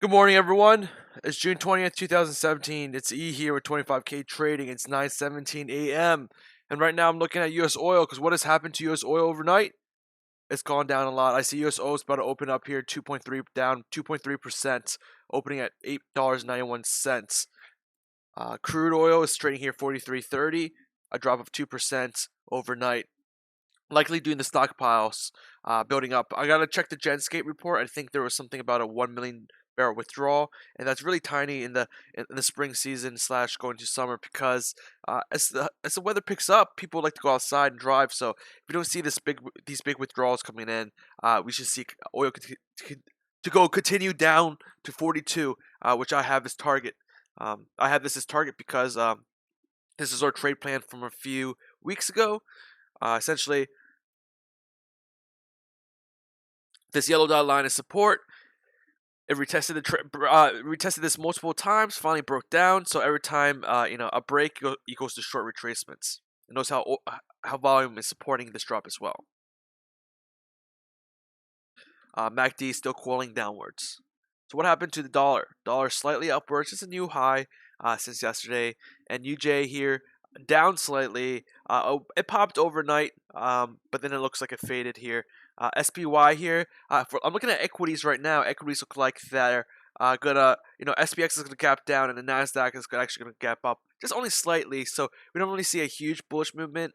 Good morning, everyone. It's June 20th, 2017. It's E here with 25K trading. It's 9:17 a.m. And right now I'm looking at US oil because what has happened to US oil overnight? It's gone down a lot. I see US oil is about to open up here 2.3 down 2.3%, opening at $8.91. Crude oil is trading here 43.30, a drop of 2% overnight. Likely doing the stockpiles building up. I gotta check the Genscape report. I think there was something about a 1 million barrel withdrawal, and that's really tiny in the spring season slash going to summer because as the weather picks up, people like to go outside and drive. So if we don't see these big withdrawals coming in, we should see oil continue down to 42, which I have as target. I have this as target because this is our trade plan from a few weeks ago. Essentially, this yellow dotted line is support. It retested this multiple times. Finally broke down. So every time a break equals to short retracements. And notice how volume is supporting this drop as well. MACD is still cooling downwards. So what happened to the dollar? Dollar slightly upwards. It's a new high since yesterday. And UJ here down slightly. It popped overnight, but then it looks like it faded here. SPY here. I'm looking at equities right now. Equities look like they're SPX is gonna gap down, and the NASDAQ is actually gonna gap up, just only slightly. So we don't really see a huge bullish movement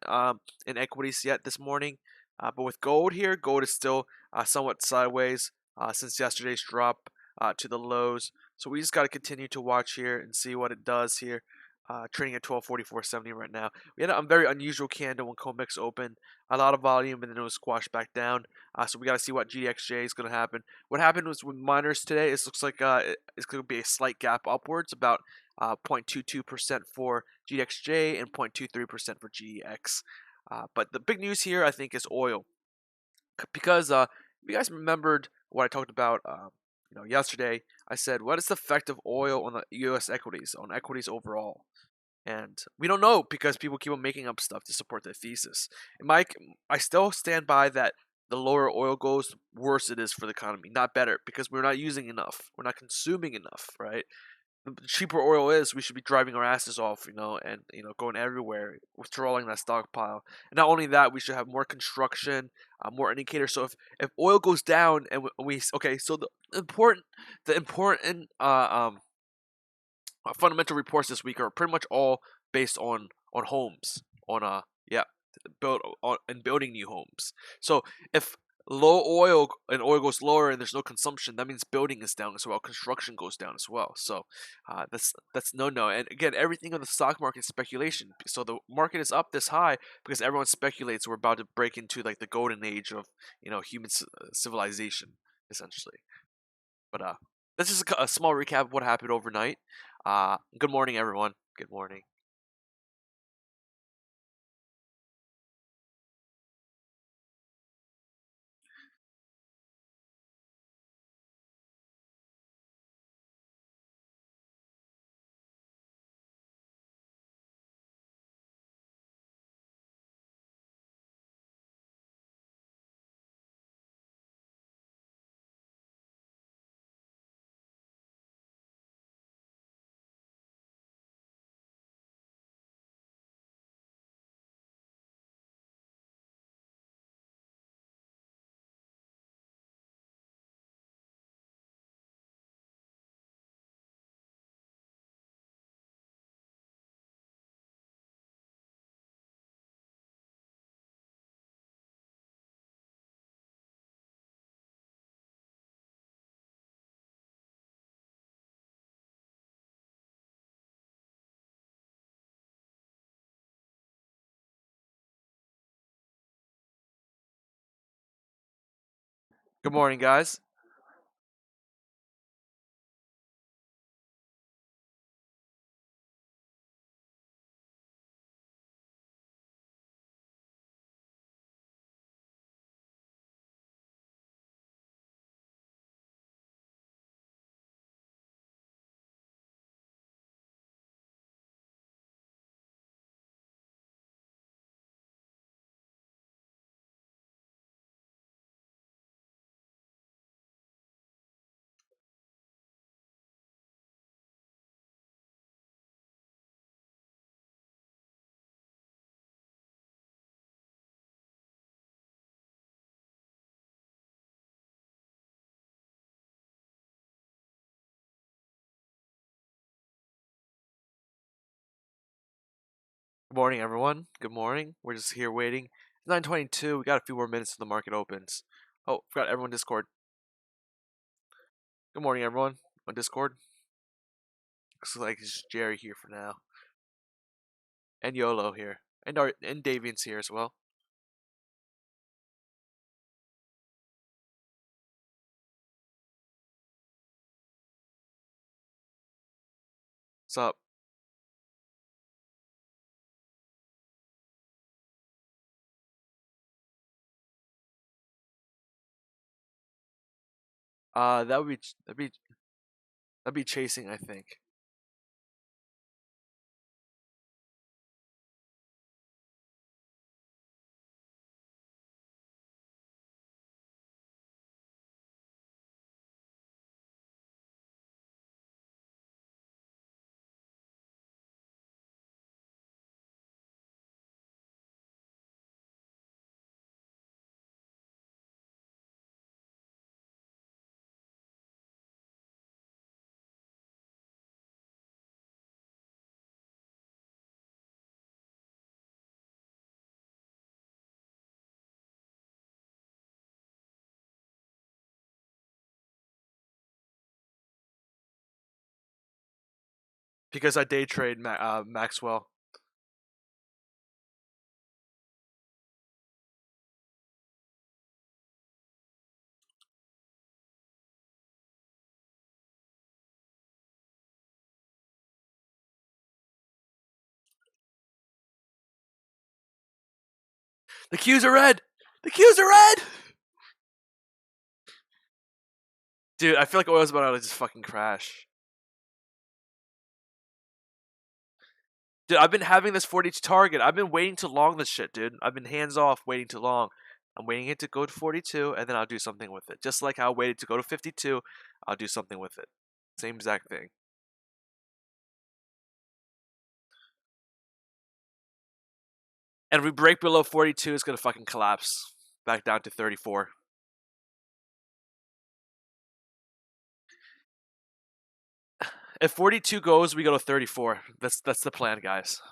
in equities yet this morning. But with gold here, gold is still somewhat sideways since yesterday's drop to the lows. So we just got to continue to watch here and see what it does here. Trading at 1244.70 right now. We had a very unusual candle when COMEX opened. A lot of volume, and then it was squashed back down. So we got to see what GDXJ is going to happen. What happened was with miners today, it looks like it's going to be a slight gap upwards, about 0.22% for GDXJ and 0.23% for GEX. But the big news here, I think, is oil. Because if you guys remembered what I talked about yesterday, I said, what is the effect of oil on the U.S. equities, on equities overall? And we don't know because people keep on making up stuff to support their thesis. And I still stand by that the lower oil goes, worse it is for the economy, not better, because we're not using enough. We're not consuming enough, right? The cheaper oil is, we should be driving our asses off, and going everywhere, withdrawing that stockpile. And not only that, we should have more construction, more indicators. So if oil goes down and so the important fundamental reports this week are pretty much all based on homes, on building new homes. So if low oil and oil goes lower and there's no consumption, that means building is down as well, construction goes down as well. So that's no. And again, everything on the stock market is speculation. So the market is up this high because everyone speculates we're about to break into like the golden age of human civilization, essentially. But that's just a small recap of what happened overnight. Good morning, everyone. Good morning. Good morning, guys. Good morning, everyone. Good morning. We're just here waiting. It's 9:22. We got a few more minutes till the market opens. Oh, forgot everyone Discord. Good morning, everyone on Discord. Looks like it's just Jerry here for now, and YOLO here, and Davian's here as well. What's up? That'd be chasing, I think. Because I day trade Maxwell. The Qs are red. The Qs are red. Dude, I feel like oil's about to just fucking crash. Dude, I've been having this 42 target. I've been waiting to long this shit, dude. I've been hands off waiting too long. I'm waiting it to go to 42, and then I'll do something with it. Just like how I waited to go to 52, I'll do something with it. Same exact thing. And if we break below 42, it's gonna fucking collapse back down to 34. If 42 goes, we go to 34. That's the plan, guys.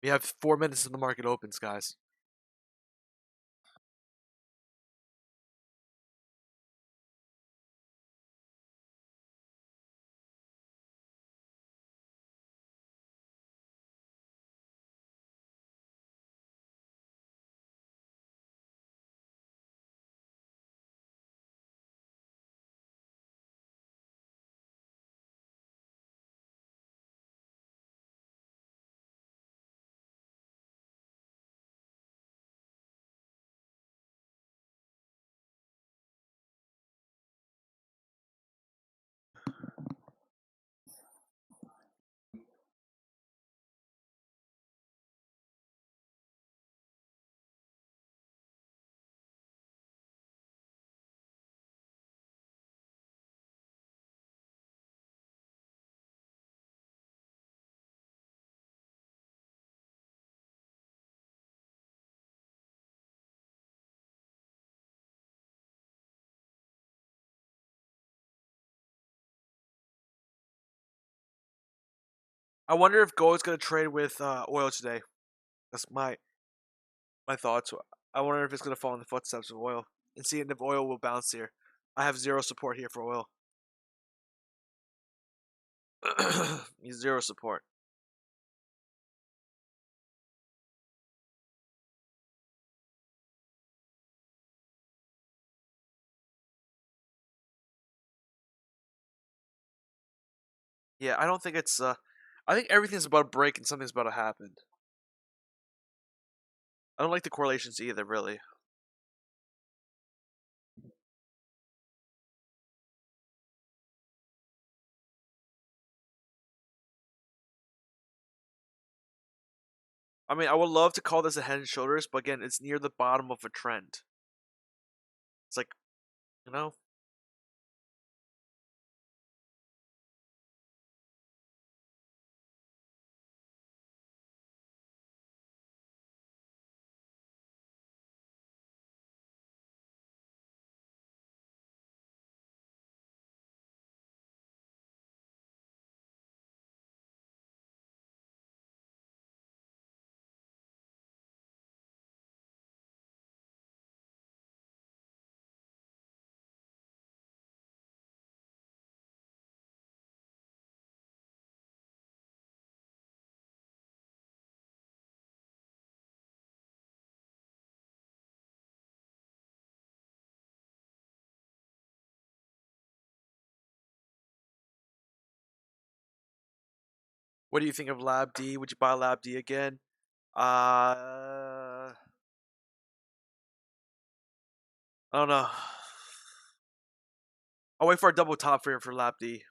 We have 4 minutes till the market opens, guys. I wonder if gold is going to trade with oil today. That's my thoughts. I wonder if it's going to follow in the footsteps of oil and see if oil will bounce here. I have zero support here for oil. Zero support. Yeah, I don't think it's. I think everything's about to break and something's about to happen. I don't like the correlations either, really. I mean, I would love to call this a head and shoulders, but again, it's near the bottom of a trend. It's like, you know, what do you think of Lab D? Would you buy Lab D again? I don't know. I'll wait for a double top for Lab D.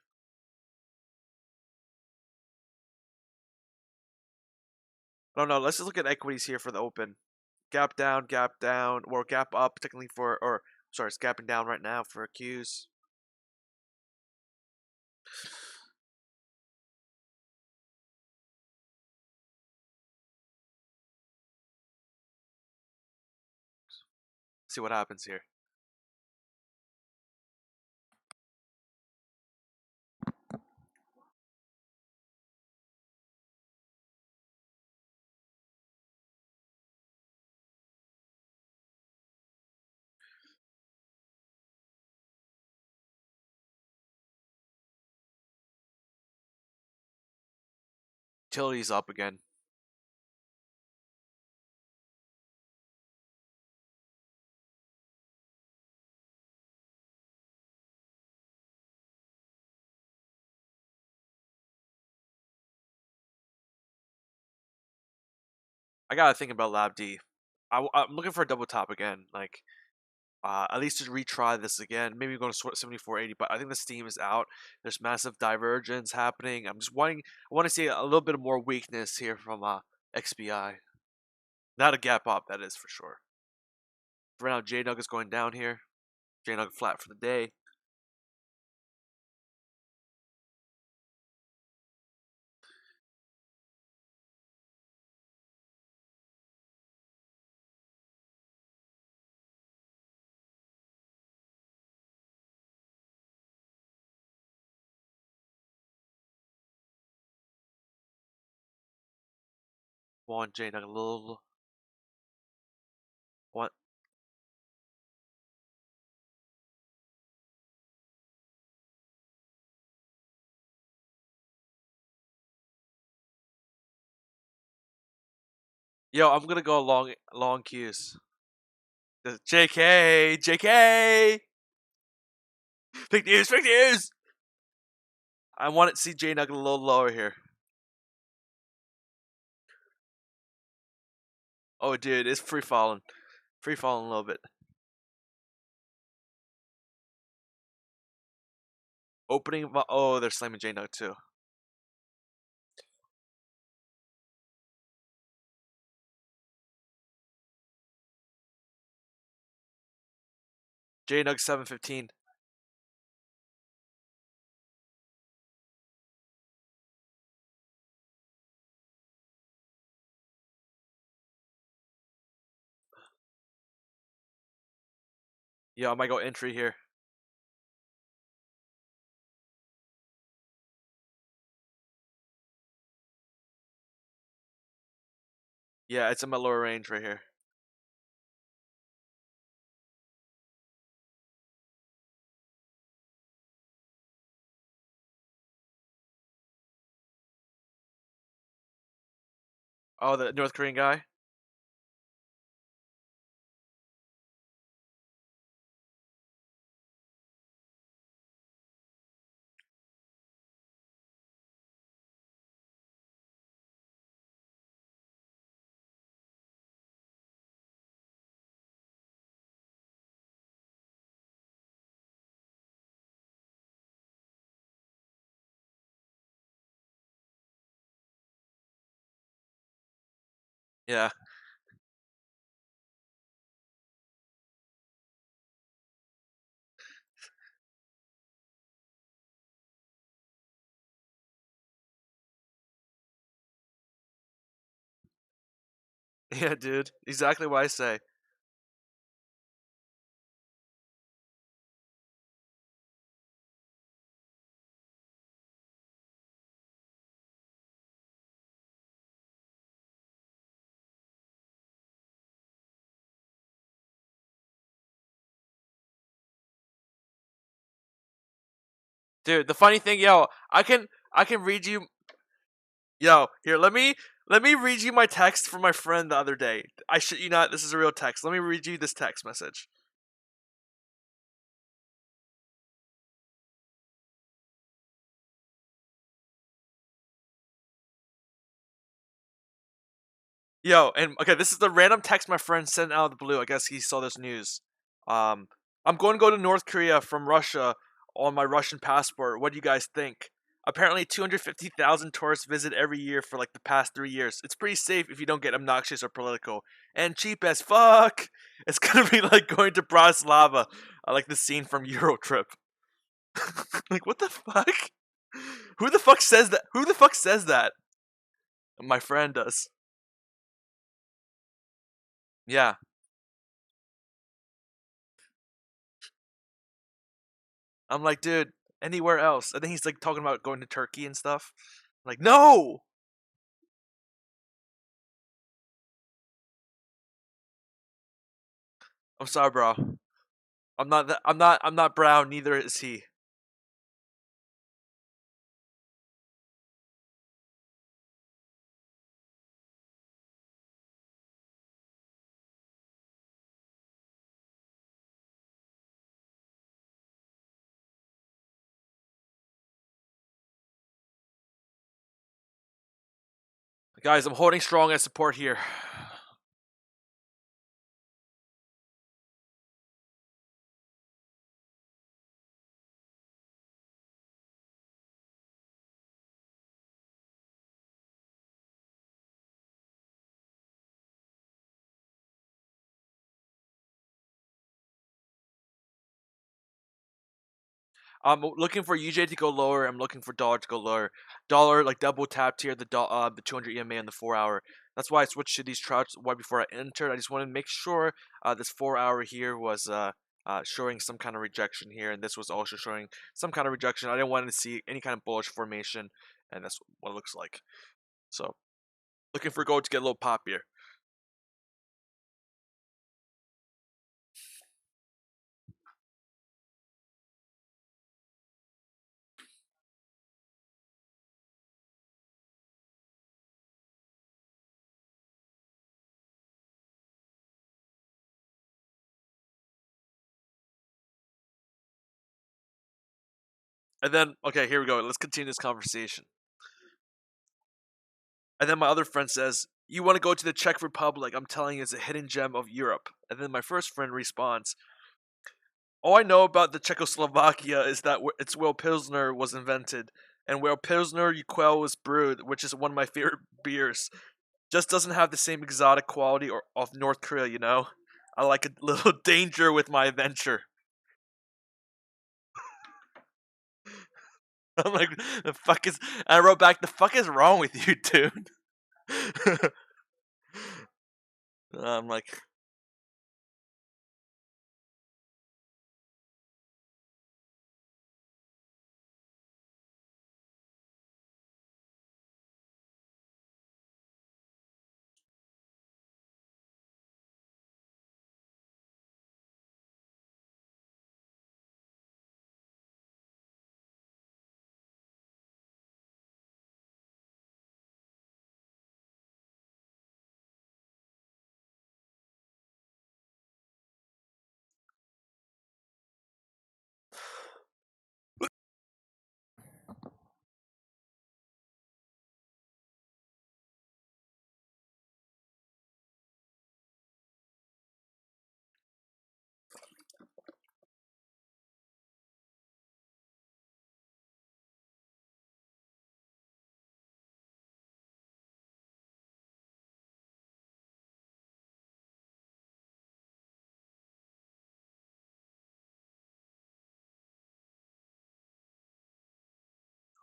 I don't know. Let's just look at equities here for the open. Gap down, or gap up, technically for, or sorry, it's gapping down right now for Qs. See what happens here. Utilities up again. I gotta think about Lab D. I'm looking for a double top again. Like, at least to retry this again. Maybe go to 74.80, but I think the steam is out. There's massive divergence happening. I'm just wanting. I want to see a little bit of more weakness here from XBI. Not a gap up, that is for sure. For now, JNUG is going down here. JNUG flat for the day. Want JNUG a little. Want. Yo, I'm gonna go long queues. JK, JK. Fake news, fake news. I want to see JNUG a little lower here. Oh, dude, it's free falling a little bit. Opening. Oh, they're slamming JNUG too. JNUG 715. Yo, I might go entry here. Yeah, it's in my lower range right here. Oh, the North Korean guy? Yeah. Yeah, dude. Exactly what I say. Dude, the funny thing, yo, I can read you. Yo, here, let me read you my text from my friend the other day. I shit you not, this is a real text. Let me read you this text message. Yo, and okay, this is the random text my friend sent out of the blue. I guess he saw this news. Um, I'm going to go to North Korea from Russia on my Russian passport. What do you guys think? Apparently, 250,000 tourists visit every year for like the past 3 years. It's pretty safe if you don't get obnoxious or political, and cheap as fuck. It's gonna be like going to Bratislava, like the scene from Euro Trip. Like, what the fuck? Who the fuck says that? Who the fuck says that? My friend does. Yeah. I'm like, dude, anywhere else. I think he's like talking about going to Turkey and stuff. Like, no. I'm sorry, bro. I'm not. I'm not. I'm not brown. Neither is he. Guys, I'm holding strong as support here. I'm looking for UJ to go lower. I'm looking for dollar to go lower. Dollar like double tapped here. The 200 EMA on the 4 hour. That's why I switched to these charts right before I entered. I just wanted to make sure this 4 hour here was showing some kind of rejection here, and this was also showing some kind of rejection. I didn't want to see any kind of bullish formation, and that's what it looks like. So looking for gold to get a little pop here. And then okay, here we go. Let's continue this conversation. And then my other friend says, "You want to go to the Czech Republic? I'm telling you, it's a hidden gem of Europe." And then my first friend responds, "All I know about the Czechoslovakia is that it's where Pilsner was invented, and where Pilsner Urquell was brewed, which is one of my favorite beers. Just doesn't have the same exotic quality of North Korea, you know. I like a little danger with my adventure." I'm like, "The fuck is?" I wrote back, "The fuck is wrong with you, dude?" I'm like,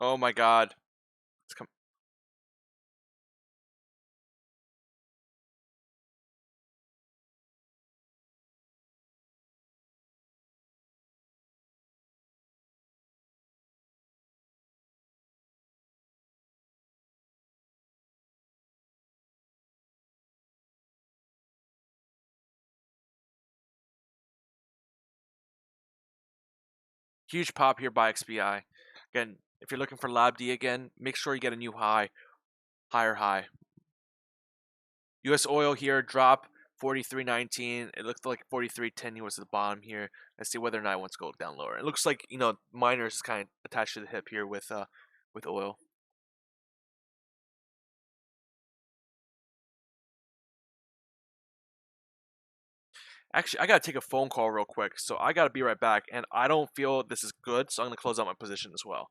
Oh my God. It's come. Huge pop here by XBI. Again, if you're looking for Lab D again, make sure you get a new high, higher high. US oil here drop 43.19. It looked like 43.10 was the bottom here. Let's see whether or not it wants to go down lower. It looks like, miners is kind of attached to the hip here with oil. Actually, I gotta take a phone call real quick, so I gotta be right back. And I don't feel this is good, so I'm gonna close out my position as well.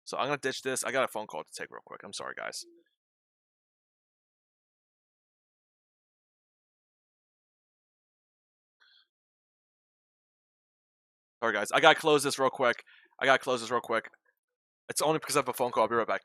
So I'm gonna ditch this. I got a phone call to take real quick. I'm sorry, guys. Sorry, guys. I gotta close this real quick. It's only because I have a phone call. I'll be right back.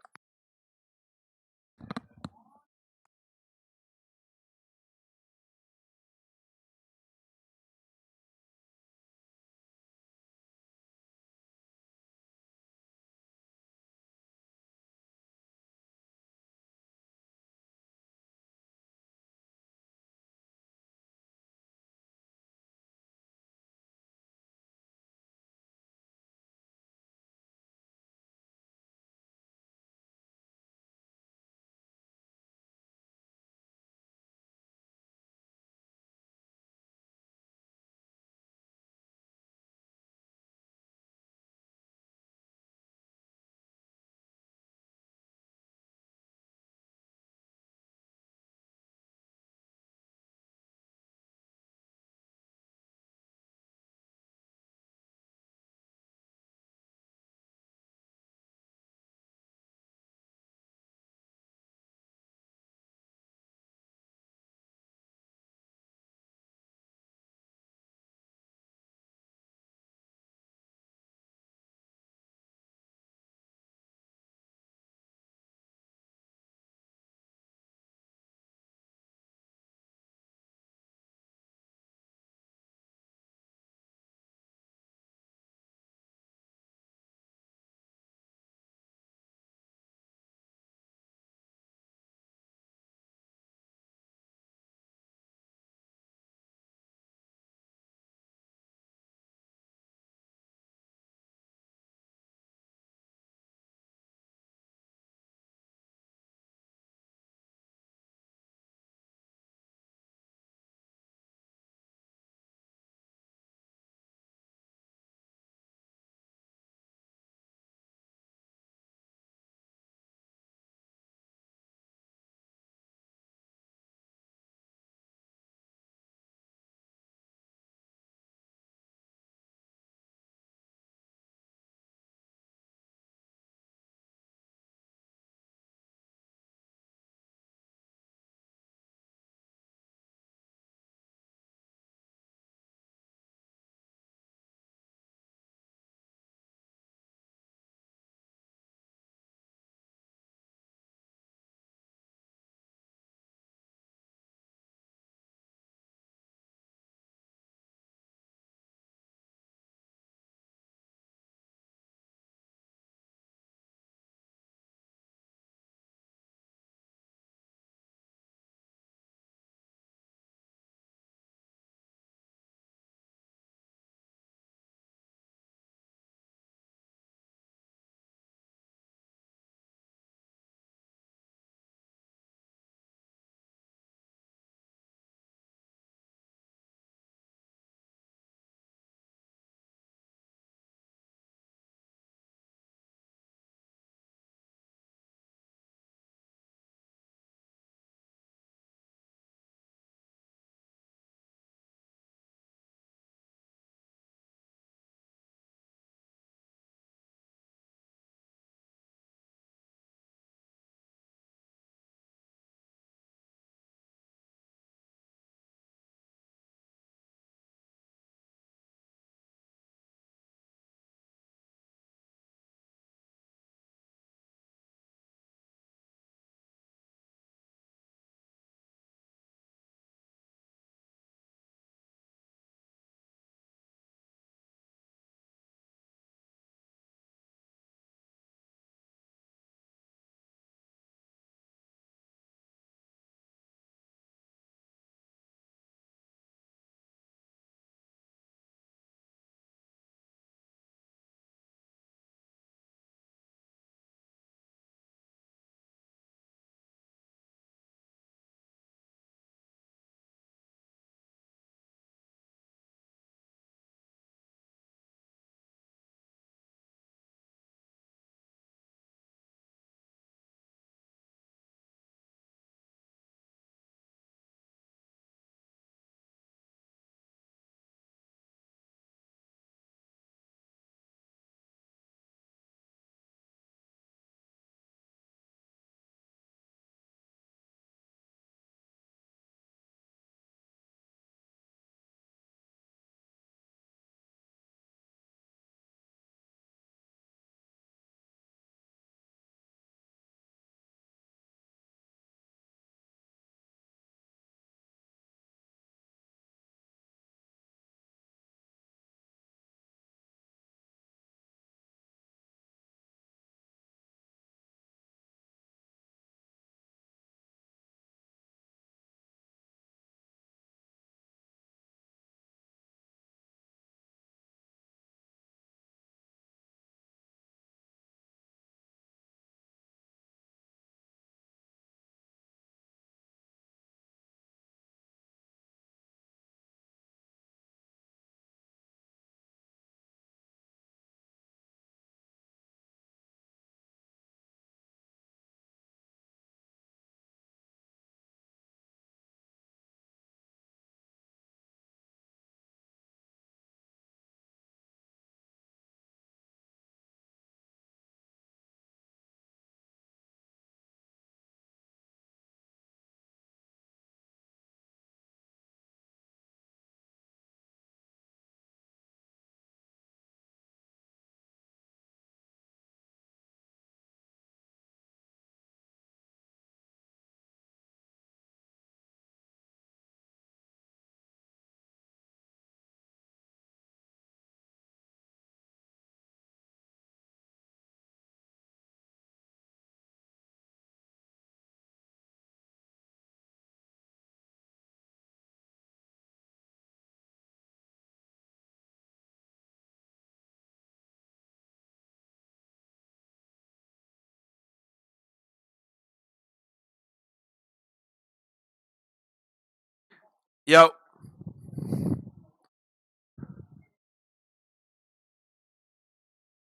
Yo.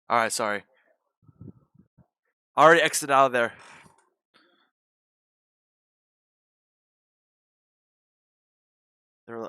All right, sorry. I already exited out of there. They're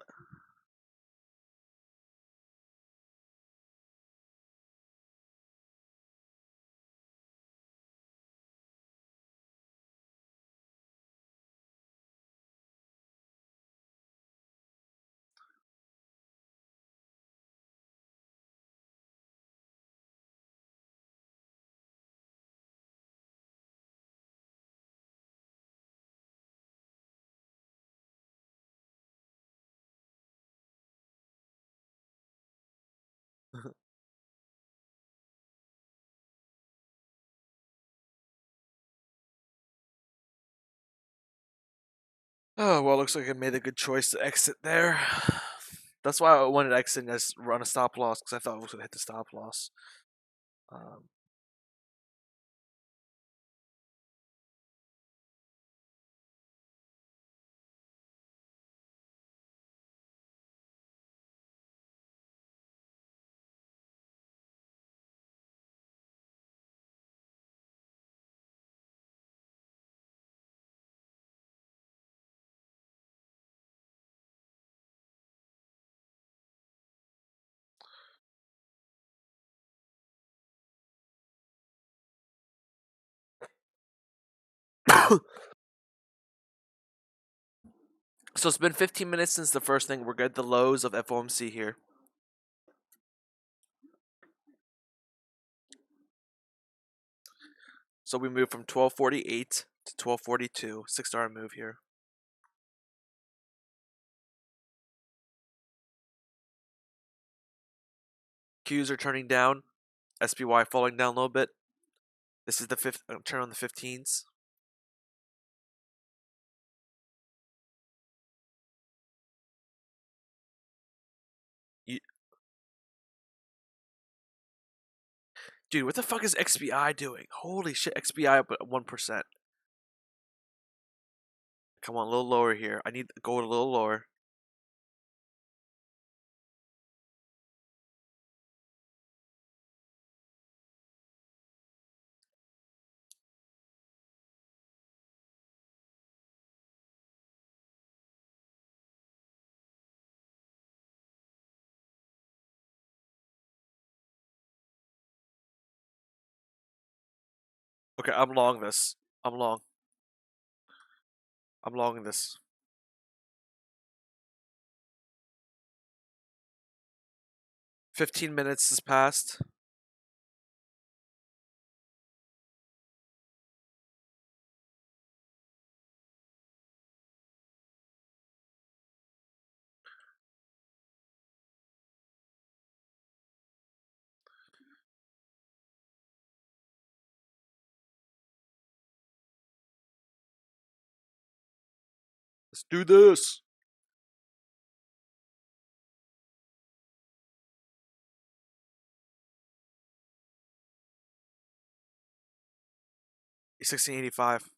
Oh, well, looks like I made a good choice to exit there. That's why I wanted to exit and just run a stop loss, because I thought I was going to hit the stop loss. Um, so it's been 15 minutes since the first thing. We're good. The lows of FOMC here. So we moved from 1248 to 1242. $6 move here. Qs are turning down. SPY falling down a little bit. This is the fifth turn on the 15s. Dude, what the fuck is XBI doing? Holy shit, XBI up at 1%. Come on, a little lower here. I need to go a little lower. Okay, I'm long this. I'm long. I'm longing this. 15 minutes has passed. Let's do this. $16.85.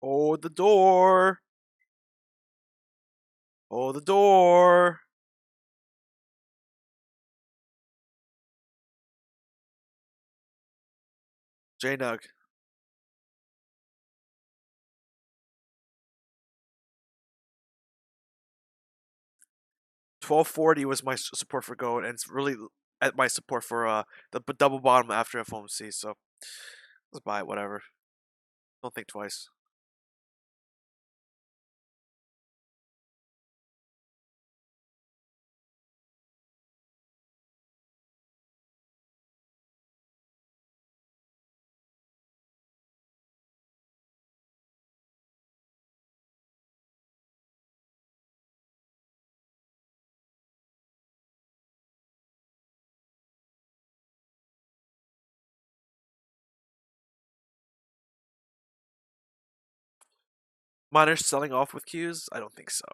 Oh, the door. Oh, the door. JNUG. 1240 was my support for gold, and it's really at my support for the double bottom after FOMC. So let's buy it. Whatever. Don't think twice. Miners selling off with Qs? I don't think so.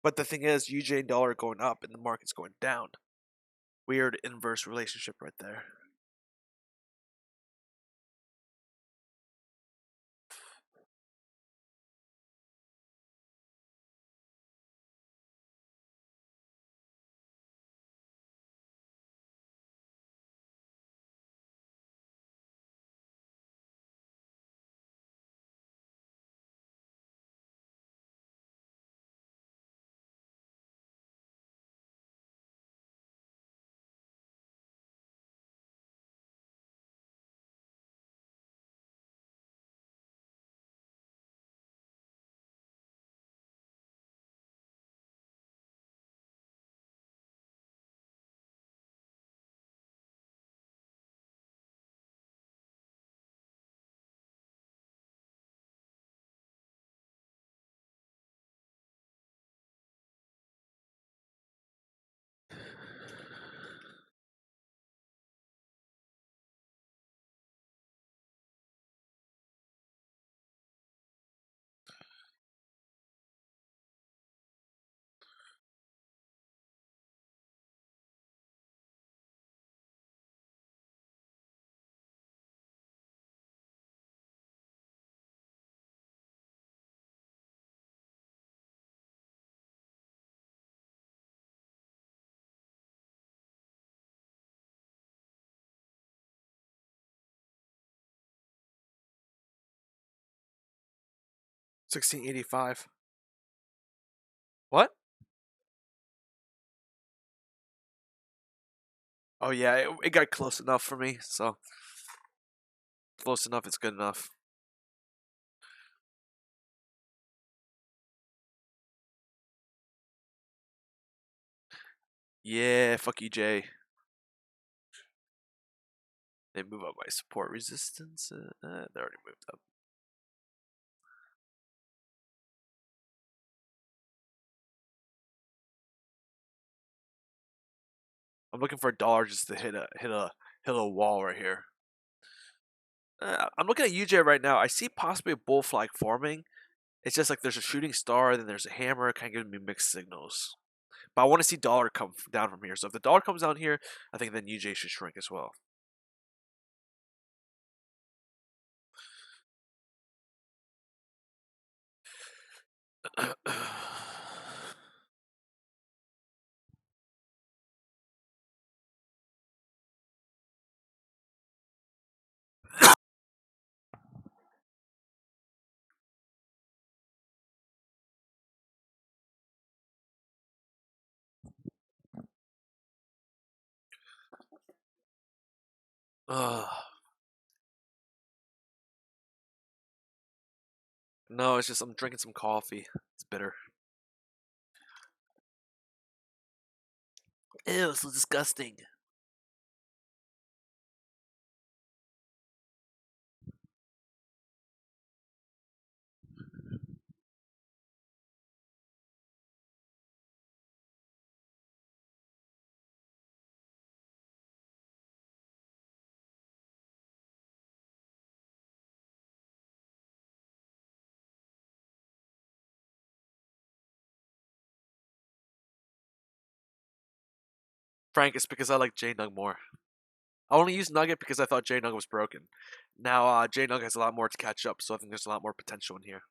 But the thing is, UJ and dollar are going up and the market's going down. Weird inverse relationship right there. $16.85. What? Oh yeah, it got close enough for me. So close enough, it's good enough. Yeah, fuck you, Jay. They move up my support resistance. They already moved up. I'm looking for a dollar just to hit a wall right here. I'm looking at UJ right now. I see possibly a bull flag forming. It's just like there's a shooting star, then there's a hammer, kind of giving me mixed signals. But I want to see dollar come down from here. So if the dollar comes down here, I think then UJ should shrink as well. No, it's just I'm drinking some coffee. It's bitter. Ew, so disgusting. Frank, it's because I like JNUG more. I only used Nugget because I thought JNUG was broken. Now JNUG has a lot more to catch up, so I think there's a lot more potential in here.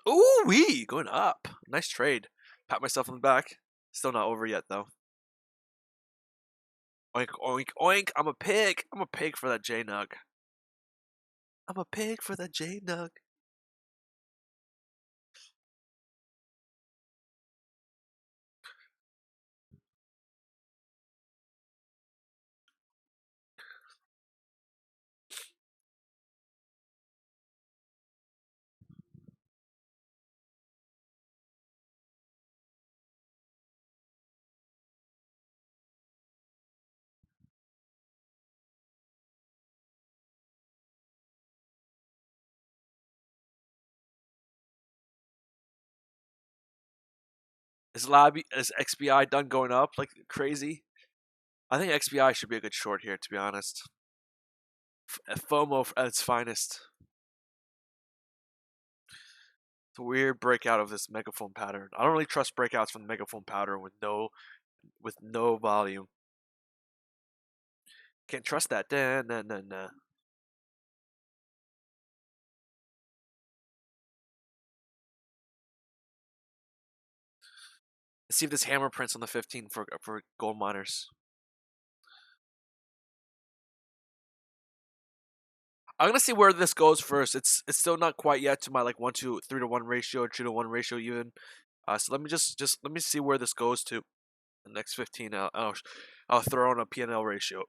Ooh wee, going up. Nice trade. Pat myself on the back. Still not over yet though. Oink oink oink. I'm a pig. I'm a pig for that JNUG. I'm a pig for that JNUG. Is XBI done going up like crazy? I think XBI should be a good short here, to be honest. FOMO at its finest. It's a weird breakout of this megaphone pattern. I don't really trust breakouts from the megaphone pattern with no volume. Can't trust that. Nah. Let's see if this hammer prints on the 15 for gold miners. I'm gonna see where this goes first. It's still not quite yet to my like 1-to-3-to-1 ratio or 2-to-1 ratio even. So let me just let me see where this goes to. The next 15, I'll throw in a P&L ratio.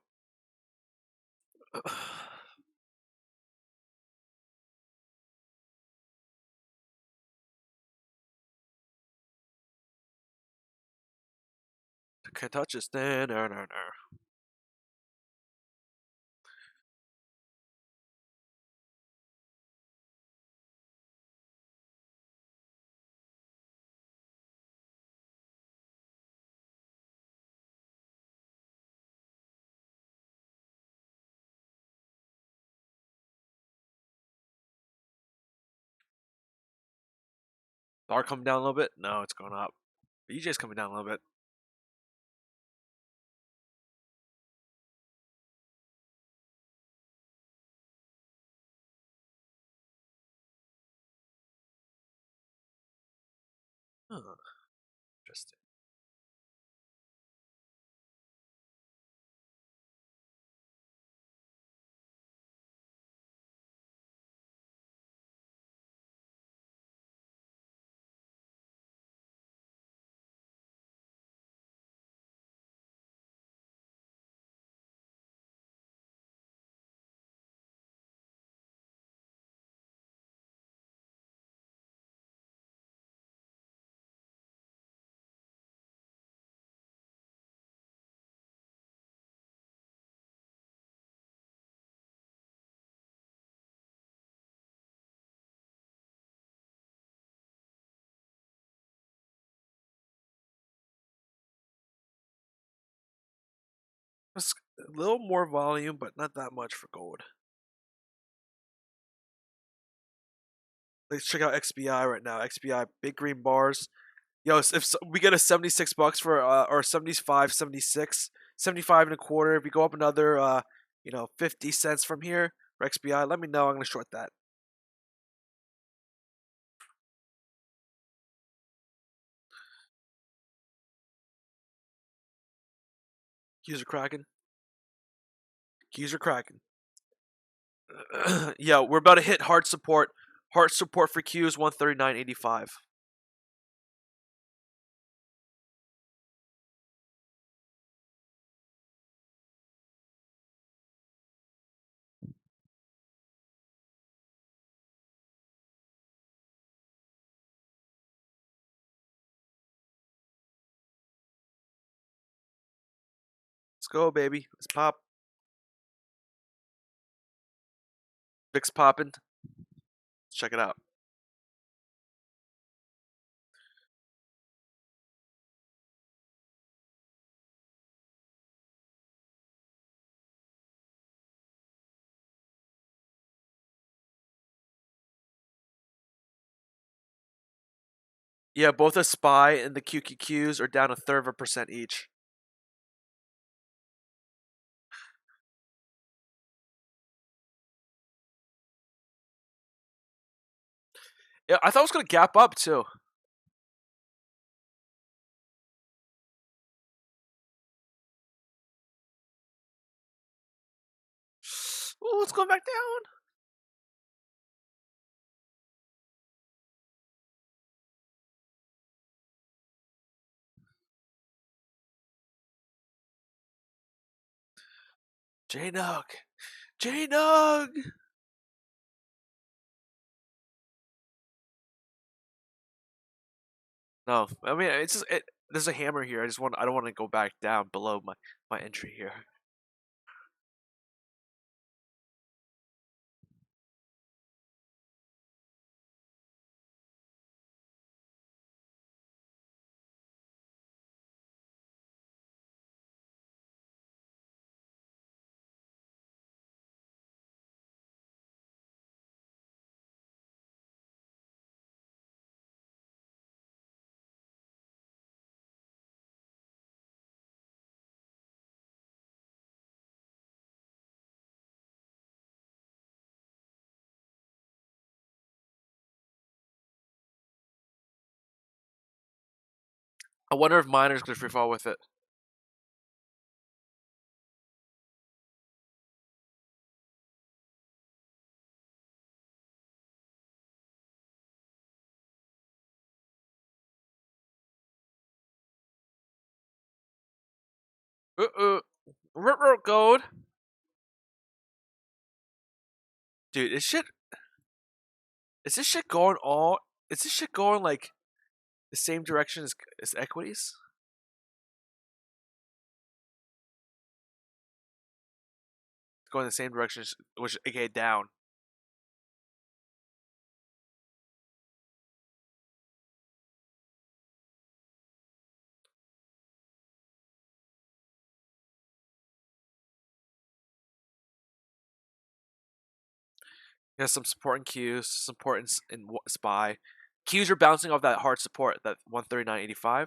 Can't touch this. No. Bar coming down a little bit? No, it's going up. BJ's coming down a little bit. Huh. Interesting. Just a little more volume, but not that much for gold. Let's check out XBI right now. XBI, big green bars. Yo, if we get a $76 for or 75, 76, 75 and a quarter, if we go up another 50 cents from here for XBI, let me know. I'm gonna short that. Keys are cracking. Keys are cracking. Yeah, we're about to hit hard support. Hard support for Qs 139.85. Let's go, baby. Let's pop. VIX popping. Let's check it out. Yeah, both the SPY and the QQQs are down 1/3% each. Yeah, I thought it was gonna gap up too. Oh, it's going back down. JNUG. JNUG. No, I mean it's just there's a hammer here. I don't want to go back down below my entry here. I wonder if miners could free fall with it. Gold. Dude, is this shit going all? Is this shit going like the same direction as equities? It's going the same direction, which aka down. Has some support in Qs, support in SPY. Qs are bouncing off that hard support, that 139.85.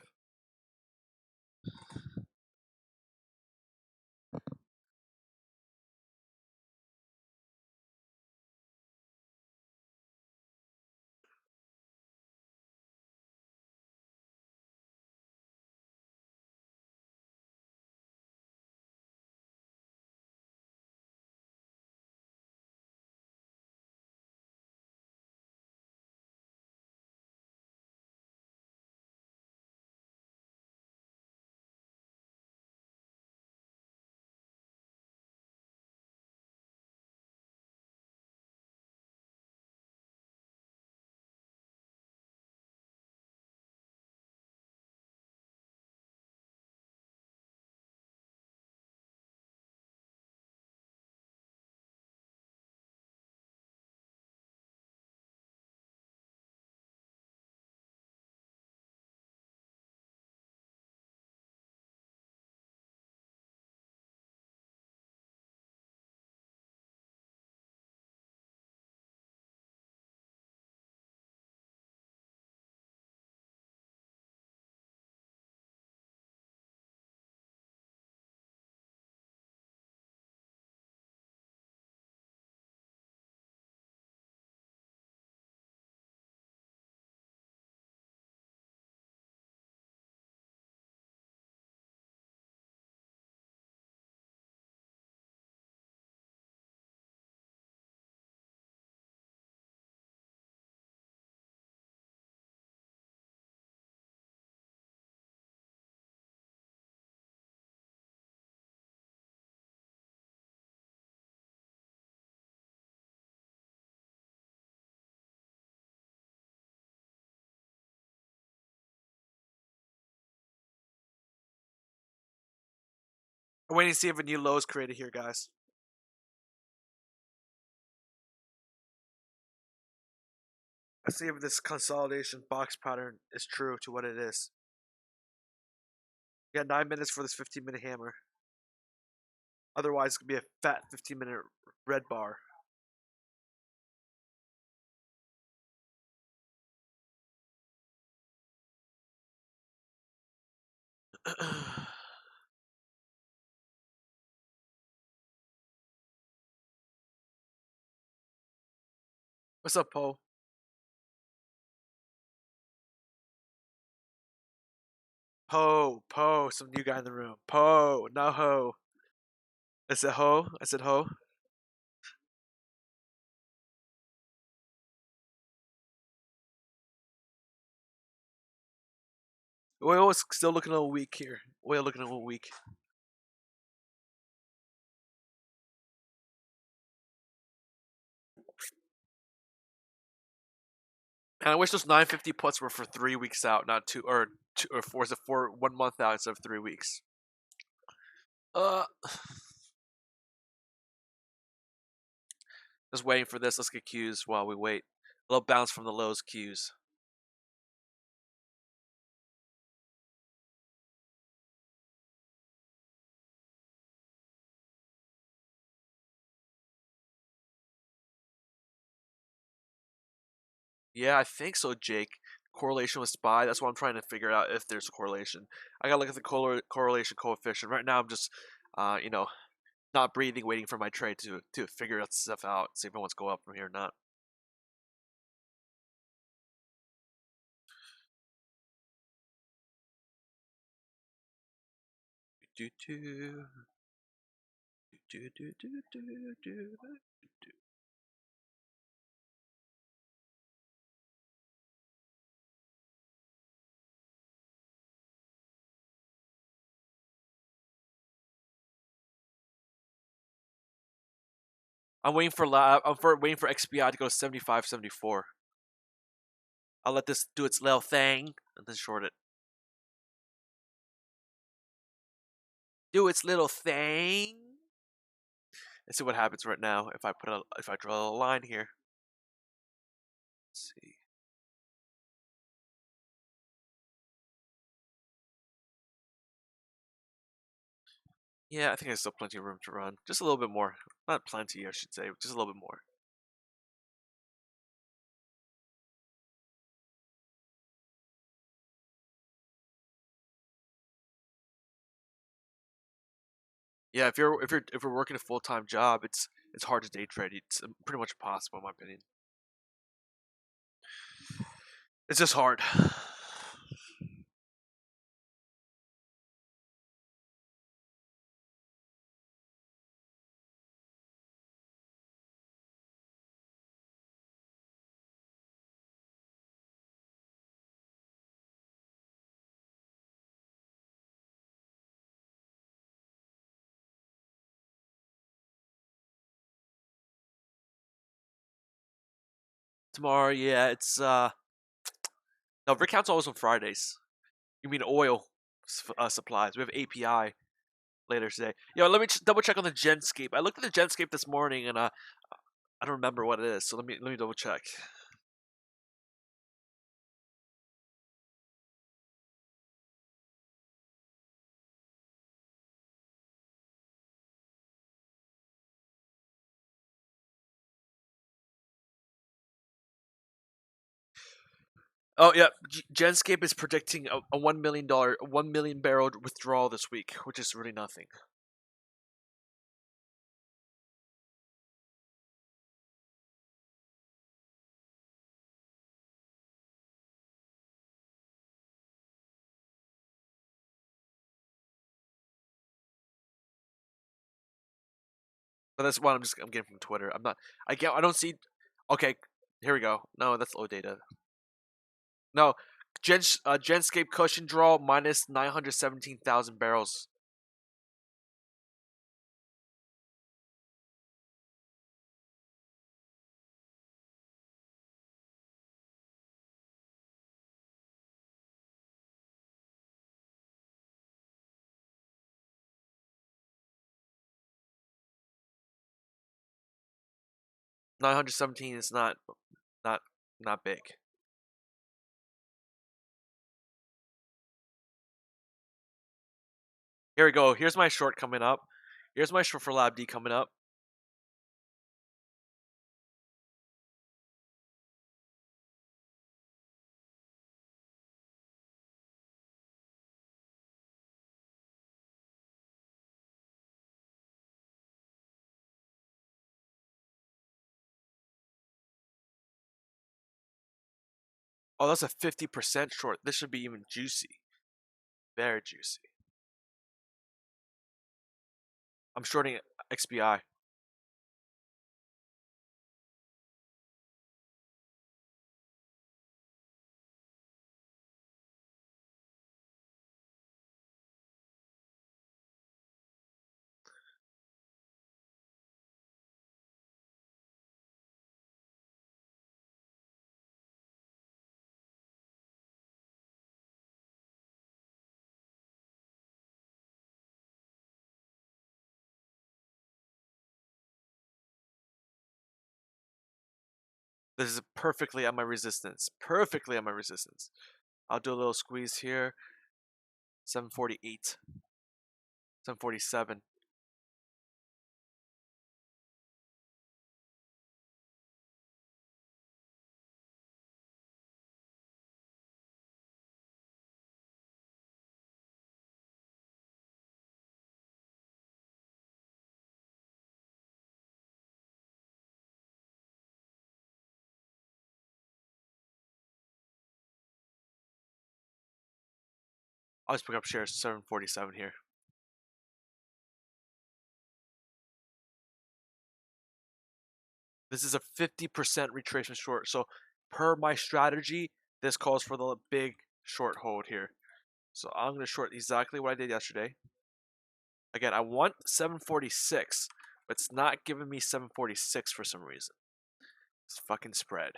I'm waiting to see if a new low is created here, guys. Let's see if this consolidation box pattern is true to what it is. You got 9 minutes for this 15-minute hammer. Otherwise, it's gonna be a fat 15-minute red bar. What's up, Poe? Poe, some new guy in the room. Poe, not Ho. I said Ho. I said Ho. Oil is still looking a little weak here. Oil looking a little weak. And I wish those 950 puts were for 3 weeks out, not or 1 month out instead of 3 weeks. Uh, just waiting for this. Let's get Qs while we wait. A little bounce from the lows Qs. Yeah, I think so, Jake. Correlation with SPY. That's what I'm trying to figure out if there's a correlation. I gotta look at the correlation coefficient. Right now, I'm just, you know, not breathing, waiting for my trade to figure that stuff out, see if it wants to go up from here or not. I'm waiting for XPI to go 75, 74. I'll let this do its little thing and then short it. Do its little thing. Let's see what happens right now if I draw a line here. Let's see. Yeah, I think there's still plenty of room to run. Just a little bit more. Not plenty, I should say. Just a little bit more. Yeah, if you're working a full-time job, it's hard to day trade. It's pretty much impossible, in my opinion. It's just hard. Tomorrow, yeah, it's no, Rig count's always on Fridays. You mean oil supplies? We have API later today. Yo, let me double check on the Genscape. I looked at the Genscape this morning and I don't remember what it is. So let me double check. Oh yeah, Genscape is predicting a $1 million, 1 million barrel withdrawal this week, which is really nothing. But that's what I'm getting from Twitter. I don't see. Okay, here we go. No, that's low data. No, Genscape cushion draw minus 917,000 barrels. $917 is not not big. Here we go. Here's my short coming up. Here's my short for Lab D coming up. Oh, that's a 50% short. This should be even juicy. Very juicy. I'm shorting XBI. This is perfectly at my resistance. Perfectly at my resistance. I'll do a little squeeze here. 748. 747. I'll just pick up shares 747 here. This is a 50% retracement short. So per my strategy, this calls for the big short hold here. So I'm going to short exactly what I did yesterday. Again, I want 746, but it's not giving me 746 for some reason. It's fucking spread.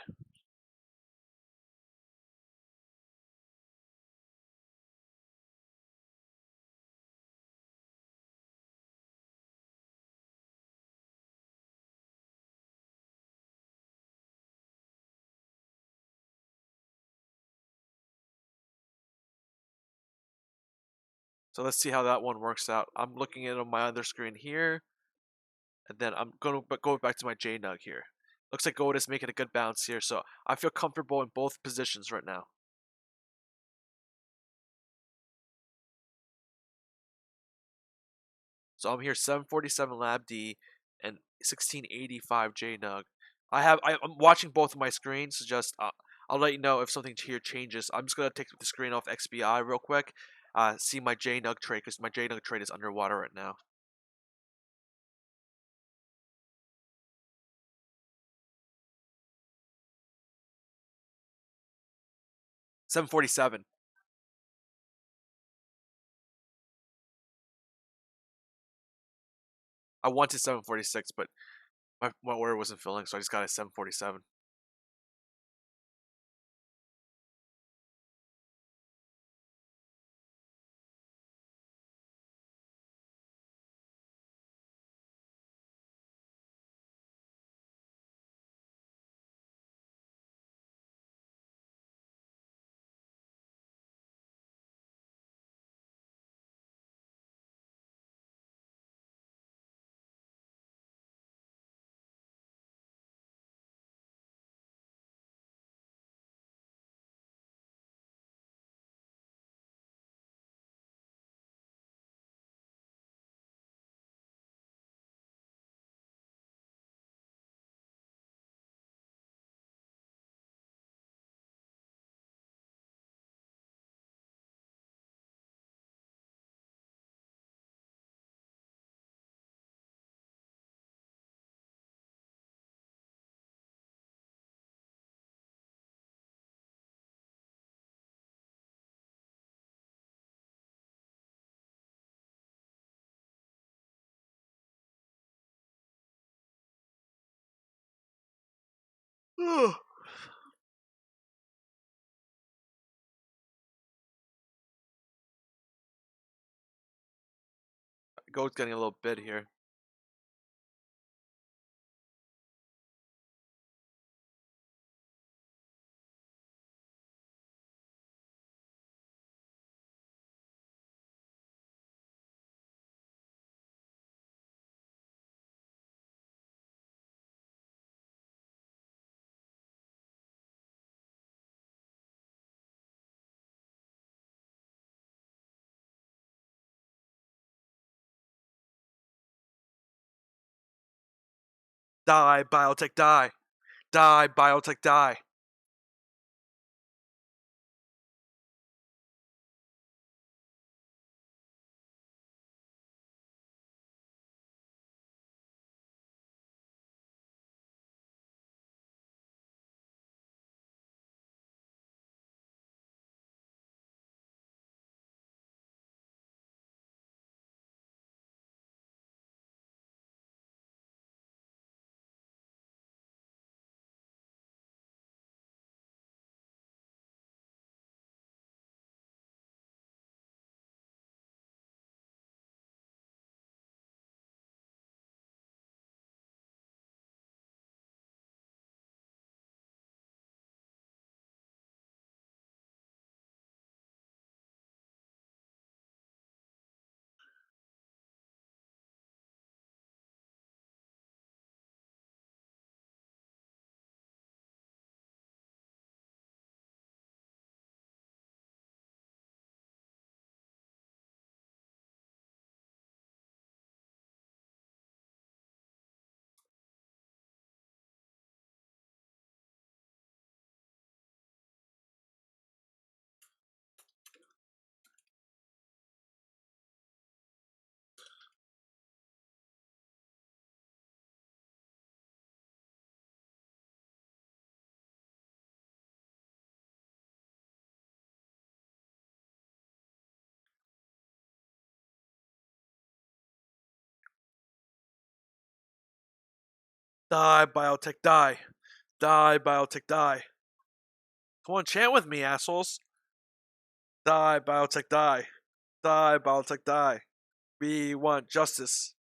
So let's see how that one works out. I'm looking at it on my other screen here, and then I'm going to go back to my JNUG here. Looks like gold is making a good bounce here, so I feel comfortable in both positions right now. So I'm here 747 Lab D and 1685 JNUG. I'm watching both of my screens. So just I'll let you know if something here changes. I'm just gonna take the screen off XBI real quick. See my JNUG trade because my JNUG trade is underwater right now. $7.47. I wanted 7.46, but my order wasn't filling, so I just got a 7.47. Gold's getting a little bid here. Die, biotech, die. Die, biotech, die. Die, biotech, die. Die, biotech, die. Come on, chant with me, assholes. Die, biotech, die. Die, biotech, die. We want justice.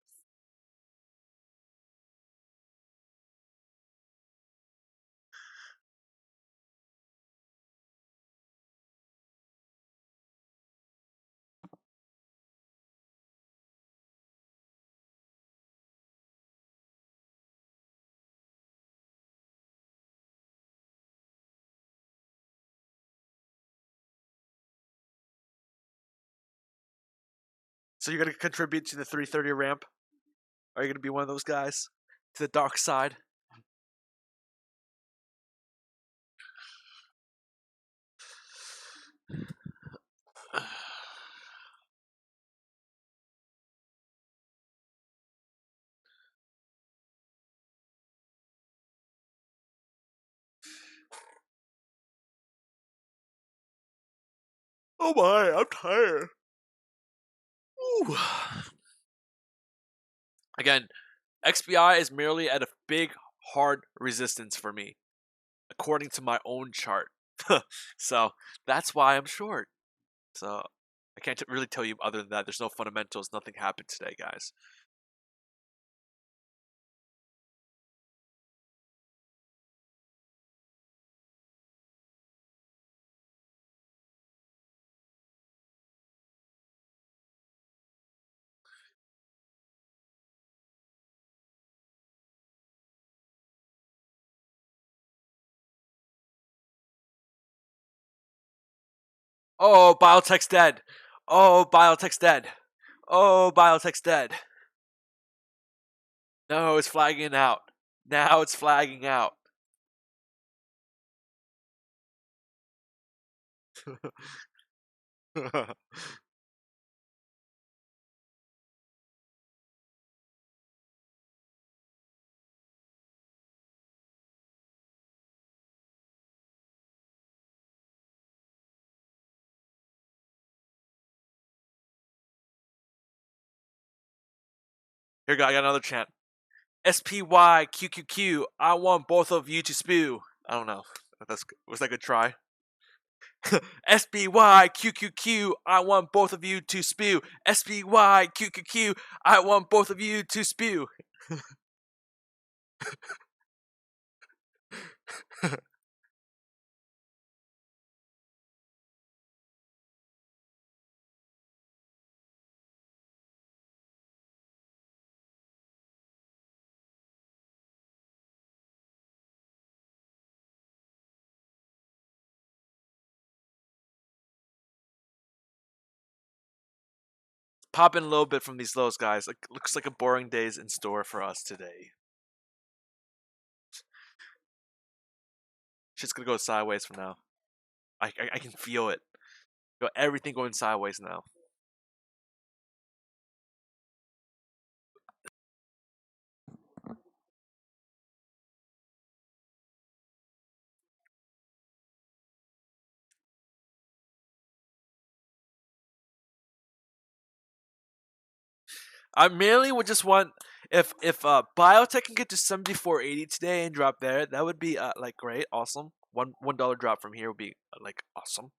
So you're gonna contribute to the 330 ramp? Are you gonna be one of those guys? To the dark side? Oh my, I'm tired. Ooh. Again, XBI is merely at a big, hard resistance for me, according to my own chart. So that's why I'm short. So I can't really tell you other than that. There's no fundamentals. Nothing happened today, guys. Oh, biotech's dead. Oh, biotech's dead. Oh, biotech's dead. No, it's flagging out. Now it's flagging out. Here, I got another chant. SPY QQQ. I want both of you to spew. I don't know. Was that a good try? SPY QQQ. I want both of you to spew. SPY QQQ. I want both of you to spew. Pop in a little bit from these lows, guys. Looks like a boring day is in store for us today. Shit's gonna go sideways from now. I can feel it. Everything going sideways now. I merely would just want if biotech can get to 74.80 today and drop there, that would be like great, awesome. $1 drop from here would be like awesome.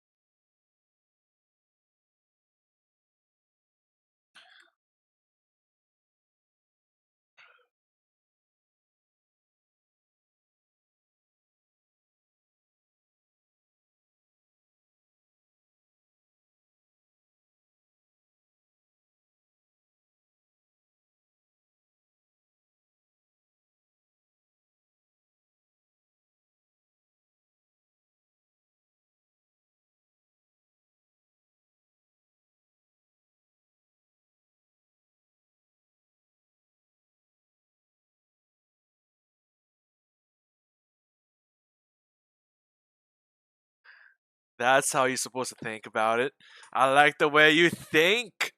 That's how you're supposed to think about it. I like the way you think.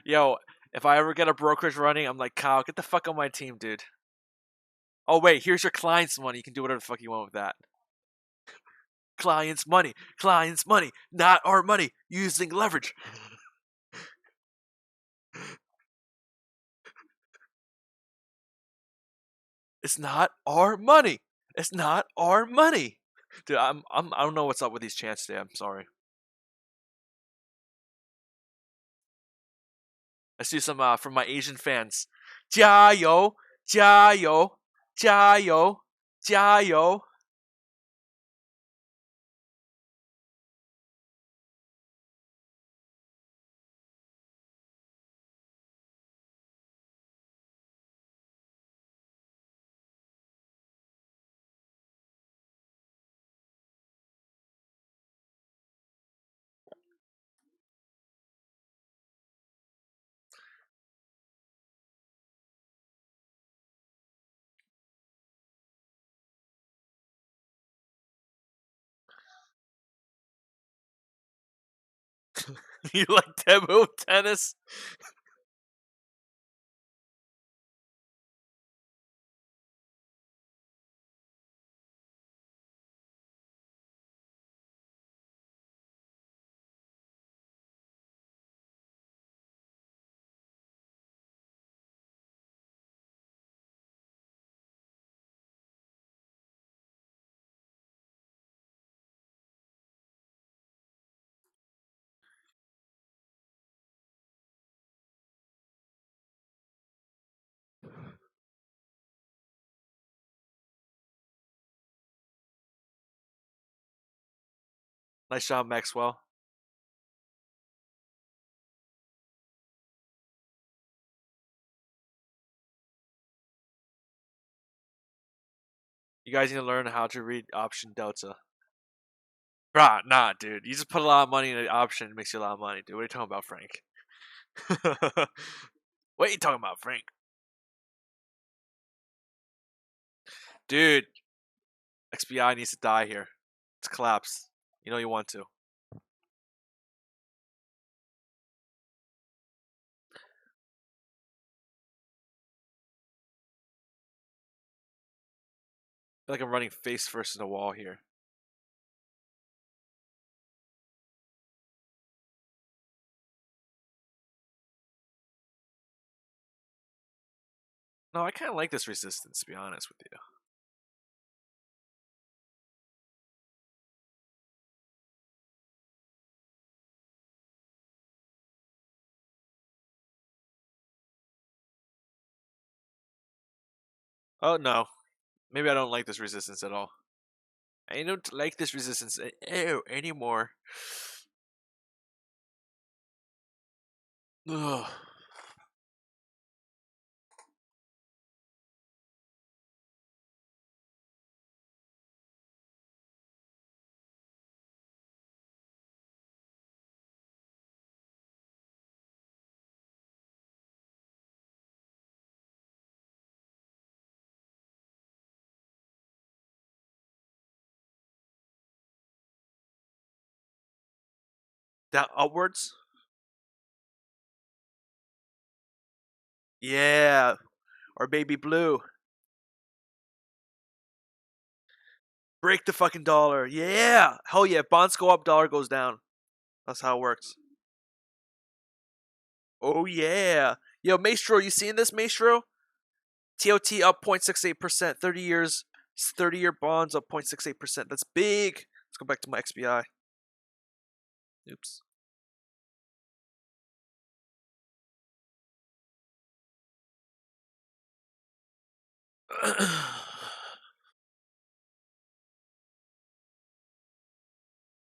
Yo, if I ever get a brokerage running, I'm like, Kyle, get the fuck on my team, dude. Oh wait, here's your client's money. You can do whatever the fuck you want with that. Client's money, not our money. Using leverage. It's not our money. It's not our money. Dude, I don't know what's up with these chants today. I'm sorry. I see some from my Asian fans. 加油,加油,加油,加油. You like table tennis? Nice job, Maxwell. You guys need to learn how to read option delta. Bruh, nah, dude. You just put a lot of money in an option, it makes you a lot of money, dude. What are you talking about, Frank? What are you talking about, Frank? Dude, XBI needs to die here. It's collapsed. You know you want to. I feel like I'm running face first in the wall here. No, I kind of like this resistance, to be honest with you. Oh, no. Maybe I don't like this resistance at all. I don't like this resistance anymore. Ugh. Down upwards? Yeah. Or baby blue. Break the fucking dollar. Yeah. Hell yeah. Bonds go up, dollar goes down. That's how it works. Oh yeah. Yo, Maestro, you seeing this, Maestro? TOT up 0.68%. 30 years, 30-year bonds up 0.68%. That's big. Let's go back to my XBI. Oops.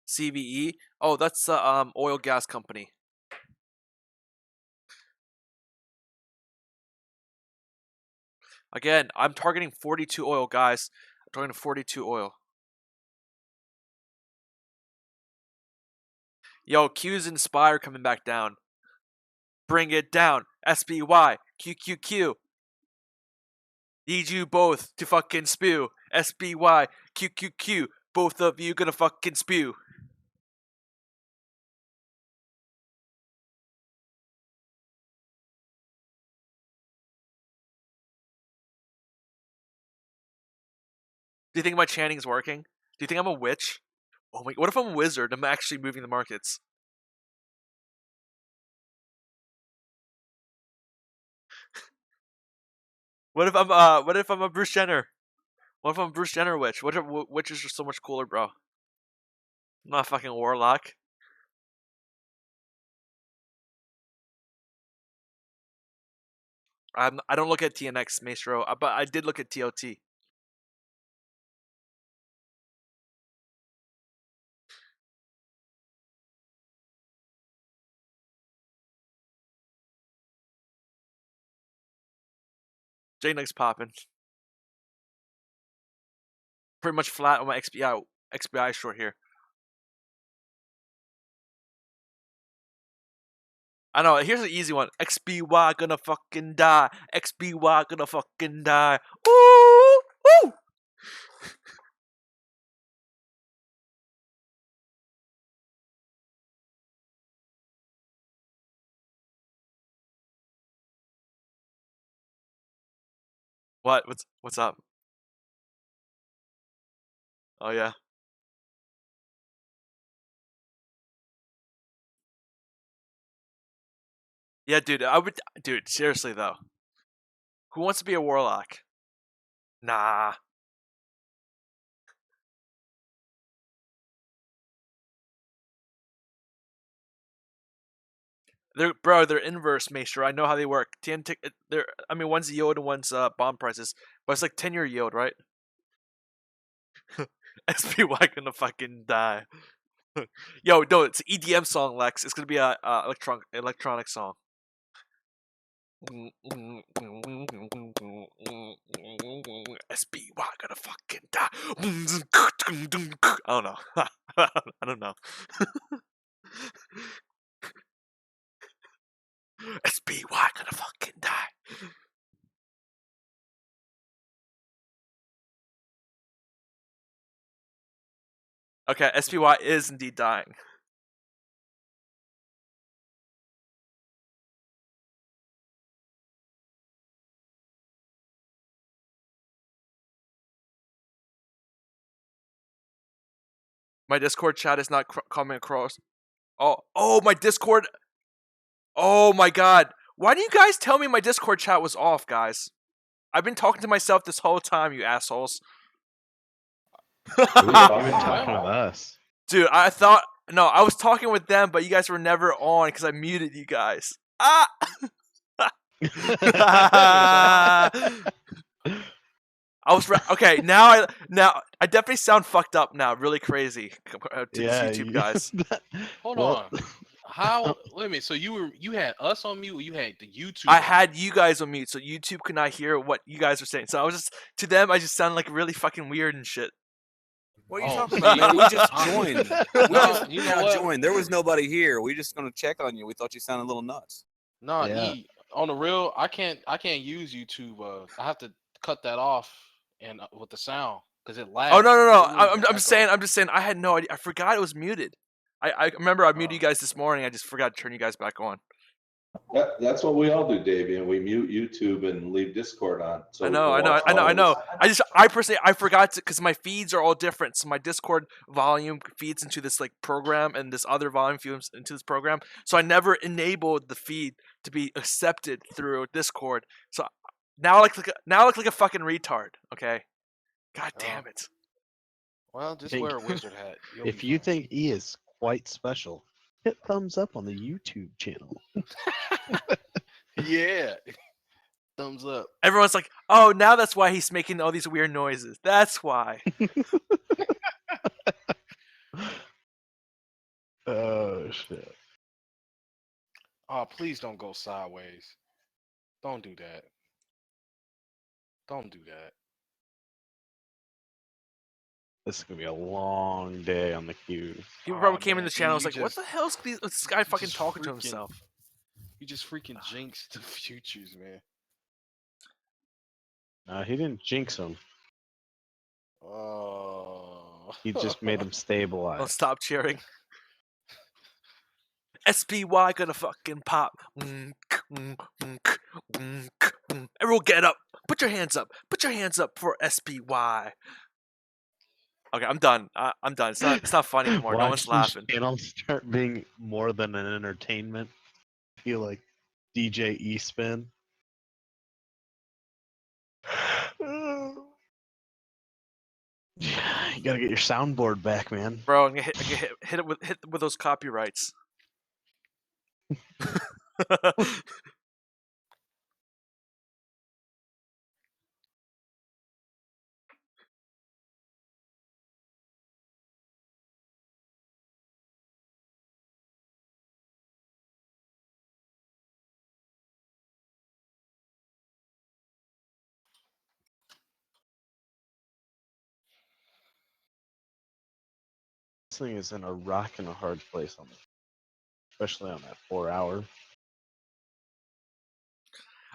CVE. Oh, that's the oil gas company. Again, I'm targeting 42 oil, guys. I'm targeting 42 oil. Yo, Q's Inspire coming back down. Bring it down. SBY. QQQ. Need you both to fucking spew. SBY. QQQ. Both of you gonna fucking spew. Do you think my chanting's working? Do you think I'm a witch? Oh my, what if I'm a wizard? I'm actually moving the markets. What if I'm a Bruce Jenner? What if I'm Bruce Jenner witch? Which is just so much cooler, bro? I'm not a fucking warlock. I don't look at TNX, Maestro, but I did look at TOT. JNUG's popping. Pretty much flat on my XBI short here. I know. Here's an easy one. XBY gonna fucking die. XBY gonna fucking die. Ooh, ooh. What? What's up? Oh yeah. Yeah, dude. Dude. Seriously though, who wants to be a warlock? Nah. They're inverse, Maestro. I know how they work. I mean, one's yield and one's bond prices, but it's like 10-year yield, right? SPY gonna fucking die. Yo, no, it's an EDM song, Lex. It's gonna be a electronic song. SPY gonna fucking die. I don't know. I don't know. SPY gonna fucking die. Okay, SPY is indeed dying. My Discord chat is not coming across. Oh, my Discord. Oh my god. Why do you guys tell me my Discord chat was off, guys? I've been talking to myself this whole time, you assholes. You've been talking with us. Dude, I was talking with them, but you guys were never on because I muted you guys. Ah! Okay. Now I definitely sound fucked up now, really crazy to these YouTube guys. Hold on. How? Wait a minute. So you had us on mute, or you had the YouTube? I had you guys on mute, so YouTube could not hear what you guys were saying. So I was just to them, I just sounded like really fucking weird and shit. What are you talking about, man? We just joined. We just joined. There was nobody here. We just gonna check on you. We thought you sounded a little nuts. No, on the real, I can't use YouTube. I have to cut that off and with the sound because it lags. Oh no! I'm just saying. I had no idea. I forgot it was muted. I remember I muted you guys this morning. I just forgot to turn you guys back on. That's what we all do, Davey, and we mute YouTube and leave Discord on. So I know. I personally forgot to, because my feeds are all different. So my Discord volume feeds into this like program, and this other volume feeds into this program. So I never enabled the feed to be accepted through Discord. So now I look like a fucking retard. Okay, god damn it. Well, just wear a wizard hat. If you think E is quite special, hit thumbs up on the YouTube channel. Yeah. Thumbs up. Everyone's like, oh, now that's why he's making all these weird noises. That's why. Oh, shit. Oh, please don't go sideways. Don't do that. Don't do that. This is going to be a long day on the queue. People probably came in the channel and was like, what the hell is this guy fucking talking to himself? You just freaking jinxed the futures, man. No, he didn't jinx him. Oh. He just made him stabilize. I'll stop cheering. SPY gonna fucking pop. Everyone get up. Put your hands up. Put your hands up for SPY. Okay, I'm done. I'm done. It's not funny anymore. No one's laughing. Channels start being more than an entertainment. I feel like DJ E-Spin. You gotta get your soundboard back, man. Bro, I'm gonna hit it with those copyrights. This thing is in a rock and a hard place on especially on that 4 hour.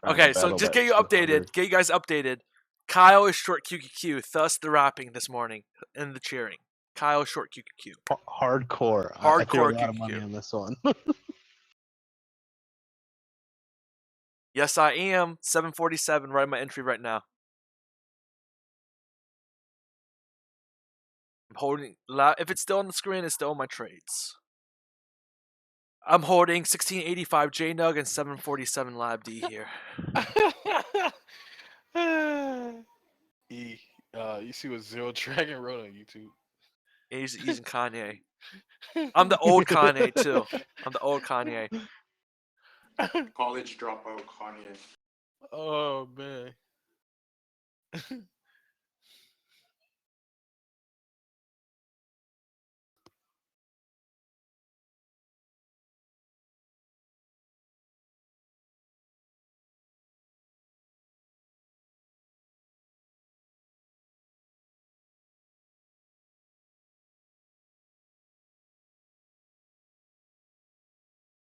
Trying to Okay, so battle just that get you 200. updated. Get you guys updated. Kyle is short QQQ, thus the rapping this morning and the cheering. Kyle short QQQ. Hardcore. I threw a Hardcore lot of money QQQ. on this one. Yes, I am. 747. Writing my entry right now. I'm holding. If it's still on the screen, it's still on my trades. I'm holding 1685 JNUG and 747 Lab D here. You see what Zero Dragon wrote on YouTube? He's using Kanye. I'm the old Kanye too. I'm the old Kanye. College dropout Kanye. Oh man.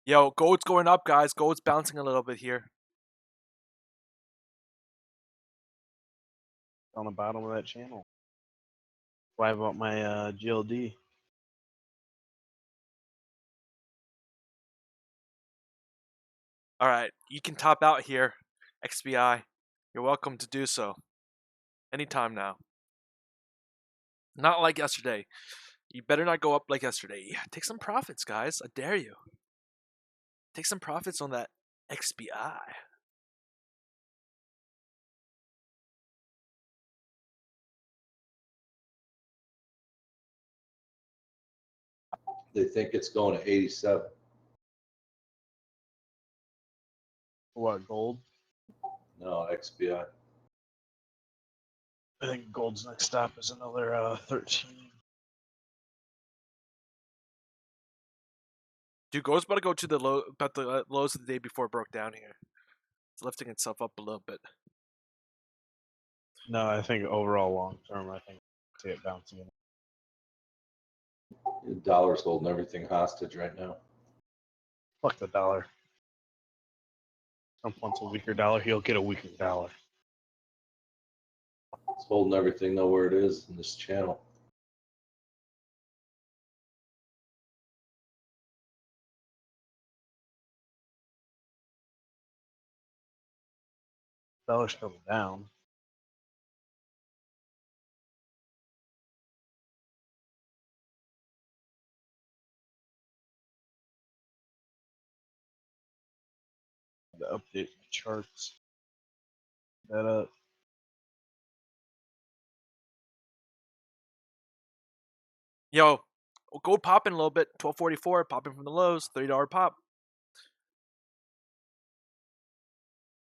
Yo, gold's going up, guys. Gold's bouncing a little bit here. On the bottom of that channel. Why about my GLD? All right, you can top out here, XBI. You're welcome to do so. Anytime now. Not like yesterday. You better not go up like yesterday. Take some profits, guys. I dare you. Take some profits on that XBI. They think it's going to 87. What, gold? No, XBI. I think gold's next stop is another 13. Dude, gold's about to go to the low, about the lows of the day before it broke down here. It's lifting itself up a little bit. No, I think overall long term, I think see it bouncing. The dollar's holding everything hostage right now. Fuck the dollar. Trump wants a weaker dollar, he'll get a weaker dollar. It's holding everything though where it is in this channel. Dollar's coming down. To update my charts. That up. Yo, gold popping a little bit. 1244, popping from the lows. $30 pop.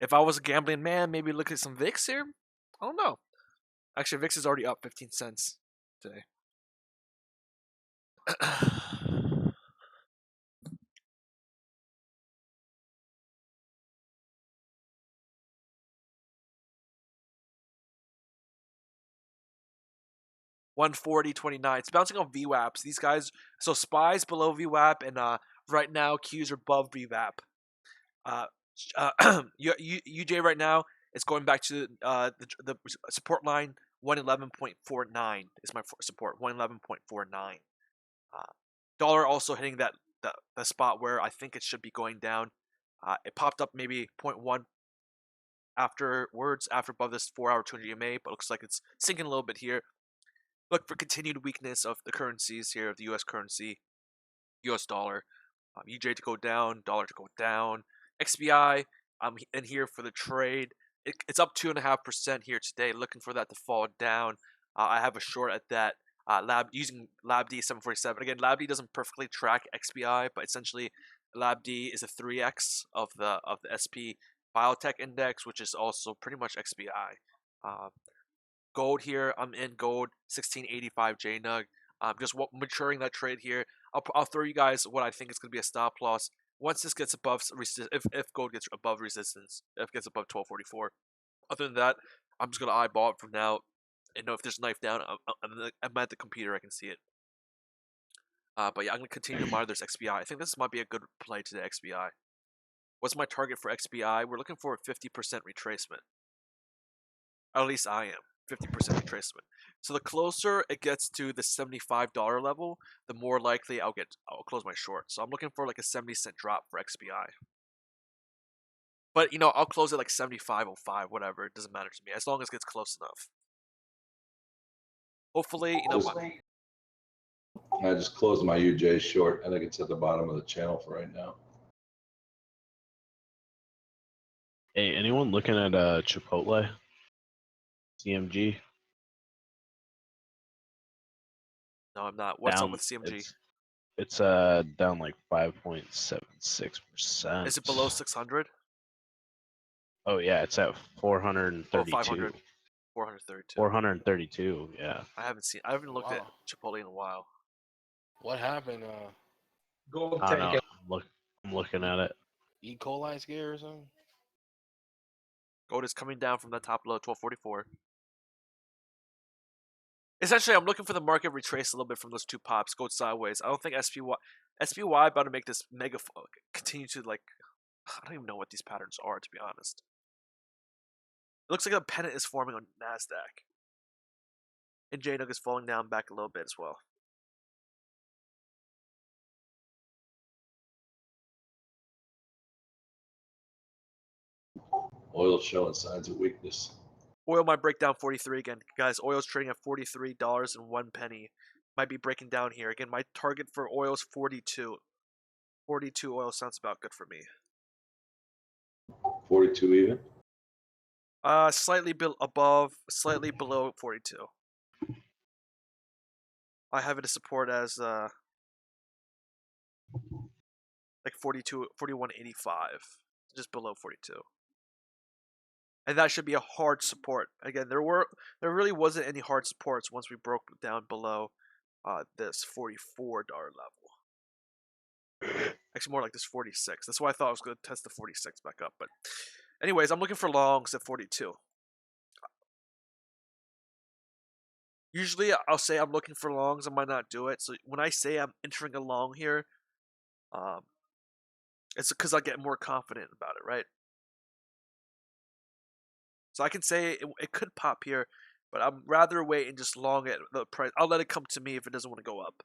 If I was a gambling man, maybe look at some VIX here. I don't know. Actually, VIX is already up 15 cents today. 140.29. It's bouncing on VWAPs. These guys, so SPY's below VWAP, and right now Q's are above VWAP. UJ right now is going back to the support line. 111.49 is my support. 111.49. Dollar also hitting that the spot where I think it should be going down. It popped up maybe 0.1 afterwards, after above this 4-hour 200 EMA, but looks like it's sinking a little bit here. Look for continued weakness of the currencies here, of the U.S. currency, U.S. dollar. UJ to go down, dollar to go down. XBI, I'm in here for the trade. It's up 2.5% here today. Looking for that to fall down. I have a short at that. Using LabD 747. Again, LabD doesn't perfectly track XBI, but essentially LabD is a 3x of the SP biotech index, which is also pretty much XBI. Gold here, I'm in gold 1685 JNUG. Just maturing that trade here. I'll throw you guys what I think is going to be a stop loss once this gets above if gold gets above resistance, if it gets above 1244. Other than that, I'm just gonna eyeball it from now, and know if there's a knife down, I'm at the computer, I can see it. But yeah, I'm gonna continue to monitor this XBI. I think this might be a good play today, XBI. What's my target for XBI? We're looking for a 50% retracement. At least I am. 50% retracement. So the closer it gets to the $75 level, the more likely I'll close my short. So I'm looking for like a 70-cent drop for XBI. But I'll close it like 75.05, whatever. It doesn't matter to me as long as it gets close enough. Hopefully, I just closed my UJ short. I think it's at the bottom of the channel for right now. Hey, anyone looking at Chipotle? CMG? No, I'm not. What's Down, up with CMG? It's down like 5.76%. Is it below 600? Oh yeah, it's at 432. 500. 432. 432, yeah. I haven't looked at Chipotle in a while. What happened? Gold I don't tank. know. I'm looking at it. E. coli scare or something? Gold is coming down from the top low, 1244. Essentially, I'm looking for the market retrace a little bit from those two pops, go sideways. I don't think SPY about to make this mega continue to like. I don't even know what these patterns are, to be honest. It looks like a pennant is forming on NASDAQ. And JNUG is falling down back a little bit as well. Oil showing signs of weakness. Oil might break down 43 again. Guys, oil's trading at $43.01. Might be breaking down here. Again, my target for oil is 42. 42 oil sounds about good for me. 42 even? Slightly above, slightly below 42. I have it as support as like 41.85, just below 42. And that should be a hard support. Again, there really wasn't any hard supports once we broke down below this $44 level. Actually, more like this 46. That's why I thought I was going to test the 46 back up. But anyways, I'm looking for longs at 42. Usually, I'll say I'm looking for longs. I might not do it. So when I say I'm entering a long here, it's because I get more confident about it, right? So I can say it could pop here, but I'm rather wait and just long it the price. I'll let it come to me if it doesn't want to go up.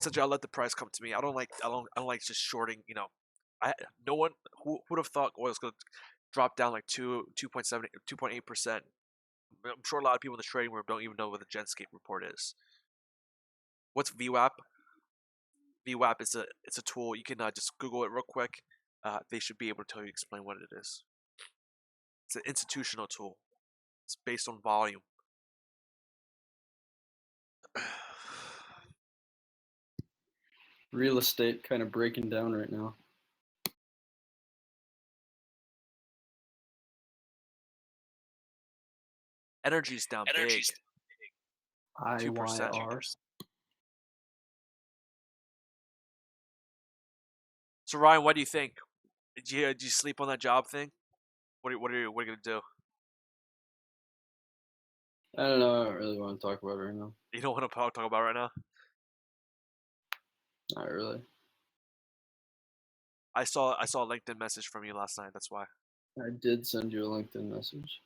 Essentially, I'll let the price come to me. I don't like just shorting. No one who would have thought oil's going to drop down like 2.8%. I'm sure a lot of people in the trading room don't even know what the Genscape report is. What's VWAP? VWAP is a tool. You can just Google it real quick. They should be able to explain what it is. It's an institutional tool. It's based on volume. Real estate kind of breaking down right now. Energy's down big. 2%. IYR. So Ryan, what do you think? Did you sleep on that job thing? What are you gonna do? I don't know. I don't really want to talk about it right now. You don't want to talk about it right now? Not really. I saw a LinkedIn message from you last night. That's why. I did send you a LinkedIn message.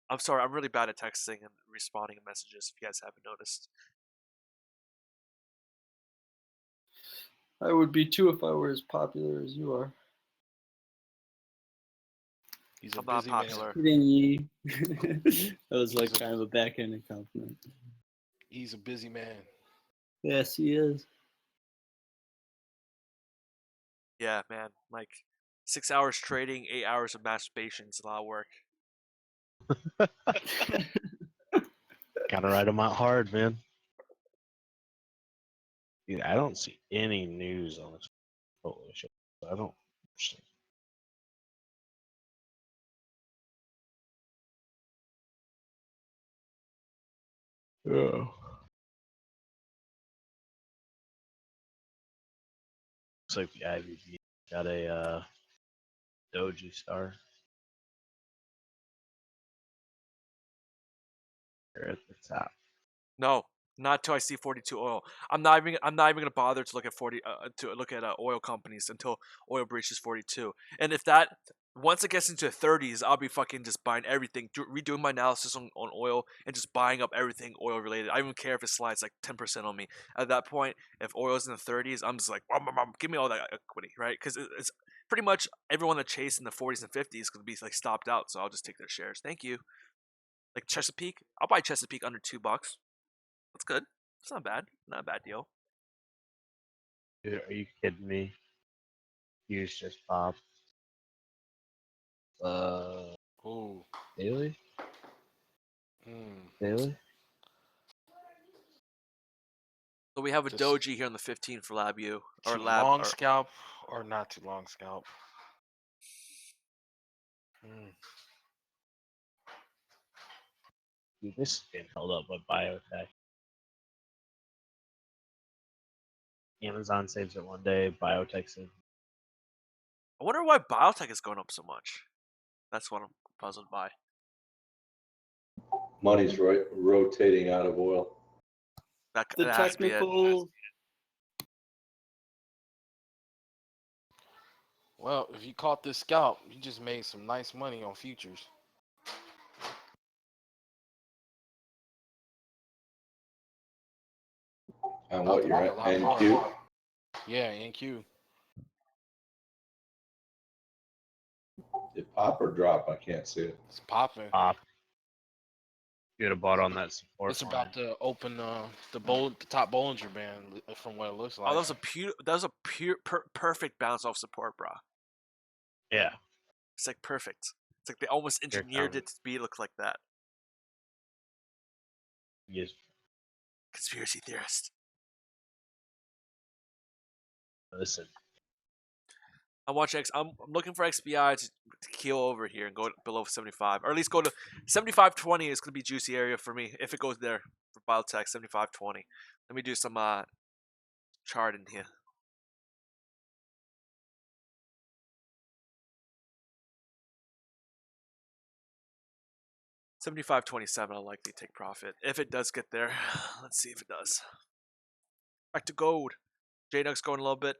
I'm sorry. I'm really bad at texting and responding to messages. If you guys haven't noticed. I would be too if I were as popular as you are. He's a I'm not busy popular. man. Kidding ye. That was like kind of a backhanded compliment. He's a busy man. Yes, he is. Yeah, man. Like 6 hours trading, 8 hours of masturbation. It's a lot of work. Gotta ride them out hard, man. Dude, I don't see any news on this portfolio shit. I don't understand. Yeah. Looks like the IVB got a doji star. They're at the top. No, not till I see 42 oil. I'm not even gonna bother to look at oil companies until oil breaches 42. And if that once it gets into the 30s, I'll be fucking just buying everything, redoing my analysis on oil and just buying up everything oil related. I don't even care if it slides like 10% on me. At that point, if oil's in the 30s, I'm just like, give me all that equity, right? Because it's pretty much everyone that chased in the 40s and 50s could be like stopped out. So I'll just take their shares. Thank you. Like Chesapeake, I'll buy Chesapeake under $2. That's good. It's not bad. Not a bad deal. Dude, are you kidding me? Hughes just popped. Ooh. Daily? Mm. Daily? So we have a Just doji here on the 15 for LabU or too Lab. long Or, scalp or not too long scalp. Mm. Dude, this is being held up by biotech. Amazon saves it one day, biotech saves it. I wonder why biotech is going up so much. That's what I'm puzzled by. Money's rotating out of oil. That The has to be it. technical. Well, if you caught this scalp, you just made some nice money on futures. And About what to you're make a at, lot more. NQ? Yeah, NQ. Did pop or drop? I can't see it. It's popping. Pop. You'd have bought on that support It's line. about to open the top Bollinger Band from what it looks like. Oh, that was a perfect bounce off support, bro. Yeah. It's like perfect. It's like they almost engineered it to look like that. Yes. Conspiracy theorist. Listen. I'm looking for XBI to keel over here and go below 75, or at least go to 75.20 is gonna be juicy area for me if it goes there for biotech 75.20. Let me do some chart in here. $75.27, I'll likely take profit if it does get there. Let's see if it does. Back to gold. JNUG's going a little bit.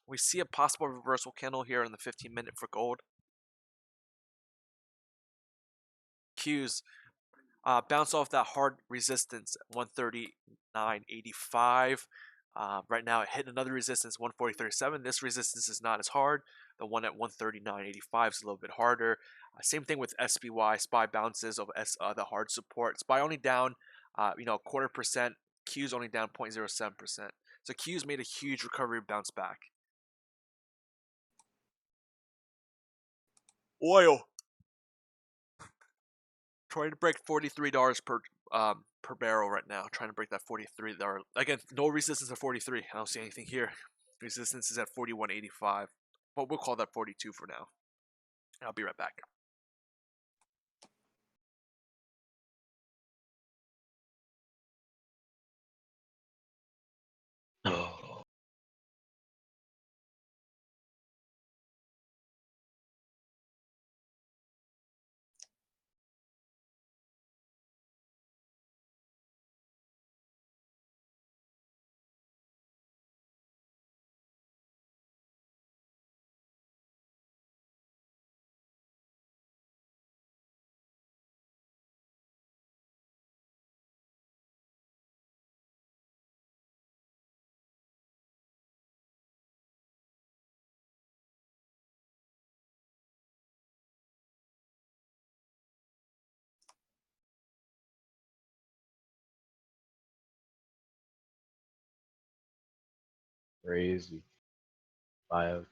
We see a possible reversal candle here in the 15-minute for gold. Qs bounce off that hard resistance 139.85. Right now it hit another resistance 140.37. This resistance is not as hard. The one at 139.85 is a little bit harder. Same thing with SPY. SPY bounces of the hard support. SPY only down, 0.25%. Q's only down 0.07%. So Q's made a huge recovery bounce back. Oil trying to break $43 per barrel right now. Trying to break that $43. Again, no resistance at 43. I don't see anything here. Resistance is at 41.85. But we'll call that 42 for now. I'll be right back. Oh. Crazy. Biotech.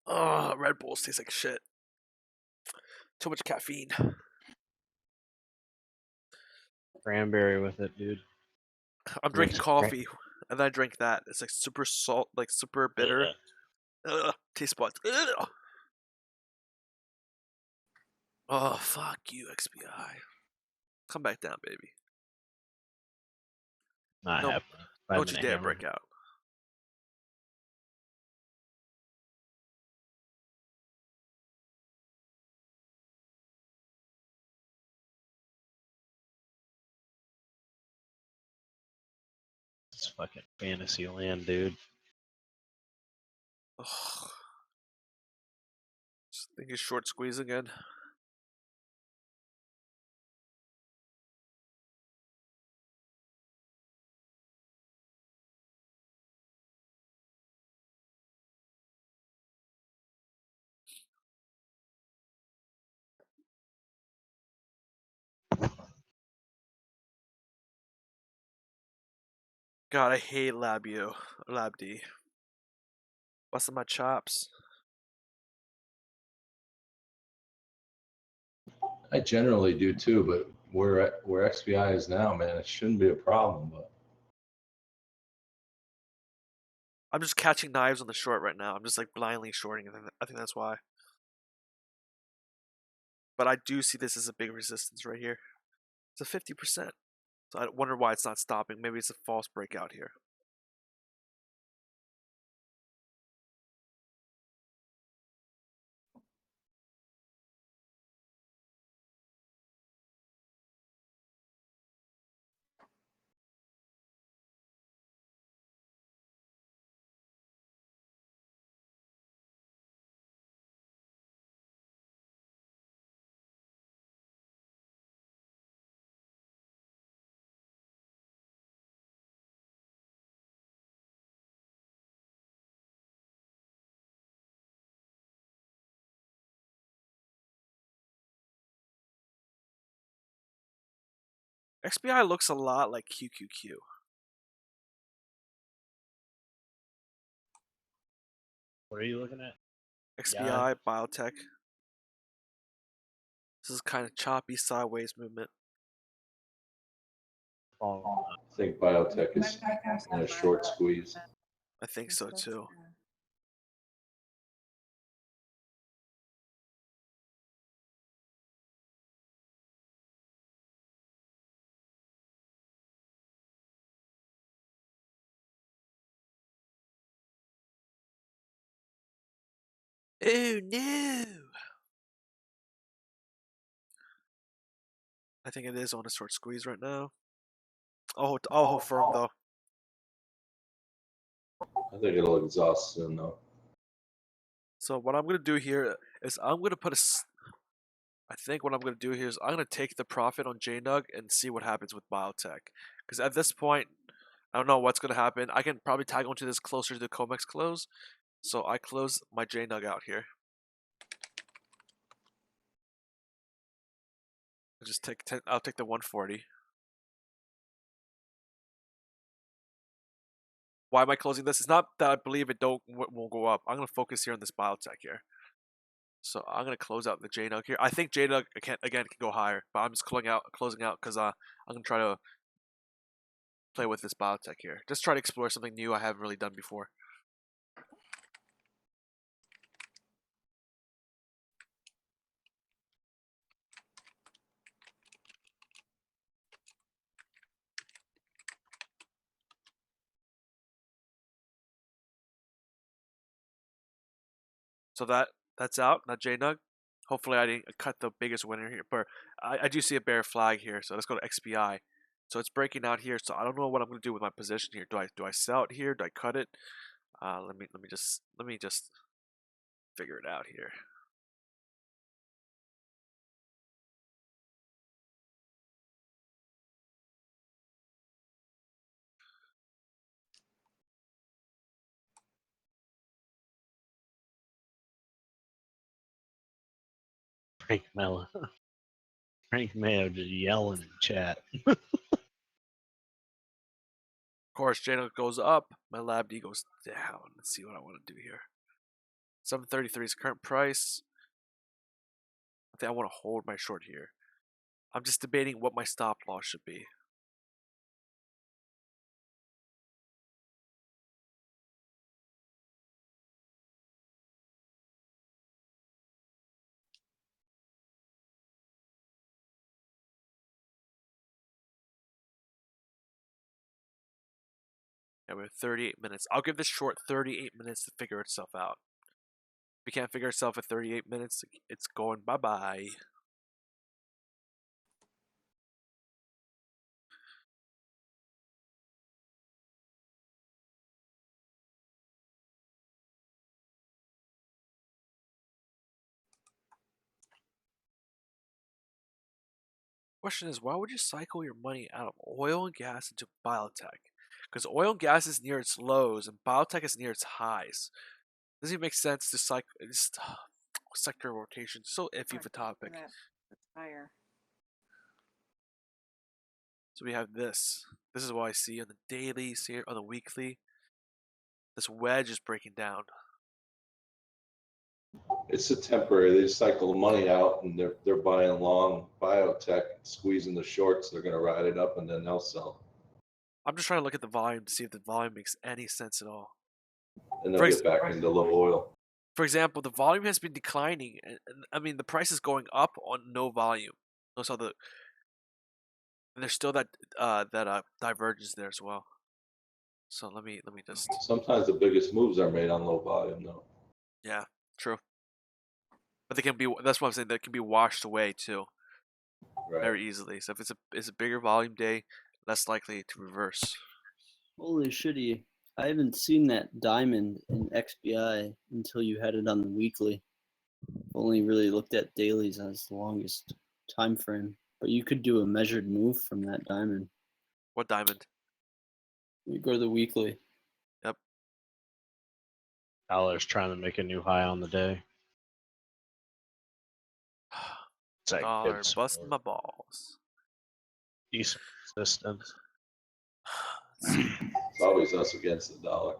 Oh, Red Bulls taste like shit. Too much caffeine. Cranberry with it, dude. I'm drinking Mixed coffee, and then I drink that. It's like super salt, like super bitter. Ugh, taste buds. Ugh. Oh, fuck you, XBI. Come back down, baby. Not Nope. happening. Don't you dare break out. It's fucking fantasy land, dude. Ugh. Just think he's short squeeze again. God, I hate Lab D. Busting my chops. I generally do too, but where XBI is now, man, it shouldn't be a problem. But I'm just catching knives on the short right now. I'm just like blindly shorting. I think that's why. But I do see this as a big resistance right here. It's a 50%. So I wonder why it's not stopping. Maybe it's a false breakout here. XBI looks a lot like QQQ. What are you looking at? XBI, biotech. This is kind of choppy sideways movement. Oh, I think biotech is in a short squeeze. I think so too. Oh no! I think it is on a short squeeze right now. Oh, hold firm though. I think it'll exhaust soon though. So what I'm gonna do here is I'm gonna put I think what I'm gonna do here is I'm gonna take the profit on JNUG and see what happens with biotech. Because at this point, I don't know what's gonna happen. I can probably tag onto this closer to the COMEX close. So I close my JNUG out here. I'll take the 140. Why am I closing this? It's not that I believe it won't go up. I'm gonna focus here on this biotech here. So I'm gonna close out the JNUG here. I think JNUG can go higher, but I'm just closing out because I'm gonna try to play with this biotech here. Just try to explore something new I haven't really done before. So that's out. Not JNUG. Hopefully I didn't cut the biggest winner here, but I do see a bear flag here. So let's go to XBI. So it's breaking out here. So I don't know what I'm gonna do with my position here. Do I sell it here? Do I cut it? Let me just figure it out here. Frank Mello. Frank Mayo just yelling in chat. Of course, JNUG goes up. My lab D goes down. Let's see what I want to do here. 733 is current price. I think I want to hold my short here. I'm just debating what my stop loss should be. Yeah, we have 38 minutes. I'll give this short 38 minutes to figure itself out. If it can't figure itself at 38 minutes, it's going bye-bye. Question is, why would you cycle your money out of oil and gas into biotech? Because oil and gas is near its lows and biotech is near its highs. Doesn't even make sense to cycle just sector rotation. So iffy of a topic. That's higher. So we have this. This is what I see on the dailies here, on the weekly. This wedge is breaking down. It's a temporary. They cycle the money out, and they're buying long biotech, squeezing the shorts. They're going to ride it up, and then they'll sell. I'm just trying to look at the volume to see if the volume makes any sense at all. And they'll get back into low oil. For example, the volume has been declining, and I mean the price is going up on no volume. Notice how and there's still that divergence there as well. So let me just. Sometimes the biggest moves are made on low volume, though. Yeah, true. But they can be. That's what I'm saying. They can be washed away too, Right. very easily. So if it's a bigger volume day, less likely to reverse. Holy shitty. I haven't seen that diamond in XBI until you had it on the weekly. Only really looked at dailies as the longest time frame. But you could do a measured move from that diamond. What diamond? You go to the weekly. Yep. Dollar's trying to make a new high on the day. It's like Dollar good busting my support. balls. Decent resistance. Let's see. It's always us against the dollar.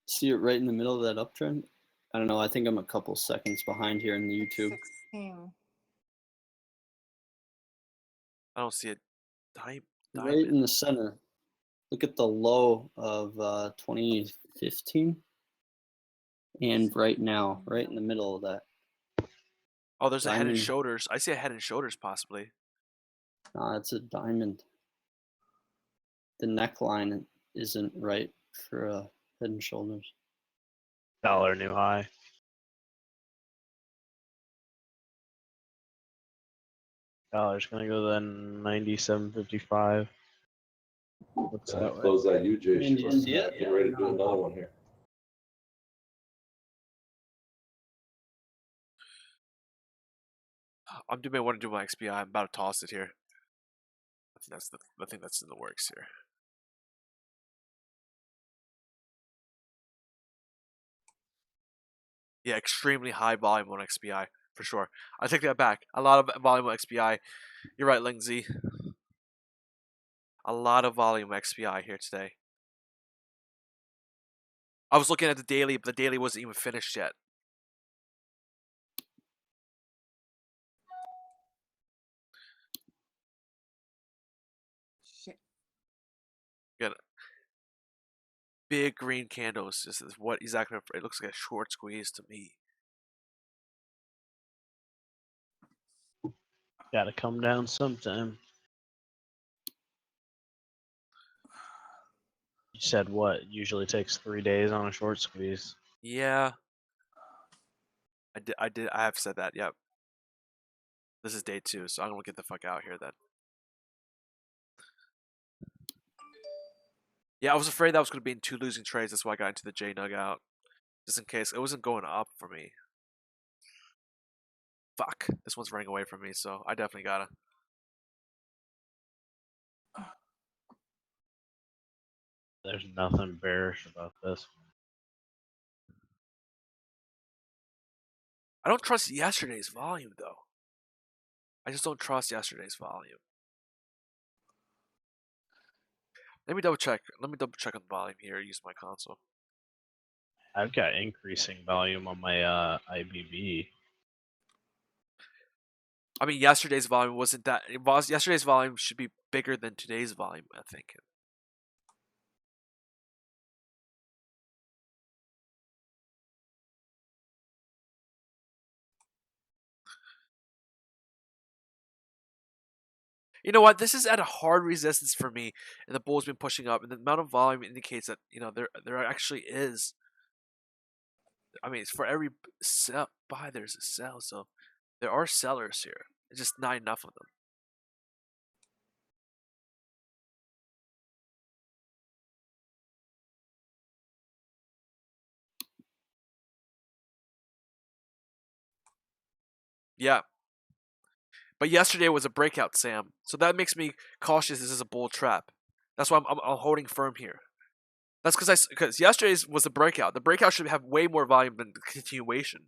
See it right in the middle of that uptrend? I don't know. I think I'm a couple seconds behind here in the YouTube. 16. I don't see a diamond. Right in the center. Look at the low of 2015. And right now, right in the middle of that. Oh, there's a head and Diamond. shoulders. I see a head and shoulders possibly. Nah, it's a diamond. The neckline isn't right for head and shoulders. Dollar new high. Dollar's gonna go then 97.55. Looks Gonna that way. close that UJ And you short. see it? Get ready to do another one here. I want to do my XPI. I'm about to toss it here. I think that's in the works here. Yeah, extremely high volume on XPI for sure. I take that back. A lot of volume on XPI. You're right, Lingzi. A lot of volume XPI here today. I was looking at the daily, but the daily wasn't even finished yet. Shit. Got big green candles. This is what exactly it looks like a short squeeze to me. Gotta come down sometime. You said what? Usually takes 3 days on a short squeeze. Yeah. I have said that, yep. This is day 2, so I'm gonna get the fuck out here then. Yeah, I was afraid that was gonna be in 2 losing trades, that's why I got into the JNUG out. Just in case. It wasn't going up for me. Fuck. This one's running away from me, so I definitely gotta. There's nothing bearish about this one. I don't trust yesterday's volume though. I just don't trust yesterday's volume. Let me double check. Let me double check on the volume here. Use my console. I've got increasing volume on my IBB. I mean, yesterday's volume wasn't that. Yesterday's volume should be bigger than today's volume, I think. You know what? This is at a hard resistance for me, and the bull's been pushing up, and the amount of volume indicates that there actually is. I mean, it's for every buy there's a sell, so there are sellers here. It's just not enough of them. Yeah. But yesterday was a breakout, Sam. So that makes me cautious this is a bull trap. That's why I'm holding firm here. That's because yesterday's was a breakout. The breakout should have way more volume than the continuation.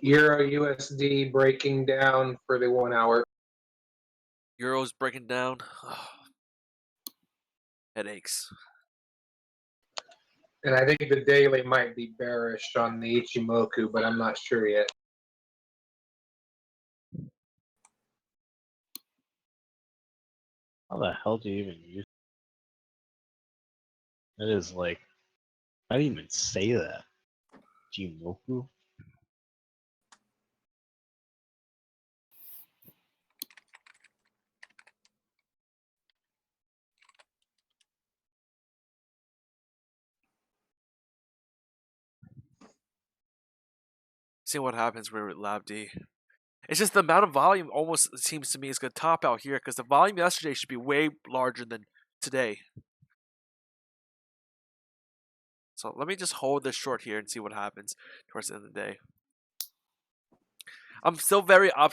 Euro USD breaking down for the 1 hour. Euro's breaking down. Headaches. And I think the daily might be bearish on the Ichimoku, but I'm not sure yet. How the hell do you even use it? It is like, I didn't even say that. Jimoku? See what happens with Lab D. It's just the amount of volume almost seems to me is going to top out here because the volume yesterday should be way larger than today. So let me just hold this short here and see what happens towards the end of the day. I'm still very I'm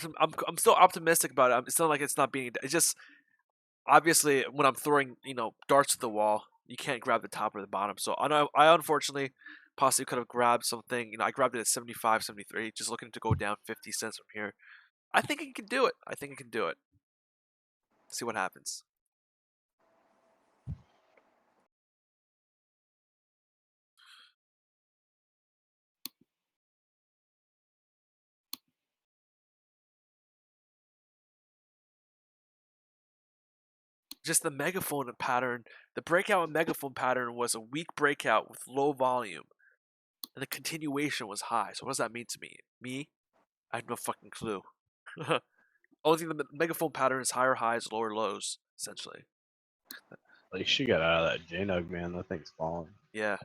still optimistic about it. It's not like it's not being. It's just obviously when I'm throwing darts at the wall, you can't grab the top or the bottom. So I unfortunately possibly could have grabbed something. I grabbed it at 75, 73, just looking to go down 50 cents from here. I think it can do it. I think it can do it. See what happens. Just the megaphone pattern, the breakout and megaphone pattern was a weak breakout with low volume, and the continuation was high. So what does that mean to me? I have no fucking clue. Only thing the megaphone pattern is higher highs, lower lows, essentially. At least you got out of that JNUG, man. That thing's falling. Yeah.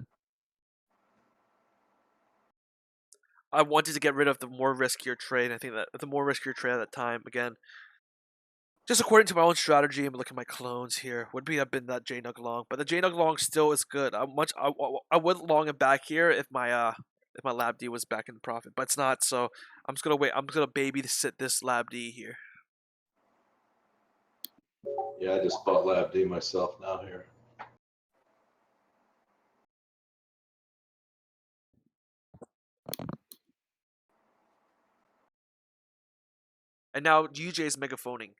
I wanted to get rid of the more riskier trade. I think that the more riskier trade at that time, again, just according to my own strategy, I'm looking at my clones here. Would have been that JNUG long, but the JNUG long still is good. I would long it back here if my Lab D was back in profit, but it's not. So I'm just gonna wait. I'm just gonna baby to sit this Lab D here. Yeah, I just bought Lab D myself now here. And now UJ is megaphoning.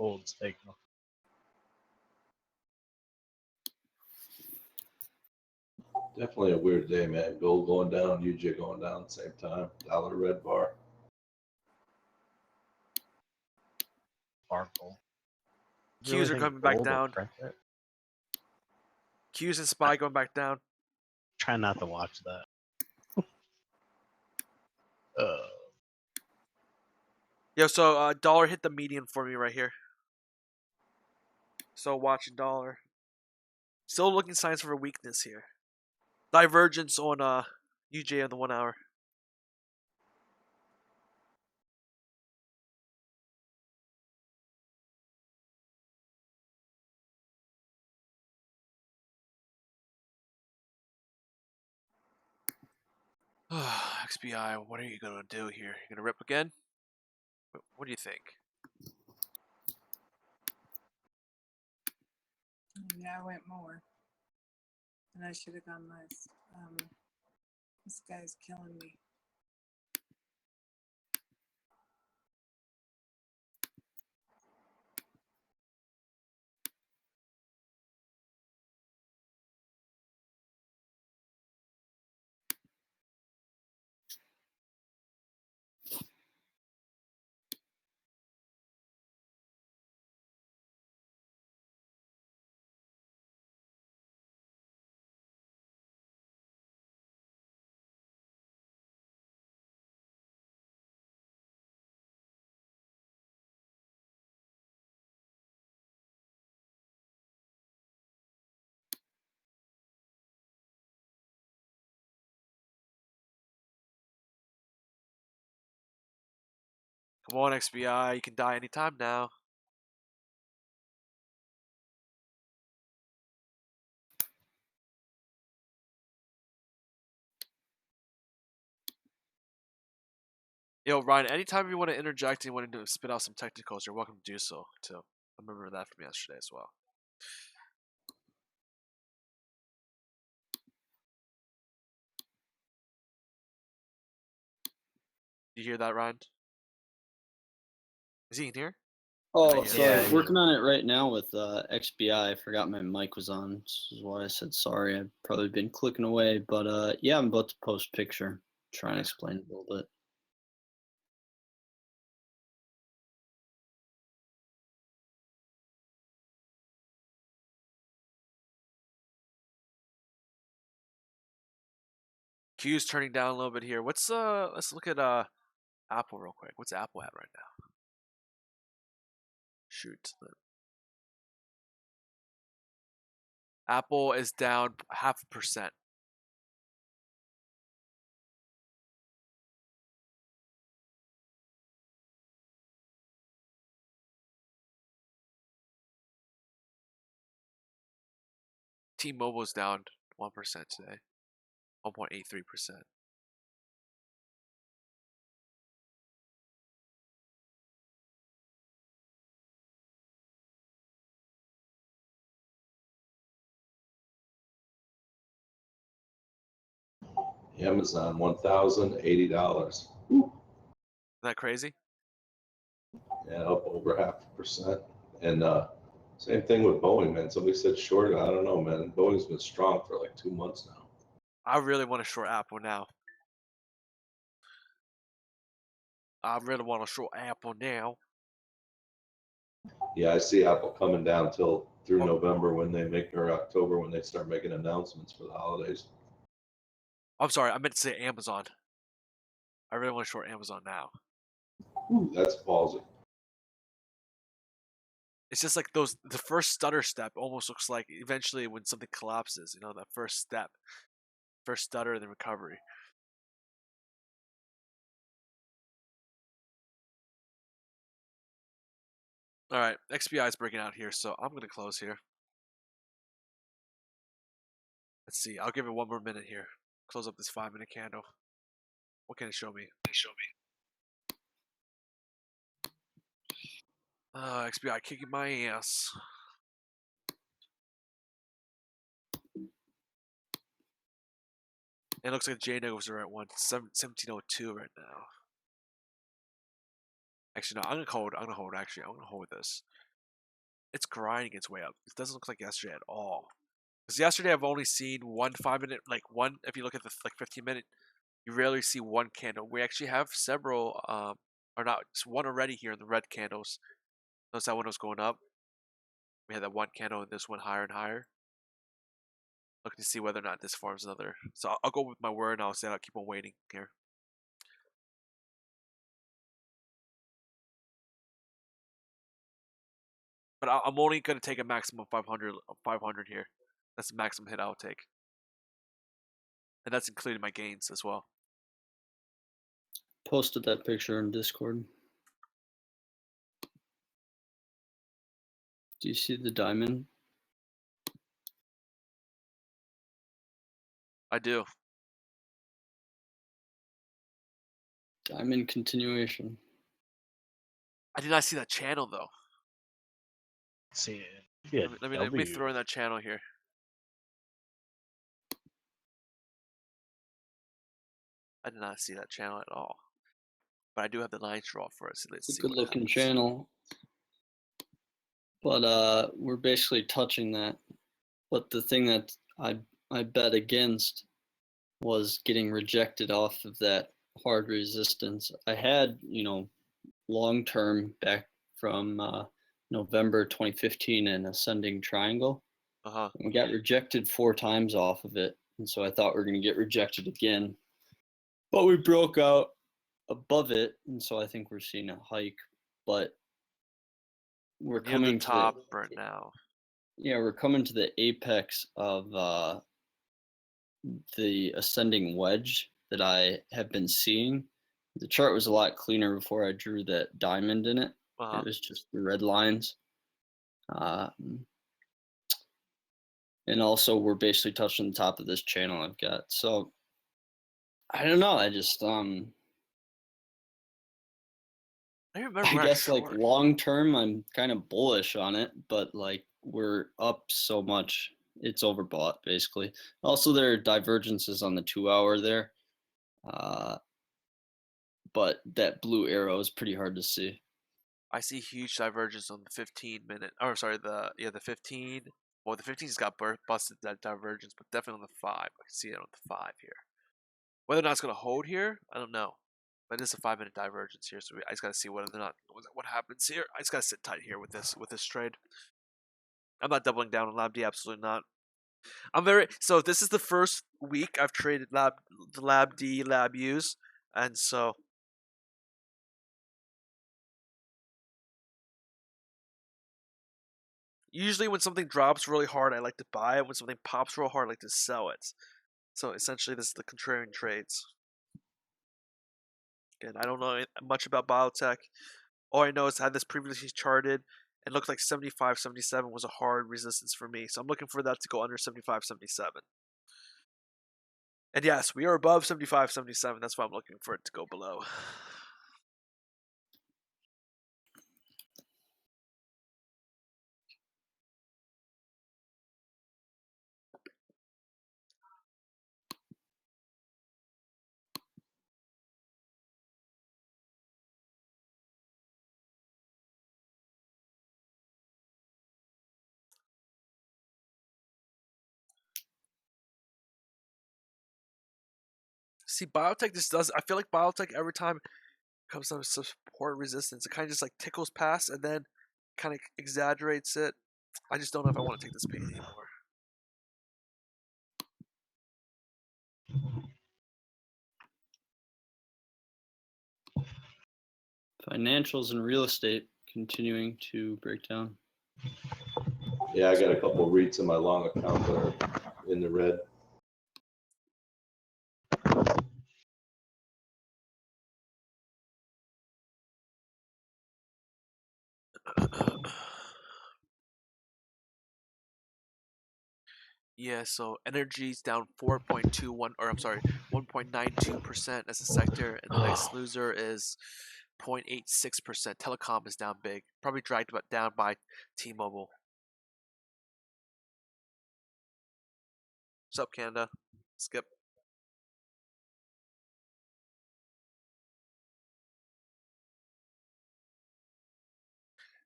Gold's taking off. Definitely a weird day, man. Gold going down, UJ going down at the same time. Dollar red bar. Sparkle. You Qs really are think coming back gold will down. correct it? Qs and SPY going back down. Try not to watch that. Yo, so dollar hit the median for me right here. So watching dollar. Still looking signs for a weakness here. Divergence on UJ on the 1 hour. XBI, what are you gonna do here? You gonna rip again? What do you think? Yeah, I went more. And I should have gone less. This guy's killing me. Come on, XBI, you can die anytime now. Yo, Ryan, anytime you want to interject and you want to spit out some technicals, you're welcome to do so, too. I remember that from yesterday as well. You hear that, Ryan? Is he in here? Oh, Yeah, sorry. yeah. Working on it right now with XBI. I forgot my mic was on. This is why I said sorry. I've probably been clicking away, but yeah, I'm about to post picture. Try and explain it a little bit. Q's turning down a little bit here. Let's look at Apple real quick. What's Apple at right now? Shoot. Apple is down 0.5%. T-Mobile is down 1% today. 1.83%. Amazon, $1,080. Isn't that crazy? Yeah, up over 0.5%. And same thing with Boeing, man. Somebody said short. I don't know, man. Boeing's been strong for like 2 months now. I really want to short Apple now. I really want to short Apple now. Yeah, I see Apple coming down till through November when they make, or October when they start making announcements for the holidays. I'm sorry, I meant to say Amazon. I really want to short Amazon now. Ooh, that's ballsy. It's just like the first stutter step almost looks like eventually when something collapses, you know, that first step. First stutter, then recovery. All right, XBI is breaking out here, so I'm going to close here. Let's see. I'll give it 1 more minute here. Close up this 5-minute candle. What can it show me? XBI kicking my ass. It looks like JNUG are at 1702 right now. Actually, no, I'm gonna hold. Actually, I'm gonna hold this. it's grinding its way up. It doesn't look like yesterday at all. Because yesterday I've only seen 1 5-minute, like one. If you look at the like 15-minute, you rarely see one candle. We actually have several, or not, it's one already here in the red candles. Notice that one was going up. We had that one candle and this one higher and higher. Looking to see whether or not this forms another. So I'll go with my word and I'll say I'll keep on waiting here. But I'm only going to take a maximum of 500 here. That's the maximum hit I'll take. And that's including my gains as well. Posted that picture in Discord. Do you see the diamond? I do. Diamond continuation. I did not see that channel though. See it. Yeah, Let me throw in that channel here. I did not see that channel at all. But I do have the line draw for it, so let's see. It's a good looking channel. But we're basically touching that. But the thing that I bet against was getting rejected off of that hard resistance. I had, long term back from November 2015 an ascending triangle. We got rejected 4 times off of it, and so I thought we were going to get rejected again. But we broke out above it, and so I think we're seeing a hike. But we're coming to top right now. Yeah, we're coming to the apex of the ascending wedge that I have been seeing. The chart was a lot cleaner before I drew that diamond in it. It was just the red lines. And also we're basically touching the top of this channel I've got. So I don't know. I just I remember. I guess like long term I'm kind of bullish on it, but like we're up so much it's overbought basically. Also there are divergences on the 2-hour there. But that blue arrow is pretty hard to see. I see huge divergence on the 15-minute. Or sorry, the 15. Well, the 15's got busted that divergence, but definitely on the 5. I can see it on the 5 here. Whether or not it's going to hold here, I don't know. But it is a 5-minute divergence here, so I just got to see whether or not what happens here. I just got to sit tight here with this trade. I'm not doubling down on LabD, absolutely not. So this is the first week I've traded LabD, LabUs, and so usually when something drops really hard, I like to buy it. When something pops real hard, I like to sell it. So essentially, this is the contrarian trades. Again, I don't know much about biotech. All I know is I had this previously charted and looked like 75, 77 was a hard resistance for me. So I'm looking for that to go under 75, 77. And yes, we are above 75, 77. That's why I'm looking for it to go below. See, biotech just does. I feel like biotech every time it comes to support resistance, it kind of just like tickles past and then kind of exaggerates it. I just don't know if I want to take this pain anymore. Financials and real estate continuing to break down. Yeah, I got a couple of REITs in my long account that are in the red. Yeah, so energy's down 4.21, or I'm sorry, 1.92% as a sector, and the next loser is 0.86%. Telecom is down big, probably dragged down by T-Mobile. What's up, Canada? Skip.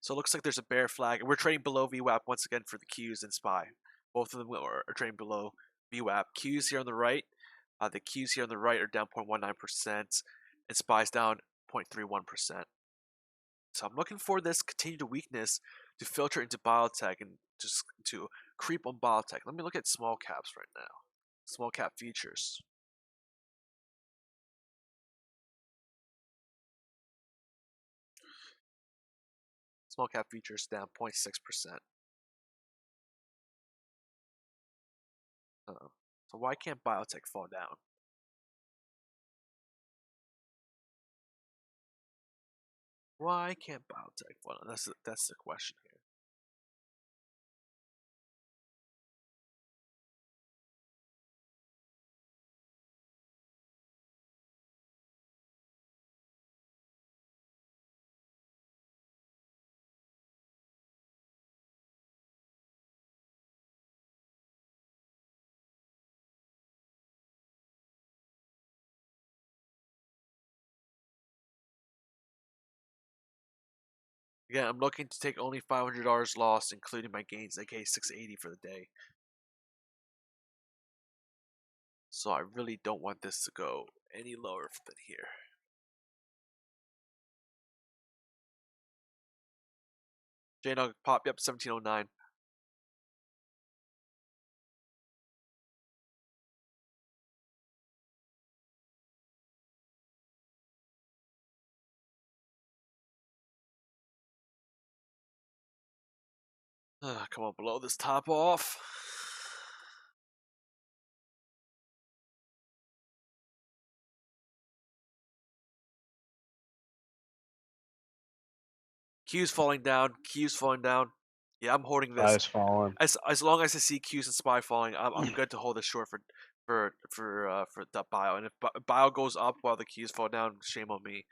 So it looks like there's a bear flag, and we're trading below VWAP once again for the Qs and SPY. Both of them are trading below VWAP. Qs here on the right, the Qs here on the right are down 0.19%, and SPY's down 0.31%. So I'm looking for this continued weakness to filter into biotech and just to creep on biotech. Let me look at small caps right now. Small cap futures. Small cap futures down 0.6%. So why can't biotech fall down? Why can't biotech fall down? That's the question here. Again, I'm looking to take only $500 loss, including my gains, aka 680 for the day. So I really don't want this to go any lower than here. JNUG pop, yep, 1709. Come on, blow this top off. Q's falling down. Q's falling down. Yeah, I'm holding this. SPY's falling. As long as I see Q's and SPY falling, I'm good to hold this short for the bio. And if bio goes up while the Q's fall down, shame on me.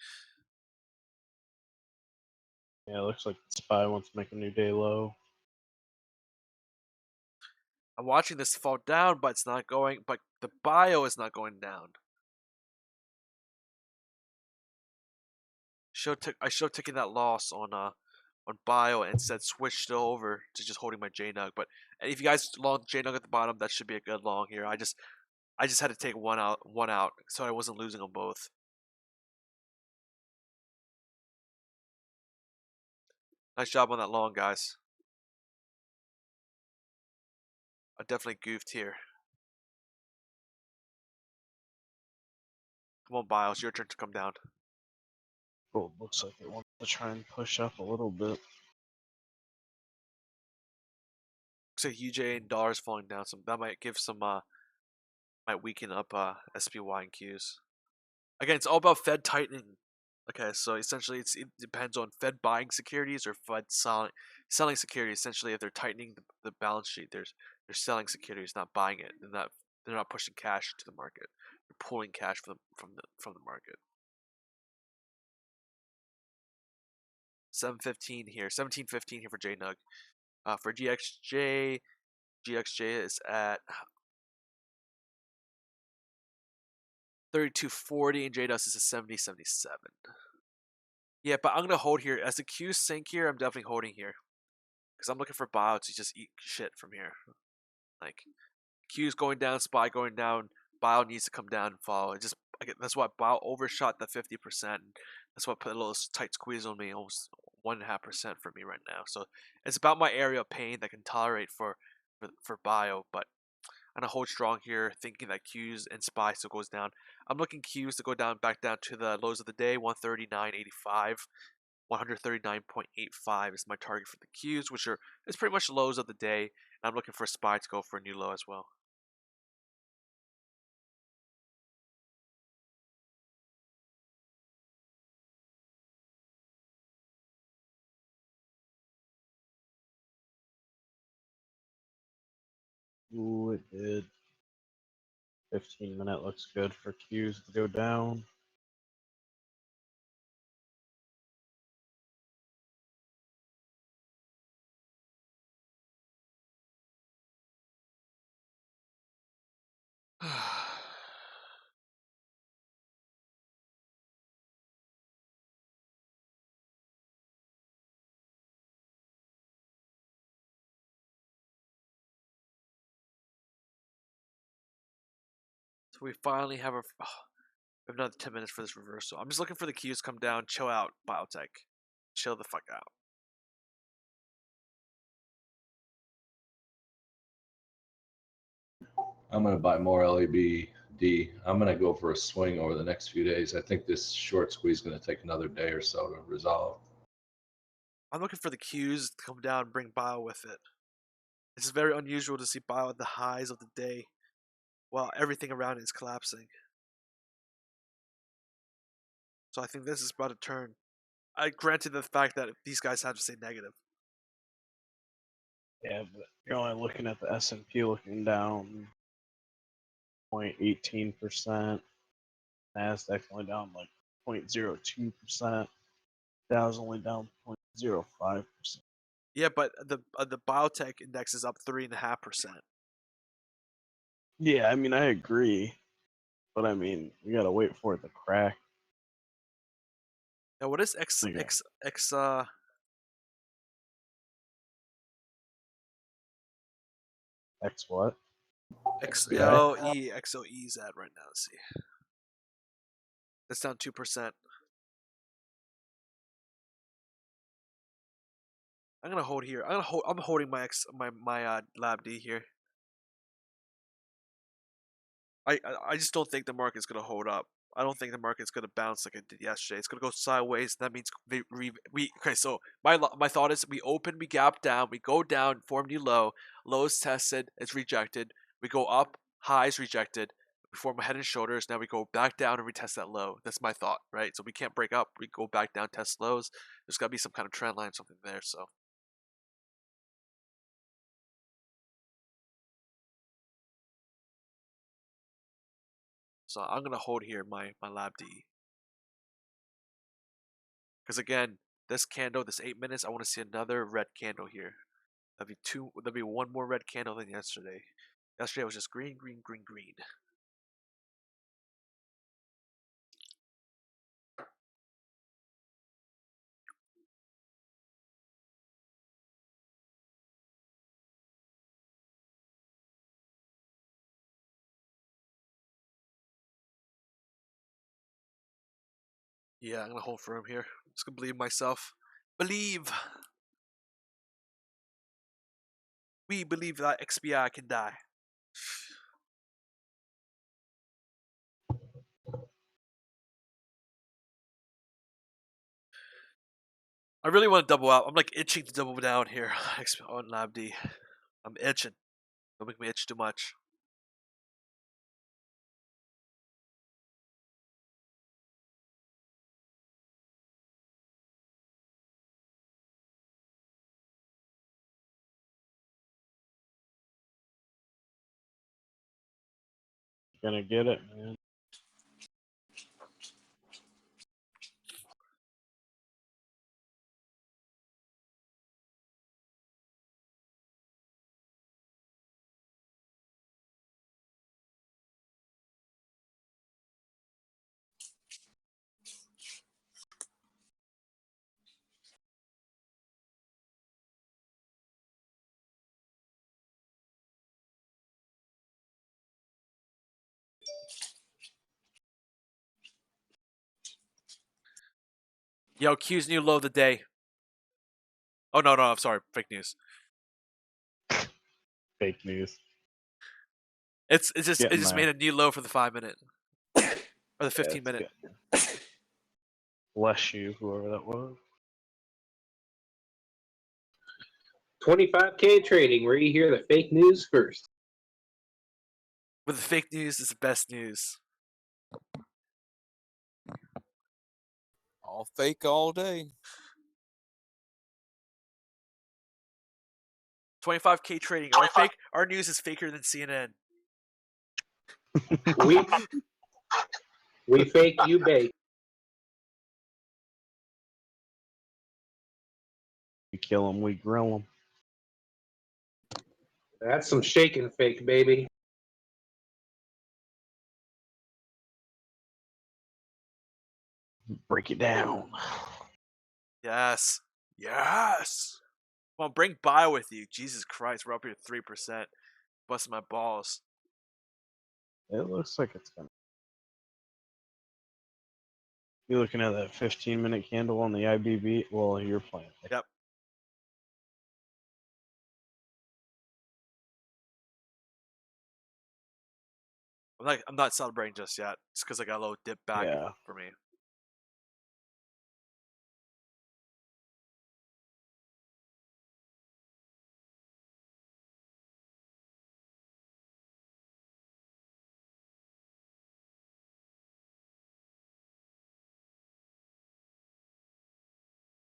Yeah, it looks like SPY wants to make a new day low. I'm watching this fall down, but it's not going. But the bio is not going down. I should have taken that loss on bio and instead switched over to just holding my JNUG. But if you guys long JNUG at the bottom, that should be a good long here. I just had to take one out, so I wasn't losing on both. Nice job on that long, guys. I definitely goofed here. Come on, bio, it's your turn to come down. Gold looks like it wants to try and push up a little bit. Looks like UJ and dollars falling down. So that might give some might weaken up SPY and Qs. Again, it's all about Fed tightening. Okay, so essentially it depends on Fed buying securities or Fed selling securities. Essentially, if they're tightening the balance sheet, they're selling securities, not buying it. They're not pushing cash to the market. They're pulling cash from the market. 715 here, 1715 here for JNUG. For GXJ is at 3240 and JDUS is at 7077. Yeah, but I'm gonna hold here. As the Q's sink here, I'm definitely holding here. Because I'm looking for bio to just eat shit from here. Like Q's going down, SPY going down, bio needs to come down and follow. That's why bio overshot the 50%. That's why put a little tight squeeze on me, almost 1.5% for me right now. So it's about my area of pain that I can tolerate for bio, but I'm gonna hold strong here, thinking that Q's and SPY still goes down. I'm looking Q's to go down back down to the lows of the day, 139.85. 139.85 is my target for the Qs, which is pretty much lows of the day. And I'm looking for SPY to go for a new low as well. Ooh, it did. 15-minute looks good for Qs to go down. So we finally have we have another 10 minutes for this reversal. I'm just looking for the Qs to come down, chill out, biotech. Chill the fuck out. I'm going to buy more LABD. I'm going to go for a swing over the next few days. I think this short squeeze is going to take another day or so to resolve. I'm looking for the Qs to come down and bring bio with it. It's very unusual to see bio at the highs of the day while everything around it is collapsing. So I think this is about to turn. I granted the fact that these guys have to stay negative. Yeah, but you're only looking at the S&P looking down 0.18%. NASDAQ's only down like 0.02%. Dow's only down 0.05%. Yeah, but the biotech index is up 3.5%. Yeah, I mean I agree, but I mean we gotta wait for it to crack. Now what is X X what? XOE is at right now? Let's see. That's down 2%. I'm gonna hold here. I'm holding my lab D here. I just don't think the market's gonna hold up. I don't think the market's gonna bounce like it did yesterday. It's gonna go sideways. That means okay. So my thought is we open, we gap down, we go down, form new low. Low is tested, it's rejected. We go up, highs rejected. We form a head and shoulders. Now we go back down and retest that low. That's my thought, right? So we can't break up. We go back down, test lows. There's gotta be some kind of trend line, something there. So I'm gonna hold here my lab D. Because again, this candle, this 8 minutes, I want to see another red candle here. That'd be one more red candle than yesterday. Yesterday was just green, green, green, green. Yeah, I'm gonna hold firm here. I'm just gonna believe myself. Believe. We believe that XBI can die. I really want to double out. I'm like itching to double down here on Lab D. I'm itching. Don't make me itch too much. Gonna get it, man. Yo, Q's new low of the day. Oh no, I'm sorry, fake news. Fake news. It just made a new low for the 5 minute or the 15 minute. Bless you, whoever that was. 25K trading, where you hear the fake news first. But the fake news is the best news. All fake all day. 25K trading. Our news is faker than CNN. We fake, you bake. We kill them, we grill them. That's some shake and fake, baby. Break it down. Yes. Come on, bring bio with you. Jesus Christ, we're up here at 3%. Busting my balls. It looks like it's gonna. You're looking at that 15-minute candle on the IBB. Well, you're playing. Yep. I'm not celebrating just yet. It's because I got a little dip back Yeah. for me.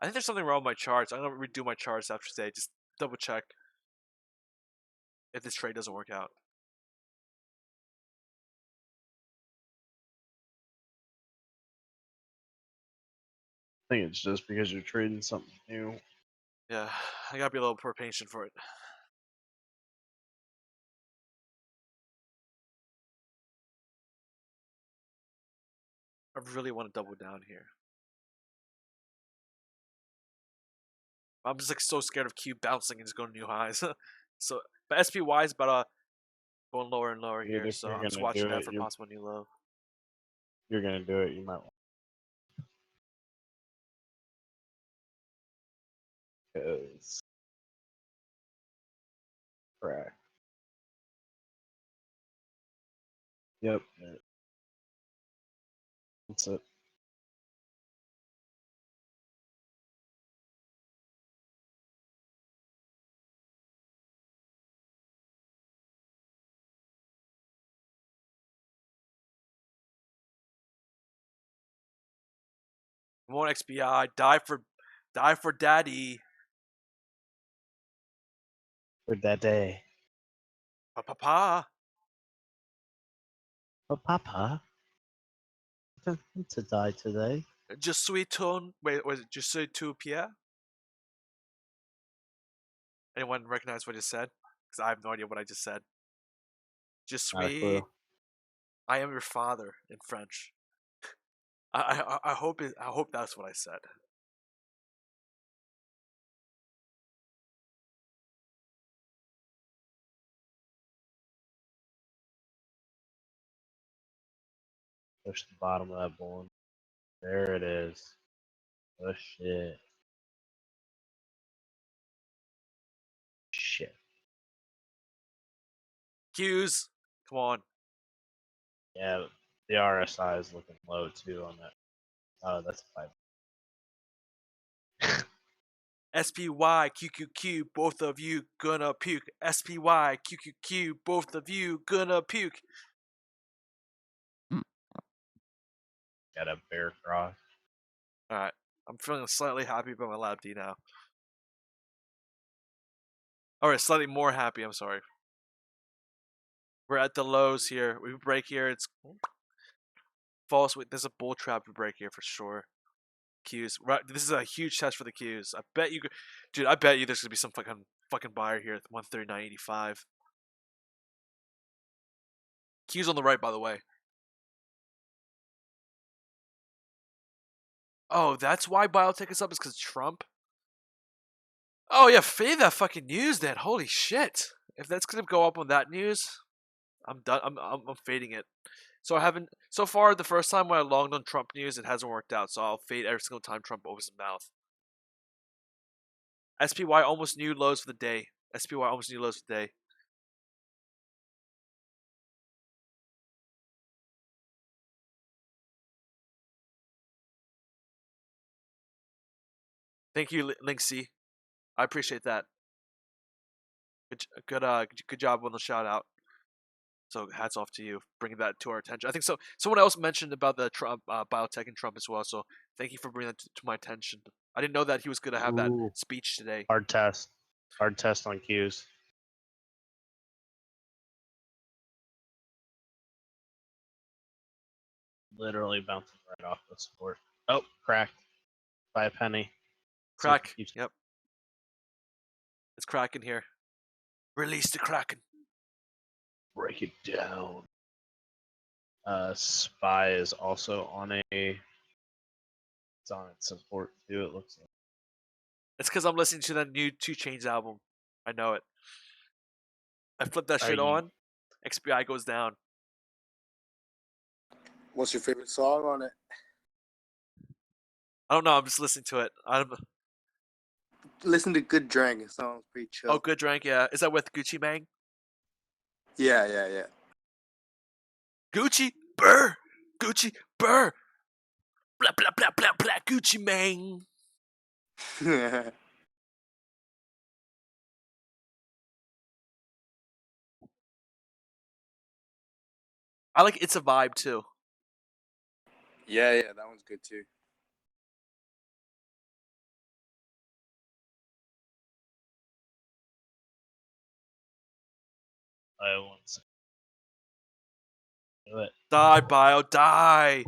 I think there's something wrong with my charts. I'm gonna redo my charts after today. Just double check if this trade doesn't work out. I think it's just because you're trading something new. Yeah, I gotta be a little more patient for it. I really want to double down here. I'm just like so scared of Q bouncing and just going to new highs. So, but SPY is about going lower and lower Dude, here. if So you're I'm just gonna watching do that it, for you're possible new low. gonna do it. You might want. Because crack. Yep. That's it. Come on, XBI, die for daddy. For that day. Papa. Oh, Papa. Don't need to die today. Je suis ton. Wait, was it Je suis tu Pierre? Anyone recognize what I just said? Because I have no idea what I just said. Je Not a suis. clue. I am your father in French. I hope that's what I said. Push the bottom of that bone. There it is. Oh shit. Shit. Q's. Come on. Yeah, the RSI is looking low too on that. Oh, that's 5. SPY, QQQ, both of you gonna puke. SPY, QQQ, both of you gonna puke. Got a bear cross. Alright. I'm feeling slightly happy about my lab D now. Alright, slightly more happy, I'm sorry. We're at the lows here. We break here, it's false. There's a bull trap we break here for sure. Qs. Right, this is a huge test for the Qs. I bet you, dude. I bet you there's gonna be some fucking buyer here at 139.85. Qs on the right, by the way. Oh, that's why biotech is up. Is because Trump. Oh yeah, fade that fucking news then. Holy shit! If that's gonna go up on that news, I'm done. I'm fading it. So I haven't so far. The first time when I longed on Trump news, it hasn't worked out. So I'll fade every single time Trump opens his mouth. SPY almost new lows for the day. SPY almost new lows for the day. Thank you, Linksy. I appreciate that. Good job on the shout out. So hats off to you bringing that to our attention. I think so. Someone else mentioned about the Trump biotech and Trump as well. So thank you for bringing that to my attention. I didn't know that he was going to have that Ooh. speech today. Hard test. Hard test on Qs. Literally bouncing right off the support. Oh, cracked by a penny. Crack. Yep. It's cracking here. Release the Kraken. Break it down. SPY is also on it's on its support too, it looks like. It's because I'm listening to that new 2 Chainz album. I know it. I flip that shit on. XPI goes down. What's your favorite song on it? I don't know. I'm just listening to it. Listen to Good Drink. It sounds pretty chill. Oh, Good Drink. Yeah, is that with Gucci Mane? Yeah. Gucci Burr, Gucci Burr, blah blah blah blah blah. Gucci Mane. I like It's a Vibe too. yeah, that one's good too. I won't say. Do it. Die, bio, die.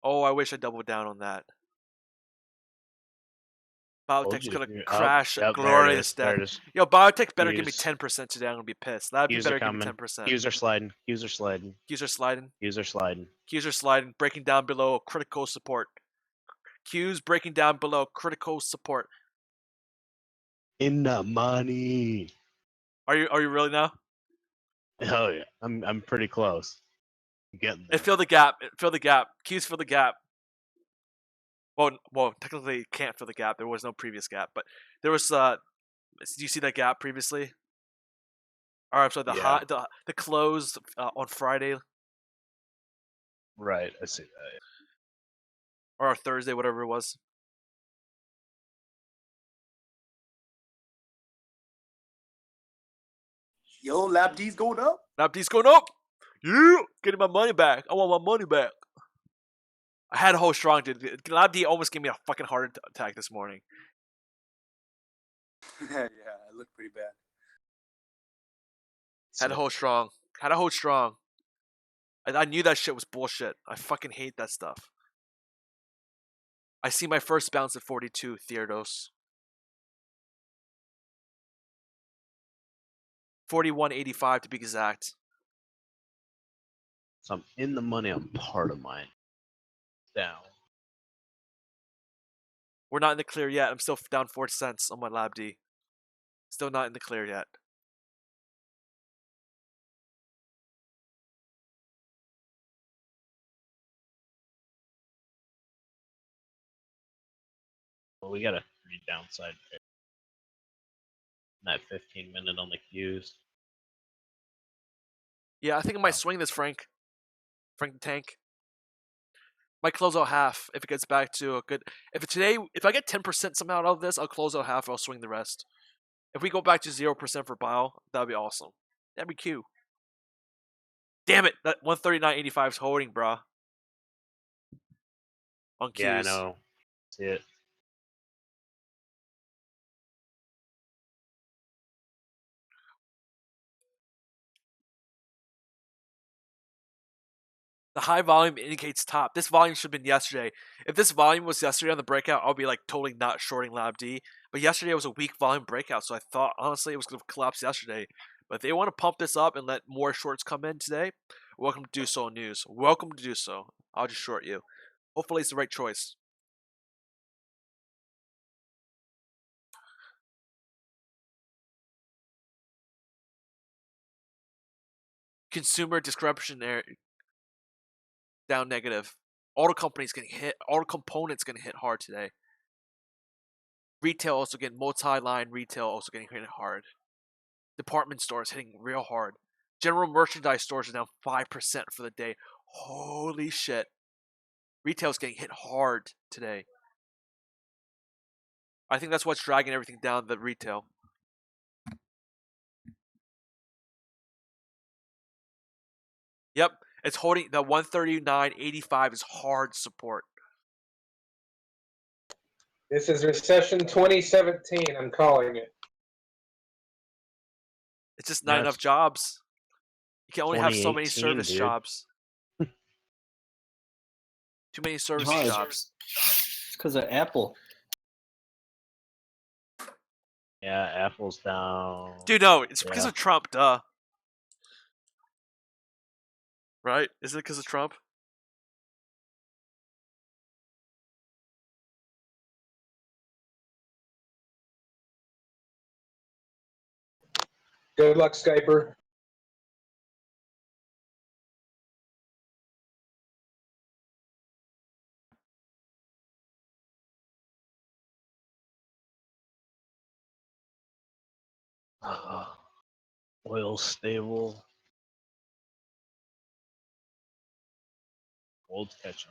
Oh, I wish I doubled down on that. Biotech's gonna crash a glorious death. Yo, Biotech better give me 10% today. I'm gonna be pissed. That'd be better. Give me 10%. Qs are sliding. Qs are sliding. Qs are sliding. Qs are sliding. Qs are sliding. Breaking down below critical support. Qs breaking down below critical support. In the money. Are you really now? Hell yeah. I'm pretty close. I'm getting there. It fill the gap. Fill the gap. Qs fill the gap. Well, technically it can't fill the gap. There was no previous gap, but there was. Do you see that gap previously? All right, so the close on Friday. Right, I see that. Or Thursday, whatever it was. Yo, Lab D's going up. Lab D's going up. Yeah, getting my money back. I want my money back. I had a whole strong, dude. Lab D almost gave me a fucking heart attack this morning. Yeah, it looked pretty bad. Had a whole strong. I knew that shit was bullshit. I fucking hate that stuff. I see my first bounce at 42, Theodos. 41.85 to be exact. So I'm in the money on part of mine. Down. We're not in the clear yet. I'm still down 4 cents on my Lab D. Still not in the clear yet. Well, we got a pretty downside pair. That 15-minute on the Qs. Yeah, I think I might swing this, Frank. Frank the Tank. Might close out half if it gets back to a good. If I get 10% somehow out of this, I'll close out half. I'll swing the rest. If we go back to 0% for bio, that'd be awesome. That'd be cute. Damn it! That 139.85 is holding, bruh. On Qs. Yeah, I know. See it. The high volume indicates top. This volume should have been yesterday. If this volume was yesterday on the breakout, I'll be like totally not shorting Lab D. But yesterday was a weak volume breakout, so I thought honestly it was going to collapse yesterday. But if they want to pump this up and let more shorts come in today, welcome to do so news. Welcome to do so. I'll just short you. Hopefully it's the right choice. Consumer discretionary down negative. Auto companies getting hit. Auto components getting hit hard today. Retail also getting multi-line retail also getting hit hard. Department stores hitting real hard. General merchandise stores are down 5% for the day. Holy shit. Retail's getting hit hard today. I think that's what's dragging everything down, the retail. Yep, it's holding. The 139.85 is hard support. This is recession 2017. I'm calling it. It's just not enough jobs. You can only have so many 2018, service dude. jobs. Too many service jobs. It's because of Apple. Yeah, Apple's down. Dude, no, it's because of Trump, duh. Right? Is it because of Trump? Good luck, Skyper. Oil stable. Gold's catching.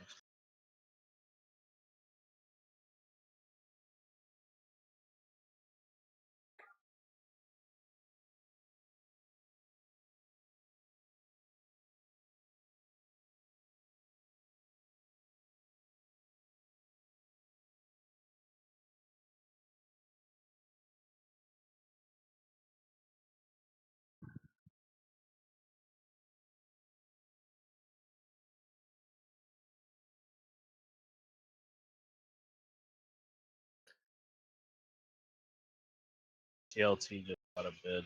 TLT just got a bid.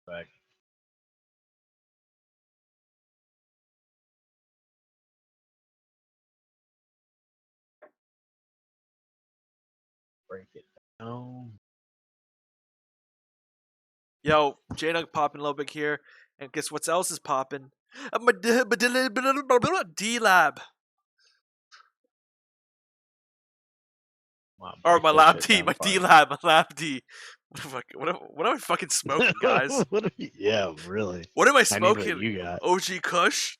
Back. Break it down. Yo, JNUG popping a little bit here, and guess what else is popping? D-Lab. Or my Lab D, my D-Lab, my Lab D. What am I fucking smoking, guys? Yeah, really. What am I I need what smoking? you got. OG Kush?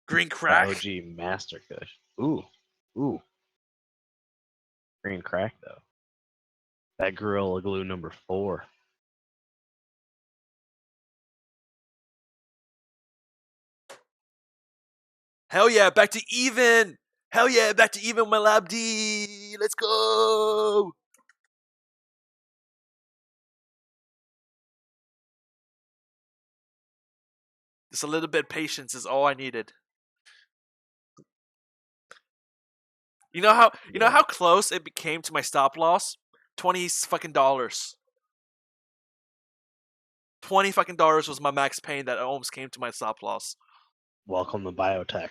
Green The crack? OG Master Kush. Ooh. Green crack though. That Gorilla Glue number 4. Hell yeah, back to even! Hell yeah, back to even with my Lab D! Let's go! Just a little bit of patience is all I needed. You know how close it became to my stop loss? $20 fucking dollars. $20 fucking dollars was my max pain that almost came to my stop loss. Welcome to biotech.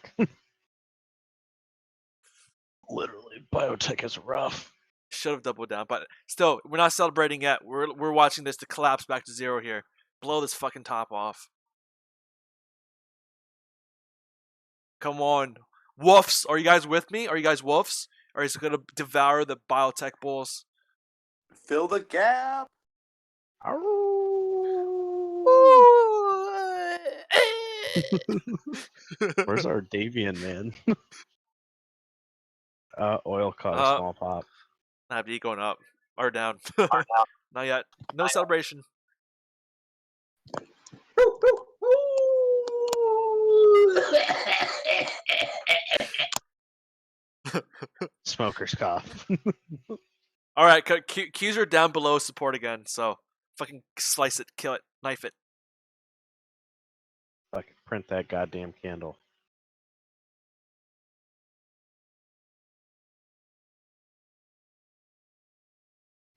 Literally, biotech is rough. Should have doubled down, but still, we're not celebrating yet. We're watching this to collapse back to zero here. Blow this fucking top off. Come on. Woofs, are you guys with me? Are you guys woofs? Or is it gonna devour the biotech bulls? Fill the gap. Where's our Davian man? Oil caught a small pop. Nabdi going up or down. Not yet. No celebration. Smoker's cough. All right, Qs are down below support again, so fucking slice it, kill it, knife it. Fucking print that goddamn candle.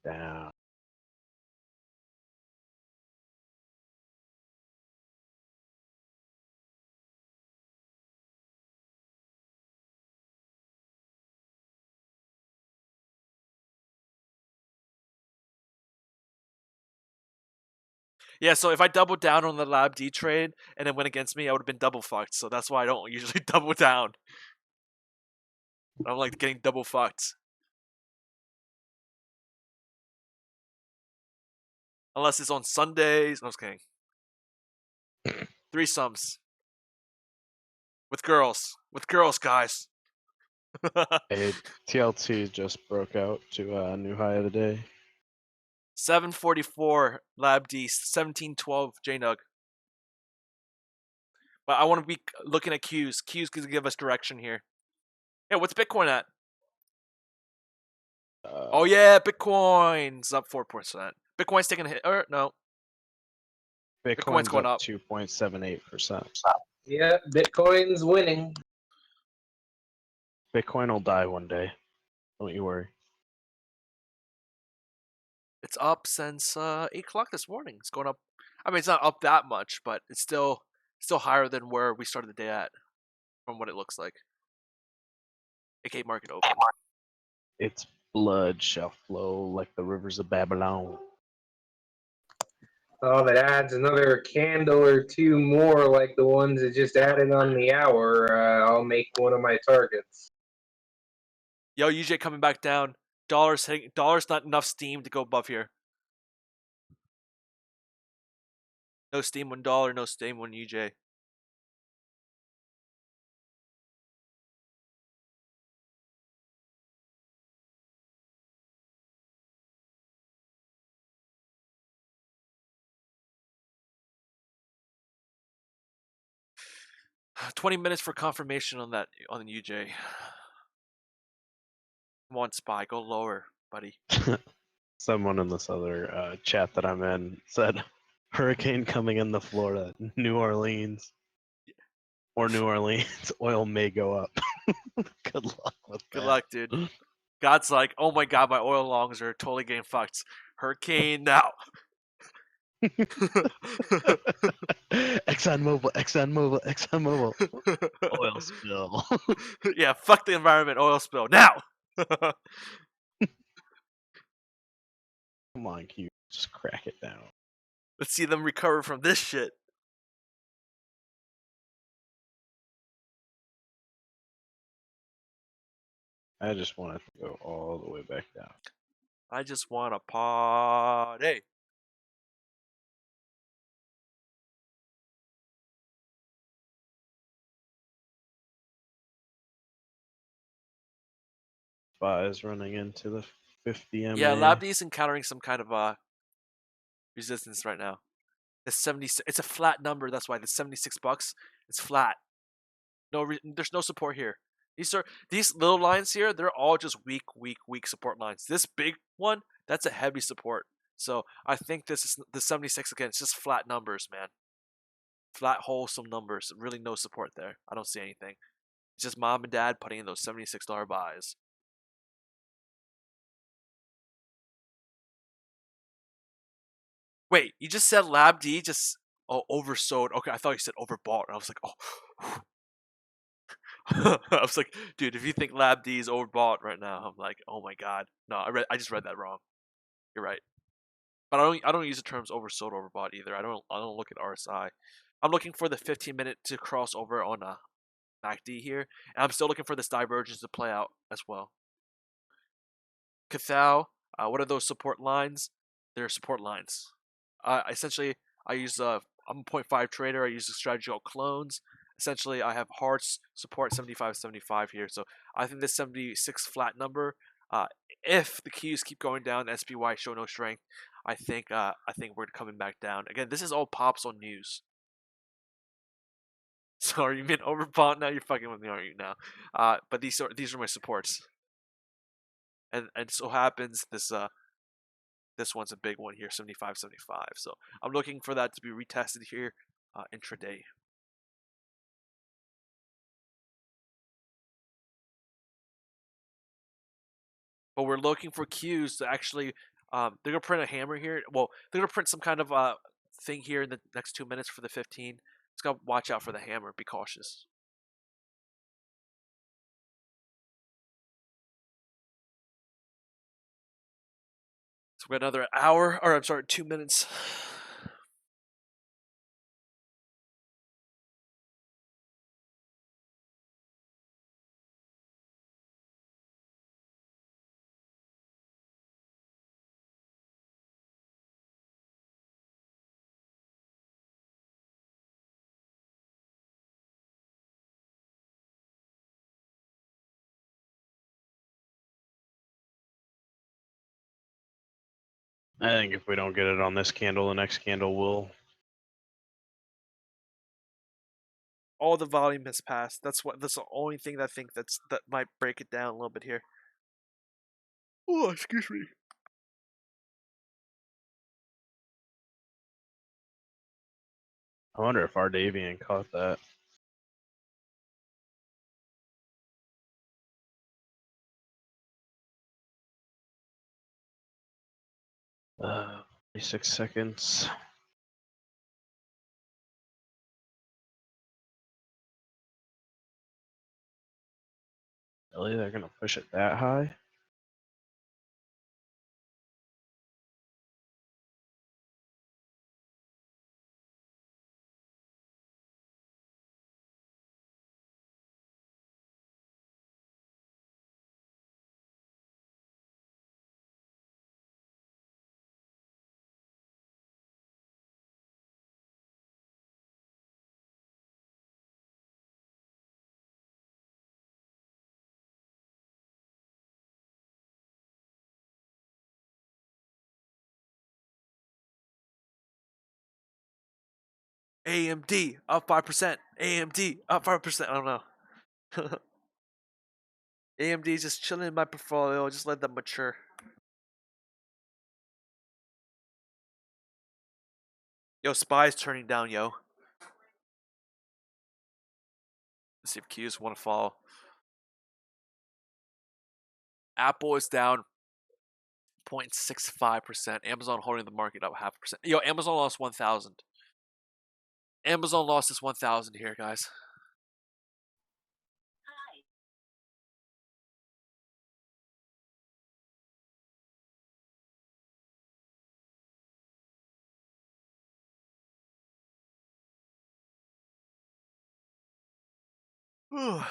Down. Yeah, so if I doubled down on the Lab D trade and it went against me, I would have been double fucked. So that's why I don't usually double down. I don't like getting double fucked. Unless it's on Sundays. No, I was kidding. Threesomes. With girls. With girls, guys. Hey, TLT just broke out to a new high of the day. 744 Lab D, 1712 JNUG. But I want to be looking at Qs. Qs can give us direction here. Yeah, what's Bitcoin at? Oh yeah, Bitcoin's up 4%. Bitcoin's taking a hit. Or no. Bitcoin's going up 2.78%. Yeah, Bitcoin's winning. Bitcoin will die one day. Don't you worry. It's up since 8 o'clock this morning. It's going up. I mean, it's not up that much, but it's still higher than where we started the day at, from what it looks like. AK market open. Its blood shall flow like the rivers of Babylon. Oh, that adds another candle or two more like the ones that just added on the hour. I'll make one of my targets. Yo, UJ coming back down. Dollar's not enough steam to go above here. No steam on dollar, no steam on UJ. $20 minutes for confirmation on that on the UJ. Come on, SPY, go lower, buddy. Someone in this other chat that I'm in said, hurricane coming into Florida, New Orleans, or New Orleans, oil may go up. Good luck with Good that. luck, dude. God's like, oh my god, my oil longs are totally getting fucked. Hurricane now. ExxonMobil. Oil spill. Yeah, fuck the environment, oil spill now. Come on, Q, just crack it down. Let's see them recover from this shit. I just want it to go all the way back down. I just want a party. SPY is running into the 50 MA. Yeah, LabD is encountering some kind of resistance right now. The 70. It's a flat number. That's why the $76. It's flat. There's no support here. These little lines here. They're all just weak support lines. This big one, that's a heavy support. So I think this is the 76 again. It's just flat numbers, man. Flat wholesome numbers. Really no support there. I don't see anything. It's just mom and dad putting in those $76 buys. Wait, you just said LabD just oversold. Okay, I thought you said overbought. I was like, oh. I was like, dude, if you think LabD is overbought right now, I'm like, oh my god. No, I just read that wrong. You're right. But I don't use the terms oversold, overbought either. I don't look at RSI. I'm looking for the 15-minute to cross over on a MACD here, and I'm still looking for this divergence to play out as well. Cathal, what are those support lines? They're support lines. Essentially, I use I'm a 0.5 trader. I use a strategy called clones. Essentially, I have hard support 75.75 here. So I think this 76 flat number, if the Qs keep going down, the SPY show no strength, I think we're coming back down. Again, this is all pops on news. So are you being overbought now? You're fucking with me, aren't you now? But these are my supports. And so happens this one's a big one here, 75.75. So I'm looking for that to be retested here intraday. But we're looking for Qs to actually, they're gonna print a hammer here. Well, they're gonna print some kind of thing here in the next 2 minutes for the 15. Just gotta watch out for the hammer. Be cautious. So we got another hour, or I'm sorry, 2 minutes. I think if we don't get it on this candle, the next candle will. All the volume has passed. That's the only thing that I think that might break it down a little bit here. Oh, excuse me. I wonder if our Davian caught that. 36 seconds. Really? They're going to push it that high? AMD up 5%. AMD up 5%. I don't know. AMD is just chilling in my portfolio. Just let them mature. Yo, SPY's turning down, yo. Let's see if Qs want to fall. Apple is down 0.65%. Amazon holding the market up 0.5%. Yo, Amazon lost 1,000. Amazon lost this 1,000 here, guys. Come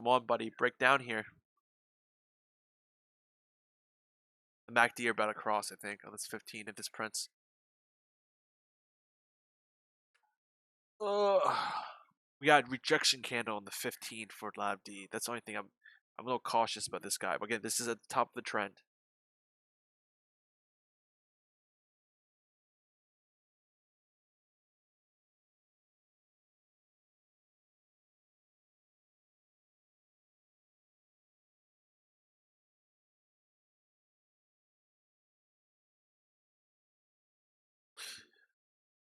on, buddy. Break down here. The MACD are about to cross, I think, on this 15 if this prints. We got rejection candle on the 15 for Lab D. That's the only thing I'm a little cautious about this guy. But again, this is at the top of the trend.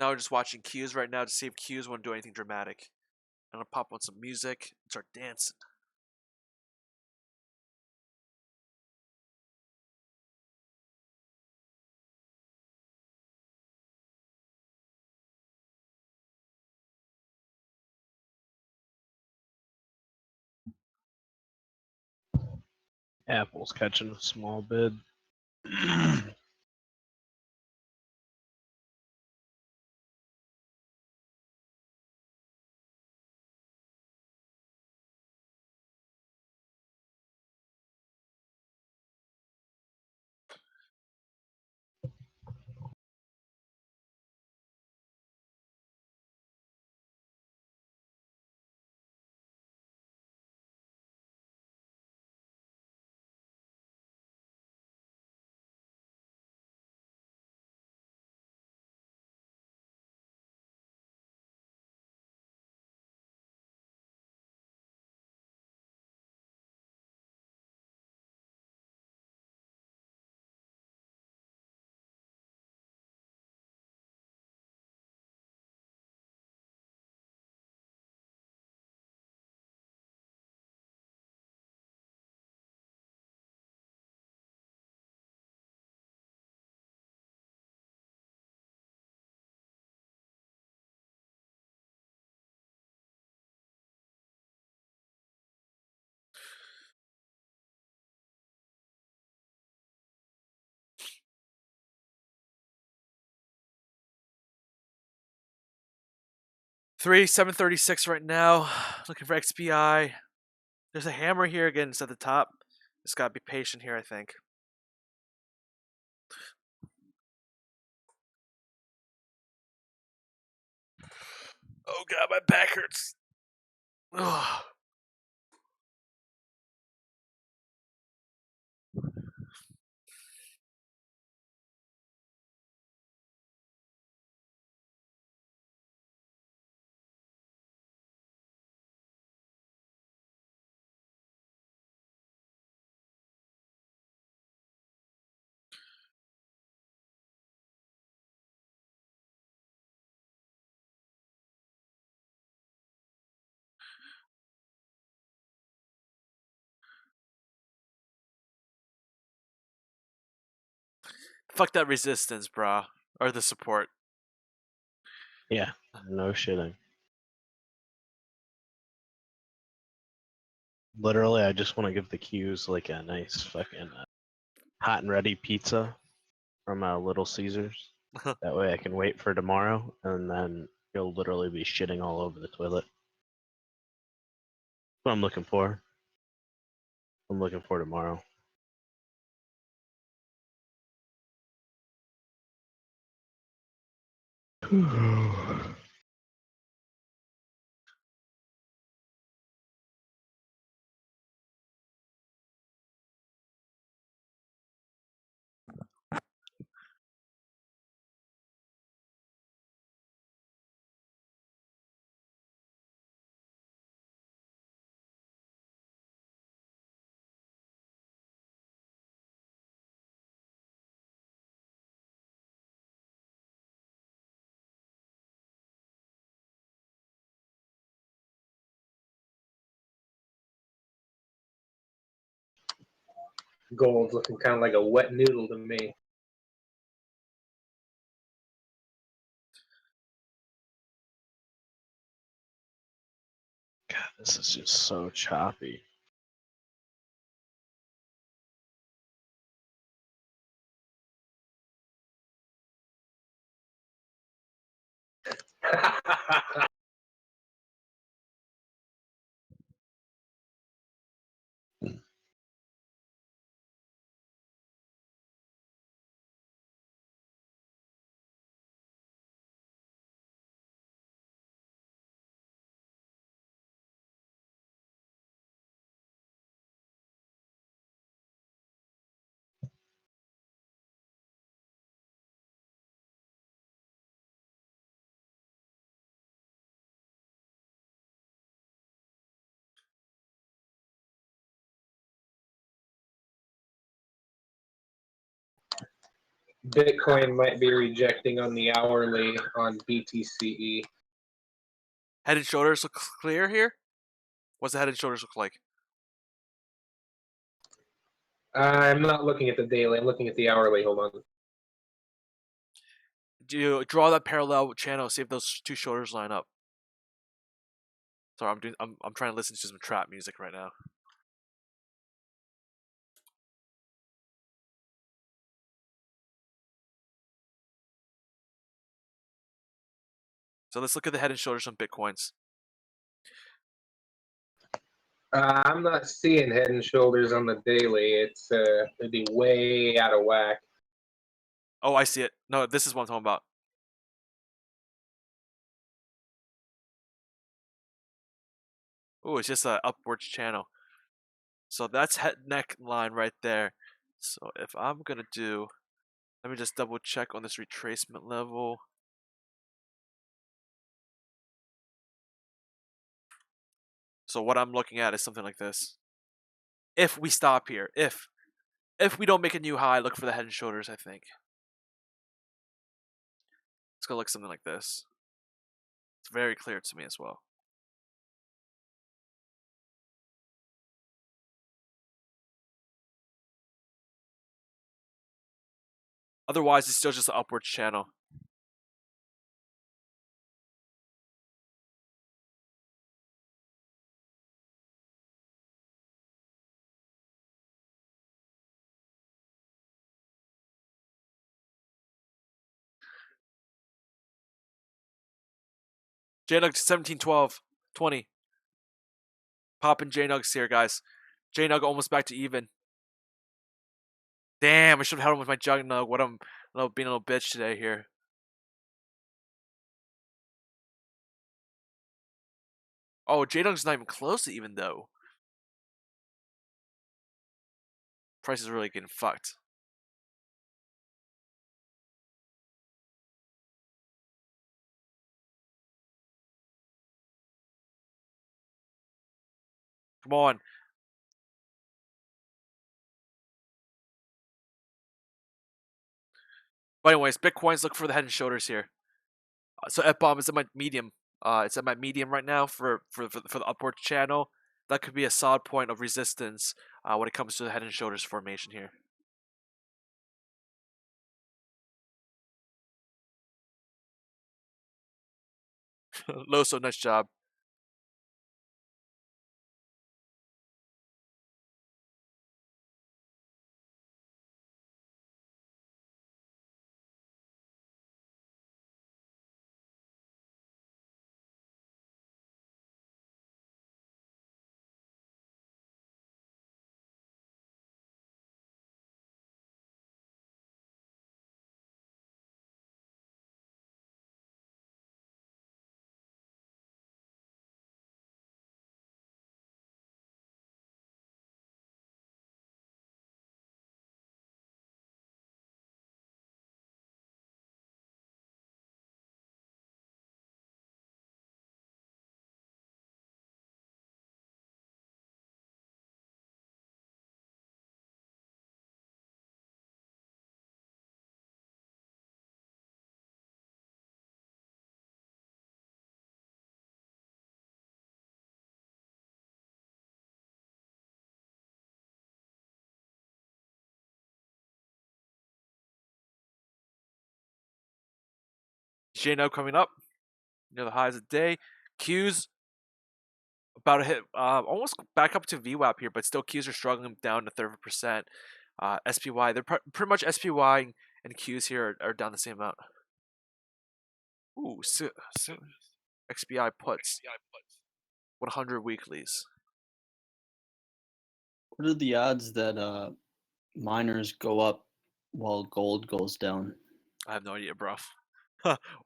Now we're just watching Qs right now to see if Qs want to do anything dramatic. I'm gonna pop on some music and start dancing. Apple's catching a small bid. Three 736 right now. Looking for XPI. There's a hammer here again. It's at the top. Just gotta be patient here, I think. Oh god, my back hurts. Ugh. Fuck that resistance, brah. Or the support. Yeah, no shitting. Literally, I just want to give the Qs like a nice fucking hot and ready pizza from Little Caesars. That way I can wait for tomorrow, and then you'll literally be shitting all over the toilet. That's what I'm looking for. I'm looking for tomorrow. Gold's looking kind of like a wet noodle to me. God, this is just so choppy. Bitcoin might be rejecting on the hourly on BTCE. Head and shoulders look clear here. What's the head and shoulders look like? I'm not looking at the daily. I'm looking at the hourly. Hold on. Do you draw that parallel channel? See if those two shoulders line up. Sorry, I'm trying to listen to some trap music right now. So let's look at the head and shoulders on Bitcoins. I'm not seeing head and shoulders on the daily. It'd be way out of whack. Oh, I see it. No, this is what I'm talking about. Oh, it's just an upwards channel. So that's head neck line right there. So if I'm gonna do, let me just double check on this retracement level. So what I'm looking at is something like this. If we stop here, if we don't make a new high, look for the head and shoulders, I think. It's gonna look something like this. It's very clear to me as well. Otherwise, it's still just an upwards channel. JNUG 1712, 20. Popping JNUGs here, guys. JNUG almost back to even. Damn, I should have held him with my JNUG. What I'm being a little bitch today here. Oh, JNUG's not even close to even though. Price is really getting fucked. Come on. But anyways, Bitcoins look for the head and shoulders here. So F-bomb is at my medium. It's at my medium right now for the upward channel. That could be a solid point of resistance when it comes to the head and shoulders formation here. Loso, nice job. JNUG coming up near the highs of the day. Qs about to hit almost back up to VWAP here, but still Qs are struggling down to 30%. SPY, they're pretty much SPY and Qs here are down the same amount. Ooh, XBI puts 100 weeklies. What are the odds that miners go up while gold goes down? I have no idea, bro.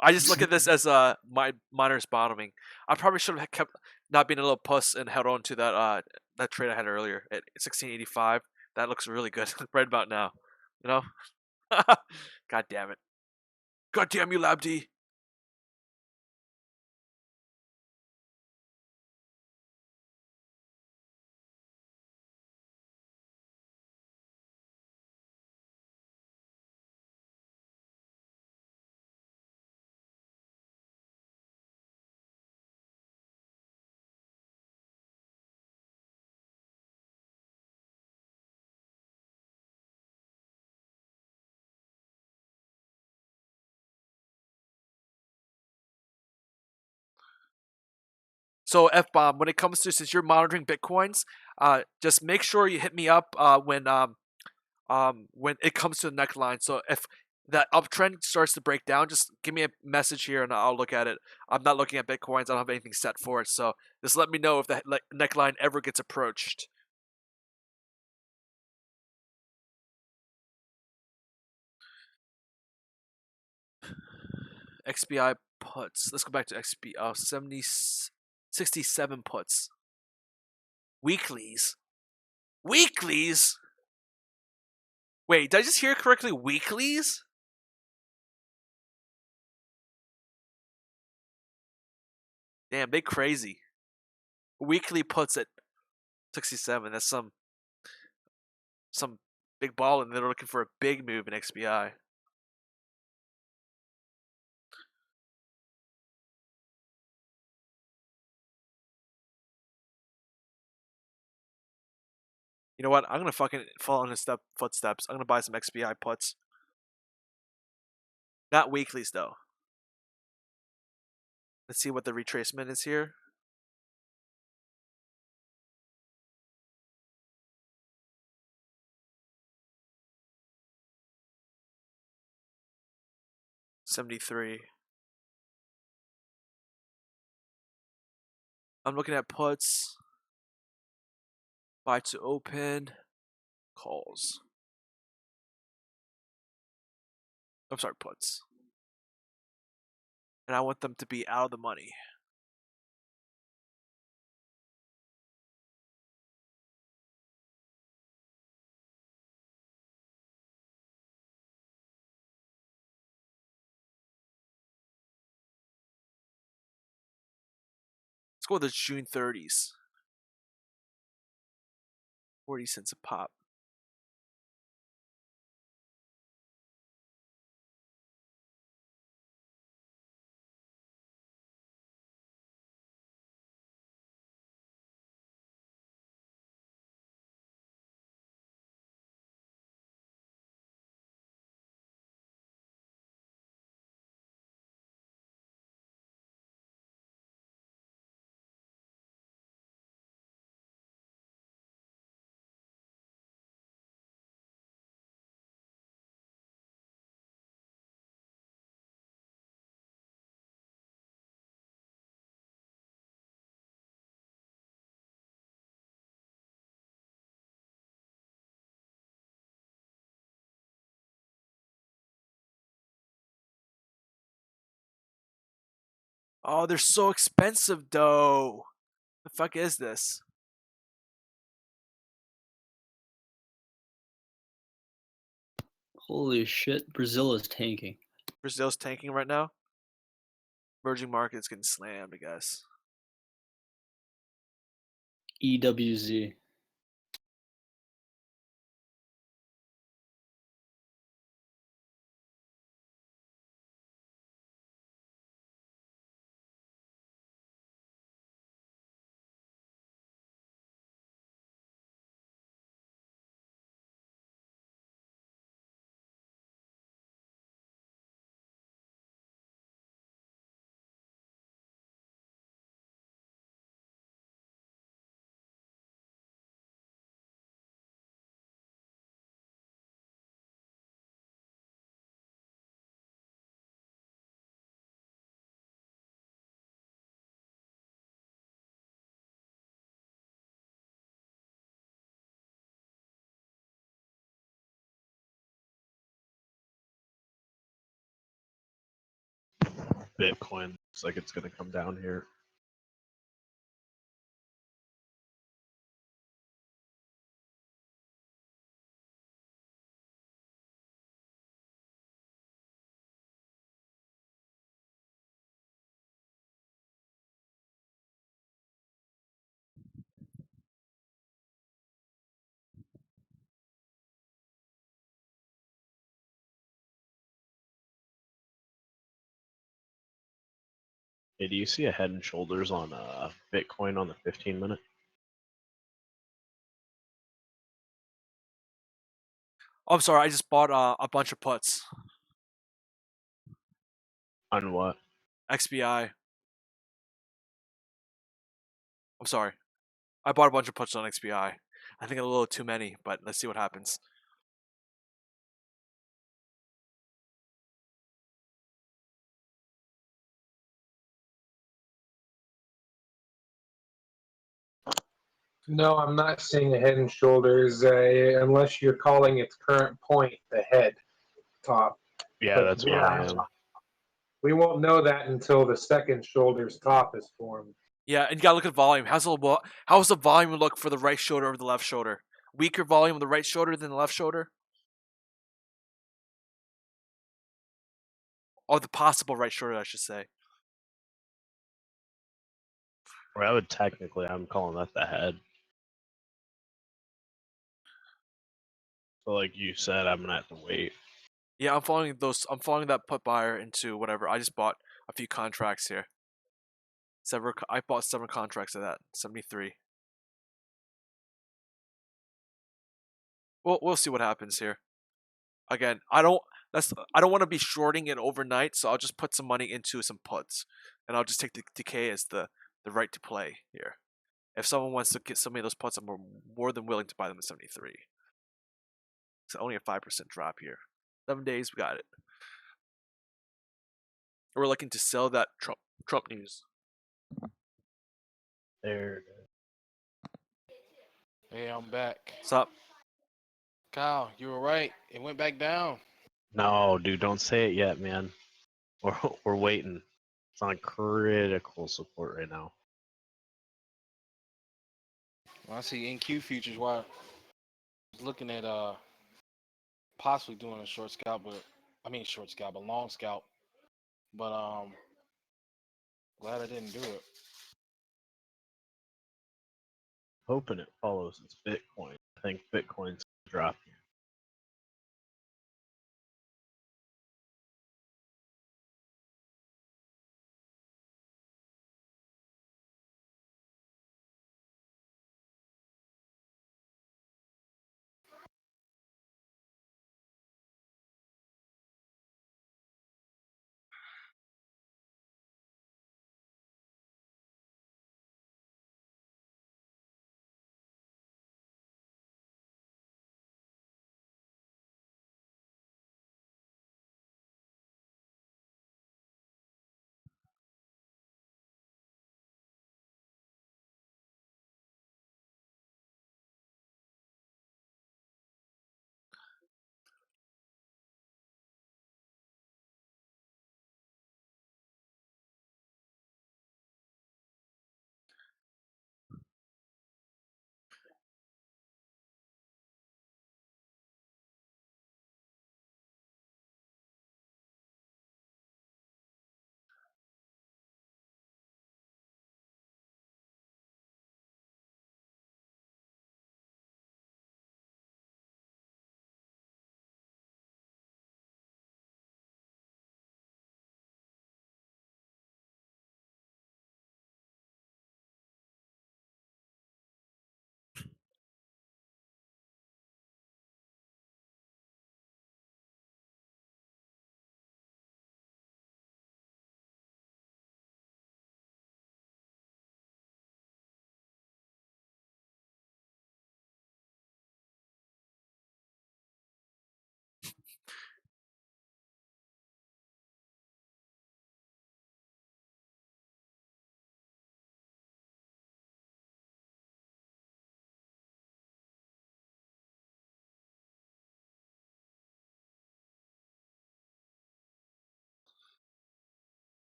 I just look at this as my miners bottoming. I probably should have kept not being a little puss and held on to that trade I had earlier at 1685. That looks really good right about now. You know? God damn it. God damn you, LabD. So F-bomb, when it comes to, since you're monitoring Bitcoins, just make sure you hit me up when it comes to the neckline. So if that uptrend starts to break down, just give me a message here and I'll look at it. I'm not looking at Bitcoins. I don't have anything set for it. So just let me know if the neckline ever gets approached. XBI puts. Let's go back to XBI. Oh, 67 puts. Weeklies. Weeklies? Wait, did I just hear correctly? Weeklies? Damn, they crazy. Weekly puts at 67. That's some big ball, and they're looking for a big move in XBI. You know what? I'm gonna fucking follow in his footsteps. I'm gonna buy some XBI puts. Not weeklies though. Let's see what the retracement is here. $73. I'm looking at puts. Buy to open. Calls. I'm sorry, puts. And I want them to be out of the money. Let's go with the June 30s. 40 cents a pop. Oh, they're so expensive though. The fuck is this? Holy shit, Brazil is tanking. Brazil's tanking right now. Emerging markets getting slammed, I guess. EWZ. Bitcoin looks like it's going to come down here. Hey, do you see a head and shoulders on Bitcoin on the 15-minute? Oh, I'm sorry. I just bought a bunch of puts. On what? XBI. I'm sorry. I bought a bunch of puts on XBI. I think a little too many, but let's see what happens. No, I'm not seeing a head and shoulders unless you're calling its current point the head top. Yeah, But that's what I am. we won't know that until the second shoulders top is formed. Yeah, and you gotta look at volume. How's the volume look for the right shoulder or the left shoulder? Weaker volume of the right shoulder than the left shoulder? Or the possible right shoulder, I should say. Or I would technically, I'm calling that the head. So like you said, I'm gonna have to wait. Yeah, I'm following that put buyer into whatever. I just bought a few contracts here. I bought 7 contracts of that. 73. We'll see what happens here. Again, I don't want to be shorting it overnight, so I'll just put some money into some puts, and I'll just take the decay as the right to play here. If someone wants to get some of those puts, I'm more than willing to buy them at 73. It's only a 5% drop here. 7 days, we got it. We're looking to sell that Trump news. There. Hey, I'm back. What's up? Kyle, you were right. It went back down. No, dude, don't say it yet, man. We're waiting. It's on critical support right now. Well, I see NQ futures. Why I was looking at possibly doing a short scalp, a long scalp. But glad I didn't do it. Hoping it follows its Bitcoin. I think Bitcoin's dropping.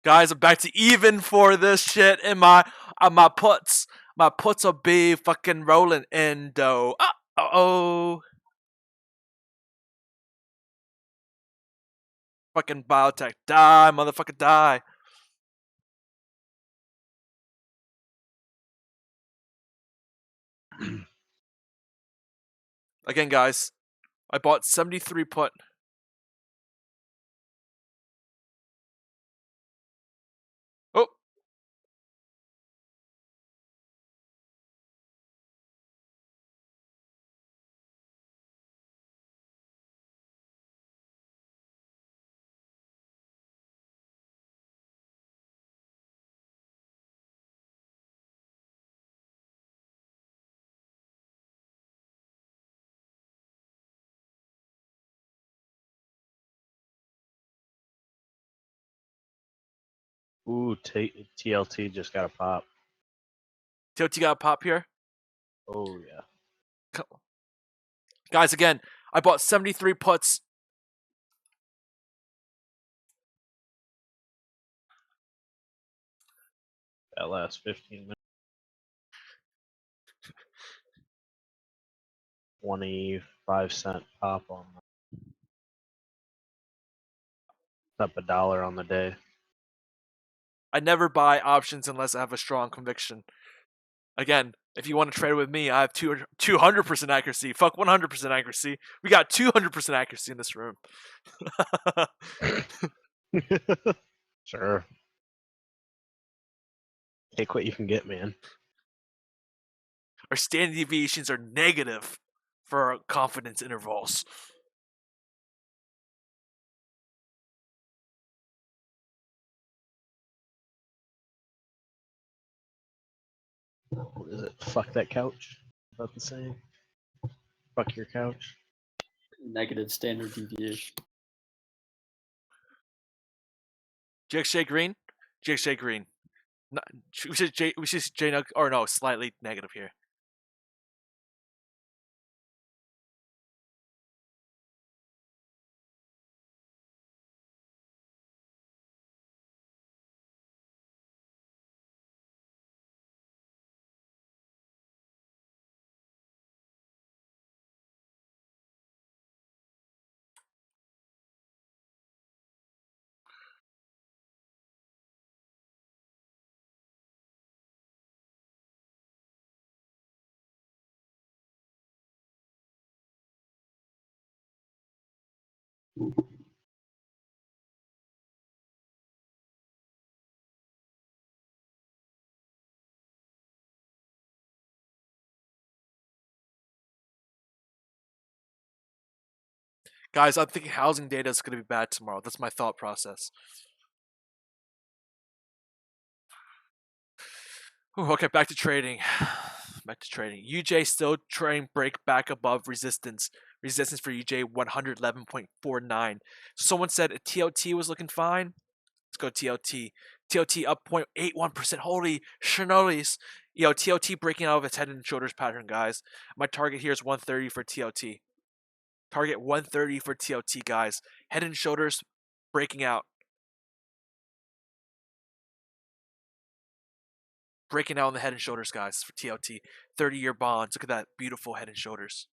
Guys, I'm back to even for this shit, and my puts will be fucking rolling in dough. Oh. Fucking biotech, die, motherfucker, die. Again, guys, I bought 73 put. Oh. Ooh, TLT just got a pop. TOT got a pop here. Oh yeah. Guys, again, I bought 73 puts. That last 15 minutes. 25-cent pop on that. Up $1 on the day. I never buy options unless I have a strong conviction. Again, if you want to trade with me, I have 200% accuracy. Fuck 100% accuracy. We got 200% accuracy in this room. Sure. Take what you can get, man. Our standard deviations are negative for our confidence intervals. What is it? Fuck that couch. About the same. Fuck your couch. Negative standard deviation. GXJ green? GXJ green. We should JNUG, or no, slightly negative here. Guys, I'm thinking housing data is going to be bad tomorrow. That's my thought process. Ooh, okay, back to trading. Back to trading. UJ still trading break back above resistance. Resistance for UJ 111.49. Someone said a TLT was looking fine. Let's go TLT. TLT up 0.81%. Holy shinolis. Yo, TLT breaking out of its head and shoulders pattern, guys. My target here is 130 for TLT. Target 130 for TLT, guys. Head and shoulders breaking out. Breaking out on the head and shoulders, guys, for TLT. 30-year bonds. Look at that beautiful head and shoulders.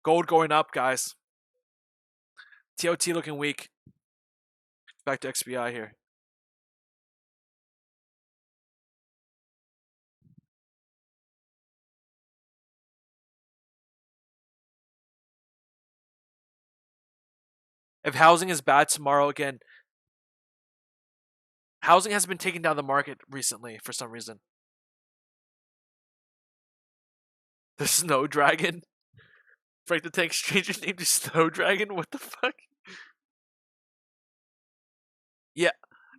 Gold going up, guys. TOT looking weak. Back to XBI here. If housing is bad tomorrow again, housing has been taking down the market recently for some reason. The Snow Dragon. Frank the Tank Stranger named the Snow Dragon. What the fuck? Yeah,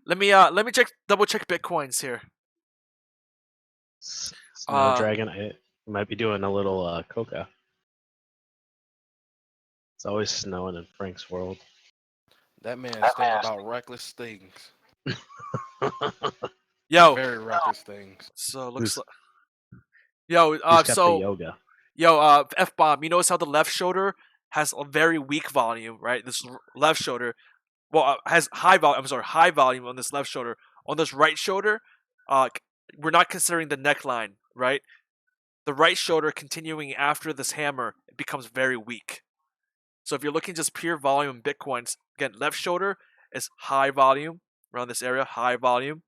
let me double check Bitcoins here. Snow Dragon, it might be doing a little coca. It's always snowing in Frank's world. That man is thinking about reckless things. Yo, Very reckless things. so looks like. Yo, He's got the yoga. F bomb. You notice how the left shoulder has a very weak volume, right? This left shoulder, has high volume. I'm sorry, high volume on this left shoulder. On this right shoulder, we're not considering the neckline, right? The right shoulder continuing after this hammer, it becomes very weak. So if you're looking just pure volume in Bitcoins, again, left shoulder is high volume around this area, high volume,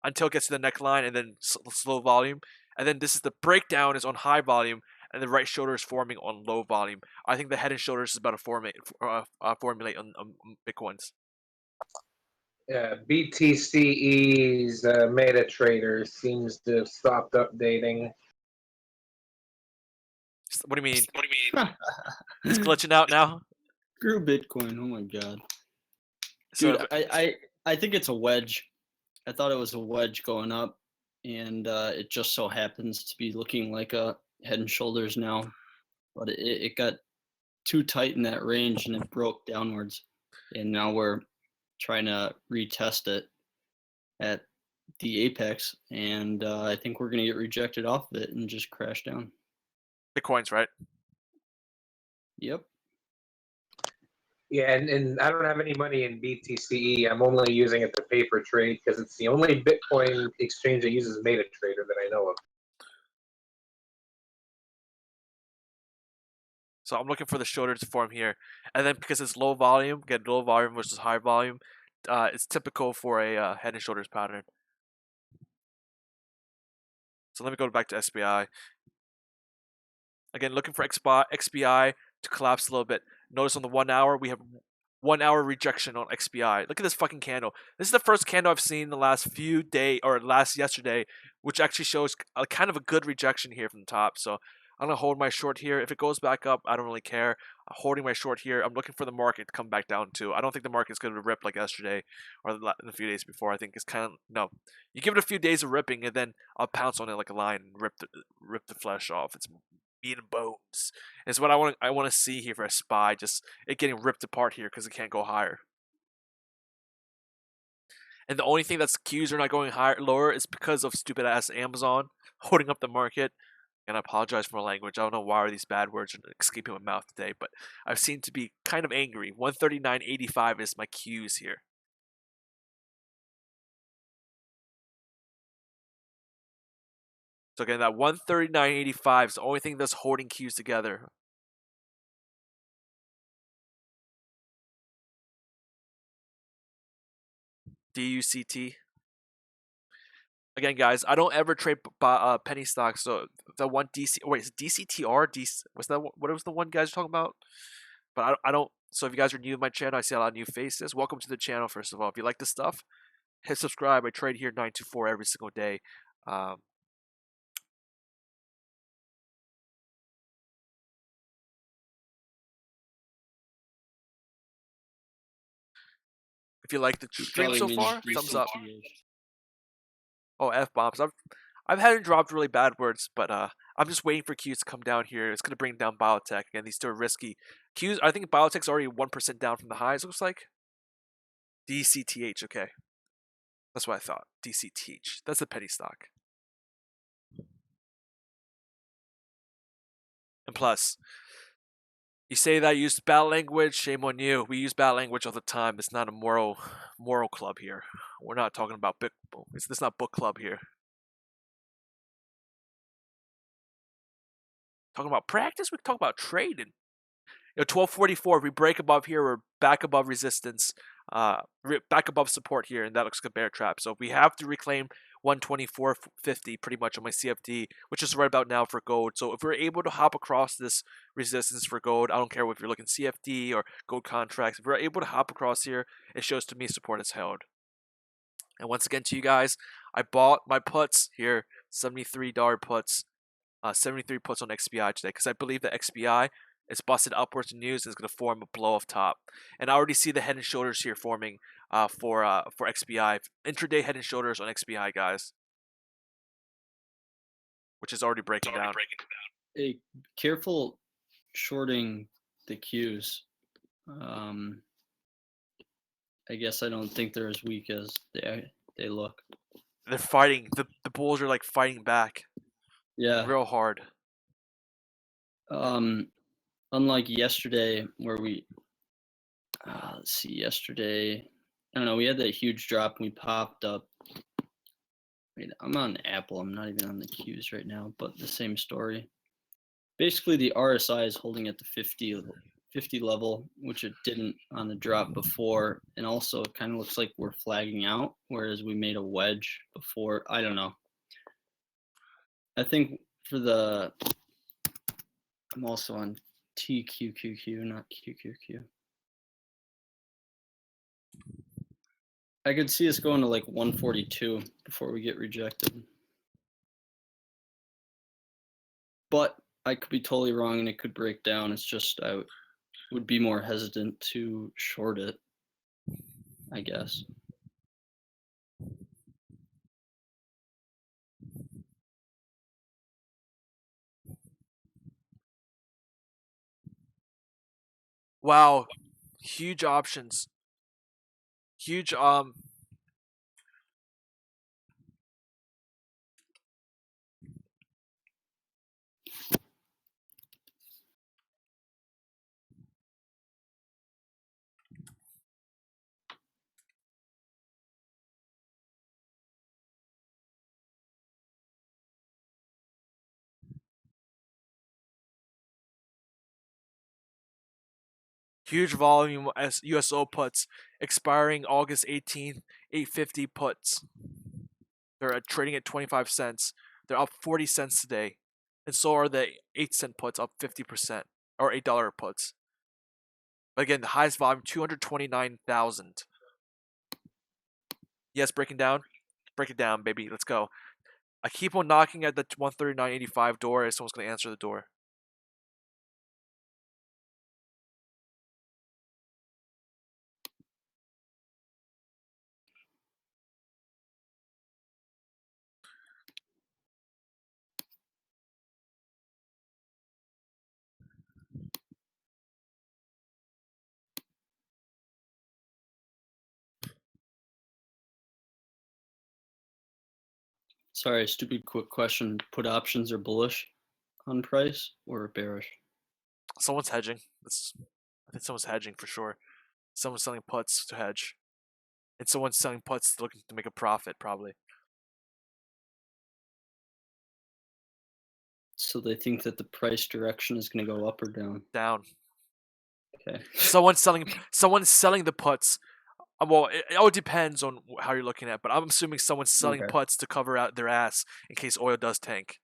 until it gets to the neckline and then slow volume. And then this is the breakdown is on high volume, and the right shoulder is forming on low volume. I think the head and shoulders is about to formulate on Bitcoins. Yeah, BTCE's MetaTrader seems to have stopped updating. What do you mean? It's glitching out now? Screw Bitcoin. Oh my god. So Dude, I think it's a wedge. I thought it was a wedge going up, and it just so happens to be looking like a head and shoulders now. But it got too tight in that range, and it broke downwards. And now we're trying to retest it at the apex, and I think we're going to get rejected off of it and just crash down. Bitcoins, right? Yep. Yeah, and I don't have any money in BTCE. I'm only using it to pay for trade because it's the only Bitcoin exchange that uses MetaTrader that I know of. So I'm looking for the shoulder to form here. And then because it's low volume, again, low volume versus high volume, it's typical for a head and shoulders pattern. So let me go back to SPI. Again, looking for XBI to collapse a little bit. Notice on the 1 hour, we have 1 hour rejection on XBI. Look at this fucking candle. This is the first candle I've seen in the last few days, or yesterday, which actually shows a kind of a good rejection here from the top. So I'm going to hold my short here. If it goes back up, I don't really care. I'm holding my short here. I'm looking for the market to come back down too. I don't think the market's going to rip like yesterday or the few days before. I think it's kind of, no. You give it a few days of ripping and then I'll pounce on it like a lion and rip the flesh off. It's meat and bones. It's what I want to see here for a SPY. Just it getting ripped apart here because it can't go higher. And the only thing that's Qs are not going higher, lower is because of stupid ass Amazon holding up the market. And I apologize for my language. I don't know why these bad words are escaping my mouth today, but I seem to be kind of angry. 139.85 is my Qs here. So again, that 139.85 is the only thing that's holding Qs together. DUCT. Again, guys, I don't ever trade penny stocks. So the one DC, wait, is it DCTR? Was that what was the one guys were talking about? But I don't. So if you guys are new to my channel, I see a lot of new faces. Welcome to the channel. First of all, if you like this stuff, hit subscribe. I trade here 924 every single day. If you like the stream so far, thumbs up. Oh, F-bombs. I've had it dropped really bad words, but I'm just waiting for Qs to come down here. It's going to bring down biotech. Again, these two are risky. Qs, I think biotech's already 1% down from the highs, looks like. DCTH, okay. That's what I thought. DCTH. That's a penny stock. And plus, you say that you use bad language, shame on you. We use bad language all the time. It's not a moral club here. We're not talking about it's not book club here. Talking about practice, we can talk about trading. 1244. If we break above here, we're back above resistance, back above support here, and that looks like a bear trap. So we have to reclaim 124.50 pretty much on my CFD, which is right about now for gold. So if we're able to hop across this resistance for gold, I don't care if you're looking CFD or gold contracts, if we're able to hop across here, it shows to me support is held. And once again to you guys, I bought my puts here, $73 puts, 73 puts on XBI today, because I believe that XBI is busted upwards in news and is going to form a blow off top. And I already see the head and shoulders here forming for XBI. Intraday head and shoulders on XBI, guys. Which is already breaking down. Hey, careful shorting the Qs. I guess I don't think they're as weak as they look. They're fighting. The bulls are like fighting back. Yeah. Real hard. Unlike yesterday where we let's see, yesterday, I don't know, we had that huge drop and we popped up. Wait, I'm on Apple, I'm not even on the Qs right now, but the same story. Basically the RSI is holding at the 50 level, which it didn't on the drop before, and also it kind of looks like we're flagging out, whereas we made a wedge before. I don't know. I think for the, I'm also on TQQQ, not QQQ. I could see us going to like 142 before we get rejected. But I could be totally wrong and it could break down. It's just I would be more hesitant to short it, I guess. Wow. Huge options. Huge huge volume as USO puts expiring August 18th, 850 puts. They're trading at 25 cents. They're up 40 cents today. And so are the 8-cent puts, up 50%, or $8 puts. But again, the highest volume, 229,000. Yes, breaking down. Break it down, baby. Let's go. I keep on knocking at the 139.85 door, and someone's going to answer the door. Sorry, stupid quick question. Put options are bullish on price or bearish? Someone's hedging. I think someone's hedging for sure. Someone's selling puts to hedge. And someone's selling puts looking to make a profit, probably. So they think that the price direction is going to go up or down? Down. Okay. Someone's selling the puts. Well, it all depends on how you're looking at it, but I'm assuming someone's selling puts to cover out their ass in case oil does tank.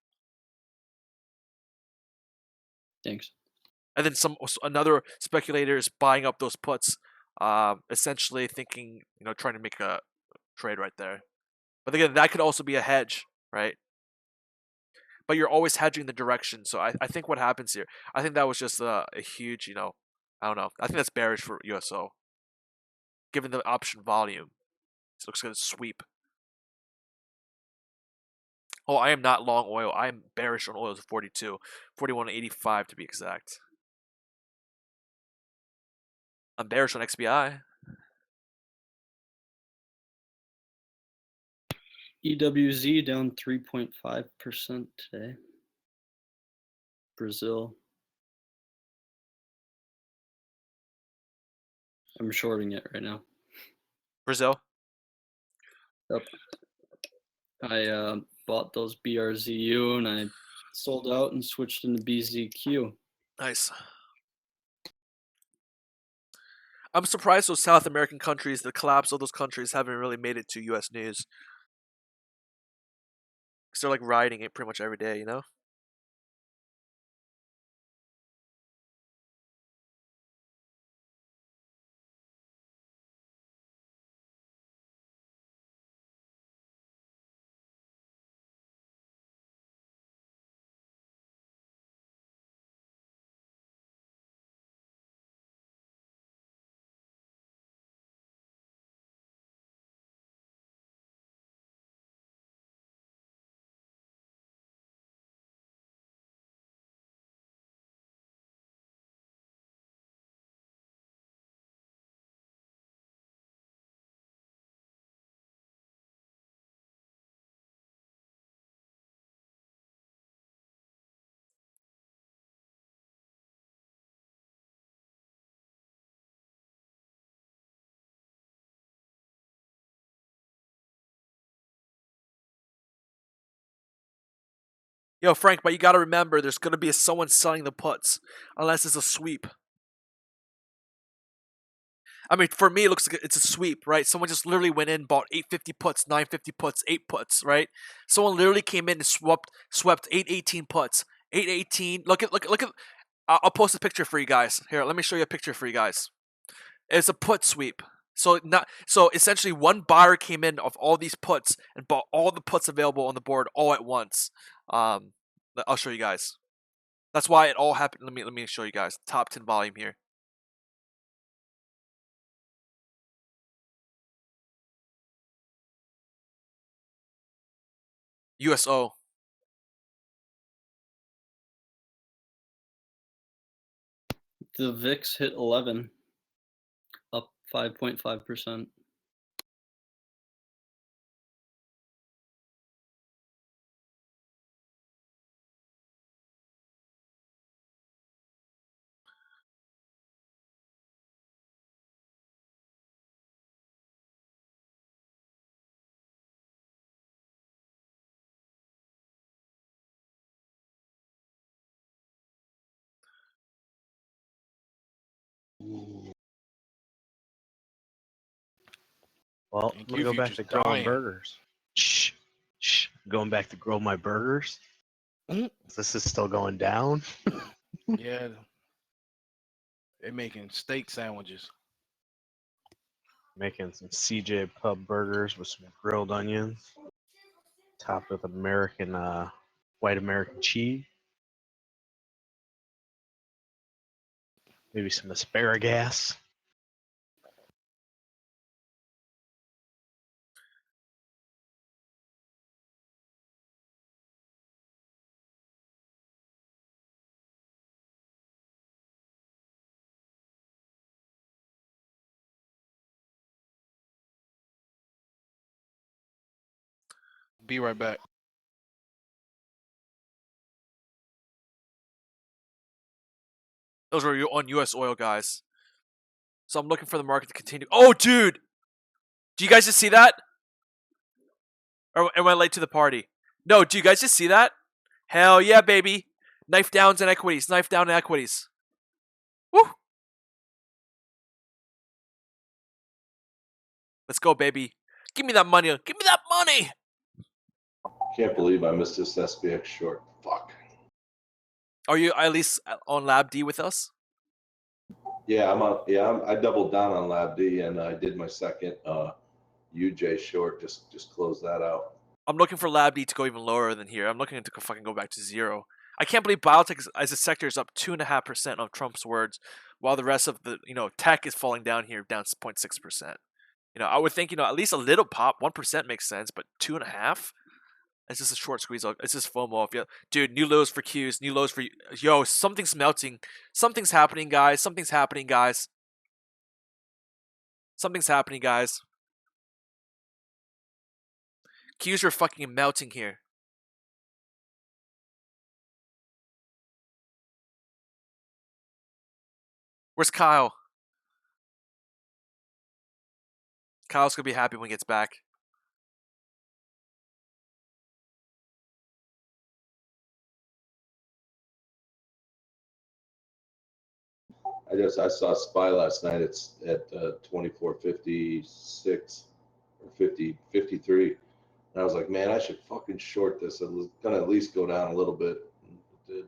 Thanks. And then another speculator is buying up those puts, essentially thinking, trying to make a trade right there. But again, that could also be a hedge, right? But you're always hedging the direction. So I think what happens here, I think that was just a huge, I don't know. I think that's bearish for USO. Given the option volume. It looks like a sweep. Oh, I am not long oil. I am bearish on oil to 42. 41.85 to be exact. I'm bearish on XBI. EWZ down 3.5% today. Brazil. I'm shorting it right now. Brazil? Yep. I bought those BRZU and I sold out and switched into BZQ. Nice. I'm surprised those South American countries, the collapse of those countries, haven't really made it to U.S. news. Because they're like riding it pretty much every day, you know? Yo, Frank, but you gotta remember, there's gonna be someone selling the puts, unless it's a sweep. I mean, for me, it looks like it's a sweep, right? Someone just literally went in, bought 850 puts, 950 puts, 8 puts, right? Someone literally came in and swept 818 puts, 818. Look at. I'll post a picture for you guys. Here, let me show you a picture for you guys. It's a put sweep. So essentially, one buyer came in of all these puts and bought all the puts available on the board all at once. I'll show you guys. That's why it all happened. Let me show you guys. Top 10 volume here. USO. The VIX hit 11, up 5.5%. Well, I'm gonna go back to growing burgers. Shh, shh. Going back to grow my burgers. This is still going down. Yeah, they're making steak sandwiches. Making some CJ Pub burgers with some grilled onions, topped with American white American cheese, maybe some asparagus. Be right back. Those are on US oil, guys. So I'm looking for the market to continue. Oh, dude! Do you guys just see that? Or am I late to the party? No, do you guys just see that? Hell yeah, baby. Knife downs and equities. Knife down and equities. Woo! Let's go, baby. Give me that money. Give me that money! Can't believe I missed this SPX short. Fuck. Are you at least on Lab D with us? Yeah, I doubled down on Lab D and I did my second UJ short. Just close that out. I'm looking for Lab D to go even lower than here. I'm looking to fucking go back to zero. I can't believe biotech as a sector is up 2.5% of Trump's words, while the rest of the tech is falling down here, down 0.6%. I would think at least a little pop, 1% makes sense, but 2.5. It's just a short squeeze. It's just FOMO. Dude, new lows for Qs, new lows for yo. Something's melting. Something's happening, guys. Something's happening, guys. Something's happening, guys. Qs are fucking melting here. Where's Kyle? Kyle's gonna be happy when he gets back. I saw SPY last night. It's at 24.56 or 53. And I was like, man, I should fucking short this. It was gonna at least go down a little bit. It did.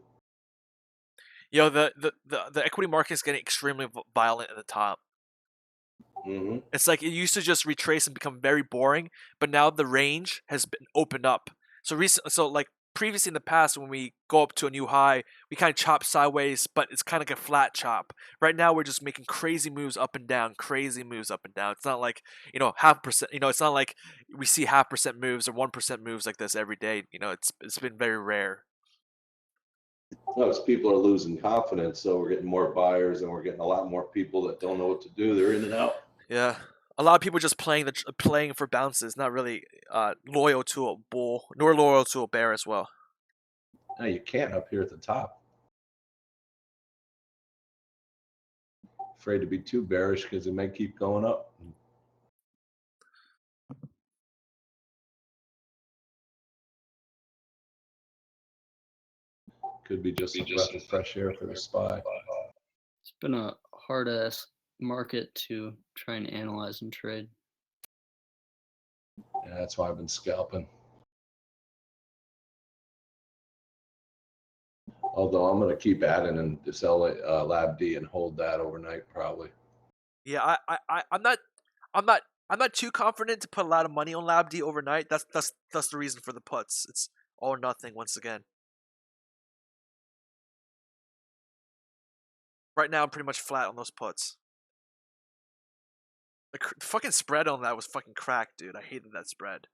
Yo, the equity market is getting extremely violent at the top. Mm-hmm. It's like it used to just retrace and become very boring, but now the range has been opened up. So like previously in the past, when we go up to a new high, we kind of chop sideways, but it's kind of like a flat chop. Right now, we're just making crazy moves up and down, crazy moves up and down. It's not like half percent. It's not like we see 0.5% moves or 1% moves like this every day. It's been very rare. Well, it's people are losing confidence, so we're getting more buyers, and we're getting a lot more people that don't know what to do. They're in and out. Yeah, a lot of people just playing for bounces, not really loyal to a bull nor loyal to a bear as well. No, you can't up here at the top. Afraid to be too bearish because it may keep going up. Could be just a breath of fresh air for the SPY. It's been a hard ass market to try and analyze and trade. Yeah, that's why I've been scalping. Although I'm going to keep adding and sell Lab D and hold that overnight probably. Yeah, I'm not too confident to put a lot of money on Lab D overnight. That's the reason for the puts. It's all or nothing once again. Right now, I'm pretty much flat on those puts. The fucking spread on that was fucking cracked, dude. I hated that spread.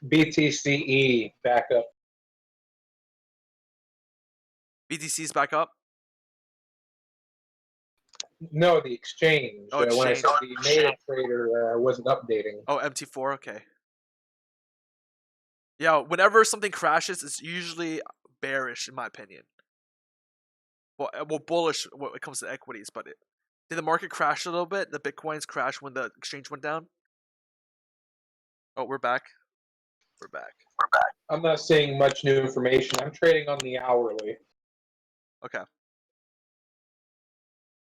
BTCE back up. BTC's back up. No, the exchange. Oh, When I said exchange. the native trader wasn't updating. Oh, MT4. Okay. Yeah, whenever something crashes, it's usually bearish in my opinion. Well, bullish when it comes to equities, but did the market crash a little bit? The Bitcoins crashed when the exchange went down? Oh, we're back. We're back. I'm not seeing much new information. I'm trading on the hourly. Okay.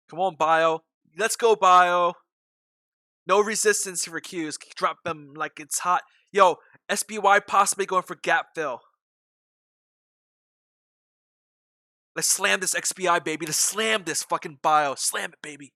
Come on, Bio. Let's go, Bio. No resistance for Qs. Drop them like it's hot. Yo, SBY possibly going for gap fill. Let's slam this XBI, baby. Let's slam this fucking Bio. Slam it, baby.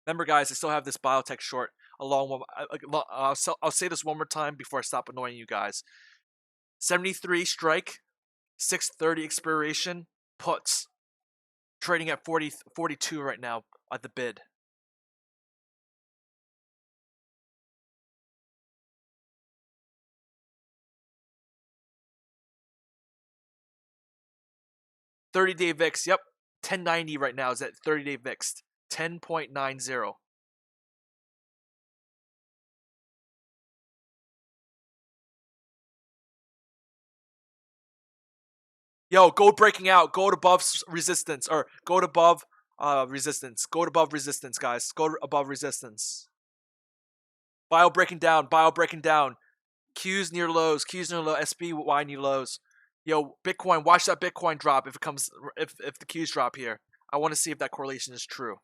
Remember, guys, I still have this biotech short along with. I'll say this one more time before I stop annoying you guys. 73 strike, 630 expiration, puts. Trading at 42 right now at the bid. $30-day VIX. Yep, 1090 right now is at 30-day VIX. 10.90. Yo, gold breaking out. Gold above resistance. Or gold above resistance. Gold above resistance, guys. Gold above resistance. Bio breaking down. Bio breaking down. Qs near lows. Qs near low. SPY near lows. Yo, Bitcoin. Watch that Bitcoin drop if the Qs drop here. I want to see if that correlation is true.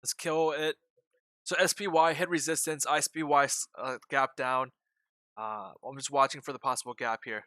Let's kill it. So SPY hit resistance. ISPY gap down. I'm just watching for the possible gap here.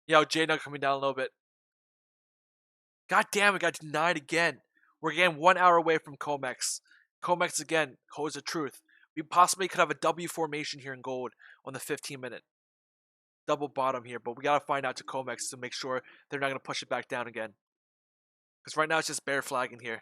Yo, JNUG coming down a little bit. God damn, we got denied again. We're again 1 hour away from COMEX. COMEX again holds the truth. We possibly could have a W formation here in gold on the 15-minute. Double bottom here, but we gotta find out to COMEX to make sure they're not gonna push it back down again. Because right now it's just bear flagging here.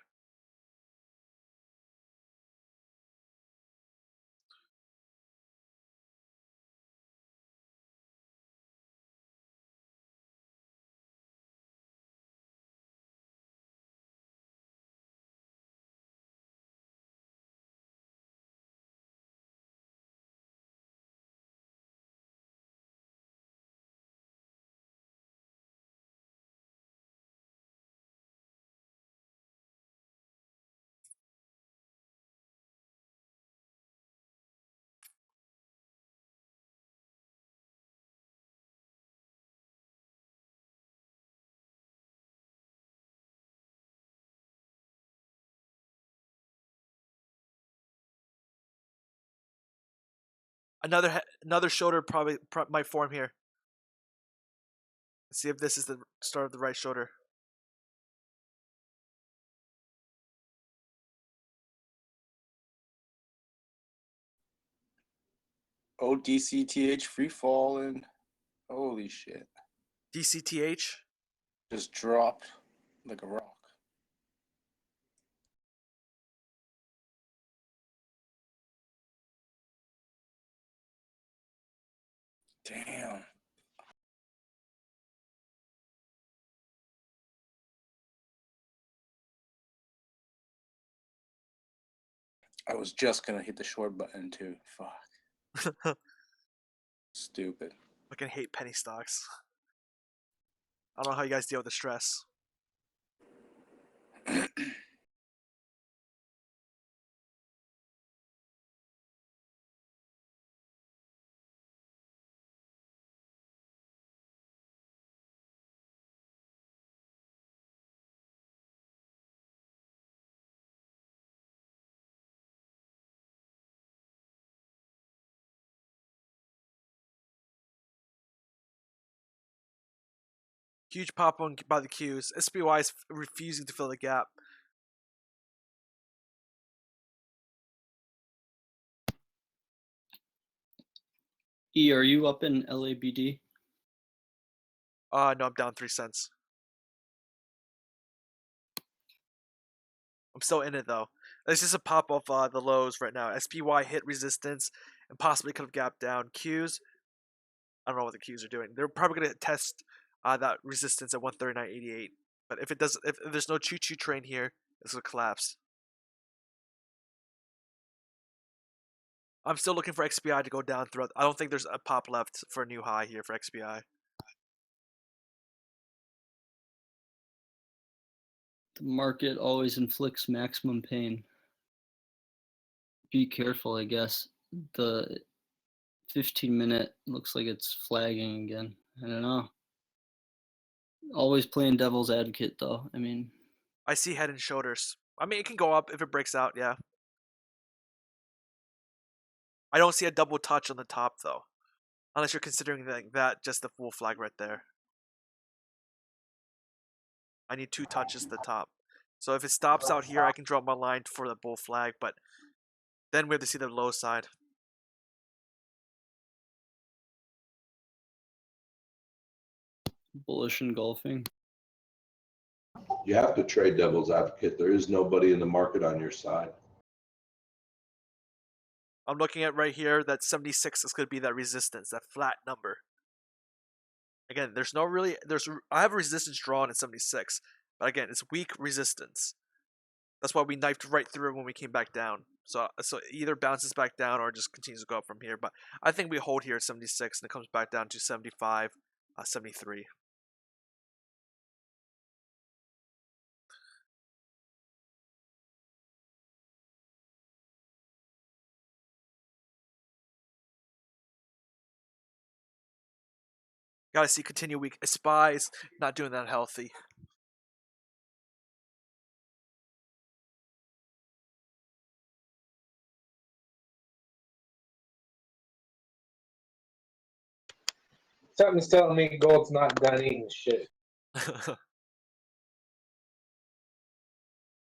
Another shoulder probably might form here. Let's see if this is the start of the right shoulder. Oh, DCTH free falling. Holy shit. DCTH. Just dropped like a rock. Damn. I was just gonna hit the short button too. Fuck. Stupid. Fucking hate penny stocks. I don't know how you guys deal with the stress. Huge pop on by the Qs. SPY is refusing to fill the gap. E, are you up in LABD? No, I'm down 3 cents. I'm still in it though. It's just a pop off the lows right now. SPY hit resistance and possibly could have gapped down. Qs, I don't know what the Qs are doing. They're probably gonna test that resistance at 139.88. But if there's no choo-choo train here, it's gonna collapse. I'm still looking for XPI to go down throughout. I don't think there's a pop left for a new high here for XPI. The market always inflicts maximum pain. Be careful, I guess. The 15-minute looks like it's flagging again. I don't know. Always playing devil's advocate, though. I mean, I see head and shoulders. I mean, it can go up if it breaks out, yeah. I don't see a double touch on the top though, unless you're considering that just the full flag right there. I need 2 touches at the top. So if it stops out here, I can draw my line for the bull flag, but then we have to see the low side. Bullish engulfing. You have to trade devil's advocate. There is nobody in the market on your side. I'm looking at right here that 76 is going to be that resistance, that flat number. Again, I have resistance drawn at 76, but again, it's weak resistance. That's why we knifed right through it when we came back down. So either bounces back down or just continues to go up from here. But I think we hold here at 76 and it comes back down to 75, 73. Gotta see continue weak. SPY's not doing that healthy. Something's telling me gold's not done eating shit.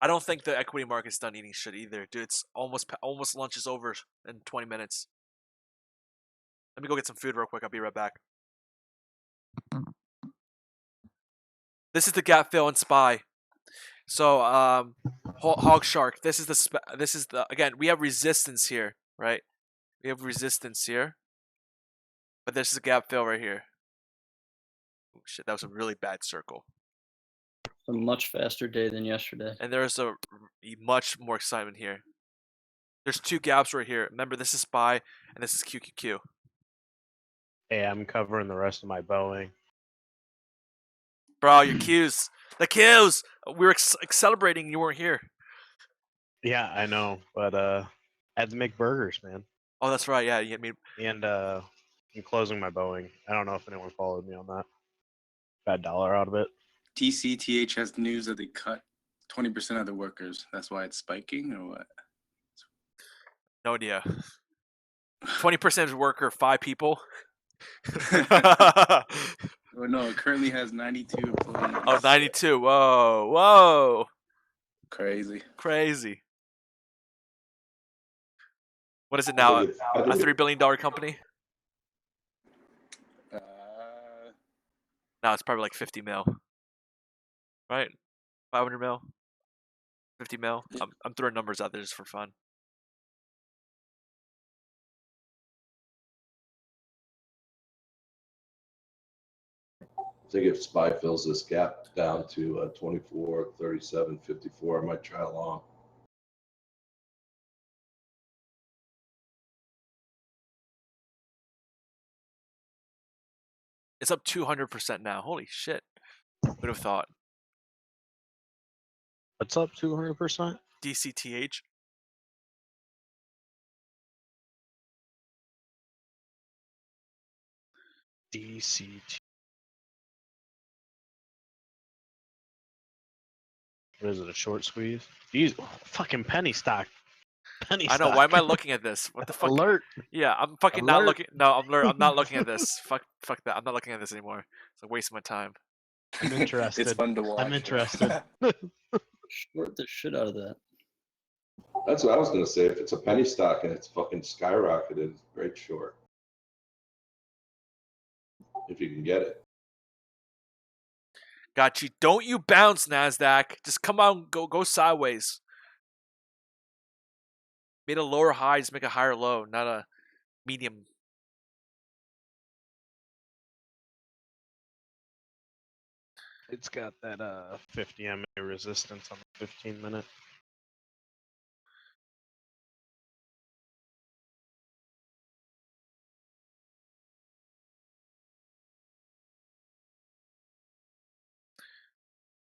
I don't think the equity market's done eating shit either, dude. It's almost lunch is over in 20 minutes. Let me go get some food real quick. I'll be right back. This is the gap fill in SPY. So hog shark. This is the again. We have resistance here, right? We have resistance here, but this is a gap fill right here. Oh shit, that was a really bad circle. A much faster day than yesterday. And there's a much more excitement here. There's 2 gaps right here. Remember, this is SPY and this is QQQ. Hey, I'm covering the rest of my Boeing. Bro, your Qs. The Qs! We were celebrating you weren't here. Yeah, I know, but I had to make burgers, man. Oh, that's right. Yeah, you hit me. And I'm closing my Boeing. I don't know if anyone followed me on that. Got $1 out of it. DCTH has news that they cut 20% of the workers. That's why it's spiking, or what? No idea. 20% of worker, 5 people. Oh, no, it currently has 92 employees. Oh, 92. Whoa. Whoa. Crazy. Crazy. What is it now? A $3 billion company? No, it's probably like 50 mil. Right? 500 mil? 50 mil? I'm throwing numbers out there just for fun. I think if SPY fills this gap down to 24, 37, 54, I might try long. It's up 200% now. Holy shit. Would have thought. What's up 200%? DCTH. DCT. What is it, a short squeeze? Jeez, fucking penny stock. Penny I know. stock. Why am I looking at this? What the fuck? Alert. Yeah, I'm fucking not Alert. looking. No, I'm not looking at this. Fuck that. I'm not looking at this anymore. It's a waste of my time. I'm interested. It's fun to watch. I'm interested. Short the shit out of that. That's what I was going to say. If it's a penny stock and it's fucking skyrocketed, it's great short. If you can get it. Got you. Don't you bounce, NASDAQ. Just come on, go sideways. Made a lower high, just make a higher low, not a medium. It's got that 50 MA resistance on the 15-minute.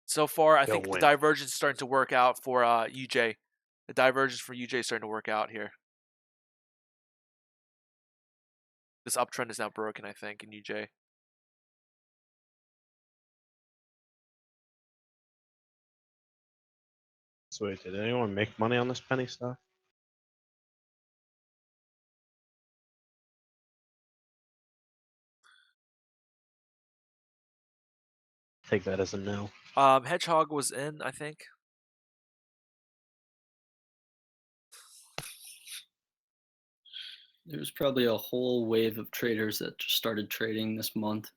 So far, I think the win. divergence is starting to work out for UJ. The divergence for UJ is starting to work out here. This uptrend is now broken, I think, in UJ. So wait, did anyone make money on this penny stock? take that as a no. Hedgehog was in, I think. There's probably a whole wave of traders that just started trading this month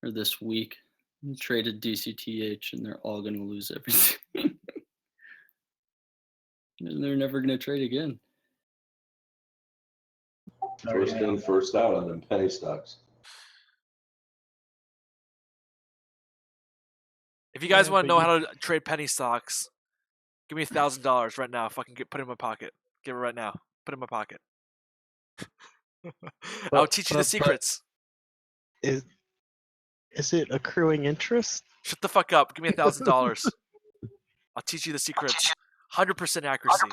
or this week. And traded DCTH, and they're all going to lose everything. And they're never going to trade again. First in, first out on them penny stocks. If you guys Yeah, want to but know you- how to trade penny stocks, give me $1,000 right now. Fucking put it in my pocket. Give it right now. Put it in my pocket. I'll teach you the secrets. Is it accruing interest? Shut the fuck up. Give me $1,000. I'll teach you the secrets. 100% accuracy.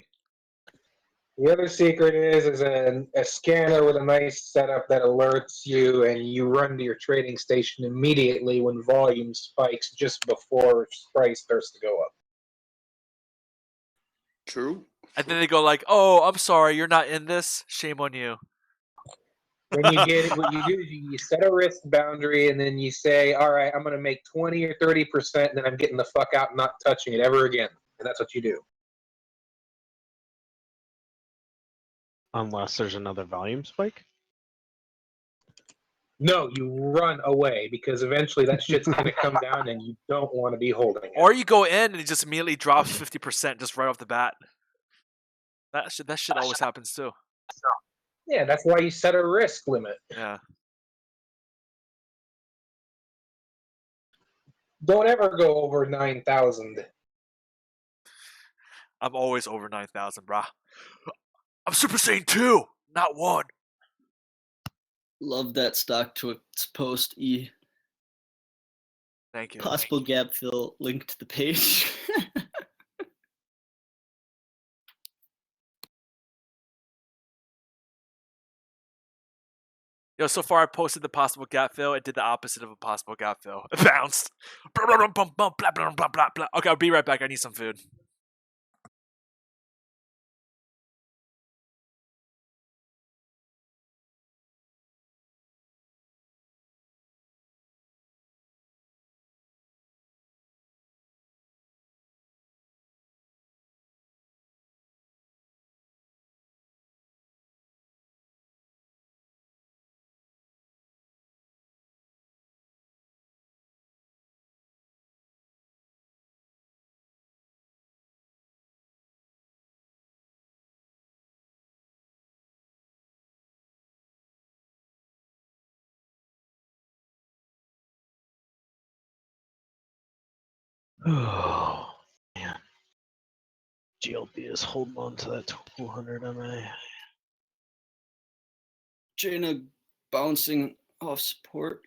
The other secret is a scanner with a nice setup that alerts you, and you run to your trading station immediately when volume spikes just before price starts to go up. True. And then they go like, "Oh, I'm sorry, you're not in this. Shame on you." When you get it, what you do is you set a risk boundary, and then you say, "All right, I'm going to make 20 or 30%, and then I'm getting the fuck out and not touching it ever again." And that's what you do. Unless there's another volume spike? No, you run away because eventually that shit's going to come down, and you don't want to be holding it. Or you go in and it just immediately drops 50% just right off the bat. That shit always happens too. Yeah, that's why you set a risk limit. Yeah. Don't ever go over 9,000. I'm always over 9,000, brah. I'm Super Saiyan 2, not 1. Love that stock to its post E. Thank you. Possible gap fill link to the page. Yo, so far I posted the possible gap fill. It did the opposite of a possible gap fill. It bounced. Blah, blah, blah, blah, blah, blah, blah, blah, blah. Okay, I'll be right back. I need some food. Oh, man. GLP is holding on to that 200 MA. JNUG bouncing off support.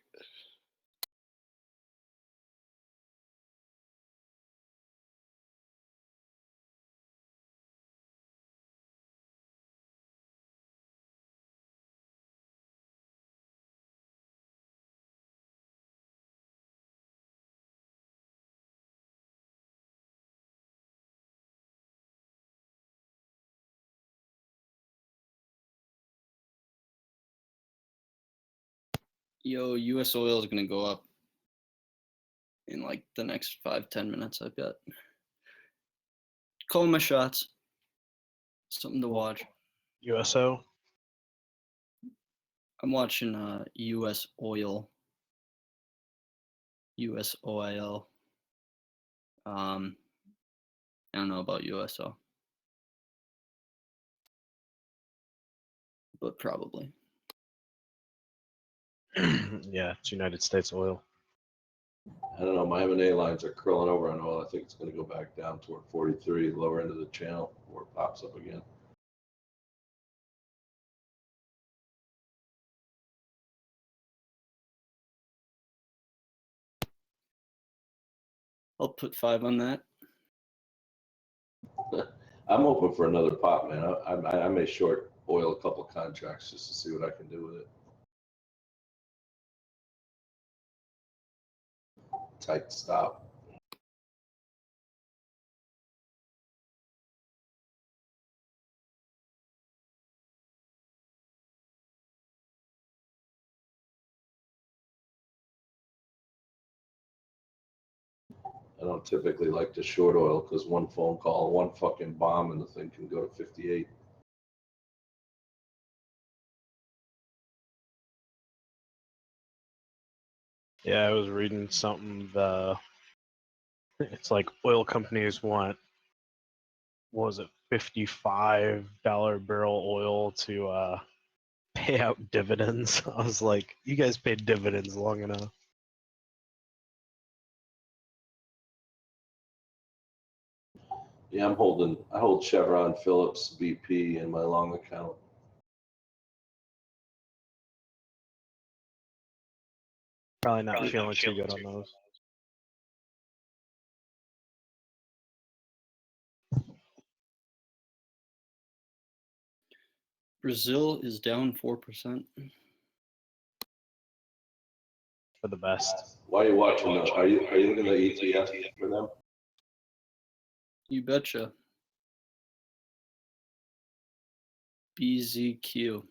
Yo, US oil is going to go up in like the next 5-10 minutes, I bet. Calling my shots. Something to watch. USO? I'm watching US oil. US oil. I don't know about USO. But probably. Yeah, it's United States oil. I don't know. My M&A lines are curling over on oil. I think it's going to go back down toward 43, lower end of the channel, before it pops up again. I'll put 5 on that. I'm open for another pop, man. I may short oil a couple contracts just to see what I can do with it. Tight stop. I don't typically like to short oil because one phone call, one fucking bomb, and the thing can go to 58. Yeah, I was reading something. It's like oil companies want, what was it, $55 barrel oil to pay out dividends. I was like, you guys paid dividends long enough. Yeah, I hold Chevron Phillips BP in my long account. Probably not feeling too good on those. Brazil is down 4%. For the best. Why are you watching them? Are you looking at the ETF for them? You betcha. BZQ.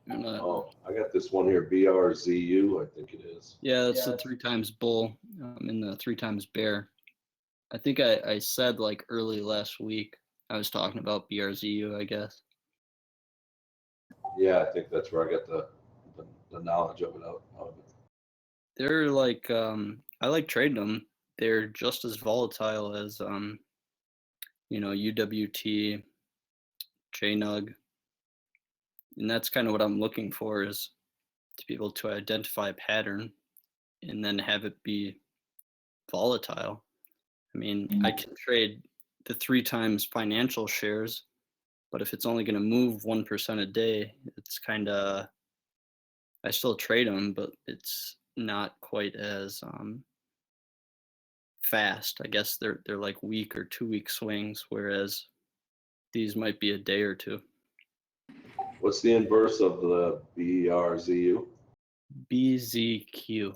Oh, I got this one here, BRZU, I think it is. Yeah, that's the 3 times bull and the 3 times bear. I think I said like early last week, I was talking about BRZU, I guess. Yeah, I think that's where I got the knowledge of it out of it. They're like, I like trading them. They're just as volatile as, UWT, JNUG. And that's kind of what I'm looking for, is to be able to identify a pattern and then have it be volatile. I mean, I can trade the 3 times financial shares, but if it's only going to move 1% a day, it's kind of, I still trade them, but it's not quite as fast. I guess they're like week or 2 week swings, whereas these might be a day or two. What's the inverse of the BRZU? BZQ.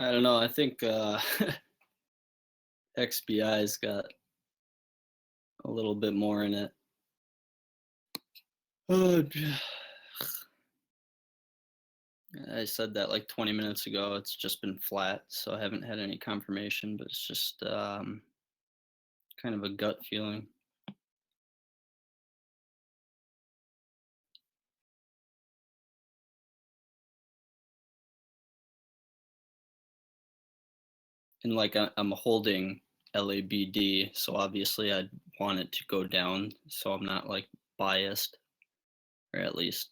I don't know. I think XBI's got a little bit more in it. Oh, I said that like 20 minutes ago. It's just been flat, so I haven't had any confirmation, but it's just kind of a gut feeling. And like I'm holding LABD, so obviously I'd want it to go down, so I'm not like biased, or at least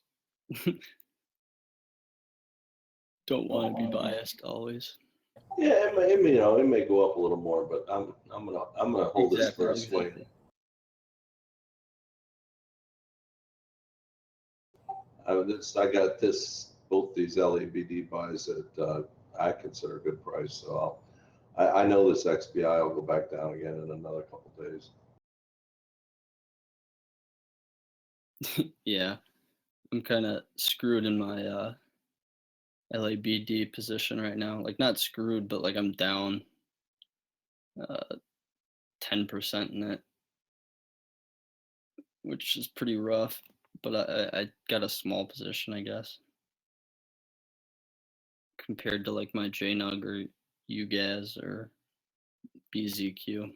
don't want to be biased always. Yeah, it may go up a little more, but I'm gonna hold this for a swing. I got both these LABD buys at I consider a good price, so I know this XBI will go back down again in another couple days. Yeah, I'm kind of screwed in my LABD position right now. Like not screwed, but like I'm down 10% in it, which is pretty rough. But I got a small position, I guess, compared to like my JNUG or UGAZ or BZQ.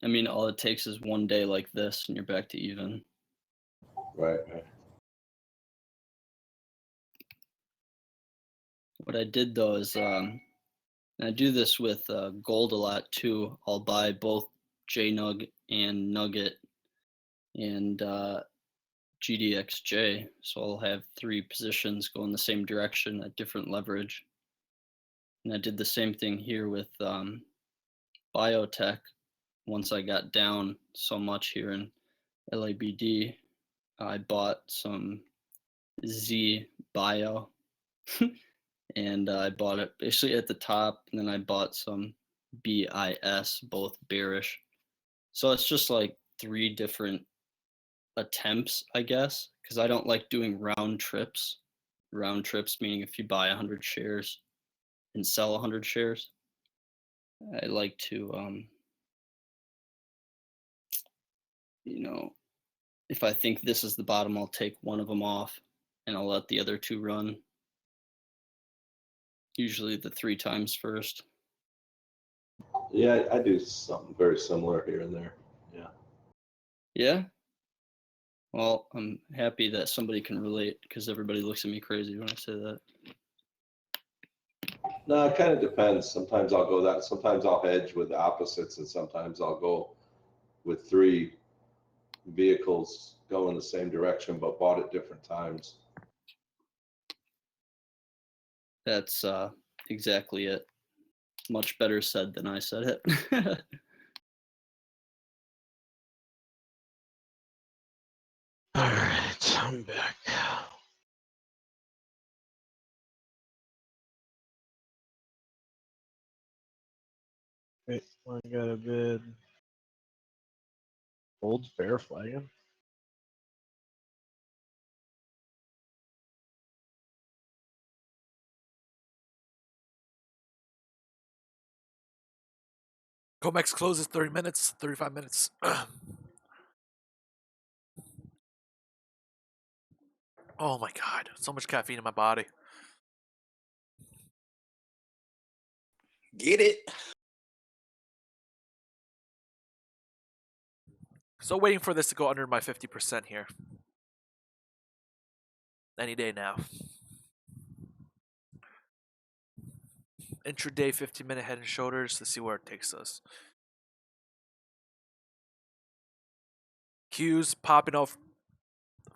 I mean, all it takes is one day like this and you're back to even. Right. What I did though is, I do this with gold a lot too. I'll buy both JNUG and Nugget and GDXJ. So I'll have 3 positions go in the same direction at different leverage. And I did the same thing here with biotech once I got down so much here in LABD. I bought some Z Bio and I bought it basically at the top, and then I bought some BIS, both bearish. So it's just like 3 different attempts, I guess, because I don't like doing round trips. Round trips meaning if you buy 100 shares and sell 100 shares. I like to, you know, if I think this is the bottom, I'll take one of them off and I'll let the other 2 run. Usually the 3 times first. Yeah, I do something very similar here and there. Yeah. Yeah. Well, I'm happy that somebody can relate because everybody looks at me crazy when I say that. No, it kind of depends. Sometimes I'll go that. Sometimes I'll hedge with the opposites, and sometimes I'll go with 3 vehicles go in the same direction but bought at different times. That's exactly it. Much better said than I said it. All right, I'm back. Wait, I got a bid. Old fair flagging. COMEX closes 30 minutes, 35 minutes. Oh my god, so much caffeine in my body. Get it? So waiting for this to go under my 50% here. Any day now. Intraday 15-minute head and shoulders to see where it takes us. Qs popping off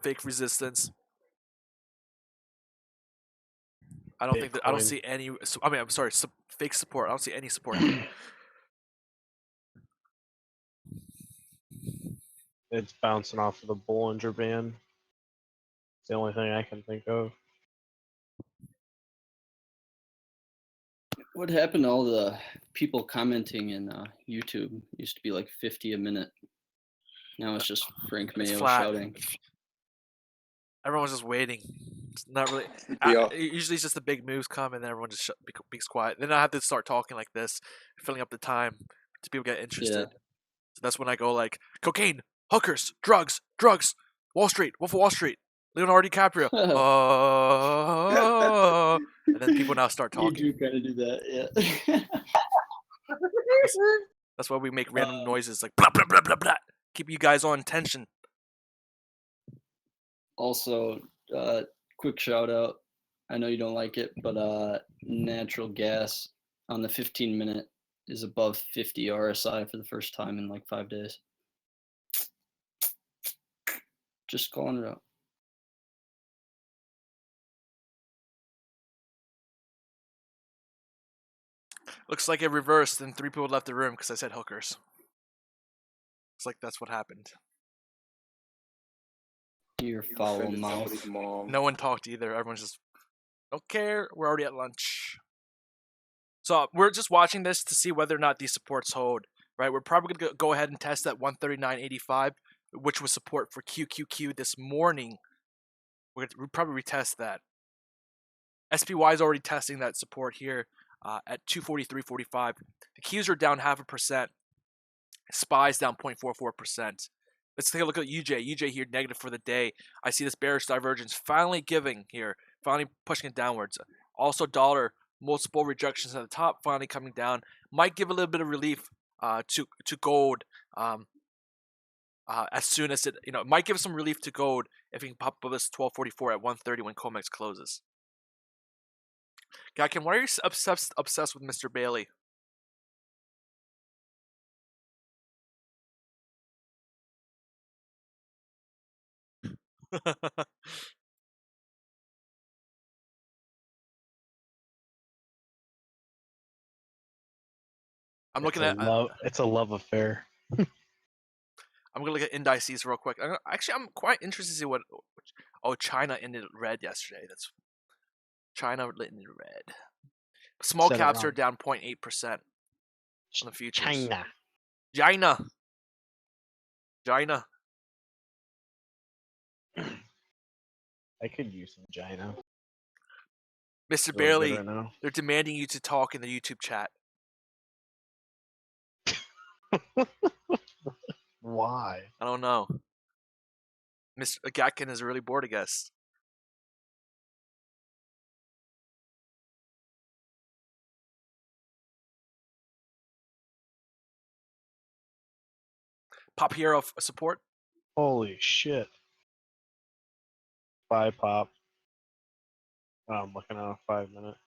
fake resistance. I don't think that I don't see any. I mean, I'm sorry, fake support. I don't see any support here. It's bouncing off of the Bollinger Band. It's the only thing I can think of. What happened to all the people commenting in YouTube? It used to be like 50 a minute. Now it's just Frank It's Mayo flat. shouting. Everyone's just waiting. It's not really. Yeah. Usually, it's just the big moves come, and then everyone just becomes quiet. Then I have to start talking like this, filling up the time to people get interested. Yeah. So that's when I go like cocaine, hookers, drugs, Wall Street, Wolf of Wall Street, Leonardo DiCaprio. And then people now start talking. You do kind of do that, yeah. That's why we make random noises like blah blah blah blah blah. Keep you guys on tension. Also, quick shout out. I know you don't like it, but natural gas on the 15-minute is above 50 RSI for the first time in like 5 days. Just calling it out. Looks like it reversed, and 3 people left the room because I said hookers. It's like that's what happened. Your foul offended mouth. somebody's mom. No one talked either. Everyone's just don't care. We're already at lunch. So we're just watching this to see whether or not these supports hold. Right, we're probably gonna go ahead and test that 139.85, which was support for QQQ this morning. We'll probably retest that. SPY is already testing that support here at 243.45. The Qs are down 0.5%. SPY's down 0.44%. Let's take a look at UJ. UJ here negative for the day. I see this bearish divergence finally giving here, finally pushing it downwards. Also dollar, multiple rejections at the top, finally coming down. Might give a little bit of relief to gold as soon as it might give some relief to gold if we can pop up this 1244 at 130 when COMEX closes. Gotkin, why are you obsessed with Mr. Bailey? I'm looking at. It's a love affair. I'm gonna look at indices real quick. Actually, I'm quite interested to see what. Oh, China ended red yesterday. That's China ended red. Small Said it caps are wrong. down 0.8% on the futures. China. China. China. I could use some China. Mr. Really good Bailey, right now. they're demanding you to talk in the YouTube chat. Why? I don't know. Mr. Gatkin is really bored, I guess. Pop Hero support. Holy shit. Buy pop. Oh, I'm looking at a 5 minute.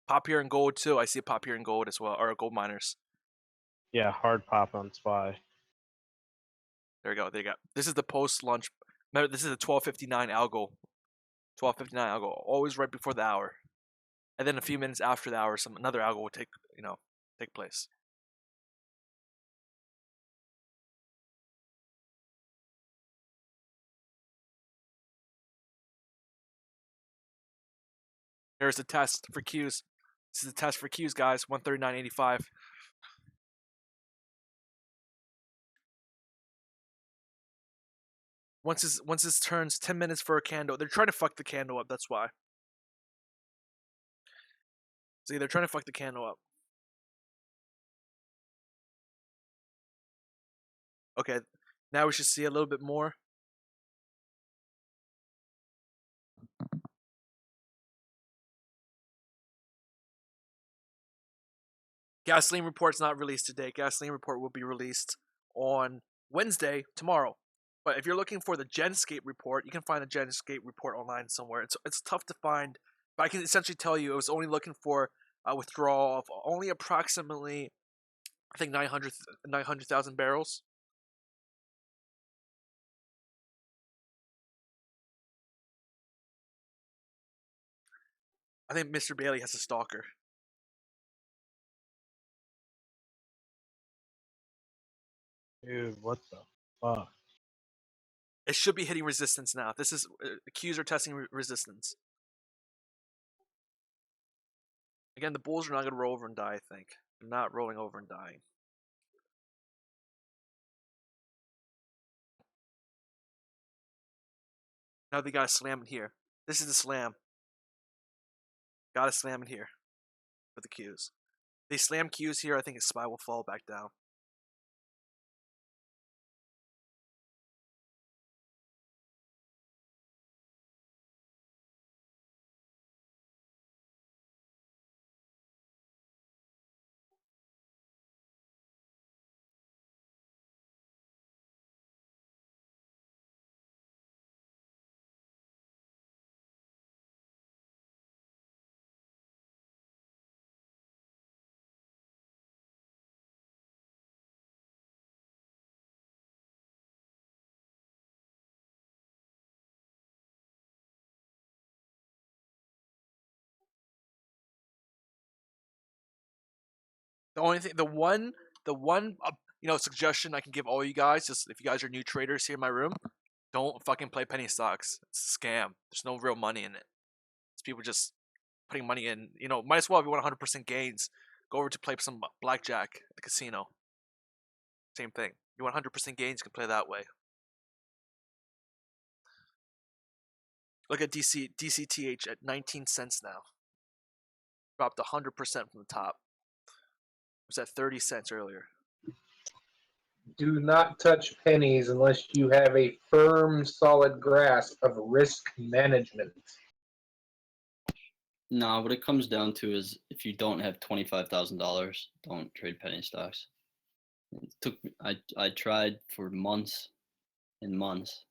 Pop here in gold too. I see a pop here in gold as well, or gold miners. Yeah, hard pop on SPY. There we go. There you go. This is the post lunch. Remember, this is the 12:59 algo. 12:59 algo. Always right before the hour, and then a few minutes after the hour, another algo will take place. Here's the test for Qs. This is the test for Qs, guys. 139.85. Once this turns 10 minutes for a candle, they're trying to fuck the candle up. That's why. See, they're trying to fuck the candle up. Okay, now we should see a little bit more. Gasoline report's not released today. Gasoline report will be released on Wednesday, tomorrow. But if you're looking for the Genscape report, you can find the Genscape report online somewhere. It's tough to find, but I can essentially tell you it was only looking for a withdrawal of only approximately, I think 900,000 barrels. I think Mr. Bailey has a stalker. Dude, what the fuck? It should be hitting resistance now. This is the Qs are testing resistance. Again, the bulls are not going to roll over and die. I think they're not rolling over and dying. Now they got to slam it here. This is the slam. Got to slam it here for the Qs. They slam Qs here. I think SPY will fall back down. The one suggestion I can give all you guys, just if you guys are new traders here in my room, don't fucking play penny stocks. It's a scam. There's no real money in it. It's people just putting money in. Might as well if you want 100% gains, go over to play some blackjack at the casino. Same thing. You want 100% gains, you can play that way. Look at DCTH at 19 cents now. Dropped 100% from the top. It was at 30 cents earlier. Do not touch pennies unless you have a firm, solid grasp of risk management. No, what it comes down to is if you don't have $25,000, don't trade penny stocks. I tried for months and months.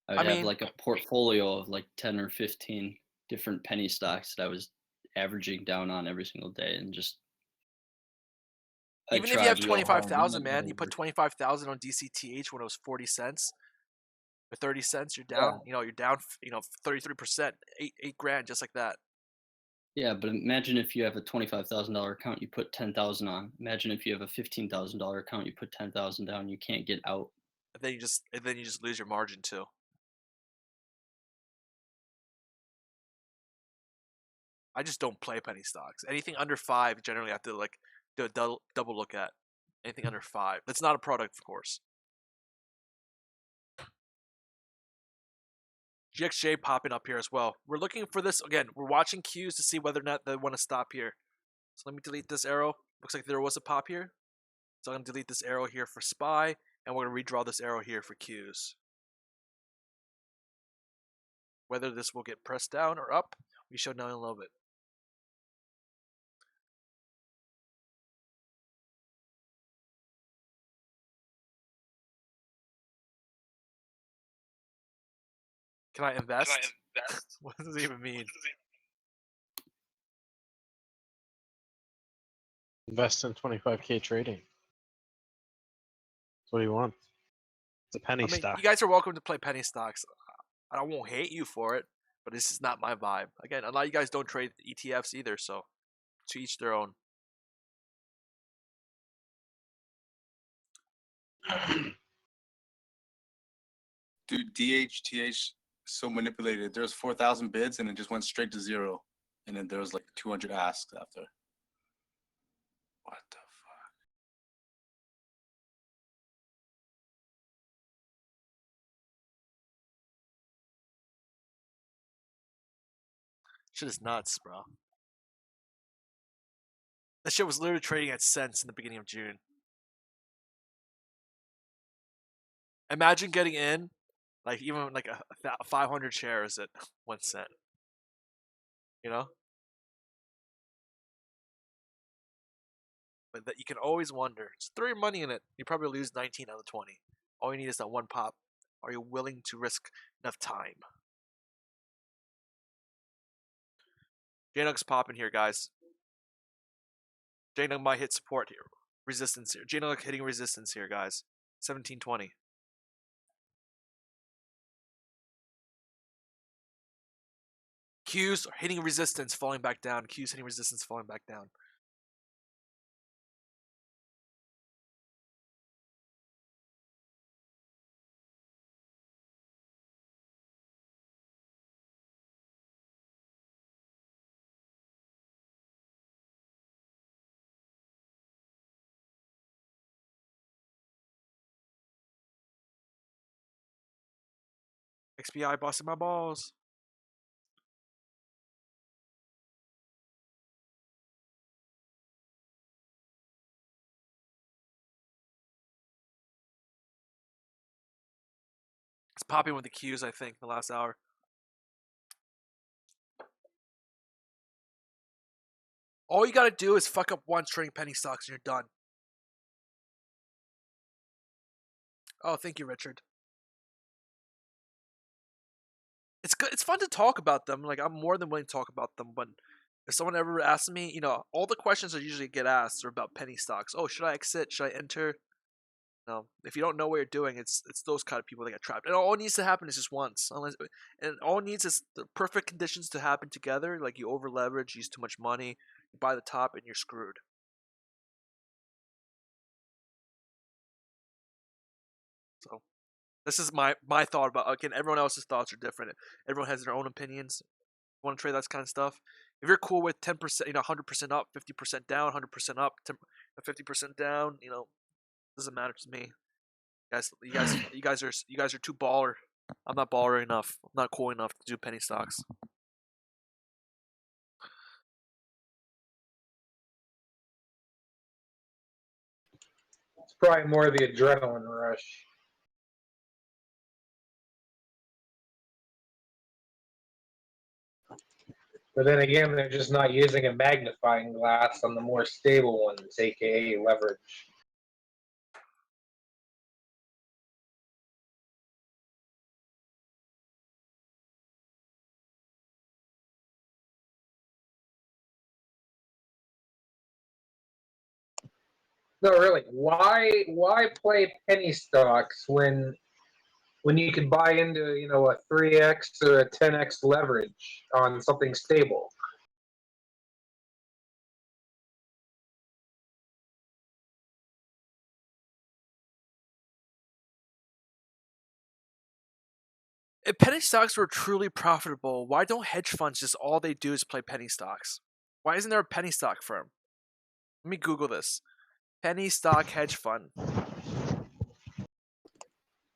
I would have like a portfolio of like 10 or 15 different penny stocks that I was averaging down on every single day, and just even if you have 25,000, man, you put 25,000 on DCTH when it was 40 cents or 30 cents, you're down. You're down. 33%, $8 grand, just like that. Yeah, but imagine if you have a $25,000 account, you put 10,000 on. Imagine if you have a $15,000 account, you put 10,000 down, you can't get out. And then you just lose your margin too. I just don't play penny stocks. Anything under 5, generally, I have to like do a double look at. Anything under 5. That's not a product, of course. GXJ popping up here as well. We're looking for this again. We're watching cues to see whether or not they want to stop here. So let me delete this arrow. Looks like there was a pop here. So I'm gonna delete this arrow here for SPY, and we're gonna redraw this arrow here for cues. Whether this will get pressed down or up, we shall know in a little bit. Can I invest? What does it even mean? Invest in 25K trading. That's what he wants. It's a penny stock. You guys are welcome to play penny stocks. I won't hate you for it, but this is not my vibe. Again, a lot of you guys don't trade ETFs either, so to each their own. Dude, DHTH so manipulated. There's 4,000 bids and it just went straight to 0, and then there was like 200 asks after. What the fuck? Shit is nuts, bro. That shit was literally trading at cents in the beginning of June. Imagine getting in, like even like a 500 shares at 1 cent. You know? But that you can always wonder. Just throw your money in it. You probably lose 19 out of 20. All you need is that one pop. Are you willing to risk enough time? JNUG's popping here, guys. JNUG might hit support here. Resistance here. JNUG hitting resistance here, guys. 1720. Qs are hitting resistance, falling back down. Qs hitting resistance, falling back down. XBI busting my balls. It's popping with the Qs, I think, the last hour. All you gotta do is fuck up once trading penny stocks and you're done. Oh, thank you, Richard. It's good. It's fun to talk about them. Like, I'm more than willing to talk about them. But if someone ever asks me, you know, all the questions I usually get asked are about penny stocks. Oh, should I exit? Should I enter? No. If you don't know what you're doing, it's those kind of people that get trapped. And all it needs to happen is just once. And all it needs is the perfect conditions to happen together. Like you over leverage, use too much money, you buy the top, and you're screwed. So this is my thought about. Again, everyone else's thoughts are different. Everyone has their own opinions. Want to trade that kind of stuff? If you're cool with 10%, 100% up, 50% down, 100% up, 50% down, doesn't matter to me. You guys are too baller. I'm not baller enough. I'm not cool enough to do penny stocks. It's probably more the adrenaline rush. But then again, they're just not using a magnifying glass on the more stable ones, aka leverage. No, really. Why play penny stocks when you could buy into a 3x or a 10x leverage on something stable? If penny stocks were truly profitable, why don't hedge funds just all they do is play penny stocks? Why isn't there a penny stock firm? Let me Google this. Penny stock hedge fund.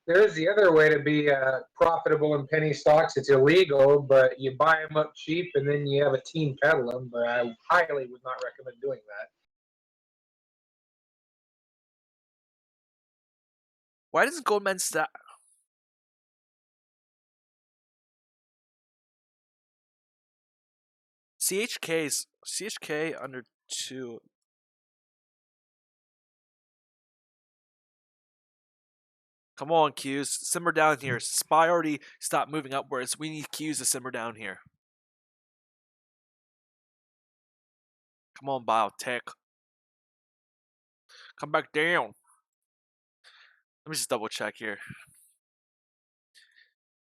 There's the other way to be profitable in penny stocks. It's illegal, but you buy them up cheap and then you have a team peddle them. But I highly would not recommend doing that. Why doesn't Goldman Sachs? CHK under 2. Come on, Qs. Simmer down here. SPY already stopped moving upwards. We need Qs to simmer down here. Come on, biotech. Come back down. Let me just double check here.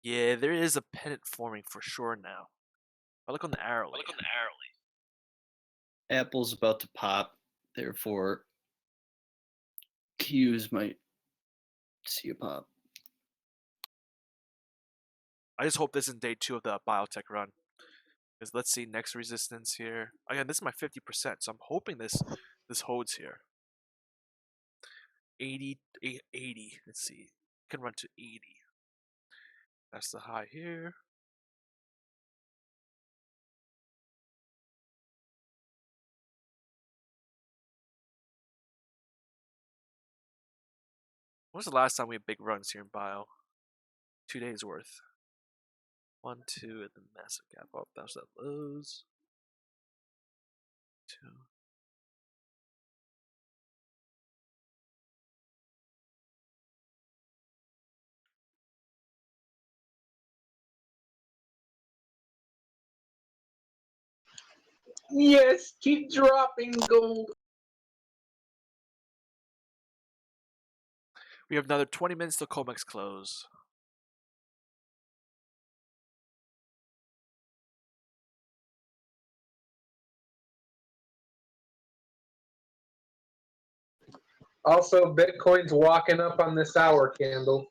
Yeah, there is a pennant forming for sure now. I look on the hourly. Apple's about to pop, therefore Qs might see a pop. I just hope this isn't day 2 of the biotech run. Because let's see, next resistance here. Again, this is my 50%, so I'm hoping this holds here. 80. Let's see. Can run to 80. That's the high here. When was the last time we had big runs here in bio? 2 days worth. 1, 2, and then massive gap up. That's that lows. 2. Yes, keep dropping gold. We have another 20 minutes till COMEX close. Also, Bitcoin's walking up on this hour candle.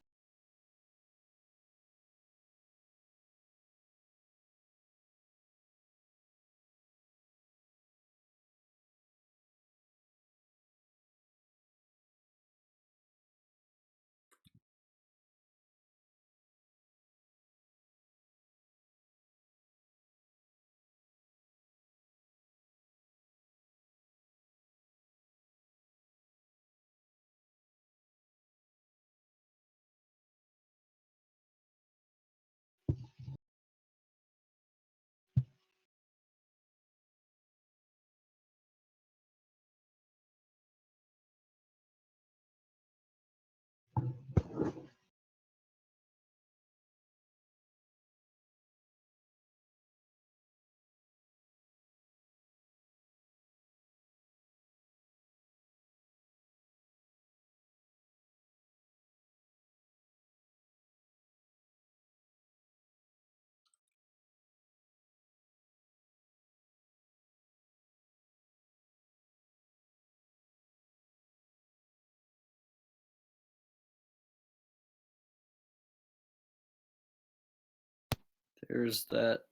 There's that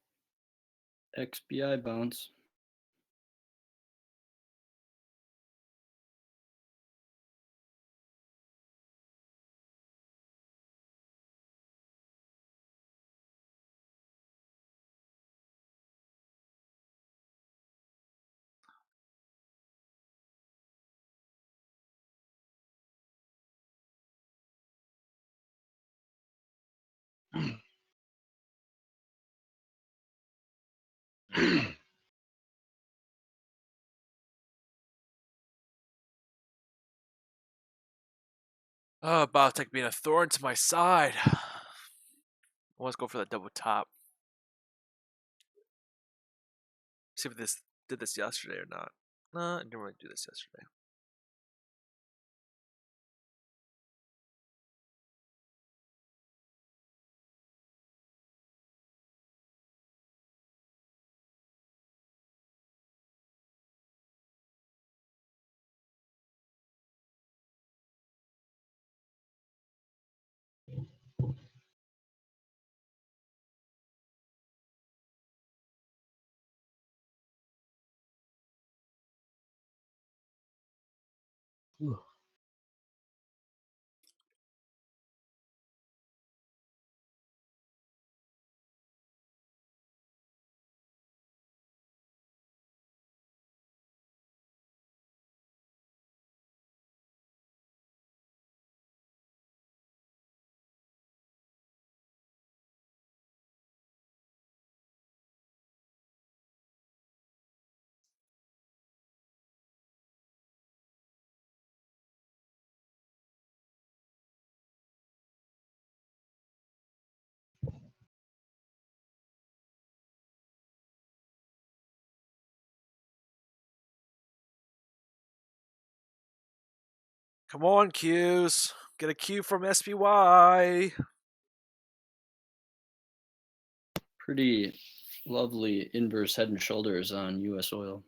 XBI bounce. Oh, biotech being a thorn to my side. Let's go for the double top. See if this did this yesterday or not. No, I didn't really do this yesterday. Come on, Qs. Get a Q from SPY. Pretty lovely inverse head and shoulders on U.S. oil.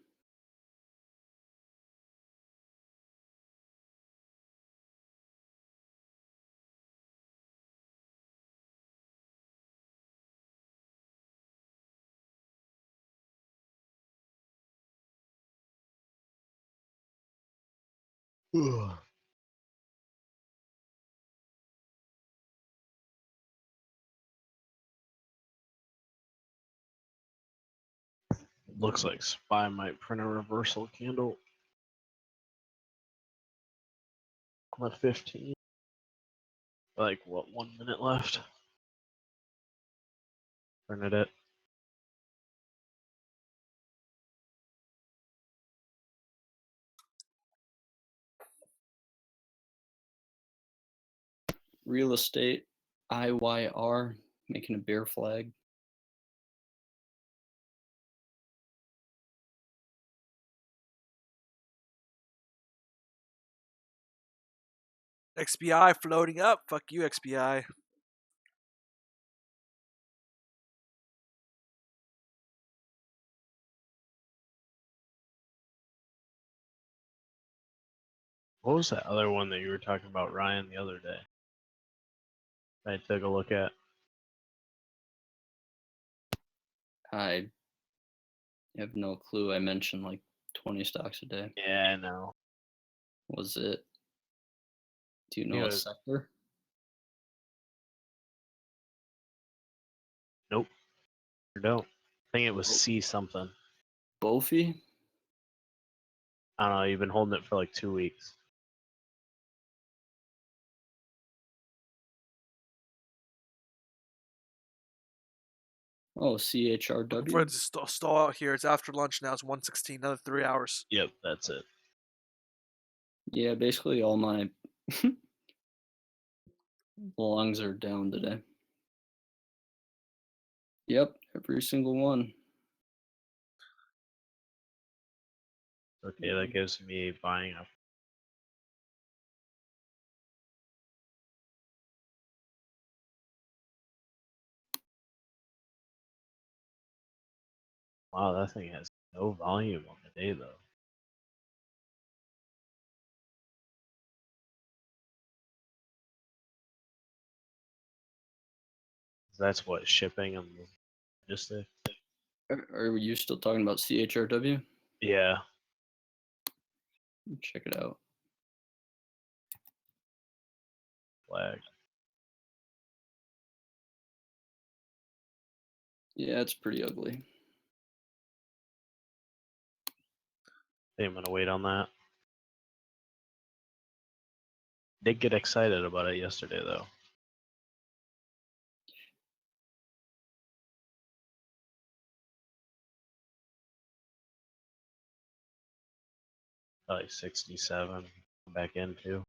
Looks like SPY might print a reversal candle. I'm at 15. Like, what, 1 minute left? Printed it. Real estate, IYR, making a bear flag. XBI floating up. Fuck you, XBI. What was that other one that you were talking about, Ryan, the other day? I took a look at. I have no clue. I mentioned like 20 stocks a day. Yeah, I know. Was it? Do you know Yeah. what sector? Nope. I don't. I think it was C something. Bofi? I don't know. You've been holding it for like 2 weeks. Oh, For CHRW? it to stall out here. It's after lunch now. It's 1:16. Another 3 hours. Yep, that's it. Yeah, basically all my longs are down today. Yep, every single one. Okay, that gives me buying up. Wow, that thing has no volume on the day, though. That's what, shipping and logistics? Are you still talking about CHRW? Yeah. Check it out. Flag. Yeah, it's pretty ugly. I think I'm gonna wait on that. Did get excited about it yesterday, though. Like 67. Back into. Is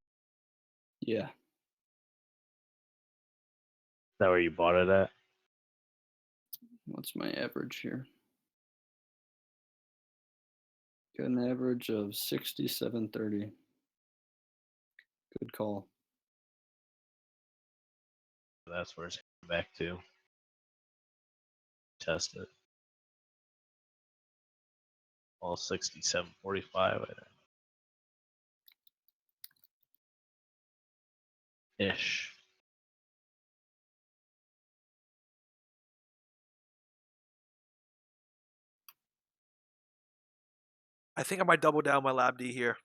Yeah. that where you bought it at? What's my average here? Got an average of 67.30. Good call. That's where it's back to. Test it. All 67.45 ish. I think I might double down my Lab D here.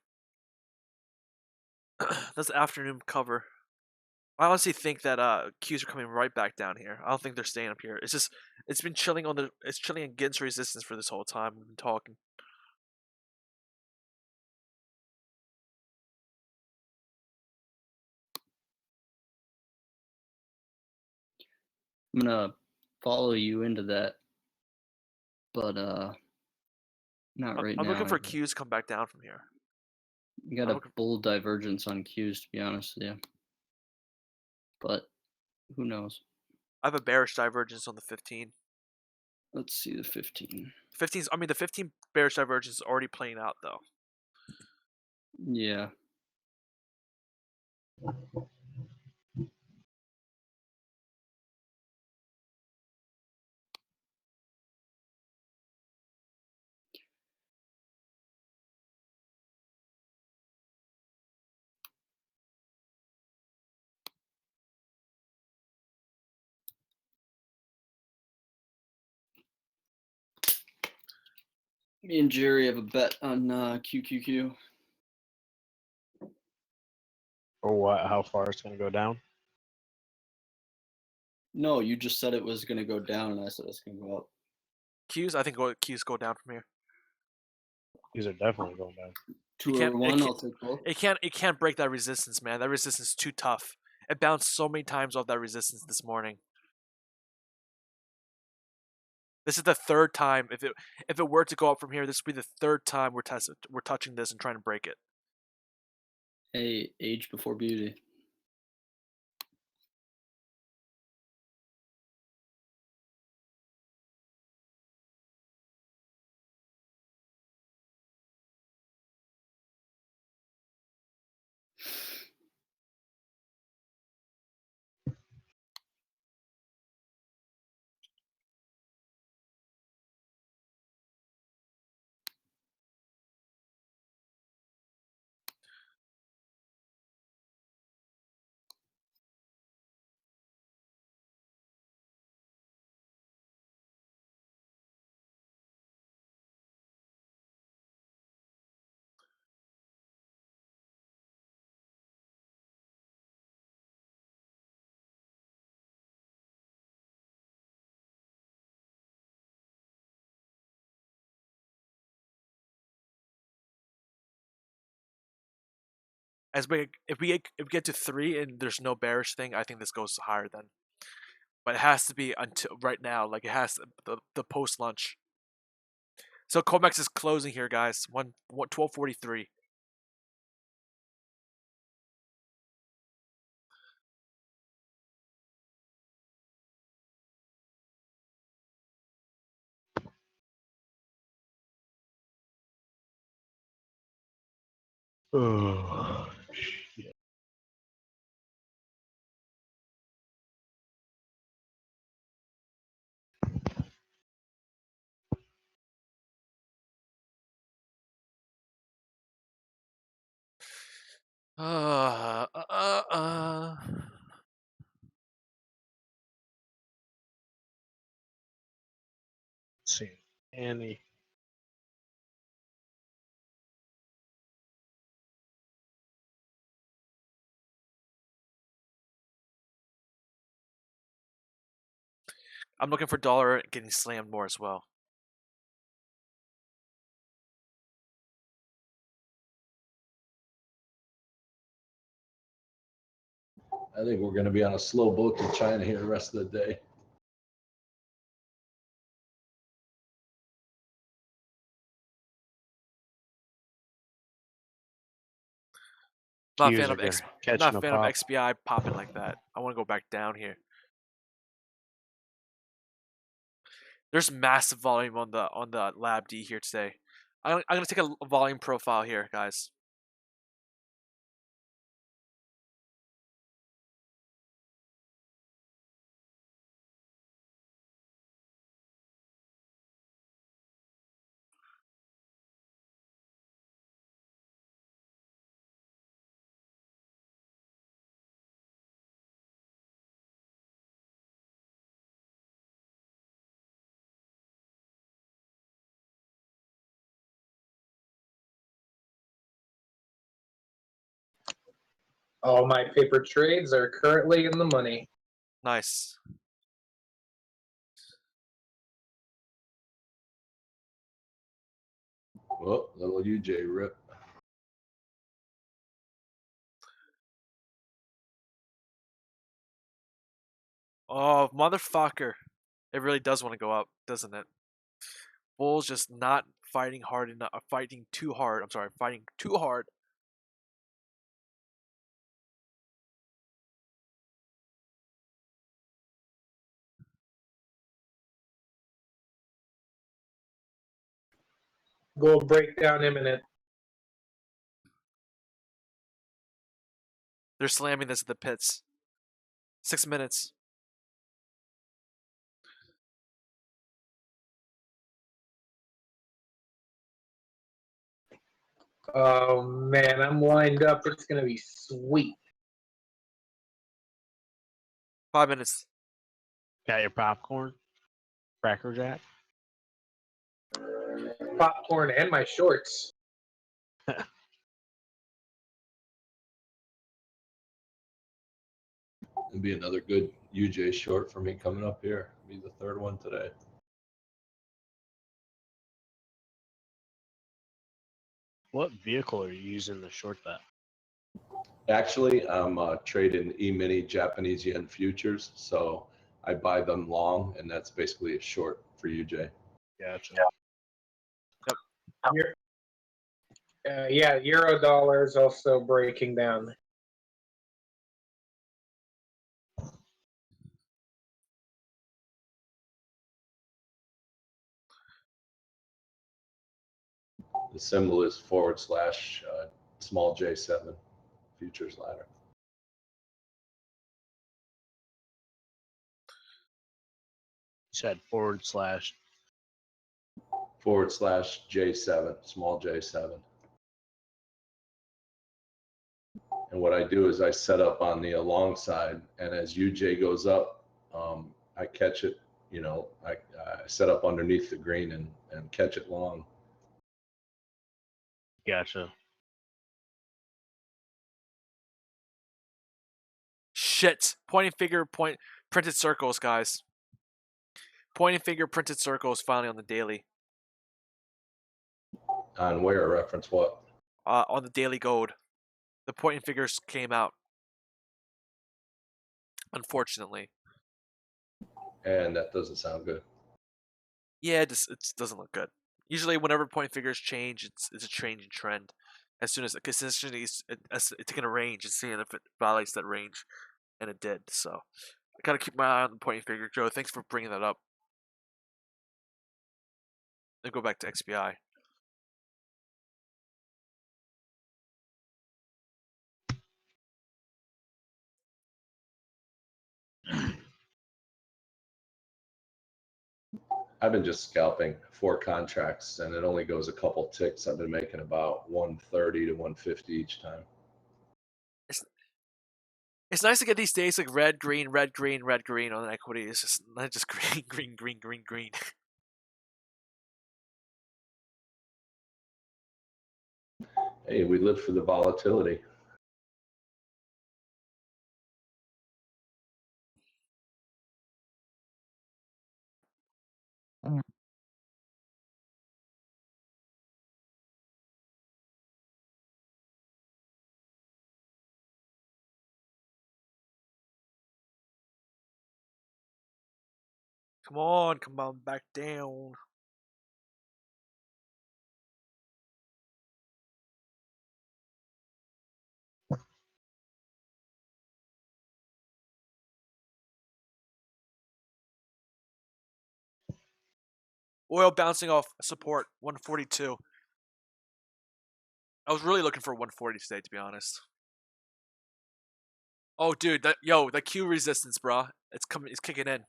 That's afternoon cover. I honestly think that Qs are coming right back down here. I don't think they're staying up here. It's been chilling it's chilling against resistance for this whole time we've been talking. I'm gonna follow you into that, but not right now. I'm looking for Qs to come back down from here. You got a bull divergence on Qs, to be honest with you. But who knows? I have a bearish divergence on the 15. Let's see the 15. The 15 bearish divergence is already playing out though. Yeah. Me and Jerry have a bet on QQQ. Or what? How far it's going to go down? No, you just said it was going to go down, and I said it's going to go up. Qs, I think Qs go down from here. These are definitely going down. 2 or 1, I'll take both. It can't break that resistance, man. That resistance is too tough. It bounced so many times off that resistance this morning. This is the third time. If it were to go up from here, this would be the third time we're touching this and trying to break it. Hey, age before beauty. If we get to 3 and there's no bearish thing, I think this goes higher then. But it has to be until right now. Like it has the post lunch. So Comex is closing here, guys. 12:43. Oh, shit. Let's see. Annie. I'm looking for dollar getting slammed more as well. I think we're going to be on a slow boat to China here the rest of the day. Not a Qs fan are of catching not a a fan of pop. XBI popping like that. I want to go back down here. There's massive volume on the Lab D here today. I'm gonna take a volume profile here, guys. All my paper trades are currently in the money. Nice. Well, little UJ rip. Oh, motherfucker. It really does want to go up, doesn't it? Bull's just not fighting hard enough. Fighting too hard. I'm sorry, fighting too hard. Gold breakdown imminent. They're slamming this at the pits. 6 minutes. Oh man, I'm lined up. It's gonna be sweet. 5 minutes. Got your popcorn? Cracker Jack? Popcorn and my shorts. It'll be another good UJ short for me coming up here. Be the third one today. What vehicle are you using to short that? Actually, I'm trading E-mini Japanese yen futures, so I buy them long, and that's basically a short for UJ. Gotcha. Yeah, euro dollar is also breaking down. The symbol is / small J7 futures ladder. You said / /J7, small J7. And what I do is I set up on the long side, and as UJ goes up, I catch it. You know, I set up underneath the green and catch it long. Gotcha. Shit. Pointing finger, printed circles, guys. Pointing finger, printed circles finally on the daily. On where? Reference what? On the daily gold. The pointing fingers came out. Unfortunately. And that doesn't sound good. Yeah, it doesn't look good. Usually, whenever point figures change, it's a change in trend. As soon as consistently it's taking a range and seeing if it violates that range, and it did. So I gotta keep my eye on the pointing figure. Joe, thanks for bringing that up. Then go back to XBI. I've been just scalping 4 contracts, and it only goes a couple ticks. I've been making about 130 to 150 each time. It's nice to get these days like red, green, red, green, red, green on an equity. It's just not just green, green, green, green, green. Hey, we live for the volatility. Come on back down. Oil bouncing off support 142. I was really looking for 140 today, to be honest. Oh, dude, that Q resistance, bro. It's kicking in.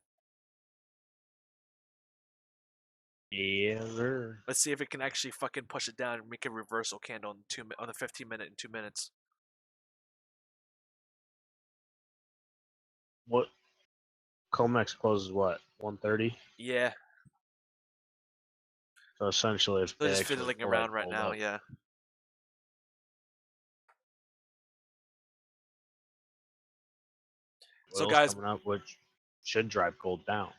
Yeah, sir. Let's see if it can actually fucking push it down and make a reversal candle on the 15 minute in 2 minutes. What? Comex closes what? 130? Yeah, So essentially, if they're they just actually fiddling pull around it, right pulled now. up. Yeah. So Oil's guys, coming up, which should drive gold down.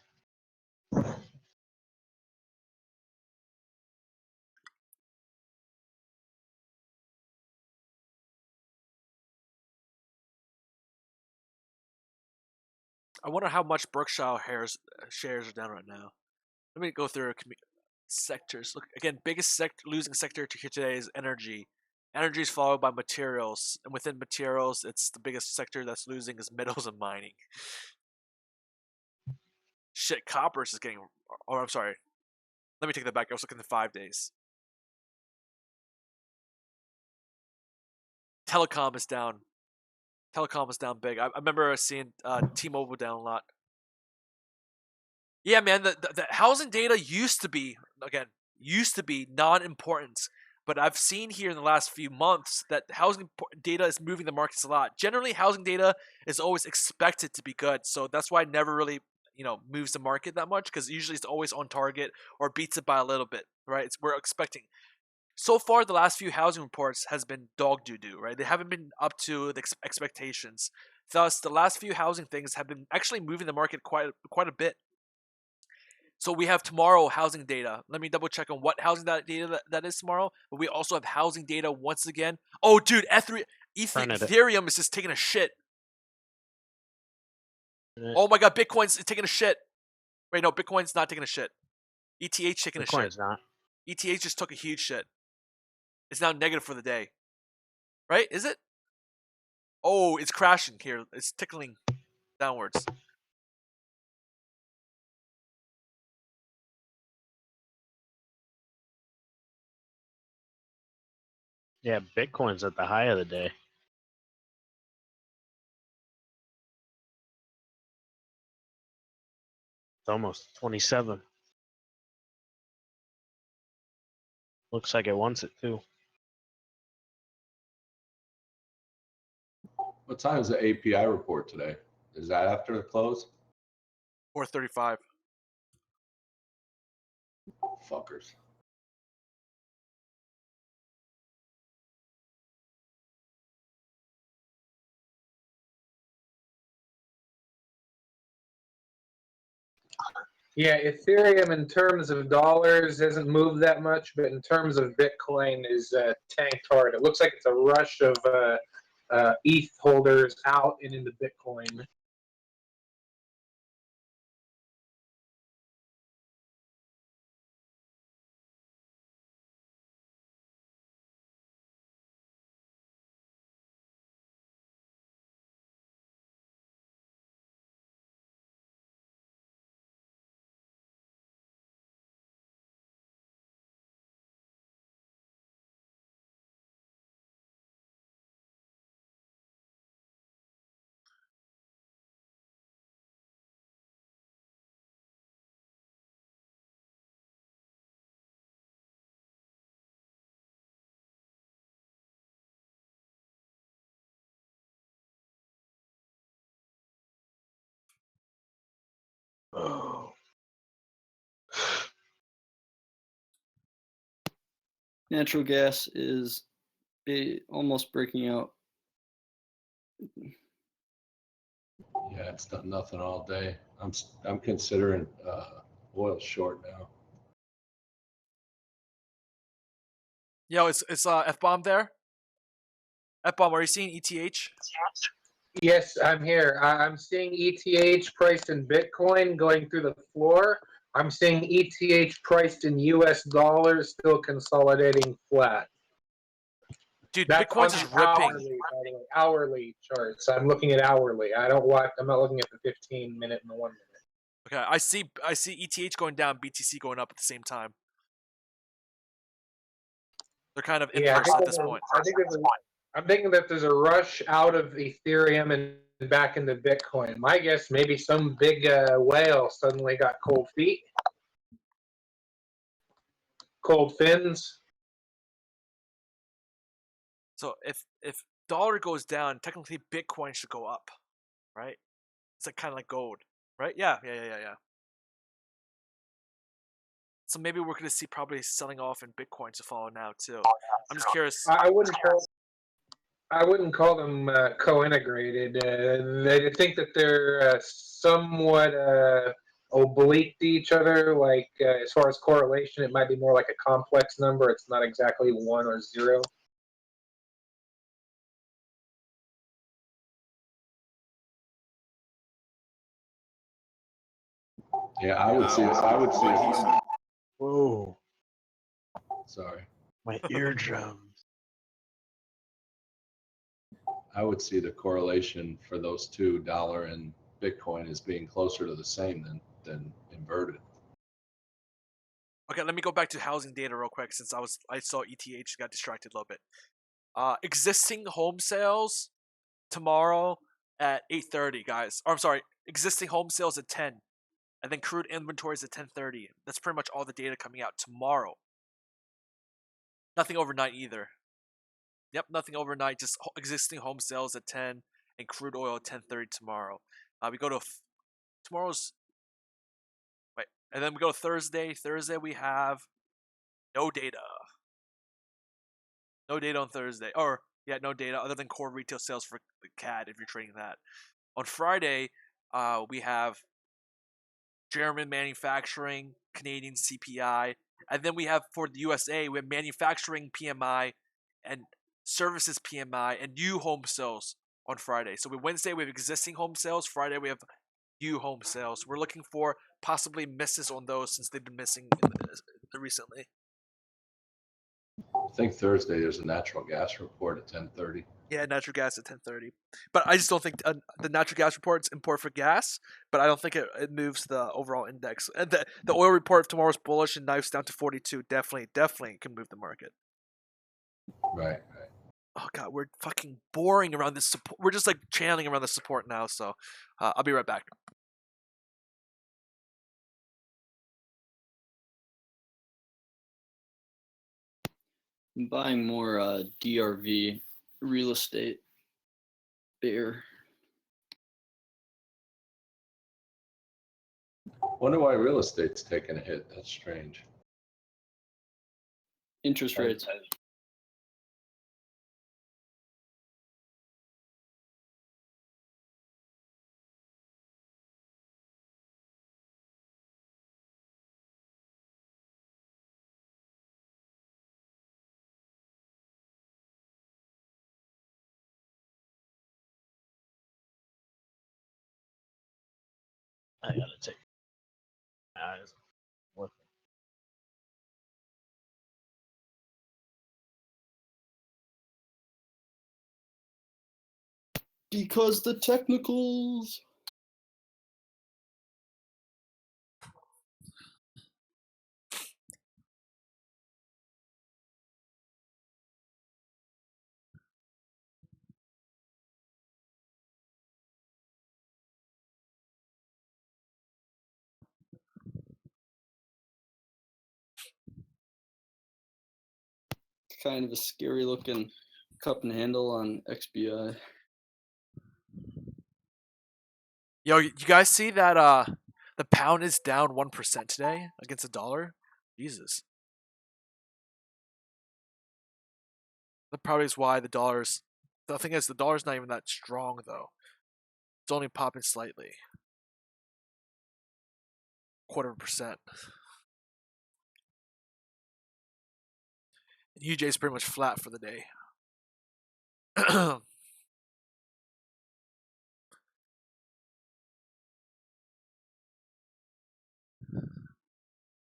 I wonder how much Berkshire shares are down right now. Let me go through sectors. Look again, biggest losing sector here today is energy. Energy is followed by materials, and within materials, it's the biggest sector that's losing is metals and mining. Shit, coppers is getting. Oh, I'm sorry. Let me take that back. I was looking at 5 days. Telecom is down. Telecom is down big. I remember seeing T-Mobile down a lot. Yeah, man, the housing data used to be non-important, but I've seen here in the last few months that housing data is moving the markets a lot. Generally, housing data is always expected to be good, so that's why it never really moves the market that much, because usually it's always on target or beats it by a little bit, right? We're expecting. So far, the last few housing reports has been dog doo-doo, right? They haven't been up to the expectations. Thus, the last few housing things have been actually moving the market quite a bit. So we have tomorrow housing data. Let me double check on what housing data that is tomorrow. But we also have housing data once again. Oh, dude, Ethereum is just taking a shit. Oh my god, Bitcoin's taking a shit. Wait, no, Bitcoin's not taking a shit. ETH taking a shit. Bitcoin's not. ETH just took a huge shit. It's now negative for the day. Right? Is it? Oh, it's crashing here. It's tickling downwards. Yeah, Bitcoin's at the high of the day. It's almost 27. Looks like it wants it too. What time is the API report today? Is that after the close? 4:35. Fuckers. Yeah, Ethereum in terms of dollars hasn't moved that much, but in terms of Bitcoin is tanked hard. It looks like it's a rush of ETH holders out and into Bitcoin. Oh. Natural gas is almost breaking out. Yeah, it's done nothing all day. I'm considering oil short now. Yo, it's F-bomb there. F-bomb, are you seeing ETH? Yes, I'm here. I'm seeing ETH priced in Bitcoin going through the floor. I'm seeing ETH priced in US dollars still consolidating flat. Dude, That's Bitcoin's on just the ripping. hourly, by the way, hourly charts. I'm looking at hourly. I'm not looking at the 15-minute and the 1 minute. Okay, I see ETH going down, BTC going up at the same time. They're kind of inverse at this point. I'm thinking that there's a rush out of Ethereum and back into Bitcoin. My guess, maybe some big whale suddenly got cold feet, cold fins. So if dollar goes down, technically Bitcoin should go up, right? It's like kind of like gold, right? Yeah. So maybe we're gonna see probably selling off in Bitcoin to follow now too. I'm just curious. I wouldn't I wouldn't call them co-integrated. I think that they're somewhat oblique to each other. Like as far as correlation, it might be more like a complex number. It's not exactly 1 or 0. Yeah, I would see. Whoa, Sorry, my eardrums. I would see the correlation for those two, dollar and Bitcoin, as being closer to the same than inverted. Okay, let me go back to housing data real quick since I saw ETH got distracted a little bit. Existing home sales tomorrow at 8:30, guys. Or I'm sorry, existing home sales at 10, and then crude inventories at 10:30. That's pretty much all the data coming out tomorrow. Nothing overnight either. Yep, nothing overnight. Just existing home sales at 10 and crude oil at 10:30 tomorrow. We go to tomorrow's. Wait, and then we go to Thursday. Thursday we have no data. No data on Thursday. Or, yeah, no data other than core retail sales for the CAD if you're trading that. On Friday, we have German manufacturing, Canadian CPI, and then we have for the USA, we have manufacturing PMI and services PMI and new home sales on Friday. So Wednesday we have existing home sales. Friday we have new home sales. We're looking for possibly misses on those since they've been missing recently. I think Thursday there's a natural gas report at 10:30. Yeah, natural gas at 10:30. But I just don't think the natural gas report's important for gas, but I don't think it moves the overall index. And the oil report of tomorrow's bullish and knifes down to 42. Definitely can move the market. Right. Oh god, we're fucking boring around this support. We're just like channeling around the support now. So I'll be right back. I'm buying more DRV real estate. Bear. Wonder why real estate's taking a hit. That's strange. Interest rates. I gotta take my eyes. What? Because the technicals. Kind of a scary looking cup and handle on XBI. Yo, you guys see that the pound is down 1% today against the dollar? Jesus. That probably is why the dollar's. The thing is, the dollar's not even that strong though. It's only popping slightly. 0.25%. And UJ is pretty much flat for the day.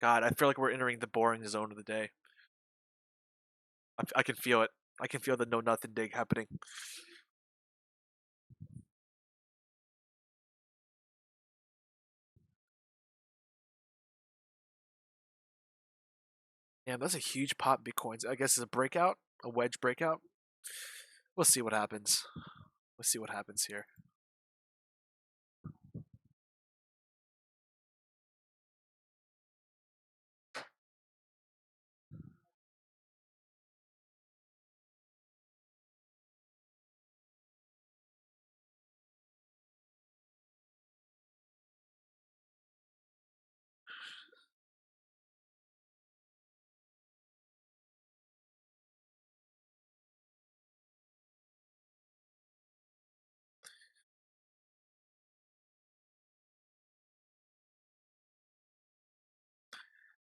God, I feel like we're entering the boring zone of the day. I can feel it. I can feel the know nothing dig happening. Yeah, that's a huge pop Bitcoins. I guess it's a breakout, a wedge breakout. We'll see what happens. Let's see what happens here.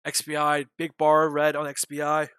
XBI, big bar red on XBI.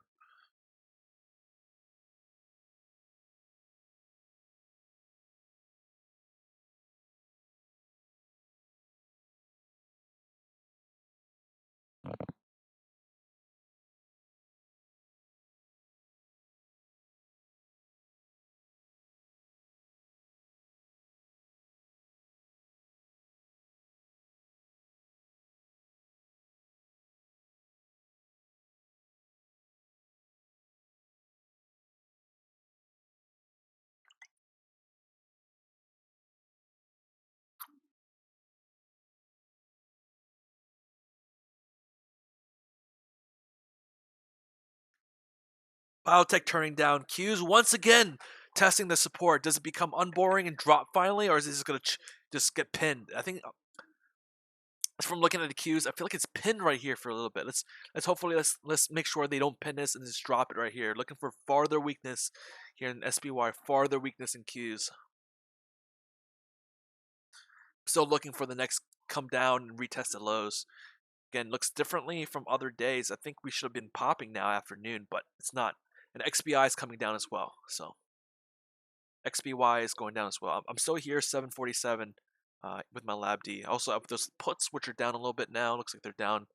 Biotech turning down Qs once again, testing the support. Does it become unboring and drop finally, or is it just gonna just get pinned? I think from looking at the Qs, I feel like it's pinned right here for a little bit. Let's make sure they don't pin this and just drop it right here. Looking for farther weakness here in SPY, farther weakness in Qs. Still looking for the next come down and retest the lows. Again, looks differently from other days. I think we should have been popping now afternoon, but it's not. And XBI is coming down as well. So XBY is going down as well. I'm still here, 747 with my Lab D. I also have those puts, which are down a little bit now. Looks like they're down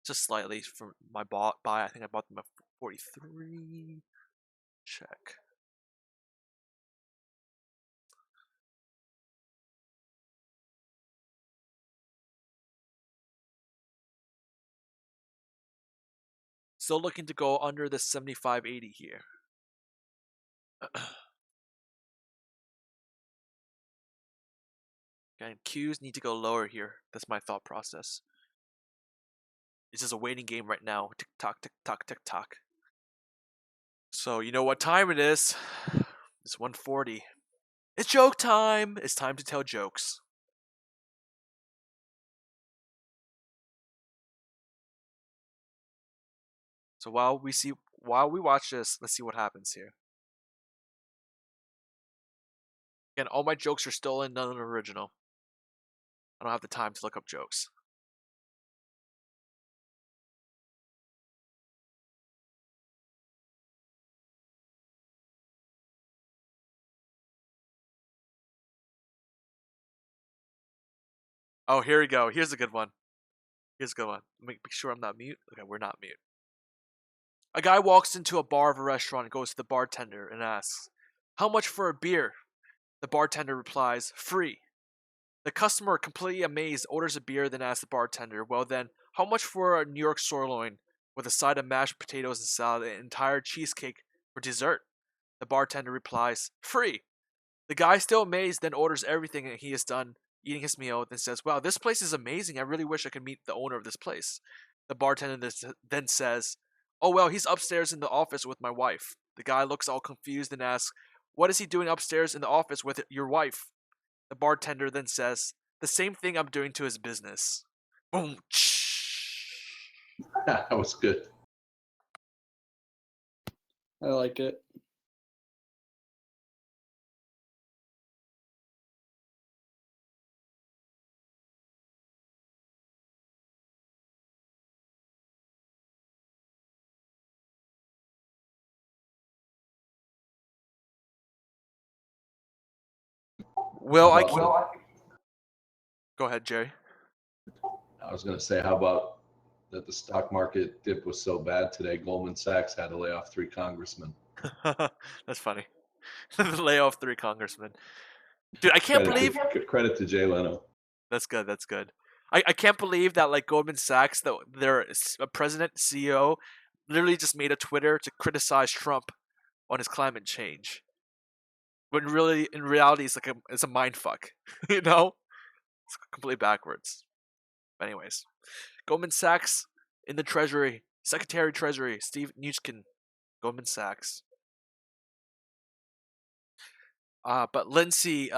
just slightly from my buy. I think I bought them at 43. Check. Still looking to go under the 75.80 here. Again, Qs need to go lower here. That's my thought process. It's just a waiting game right now. Tick tock, tick tock, tick tock. So you know what time it is? It's 1:40. It's joke time. It's time to tell jokes. So while we watch this, let's see what happens here. Again, all my jokes are stolen, none are original. I don't have the time to look up jokes. Oh, here we go. Here's a good one. Here's a good one. Make sure I'm not mute. Okay, we're not mute. A guy walks into a bar of a restaurant and goes to the bartender and asks, "How much for a beer?" The bartender replies, "Free." The customer, completely amazed, orders a beer, then asks the bartender, "Well then, how much for a New York sirloin with a side of mashed potatoes and salad and an entire cheesecake for dessert?" The bartender replies, "Free." The guy, still amazed, then orders everything and he is done eating his meal, then says, "Wow, this place is amazing. I really wish I could meet the owner of this place." The bartender then says, "Oh well, he's upstairs in the office with my wife." The guy looks all confused and asks, "What is he doing upstairs in the office with your wife?" The bartender then says, "The same thing I'm doing to his business." Boom. That was good. I like it. Well, How I about can't. Go ahead, Jerry. I was going to say, how about that the stock market dip was so bad today, Goldman Sachs had to lay off 3 congressmen. That's funny. Lay off 3 congressmen. Dude, I can't believe. Credit to Jay Leno. That's good. That's good. I can't believe that like Goldman Sachs, their president, CEO, literally just made a Twitter to criticize Trump on his climate change. When really, in reality, it's a mind fuck. You know, it's completely backwards. But anyways, Goldman Sachs in the Treasury, Secretary of Treasury Steve Mnuchin, Goldman Sachs. But Lindsay,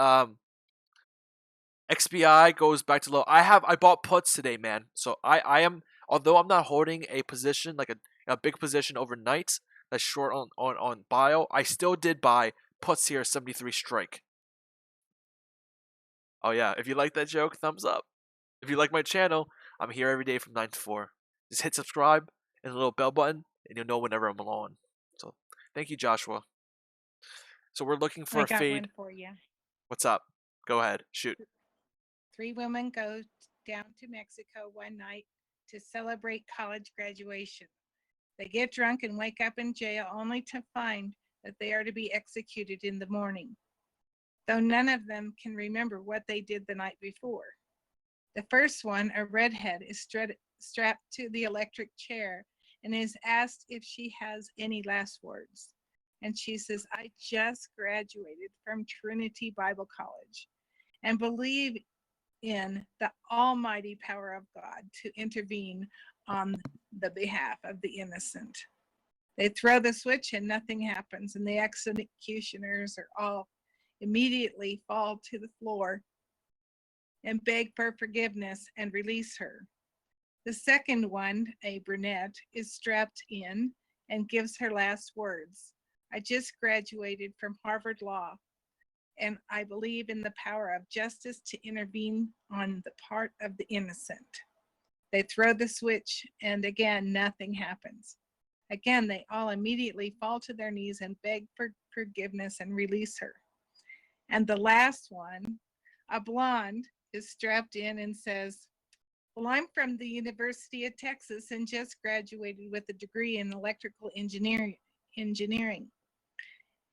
XBI goes back to low. I bought puts today, man. So I am, although I'm not holding a position like a big position overnight that's short on bio, I still did buy puts here 73 strike. Oh yeah, if you like that joke, thumbs up. If you like my channel, I'm here every day from 9 to 4. Just hit subscribe and the little bell button, and you'll know whenever I'm on. So thank you, Joshua. So we're looking for I a got fade. one for you. What's up? Go ahead. Shoot. 3 women go down to Mexico one night to celebrate college graduation. They get drunk and wake up in jail only to find that they are to be executed in the morning, though none of them can remember what they did the night before. The first one, a redhead, is strapped to the electric chair and is asked if she has any last words. And she says, I just graduated from Trinity Bible College and believe in the almighty power of God to intervene on the behalf of the innocent. They throw the switch and nothing happens, and the executioners are all immediately fall to the floor and beg for forgiveness and release her. The second one, a brunette, is strapped in and gives her last words. I just graduated from Harvard Law, and I believe in the power of justice to intervene on the part of the innocent. They throw the switch, and again, nothing happens. Again, they all immediately fall to their knees and beg for forgiveness and release her. And the last one, a blonde, is strapped in and says, well, I'm from the University of Texas and just graduated with a degree in electrical engineering.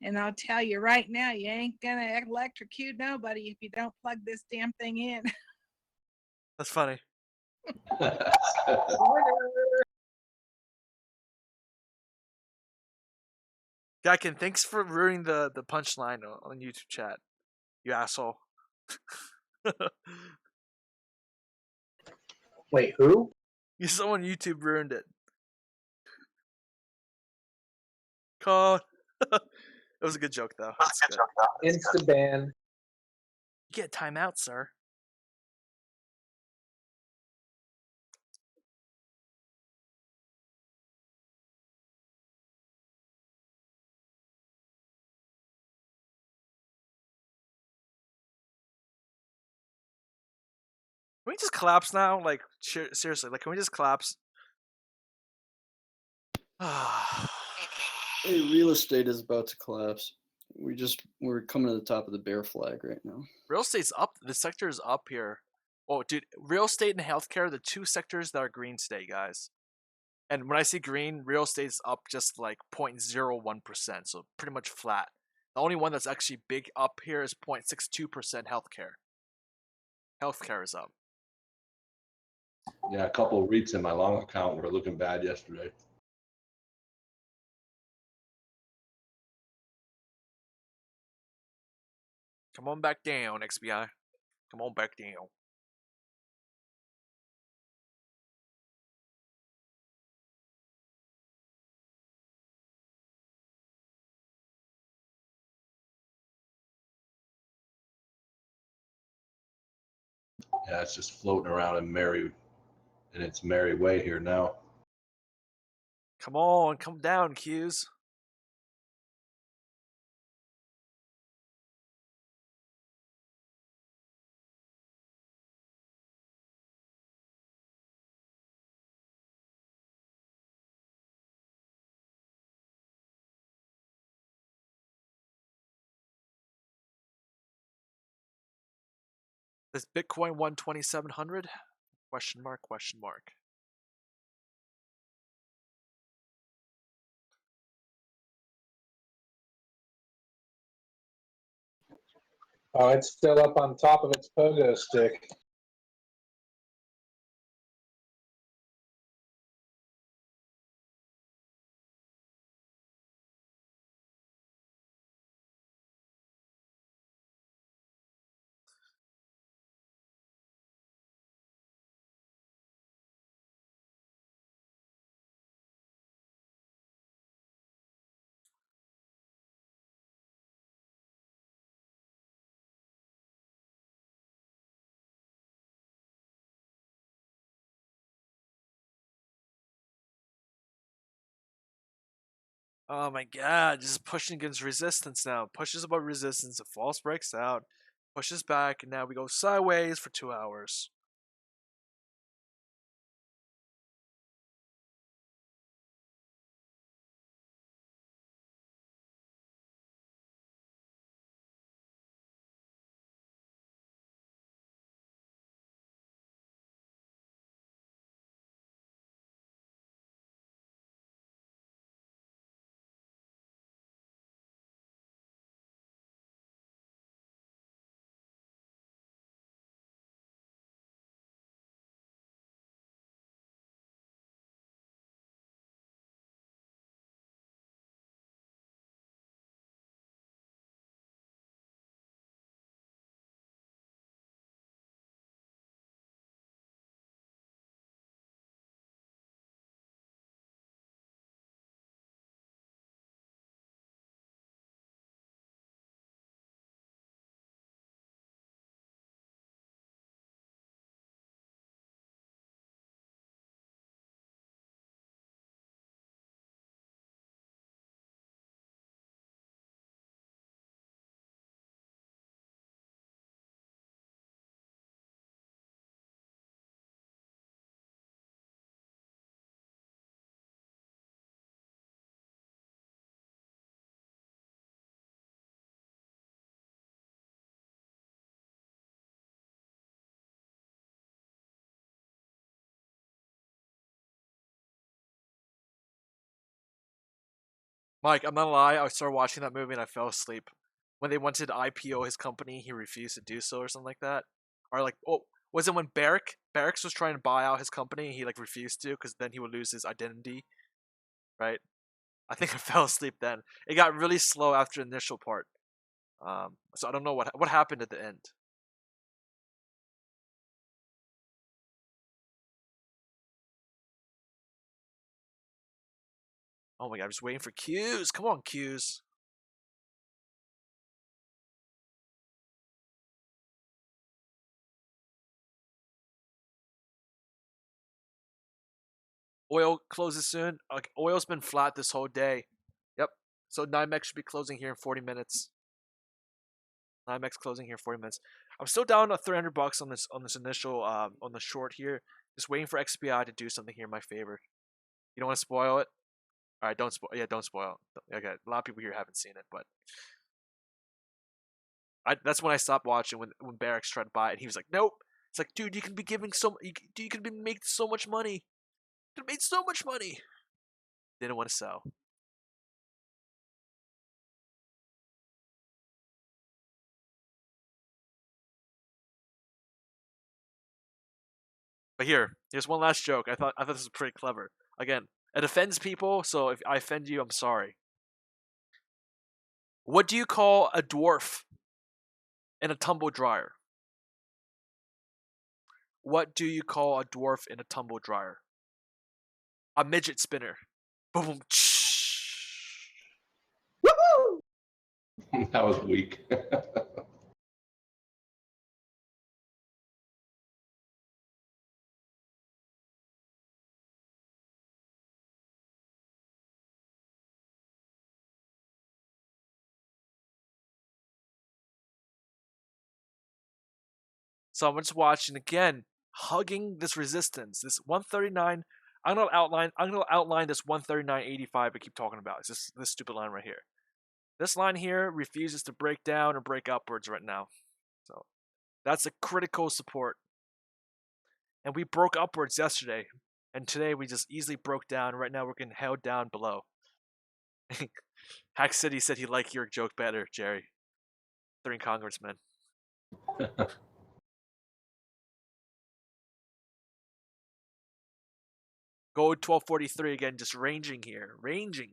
And I'll tell you right now, you ain't gonna electrocute nobody if you don't plug this damn thing in. That's funny. Gaikin, thanks for ruining the punchline on YouTube chat. You asshole. Wait, who? You someone YouTube ruined it. Call. It was a good joke though. Insta ban. You get timeout, sir. Can we just collapse now? Like, seriously, like, can we just collapse? Hey, real estate is about to collapse. We're coming to the top of the bear flag right now. Real estate's up. The sector is up here. Oh, dude, real estate and healthcare are the two sectors that are green today, guys. And when I see green, real estate's up just like 0.01%, so pretty much flat. The only one that's actually big up here is 0.62% healthcare. Healthcare is up. Yeah, a couple of REITs in my long account were looking bad yesterday. Come on back down, XBI. Come on back down. Yeah, it's just floating around in its merry way here now. Come on, come down, Q's. Is Bitcoin 1,2700? Question mark, question mark. Oh, it's still up on top of its pogo stick. Oh my god, just pushing against resistance now. Pushes above resistance, a false breaks out, pushes back, and now we go sideways for 2 hours. Mike, I'm not gonna lie. I started watching that movie and I fell asleep. When they wanted to IPO his company, he refused to do so, or something like that. Or like, oh, was it when Barak was trying to buy out his company? He like refused to because then he would lose his identity, right? I think I fell asleep then. It got really slow after the initial part. So I don't know what happened at the end. Oh my god, I'm just waiting for cues. Come on, cues. Oil closes soon. Okay, oil's been flat this whole day. Yep. So NYMEX should be closing here in 40 minutes. NYMEX closing here in 40 minutes. I'm still down to $300 on this initial on the short here. Just waiting for XPI to do something here in my favor. You don't want to spoil it. All right, don't spoil. Yeah, don't spoil. Okay, a lot of people here haven't seen it, but that's when I stopped watching when Barak's tried to buy it. And he was like, "Nope." It's like, dude, you can be giving you can be making so much money. You could have made so much money. Didn't want to sell. But here's one last joke. I thought this was pretty clever. Again, it offends people, so if I offend you, I'm sorry. What do you call a dwarf in a tumble dryer? What do you call a dwarf in a tumble dryer? A midget spinner. Boom. Woohoo! That was weak. So I'm just watching again, hugging this resistance, this 139. I'm gonna outline this 139.85 I keep talking about. It's this stupid line right here. This line here refuses to break down or break upwards right now. So that's a critical support. And we broke upwards yesterday. And today we just easily broke down. Right now we're getting held down below. Hack City said he liked your joke better, Jerry. 3 congressmen. Gold 1243 again, just ranging here. Ranging.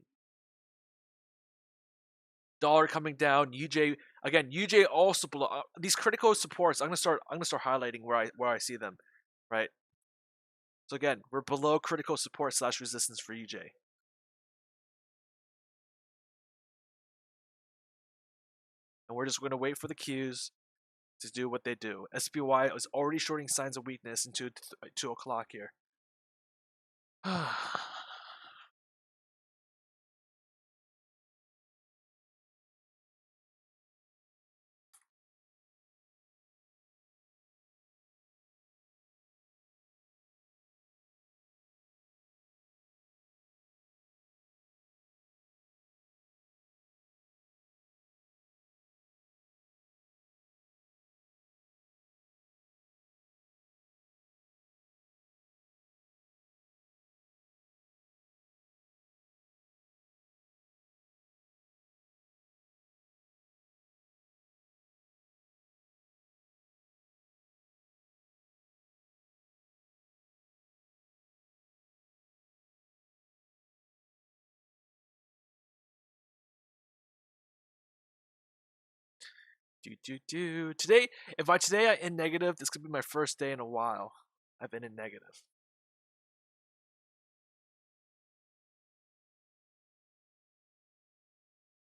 Dollar coming down. UJ again. UJ also below these critical supports. I'm gonna start highlighting where I see them, right? So again, we're below critical support / resistance for UJ. And we're just going to wait for the cues to do what they do. SPY is already showing signs of weakness into 2 o'clock here. Today, today I end negative, this could be my first day in a while. I've been in negative.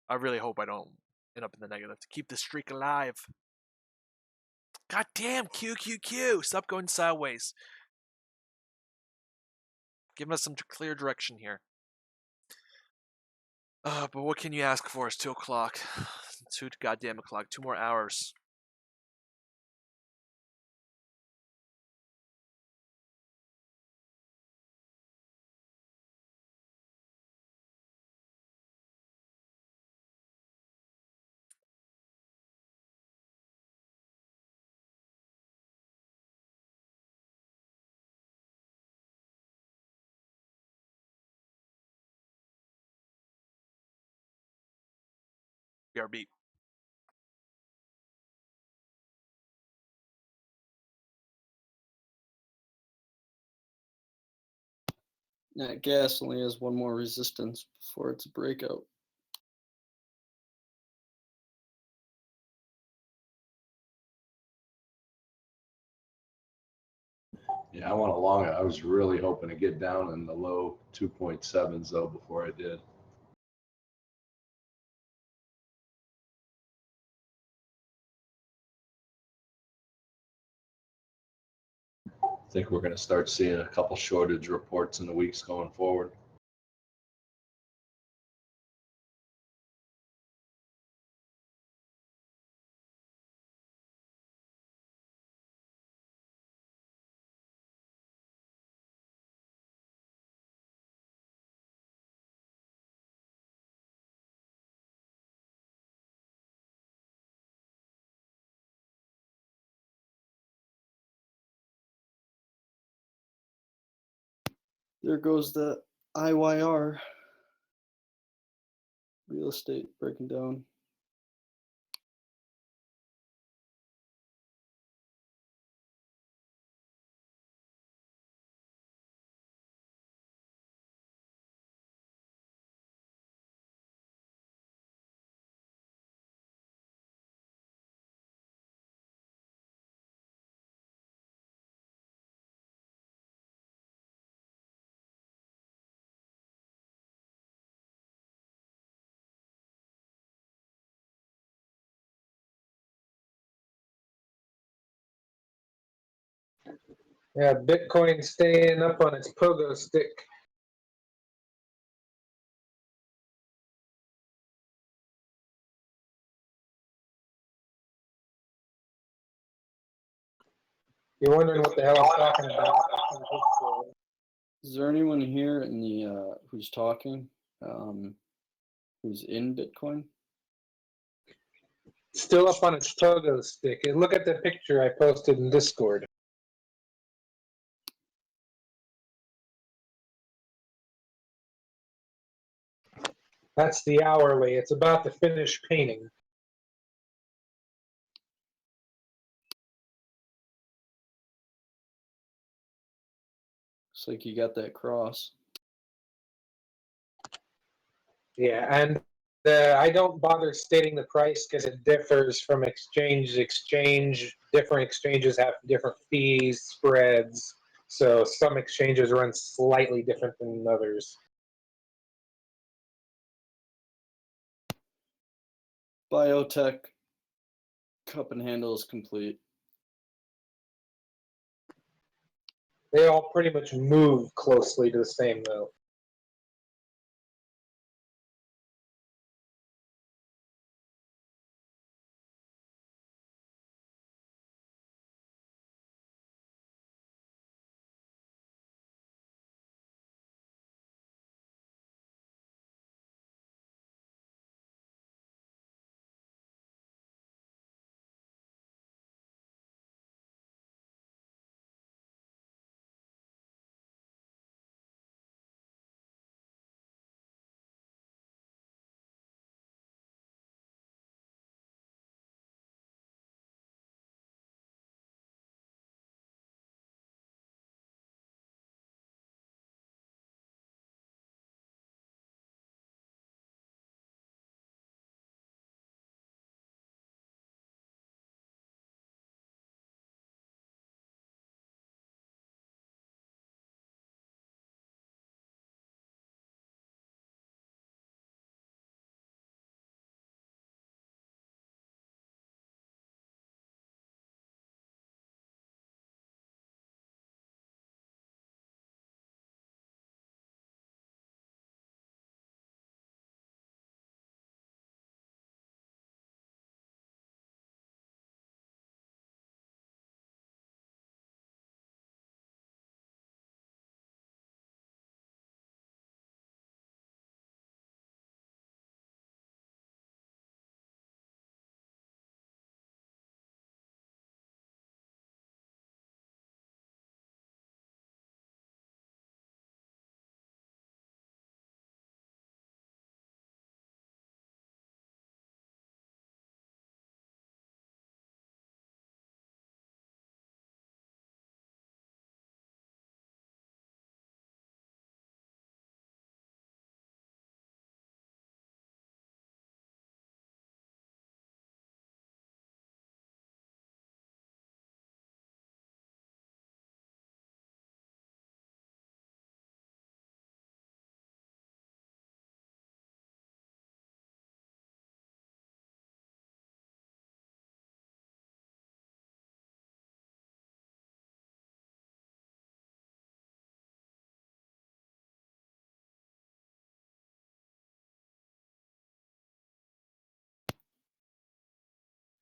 I really hope I don't end up in the negative to keep the streak alive. God damn, QQQ! Stop going sideways. Giving us some clear direction here. But what can you ask for? It's 2 o'clock. 2 goddamn o'clock. 2 more hours. PRB. That gas only has one more resistance before it's a breakout. Yeah, I want a long. I was really hoping to get down in the low 2.7s though before I did. I think we're going to start seeing a couple shortage reports in the weeks going forward. There goes the IYR. Real estate breaking down. Yeah, Bitcoin staying up on its pogo stick. You're wondering what the hell I'm talking about. Is there anyone here in the who's talking, who's in Bitcoin? Still up on its pogo stick. And look at the picture I posted in Discord. That's the hourly. It's about to finish painting. Looks like you got that cross. Yeah, and I don't bother stating the price because it differs from exchange to exchange. Different exchanges have different fees, spreads. So some exchanges run slightly different than others. Biotech cup and handle is complete. They all pretty much move closely to the same though.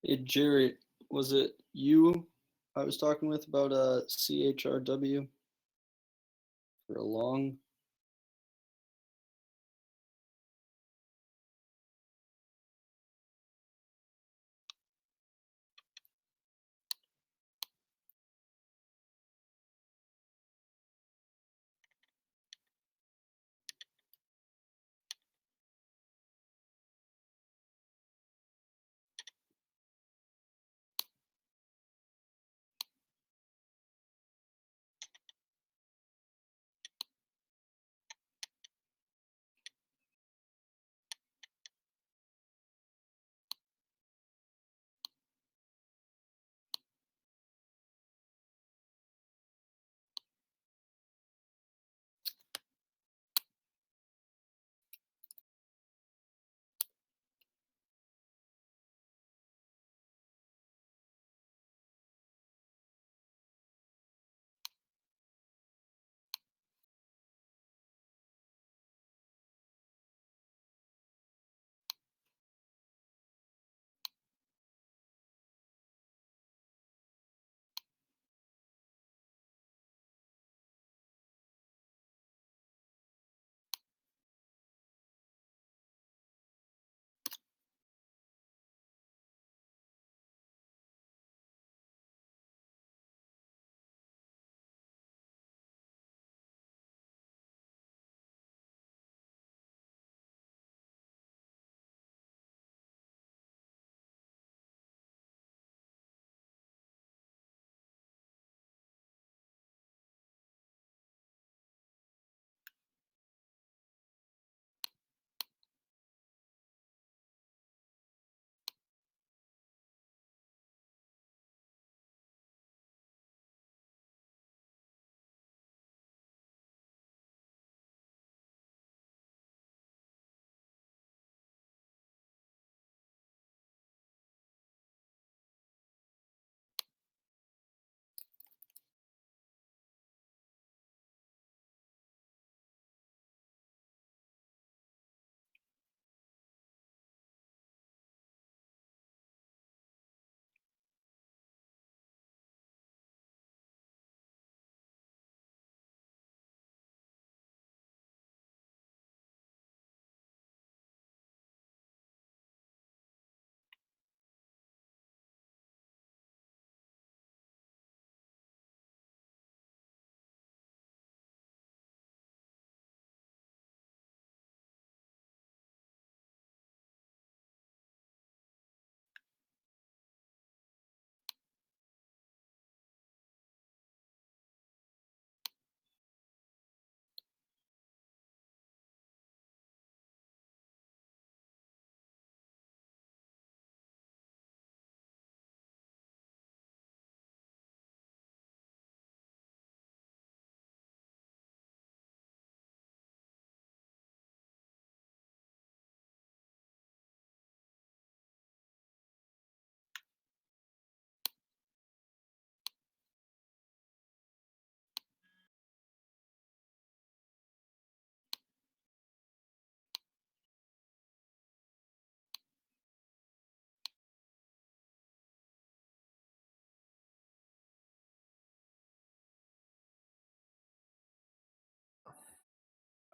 Hey, Jerry, was it you I was talking with about CHRW for a long?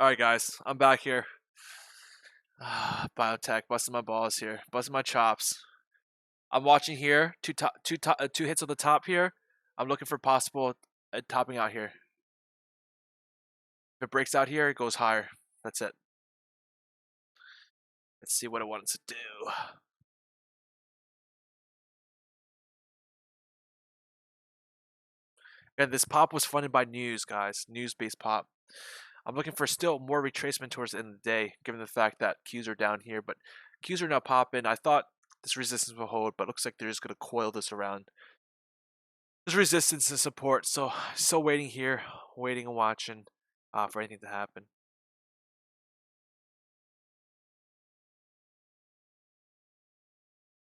All right, guys, I'm back here. Biotech, busting my balls here, busting my chops. I'm watching here, two hits on the top here. I'm looking for possible topping out here. If it breaks out here, it goes higher. That's it. Let's see what it wants to do. And this pop was funded by news, guys. News-based pop. I'm looking for still more retracement towards the end of the day, given the fact that Qs are down here. But Qs are now popping. I thought this resistance will hold, but looks like they're just going to coil this around. There's resistance and support, so still waiting here, waiting and watching for anything to happen.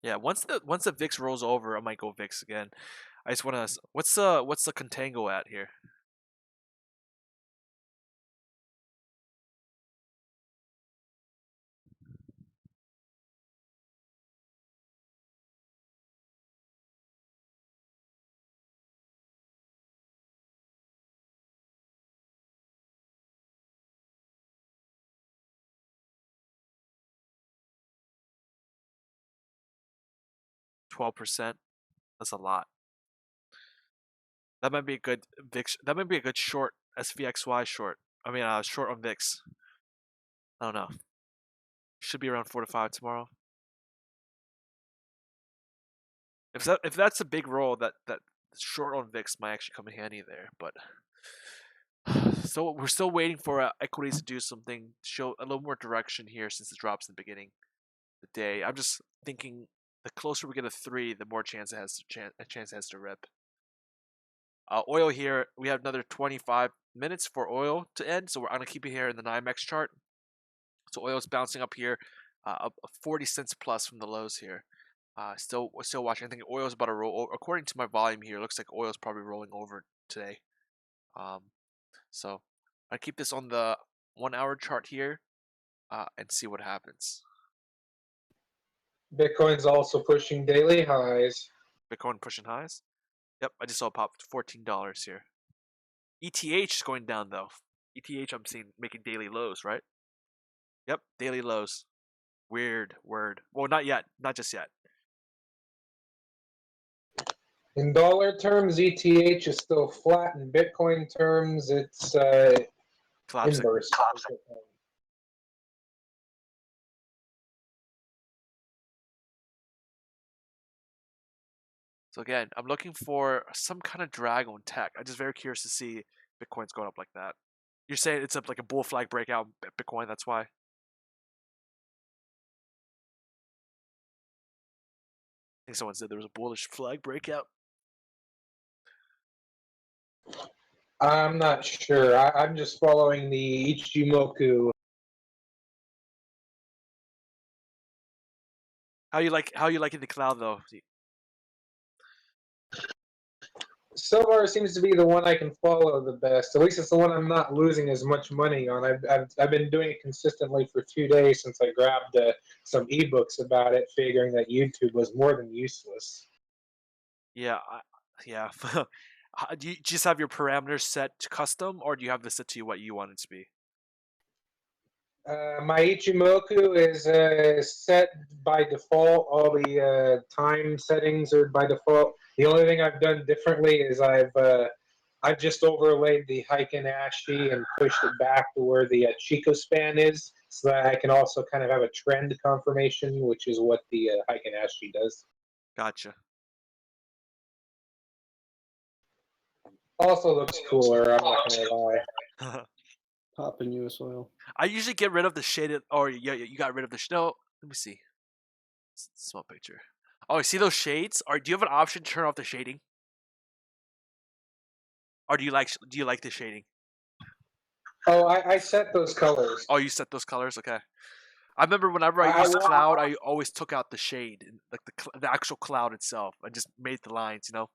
Yeah, once the VIX rolls over, I might go VIX again. I just want to. What's the contango at here? 12%. That's a lot. That might be a good VIX. That might be a good short SVXY short. I mean, short on VIX. I don't know. Should be around 4 to 5 tomorrow. If that's a big roll, that short on VIX might actually come in handy there. But so we're still waiting for equities to do something, show a little more direction here since it drops in the beginning of the day. I'm just thinking the closer we get to 3, the more chance it has to rip. Oil here, we have another 25 minutes for oil to end, so I'm gonna keep it here in the NYMEX chart. So oil is bouncing up here, up 40 cents plus from the lows here. Still watching. I think oil is about to roll over. According to my volume here, it looks like oil is probably rolling over today. So I keep this on the 1 hour chart here, and see what happens. Bitcoin's also pushing daily highs. Bitcoin pushing highs. Yep, I just saw it pop to $14 here. ETH is going down though. ETH I'm seeing making daily lows, right? Yep, daily lows. Weird word. Well, not yet. Not just yet. In dollar terms, ETH is still flat. In Bitcoin terms, it's Collapsing. inverse. So again, I'm looking for some kind of drag on tech. I'm just very curious to see Bitcoin's going up like that. You're saying it's up like a bull flag breakout Bitcoin, that's why? I think someone said there was a bullish flag breakout. I'm not sure. I'm just following the Ichimoku. How you liking the cloud though? So far, it seems to be the one I can follow the best. At least it's the one I'm not losing as much money on. I've been doing it consistently for 2 days since I grabbed some ebooks about it, figuring that YouTube was more than useless. Yeah, yeah. Do you just have your parameters set to custom, or do you have this set to what you want it to be? My Ichimoku is set by default. All the time settings are by default. The only thing I've done differently is I've just overlaid the Heiken Ashi and pushed it back to where the Chico span is, so that I can also kind of have a trend confirmation, which is what the Heiken Ashi does. Gotcha. Also looks cooler, I'm not gonna lie. Pop in U.S. oil. I usually get rid of the shaded, or yeah, you got rid of the no. Let me see. Small picture. Oh, you see those shades? Or do you have an option to turn off the shading? Or do you like the shading? Oh, I set those colors. Oh, you set those colors? Okay. I remember whenever I used cloud, I always took out the shade, like the actual cloud itself. I just made the lines, you know.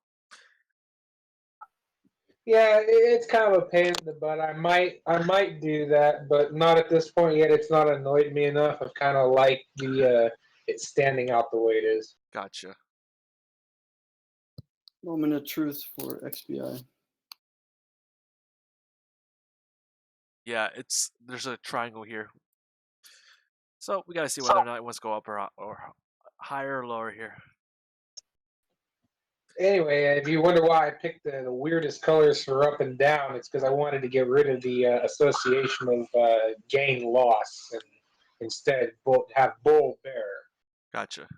Yeah, it's kind of a pain in the butt. I might do that, but not at this point yet. It's not annoyed me enough. I've kind of liked the it standing out the way it is. Gotcha. Moment of truth for XBI. Yeah, there's a triangle here, so we gotta see whether or not it wants to go up or higher or lower here. Anyway, if you wonder why I picked the weirdest colors for up and down, it's because I wanted to get rid of the association of gain loss and instead have bull bear. Gotcha.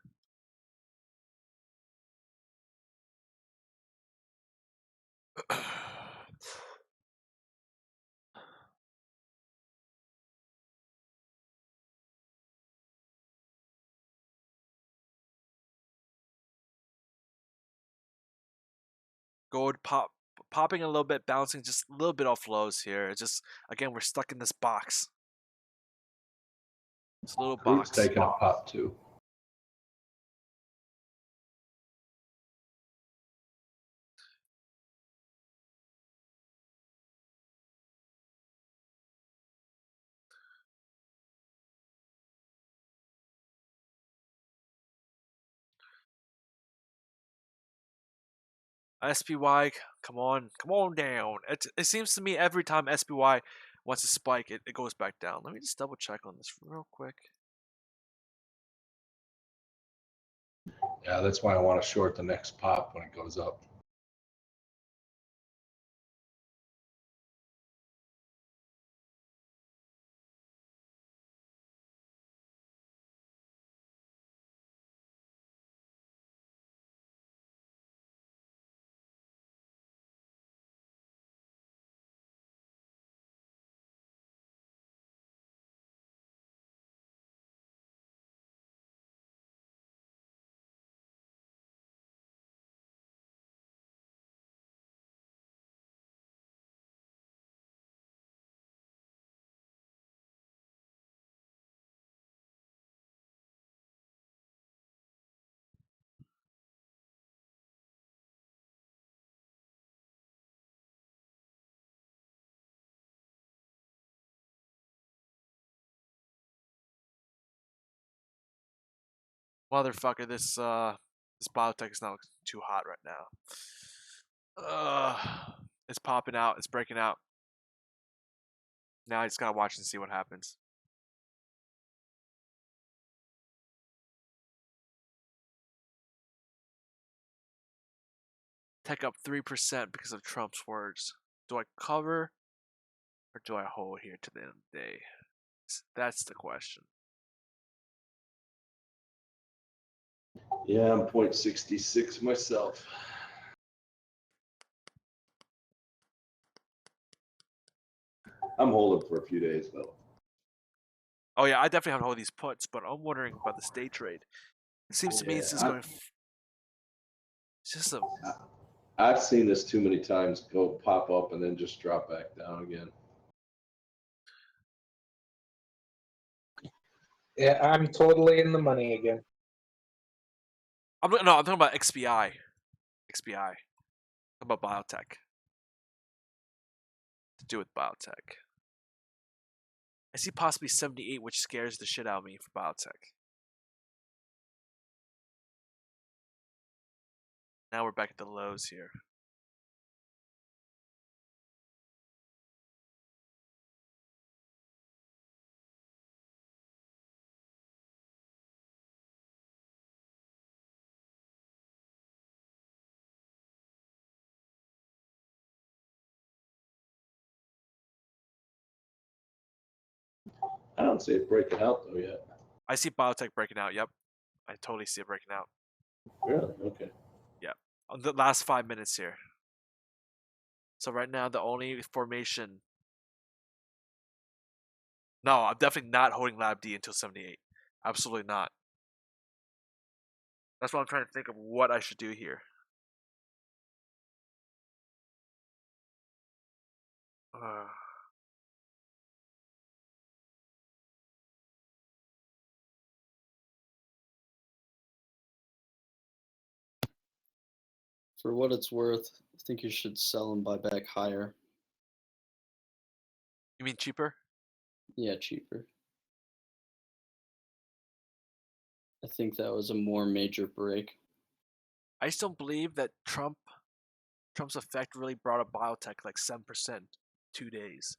Gold popping a little bit, bouncing just a little bit off lows here. It's just, again, we're stuck in this box. This little box. Crude's taking a pop too. SPY, come on down. It seems to me every time SPY wants to spike, it goes back down. Let me just double check on this real quick. Yeah, that's why I want to short the next pop when it goes up. Motherfucker, this biotech is not too hot right now. It's popping out. It's breaking out. Now I just gotta watch and see what happens. Tech up 3% because of Trump's words. Do I cover or do I hold here to the end of the day? That's the question. Yeah, I'm 0.66 myself. I'm holding for a few days though. Oh yeah, I definitely have to hold these puts, but I'm wondering about the stay trade. It seems to me it's just going. It's just a. I've seen this too many times go pop up and then just drop back down again. Yeah, I'm totally in the money again. I'm talking about XBI. XBI. I'm about biotech. To do with biotech. I see possibly 78, which scares the shit out of me for biotech. Now we're back at the lows here. I don't see it breaking out though yet. I see biotech breaking out. Yep. I totally see it breaking out. Really? Okay. Yeah. On the last 5 minutes here. So right now the only formation. No, I'm definitely not holding Lab D until 78. Absolutely not. That's why I'm trying to think of what I should do here. For what it's worth, I think you should sell and buy back higher. You mean cheaper? Yeah, cheaper. I think that was a more major break. I just don't believe that Trump's effect really brought up biotech like 7% 2 days.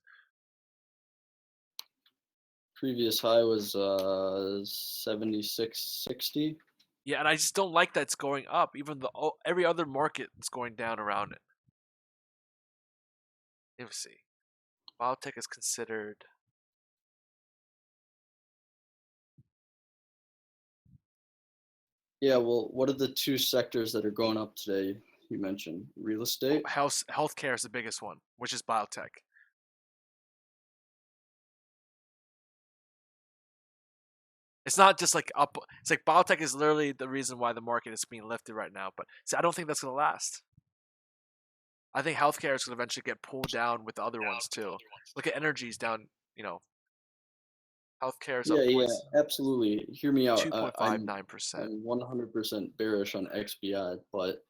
Previous high was 76.60. Yeah, and I just don't like that it's going up. Even though every other market is going down around it. Let's see. Biotech is considered. Yeah, well, what are the two sectors that are going up today? You mentioned real estate. Healthcare is the biggest one, which is biotech. It's not just like up. It's like biotech is literally the reason why the market is being lifted right now. But see, I don't think that's gonna last. I think healthcare is gonna eventually get pulled down with the other ones too. Look at energy's down. Healthcare is up. Yeah, absolutely. Hear me out. 2.59%. I'm 100% bearish on XBI, but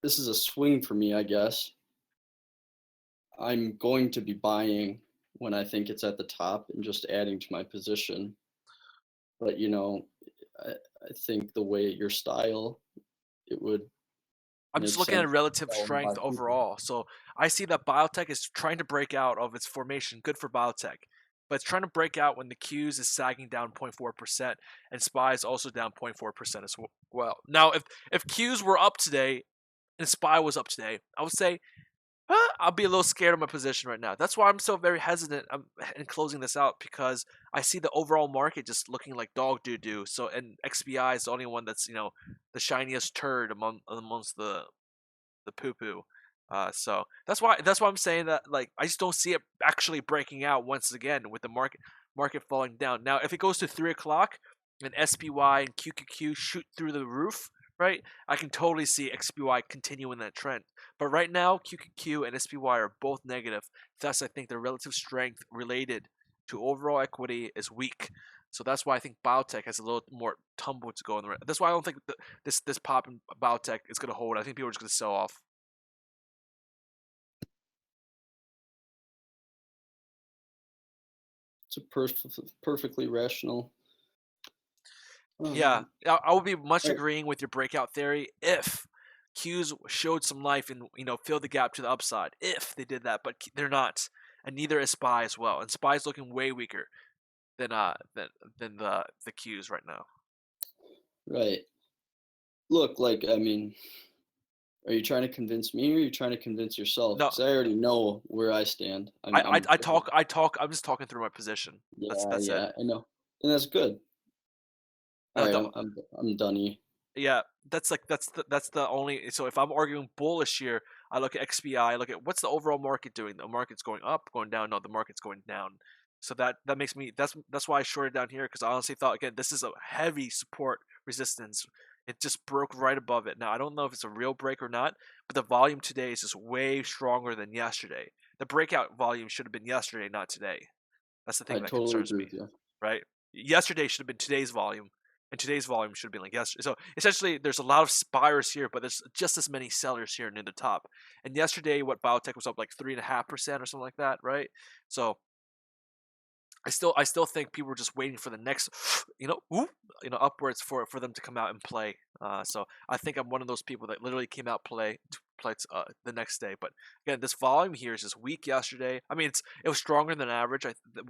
this is a swing for me, I guess. I'm going to be buying when I think it's at the top and just adding to my position. But I think the way your style, it would. I'm just looking at relative strength overall. So I see that biotech is trying to break out of its formation. Good for biotech. but it's trying to break out when the Qs is sagging down 0.4% and SPY is also down 0.4% as well. Now, if Qs were up today and SPY was up today, I would say I'll be a little scared of my position right now. That's why I'm so very hesitant in closing this out, because I see the overall market just looking like dog doo-doo. So, and XBI is the only one that's, the shiniest turd amongst the poo-poo. So that's why I'm saying that, like, I just don't see it actually breaking out once again with the market falling down. Now, if it goes to 3 o'clock and SPY and QQQ shoot through the roof, right, I can totally see XPY continuing that trend. But right now, QQQ and SPY are both negative. Thus, I think their relative strength related to overall equity is weak. So that's why I think biotech has a little more tumble to go in the right. That's why I don't think this pop in biotech is going to hold. I think people are just going to sell off. It's a perfectly rational. Yeah, I would be much agreeing with your breakout theory if Qs showed some life and filled the gap to the upside. If they did that, but they're not, and neither is SPY as well. And SPY is looking way weaker than the Qs right now. Right. Look, like, I mean, are you trying to convince me, or are you trying to convince yourself? No, because I already know where I stand. I'm just talking through my position. Yeah, That's yeah, it. I know, and that's good. All No, right, I'm done here. Yeah, that's the only. So if I'm arguing bullish here, I look at XBI. I look at what's the overall market doing. The market's going up, going down. No, the market's going down. So that makes me. That's why I shorted down here, because I honestly thought, again, this is a heavy support resistance. It just broke right above it. Now I don't know if it's a real break or not, but the volume today is just way stronger than yesterday. The breakout volume should have been yesterday, not today. That's the thing that totally concerns agree me. with you. Right? Yesterday should have been today's volume, and today's volume should have been like yesterday. So essentially, there's a lot of buyers here, but there's just as many sellers here near the top. And yesterday, what biotech was up like 3.5% or something like that, right? So I still think people were just waiting for the next, upwards for them to come out and play. So I think I'm one of those people that literally came out play the next day. But again, this volume here is just weak yesterday. I mean, it was stronger than average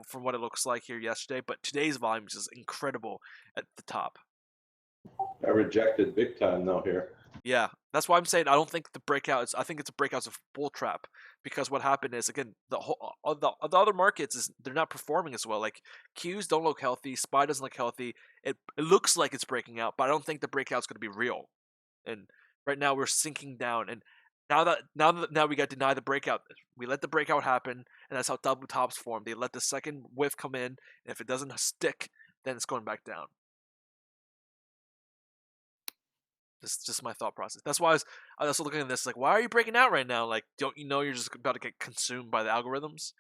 from what it looks like here yesterday. But today's volume is just incredible at the top. I rejected big time though here. Yeah, that's why I'm saying I don't think the breakout is. I think it's a breakout of bull trap, because what happened is, again, the other markets they're not performing as well. Like Qs don't look healthy, SPY doesn't look healthy. It looks like it's breaking out, but I don't think the breakout's going to be real. And right now we're sinking down, and now we got denied the breakout. We let the breakout happen, and that's how double tops form. They let the second whiff come in, and if it doesn't stick, then it's going back down. This is just my thought process. That's why I was looking at this like, why are you breaking out right now? Like, don't you know you're just about to get consumed by the algorithms?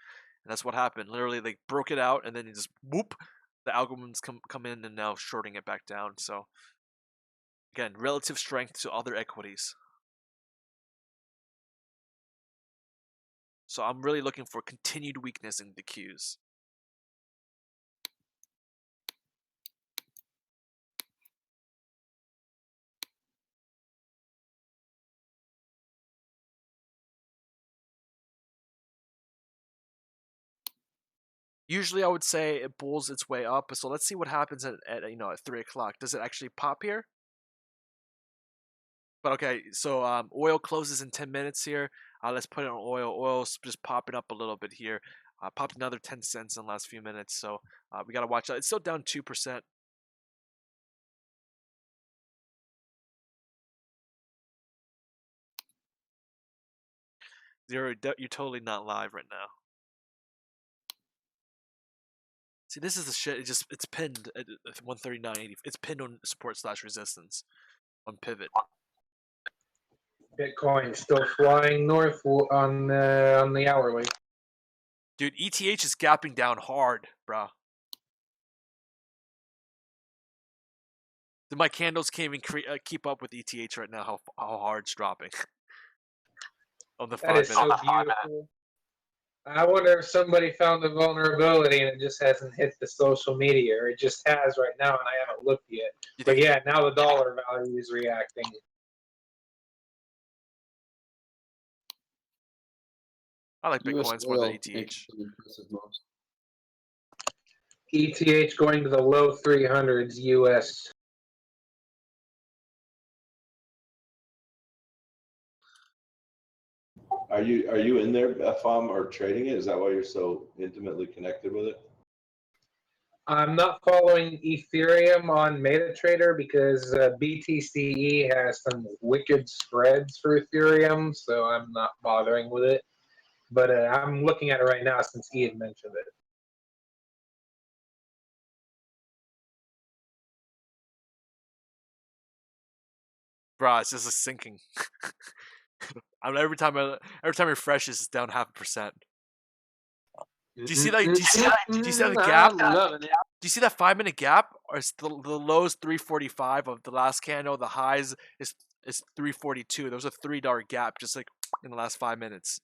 And that's what happened. Literally, they broke it out, and then you just whoop, the algorithms come in and now shorting it back down. So again, relative strength to other equities. So I'm really looking for continued weakness in the Qs. Usually, I would say it bulls its way up. So let's see what happens at 3 o'clock. Does it actually pop here? But okay, so oil closes in 10 minutes here. Let's put it on oil. Oil's just popping up a little bit here. Popped another 10 cents in the last few minutes. So we got to watch that. It's still down 2%. You're totally not live right now. See, this is the shit. It's pinned at 139.80. It's pinned on support/resistance on pivot. Bitcoin still flying north on the hourly. Dude, ETH is gapping down hard, bro. My candles can't even keep up with ETH right now. How hard it's dropping. On the 5 minute. That is so beautiful. I wonder if somebody found the vulnerability and it just hasn't hit the social media, or it just has right now and I haven't looked yet. But yeah, now the dollar value is reacting. I like Bitcoins more than ETH. ETH going to the low 300s US. Are you in there, FOM, or trading it? Is that why you're so intimately connected with it? I'm not following Ethereum on MetaTrader because BTCE has some wicked spreads for Ethereum, so I'm not bothering with it. But I'm looking at it right now since he had mentioned it. Bro, it's just sinking. I mean, every time it refreshes, it's down 0.5%. Do you see that? Do you see that gap? Do you see that 5-minute gap? Or is the low is 345 of the last candle. The highs is 342. There was a $3 gap just like in the last 5 minutes.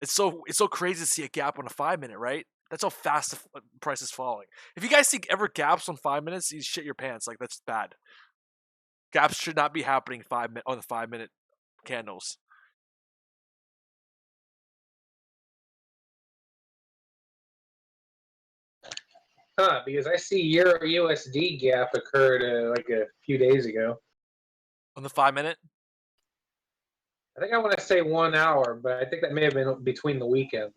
It's so crazy to see a gap on a 5-minute, right? That's how fast the price is falling. If you guys see ever gaps on 5 minutes, you shit your pants. Like, that's bad. Gaps should not be happening on the 5-minute candles. Huh, because I see Euro USD gap occurred like a few days ago. On the 5-minute? I think I want to say 1 hour, but I think that may have been between the weekends.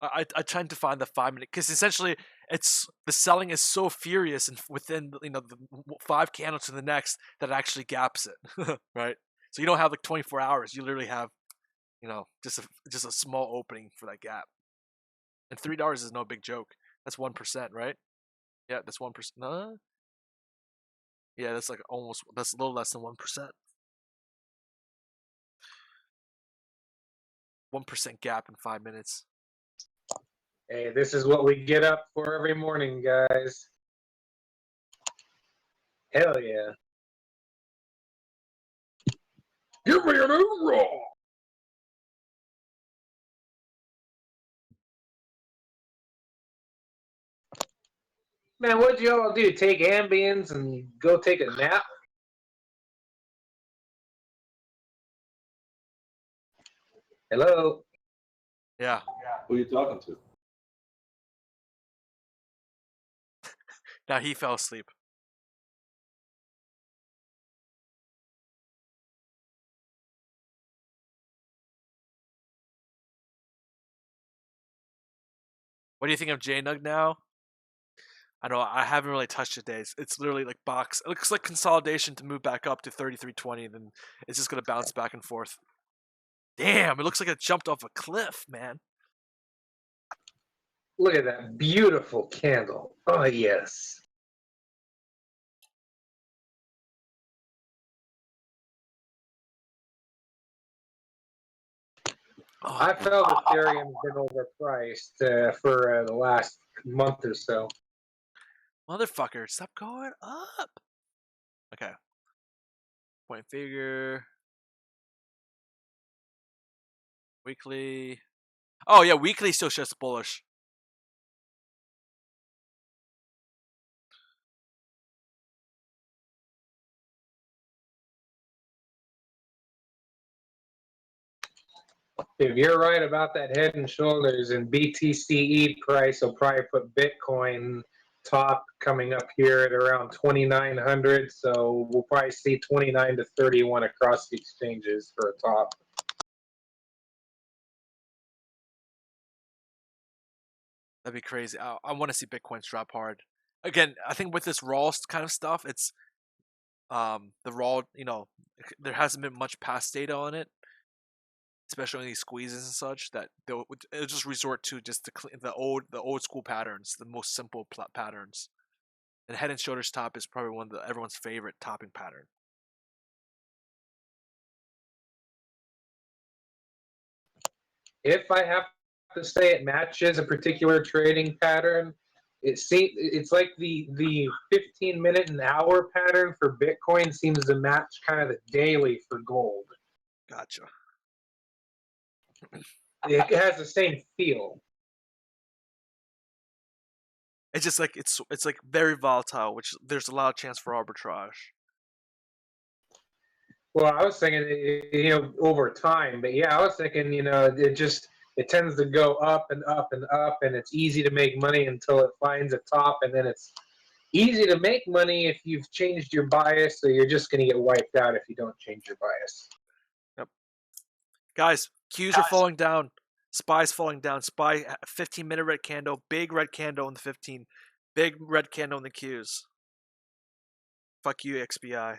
I tried to find the 5-minute because essentially it's the selling is so furious and within the 5 candles to the next that it actually gaps it, right? So you don't have like 24 hours. You literally have just a small opening for that gap. And $3 is no big joke. That's 1%, right? Yeah, that's 1%. No? Yeah, that's like that's a little less than 1%. 1% gap in 5 minutes. Hey, this is what we get up for every morning, guys. Hell yeah. Give me an raw. Man, what'd you all do? Take Ambiens and go take a nap? Hello? Yeah. Who are you talking to? Now he fell asleep. What do you think of JNUG now? I know I haven't really touched it days. It's literally like box. It looks like consolidation to move back up to 33.20. Then it's just gonna bounce back and forth. Damn, it looks like it jumped off a cliff, man. Look at that beautiful candle. Oh, yes. Oh, I felt Ethereum's been overpriced for the last month or so. motherfucker, stop going up. Okay. Point figure. Weekly. Oh yeah, weekly still shows bullish. If you're right about that head and shoulders, and BTCE price will probably put Bitcoin top coming up here at around 2,900. So we'll probably see 29 to 31 across the exchanges for a top. That'd be crazy. I want to see Bitcoins drop hard. Again, I think with this raw kind of stuff, it's the raw. There hasn't been much past data on it, especially on these squeezes and such. That it'll just resort to just the old school patterns, the most simple patterns. And head and shoulders top is probably one of everyone's favorite topping pattern. If I have to say it matches a particular trading pattern, it's like the 15-minute and hour pattern for Bitcoin seems to match kind of the daily for gold. Gotcha. It has the same feel. It's just like it's like very volatile, which there's a lot of chance for arbitrage. Well, I was thinking, over time, but yeah, I was thinking, it tends to go up and up and up, and it's easy to make money until it finds a top, and then it's easy to make money if you've changed your bias, so you're just going to get wiped out if you don't change your bias. Yep. Guys, Qs are falling down. SPY's falling down. SPY 15-minute red candle, big red candle in the 15, big red candle in the Qs. Fuck you, XBI.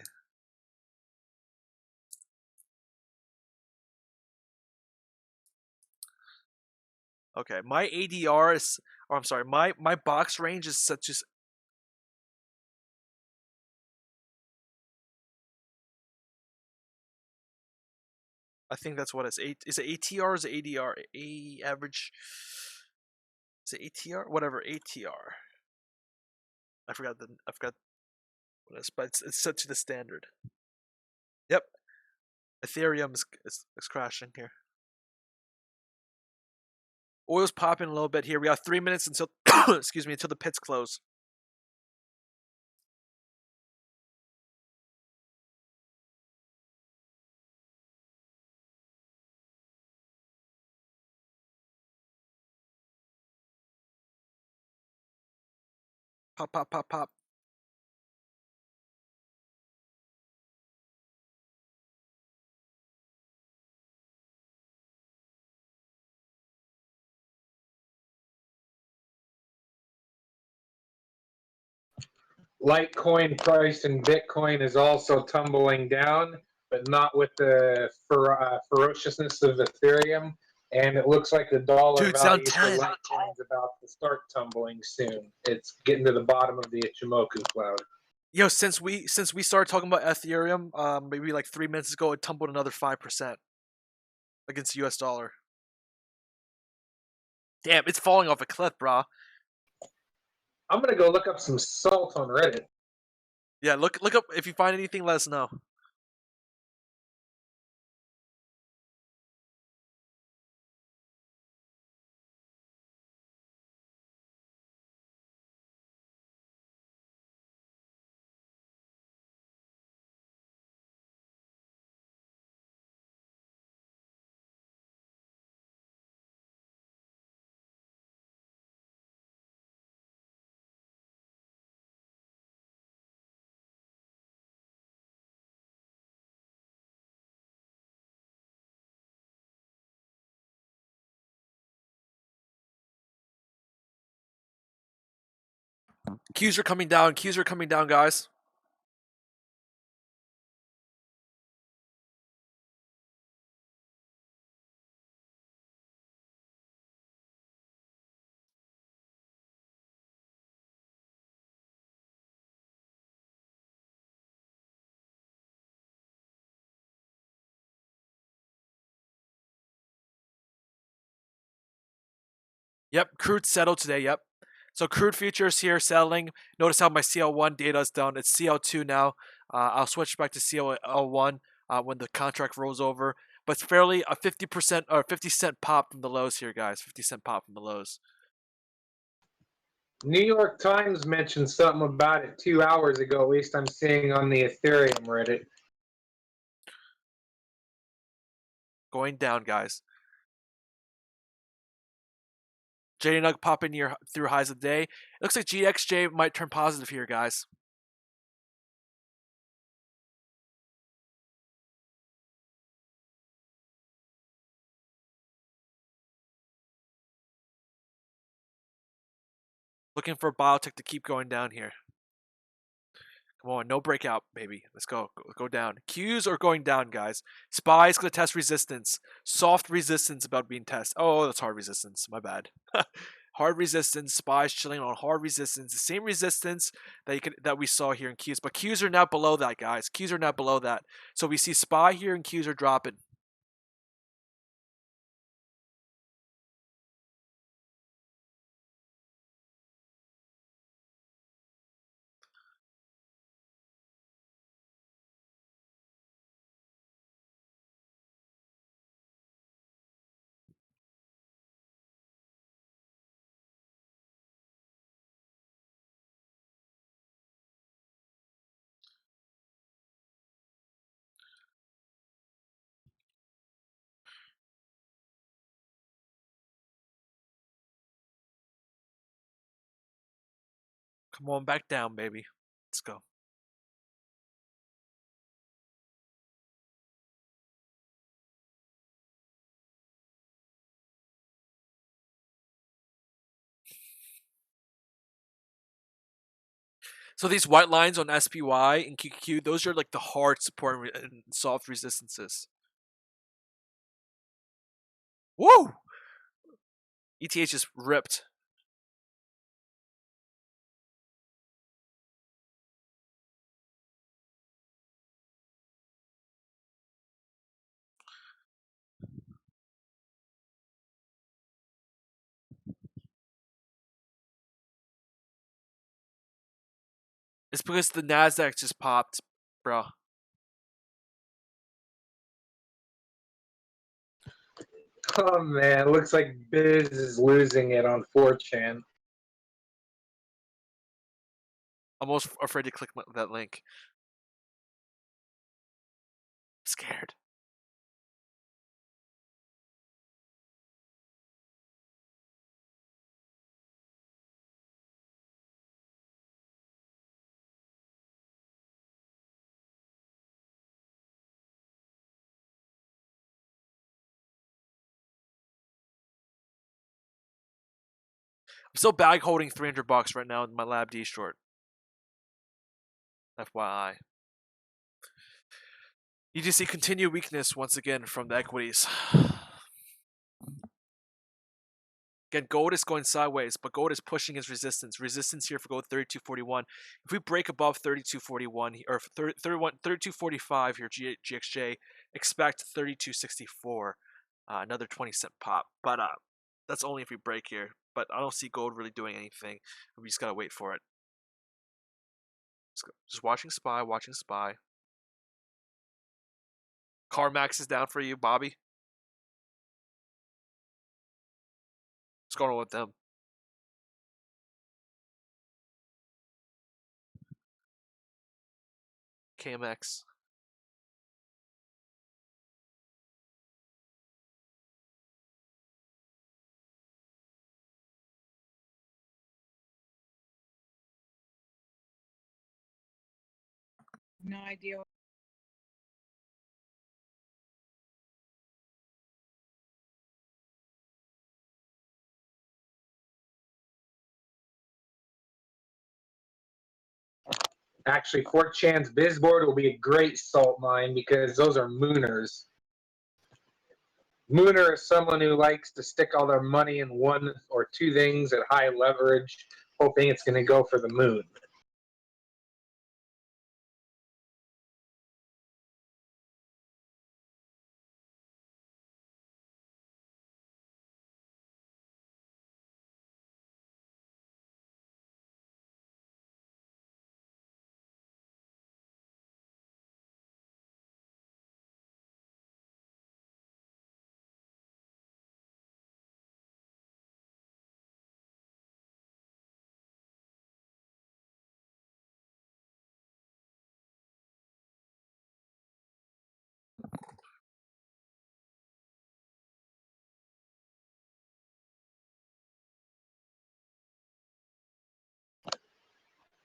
Okay, my ADR is, or I'm sorry, my box range is such as. I think that's what it's. Is it ATR or is it ADR? Average. Is it ATR? Whatever, ATR. I forgot what it is, but it's set to the standard. Yep. Ethereum is crashing here. Oil's popping a little bit here. We got 3 minutes until excuse me, until the pits close. Pop, pop, pop, pop. Litecoin price in Bitcoin is also tumbling down, but not with the ferociousness of Ethereum. And it looks like the dollar Dude, it's down value for 10. Litecoin is about to start tumbling soon. It's getting to the bottom of the Ichimoku cloud. Yo, since we started talking about Ethereum, maybe like 3 minutes ago, it tumbled another 5% against the US dollar. Damn, it's falling off a cliff, brah. I'm gonna go look up some salt on Reddit. Yeah, look up if you find anything. Let us know. Qs are coming down. Qs are coming down, guys. Yep, crude settled today. Yep. So crude futures here settling. Notice how my CL1 data is down. It's CL2 now. I'll switch back to CL1 when the contract rolls over. But it's fairly a 50% or 50-cent pop from the lows here, guys. 50-cent pop from the lows. New York Times mentioned something about it 2 hours ago. At least I'm seeing on the Ethereum Reddit. Going down, guys. JNUG popping through highs of the day. It looks like GXJ might turn positive here, guys. Looking for biotech to keep going down here. Come on, no breakout, baby. Let's go. Go down. Qs are going down, guys. SPY's going to test resistance. Soft resistance about being tested. Oh, that's hard resistance. My bad. Hard resistance. SPY's chilling on hard resistance. The same resistance that we saw here in Qs. But Qs are now below that, guys. Qs are now below that. So we see SPY here and Qs are dropping. Come on back down, baby. Let's go. So these white lines on SPY and QQQ, those are like the hard support and soft resistances. Woo! ETH just ripped. It's because the NASDAQ just popped, bro. Oh man, looks like Biz is losing it on 4chan. I'm almost afraid to click that link. I'm scared. I'm still bag holding $300 right now in my Lab D short. FYI. You just see continued weakness once again from the equities. Again, gold is going sideways, but gold is pushing its resistance. Resistance here for gold 32.41. If we break above 32.41 or 32.45 here, GXJ, expect 32.64. Another 20-cent pop, but that's only if we break here. But I don't see gold really doing anything. We just gotta wait for it. Just watching SPY, watching SPY. CarMax is down for you, Bobby. What's going on with them? KMX. No idea. Actually, 4chan's Bizboard will be a great salt mine because those are mooners. Mooner is someone who likes to stick all their money in one or two things at high leverage, hoping it's going to go for the moon.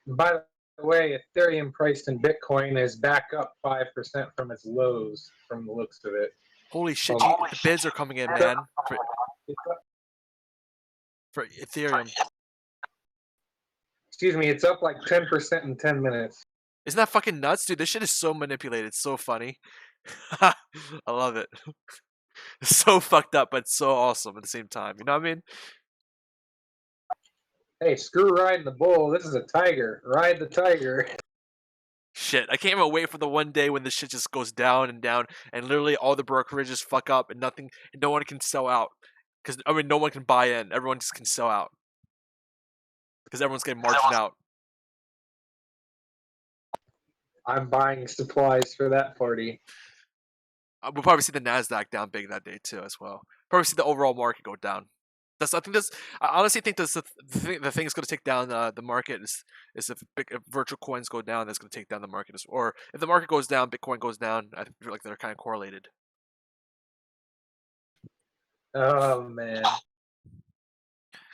By the way, Ethereum priced in Bitcoin is back up 5% from its lows from the looks of it. Holy shit, the bids are coming in, man. For Ethereum. Excuse me, it's up like 10% in 10 minutes. Isn't that fucking nuts, dude? This shit is so manipulated. It's so funny. I love it. It's so fucked up, but so awesome at the same time. You know what I mean? Hey, screw riding the bull. This is a tiger. Ride the tiger. Shit, I can't even wait for the one day when this shit just goes down, and literally all the brokerages fuck up, and no one can sell out. Because I mean, no one can buy in. Everyone just can sell out. Because everyone's getting margined out. I'm buying supplies for that party. We'll probably see the NASDAQ down big that day too, as well. Probably see the overall market go down. I honestly think that's the thing that's going to take down the market is if virtual coins go down, that's going to take down the market. Or if the market goes down, Bitcoin goes down. I feel like they're kind of correlated. Oh man,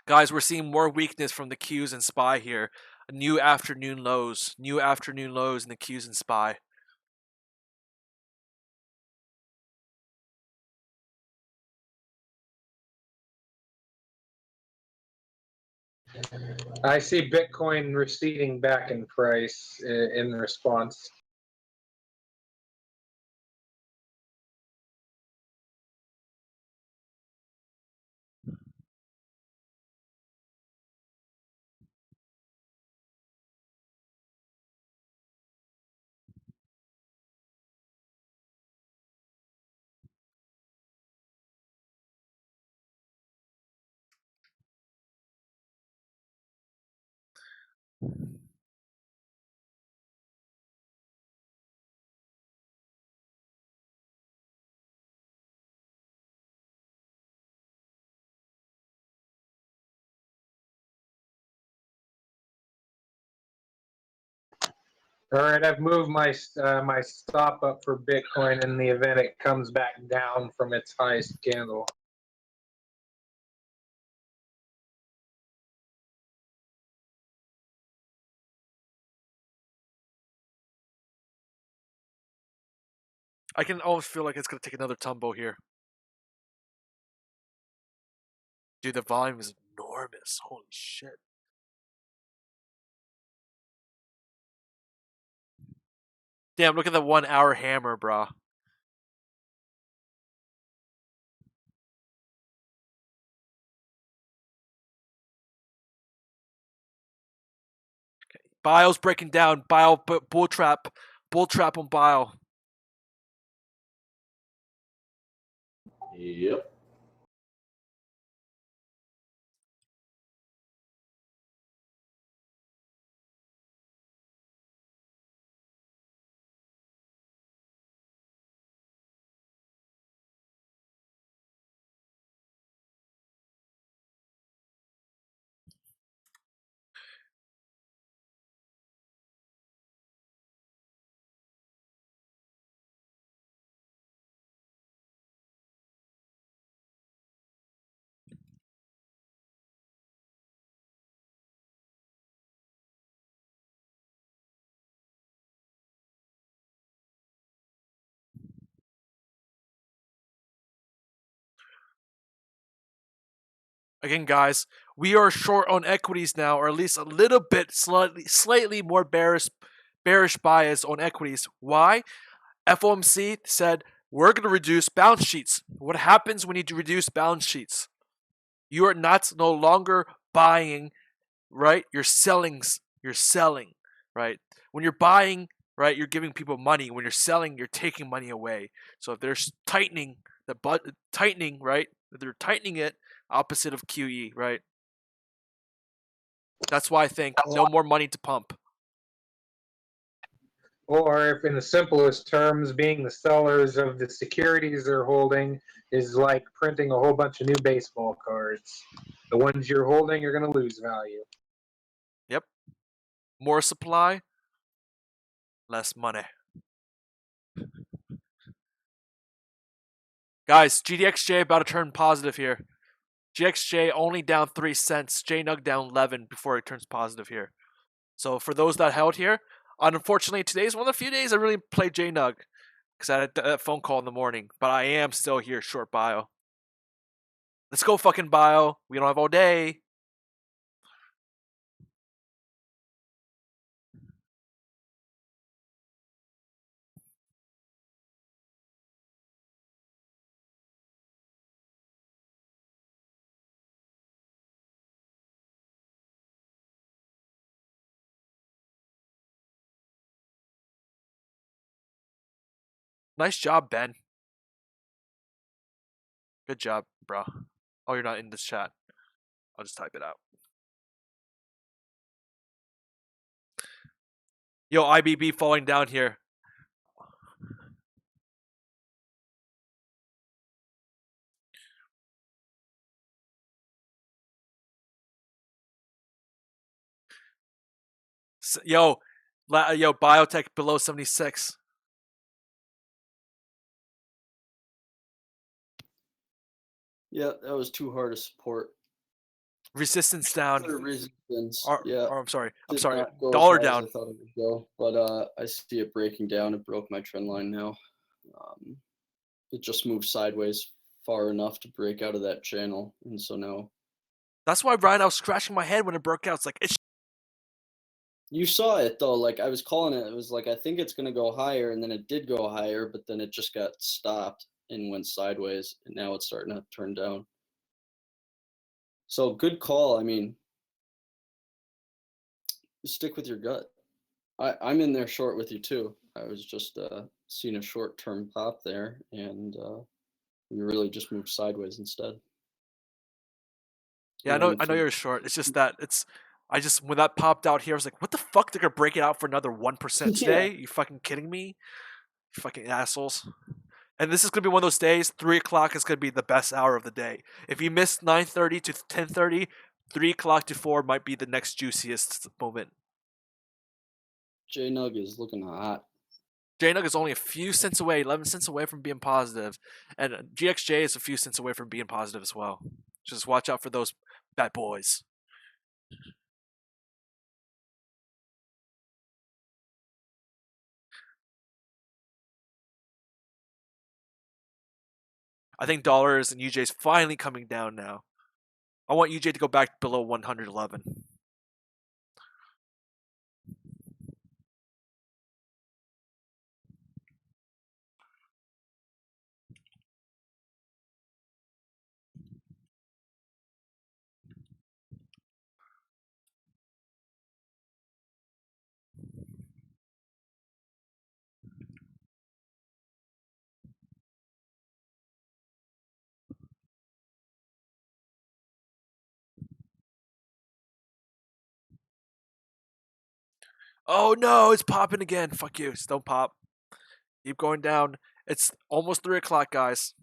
guys, we're seeing more weakness from the Qs and SPY here. new afternoon lows in the Qs and SPY. I see Bitcoin receding back in price in response. All right, I've moved my my stop up for Bitcoin in the event it comes back down from its highest candle. I can almost feel like it's gonna take another tumble here. Dude, the volume is enormous. Holy shit. Damn, look at the 1 hour hammer, brah. Bio's breaking down. Bio bull trap on Bio. Yep. Again, guys, we are short on equities now, or at least a little bit, slightly more bearish bias on equities. Why? FOMC said we're going to reduce balance sheets. What happens when you reduce balance sheets? You are no longer buying, right? You're selling, right? When you're buying, right, you're giving people money. When you're selling, you're taking money away. So if they're tightening right? If they're tightening it, opposite of QE, right? That's why I think no more money to pump. Or if in the simplest terms, being the sellers of the securities they're holding is like printing a whole bunch of new baseball cards. The ones you're holding are going to lose value. Yep. More supply, less money. Guys, GDXJ about to turn positive here. GXJ only down 3 cents. JNUG down 11 before it turns positive here. So for those that held here, unfortunately today is one of the few days I really played JNUG because I had a phone call in the morning. But I am still here short Bio. Let's go fucking Bio. We don't have all day. Nice job, Ben. Good job, bro. Oh, you're not in this chat. I'll just type it out. Yo, IBB falling down here. Yo, biotech below 76. Yeah, that was too hard to support. Resistance down. Resistance. Or, Yeah. or I'm sorry. Did Dollar not go as high down. as I thought it would go, but I see it breaking down. It broke my trend line now. It just moved sideways far enough to break out of that channel, and so now. That's why, Brian, I was scratching my head when it broke out. It's like, You saw it though, like I was calling it. It was like I think it's gonna go higher, and then it did go higher, but then it just got stopped and went sideways, and now it's starting to turn down. So good call. I mean, stick with your gut. I'm in there short with you too. I was just seeing a short-term pop there, and we really just moved sideways instead. yeah, I know you're short. It's just that I just when that popped out here, I was like, what the fuck? They're gonna break it out for another 1% today? You fucking kidding me? You fucking assholes. And this is gonna be one of those days. 3 o'clock is gonna be the best hour of the day. If you missed 9:30 to 10:30, 3 o'clock to 4 might be the next juiciest moment. JNUG is looking hot. JNUG is only a few cents away, 11 cents away from being positive, and GXJ is a few cents away from being positive as well. Just watch out for those bad boys. I think dollars and UJ is finally coming down now. I want UJ to go back below 111. Oh no, it's popping again. Fuck you. Don't pop. Keep going down. It's almost 3 o'clock, guys.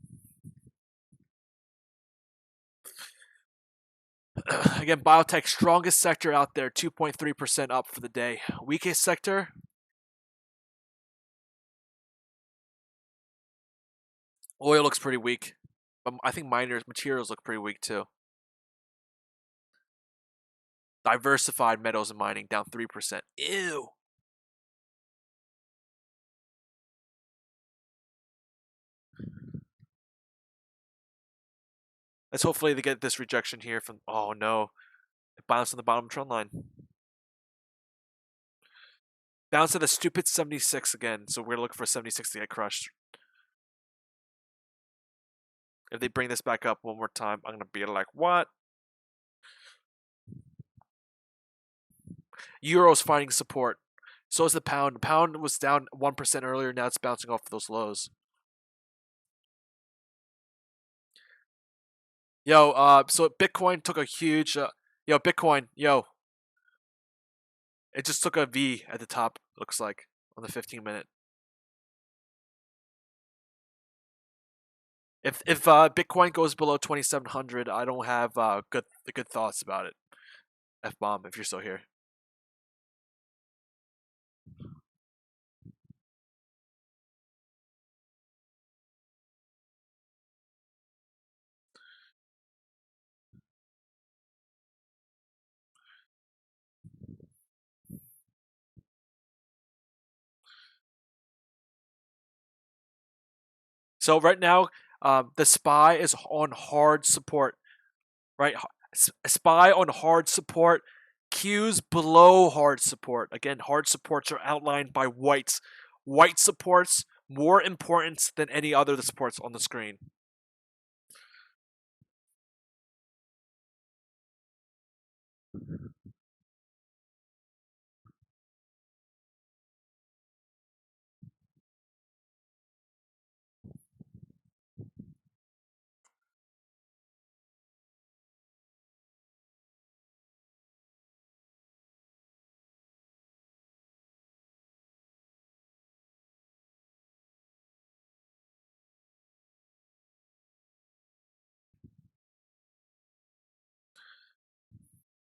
Again, biotech, strongest sector out there, 2.3% up for the day. Weakest sector, oil looks pretty weak. But I think materials look pretty weak too. Diversified metals and mining down 3%. Ew. Let's hopefully they get this rejection here from. Oh no, it bounced on the bottom trend line. Bounce to the stupid 76 again. So we're gonna look for 76 to get crushed. If they bring this back up one more time, I'm gonna be like, what? Euro's finding support. So is the pound. The pound was down 1% earlier. Now it's bouncing off those lows. Yo, so Bitcoin took a huge. Bitcoin, it just took a V at the top. Looks like on the 15-minute. If Bitcoin goes below 2,700, I don't have good thoughts about it. F-bomb, if you're still here. So right now, the SPY is on hard support. Right, SPY on hard support. Q's below hard support. Again, hard supports are outlined by whites. White supports more important than any other supports on the screen.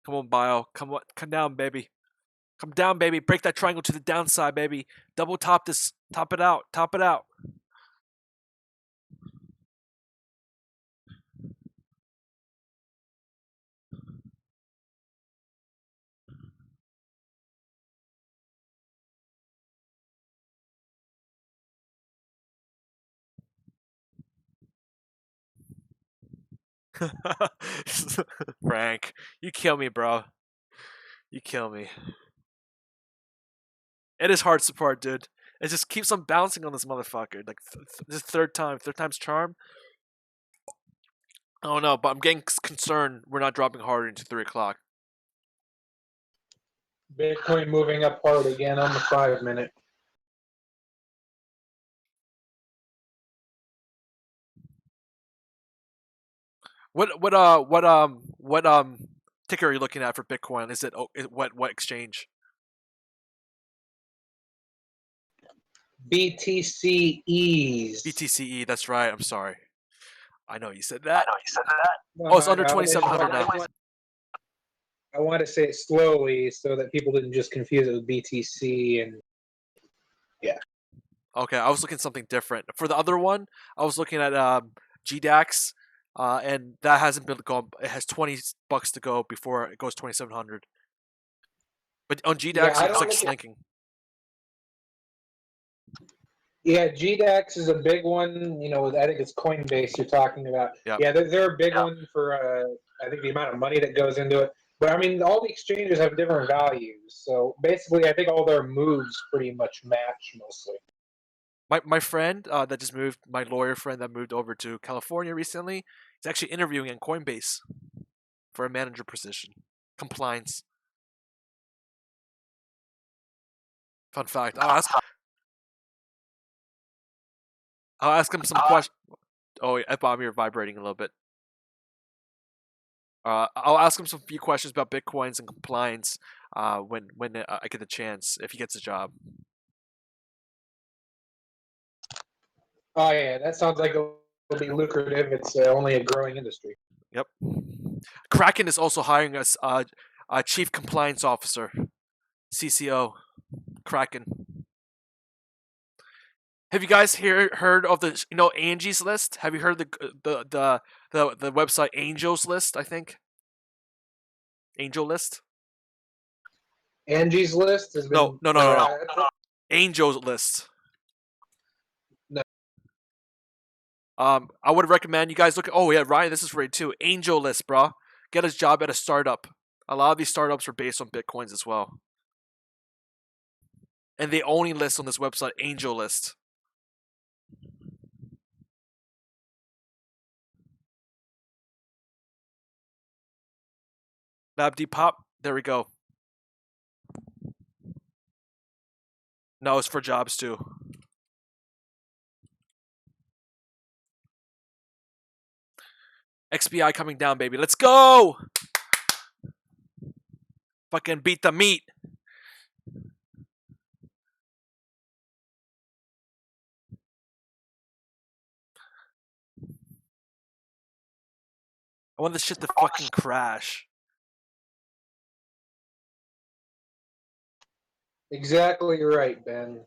Come on, Bio. Come down, baby. Come down, baby. Break that triangle to the downside, baby. Double top this. Top it out. Top it out. Frank, you kill me, bro. You kill me. It is hard support, dude. It just keeps on bouncing on this motherfucker. Like this third time's charm. I don't know, but I'm getting concerned we're not dropping harder into 3 o'clock. Bitcoin moving up hard again on the 5-minute. What ticker are you looking at for Bitcoin? Is it what exchange? BTCEs. BTCE. That's right. I'm sorry. I know you said that. No, Oh, it's under no, 2,700 now. I want to say it slowly so that people didn't just confuse it with BTC and yeah. Okay, I was looking at something different. For the other one, I was looking at GDAX, and that hasn't been gone. It has $20 to go before it goes 2,700. But on GDAX, it's like slinking. Yeah, GDAX is a big one. You know, I think it's Coinbase you're talking about. Yep. Yeah, they're a big one for I think the amount of money that goes into it. But I mean, all the exchanges have different values. So basically, I think all their moves pretty much match mostly. My friend that just moved, my lawyer friend that moved over to California recently, is actually interviewing in Coinbase for a manager position. Compliance. Fun fact. I'll ask him some questions. Oh, yeah, Bob, you're vibrating a little bit. I'll ask him some few questions about Bitcoins and compliance when I get the chance, if he gets a job. Oh yeah, that sounds like it'll be lucrative. It's only a growing industry. Yep. Kraken is also hiring us a chief compliance officer, CCO. Kraken. Have you guys heard of the Angie's List? Have you heard the website Angel's List? I think Angel List. Angie's List has been no. Angel's List. No. I would recommend you guys look at. Oh yeah, Ryan, this is great too. Angel List, bro. Get a job at a startup. A lot of these startups are based on Bitcoins as well, and they only list on this website Angel List. Lab Depop. There we go. No, it's for jobs too. XBI coming down, baby. Let's go! Fucking beat the meat. I want this shit to fucking crash. Exactly right, Ben.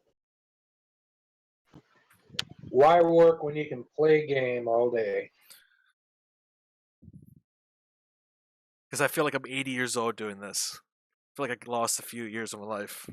Why work when you can play game all day? Because I feel like I'm 80 years old doing this. I feel like I lost a few years of my life.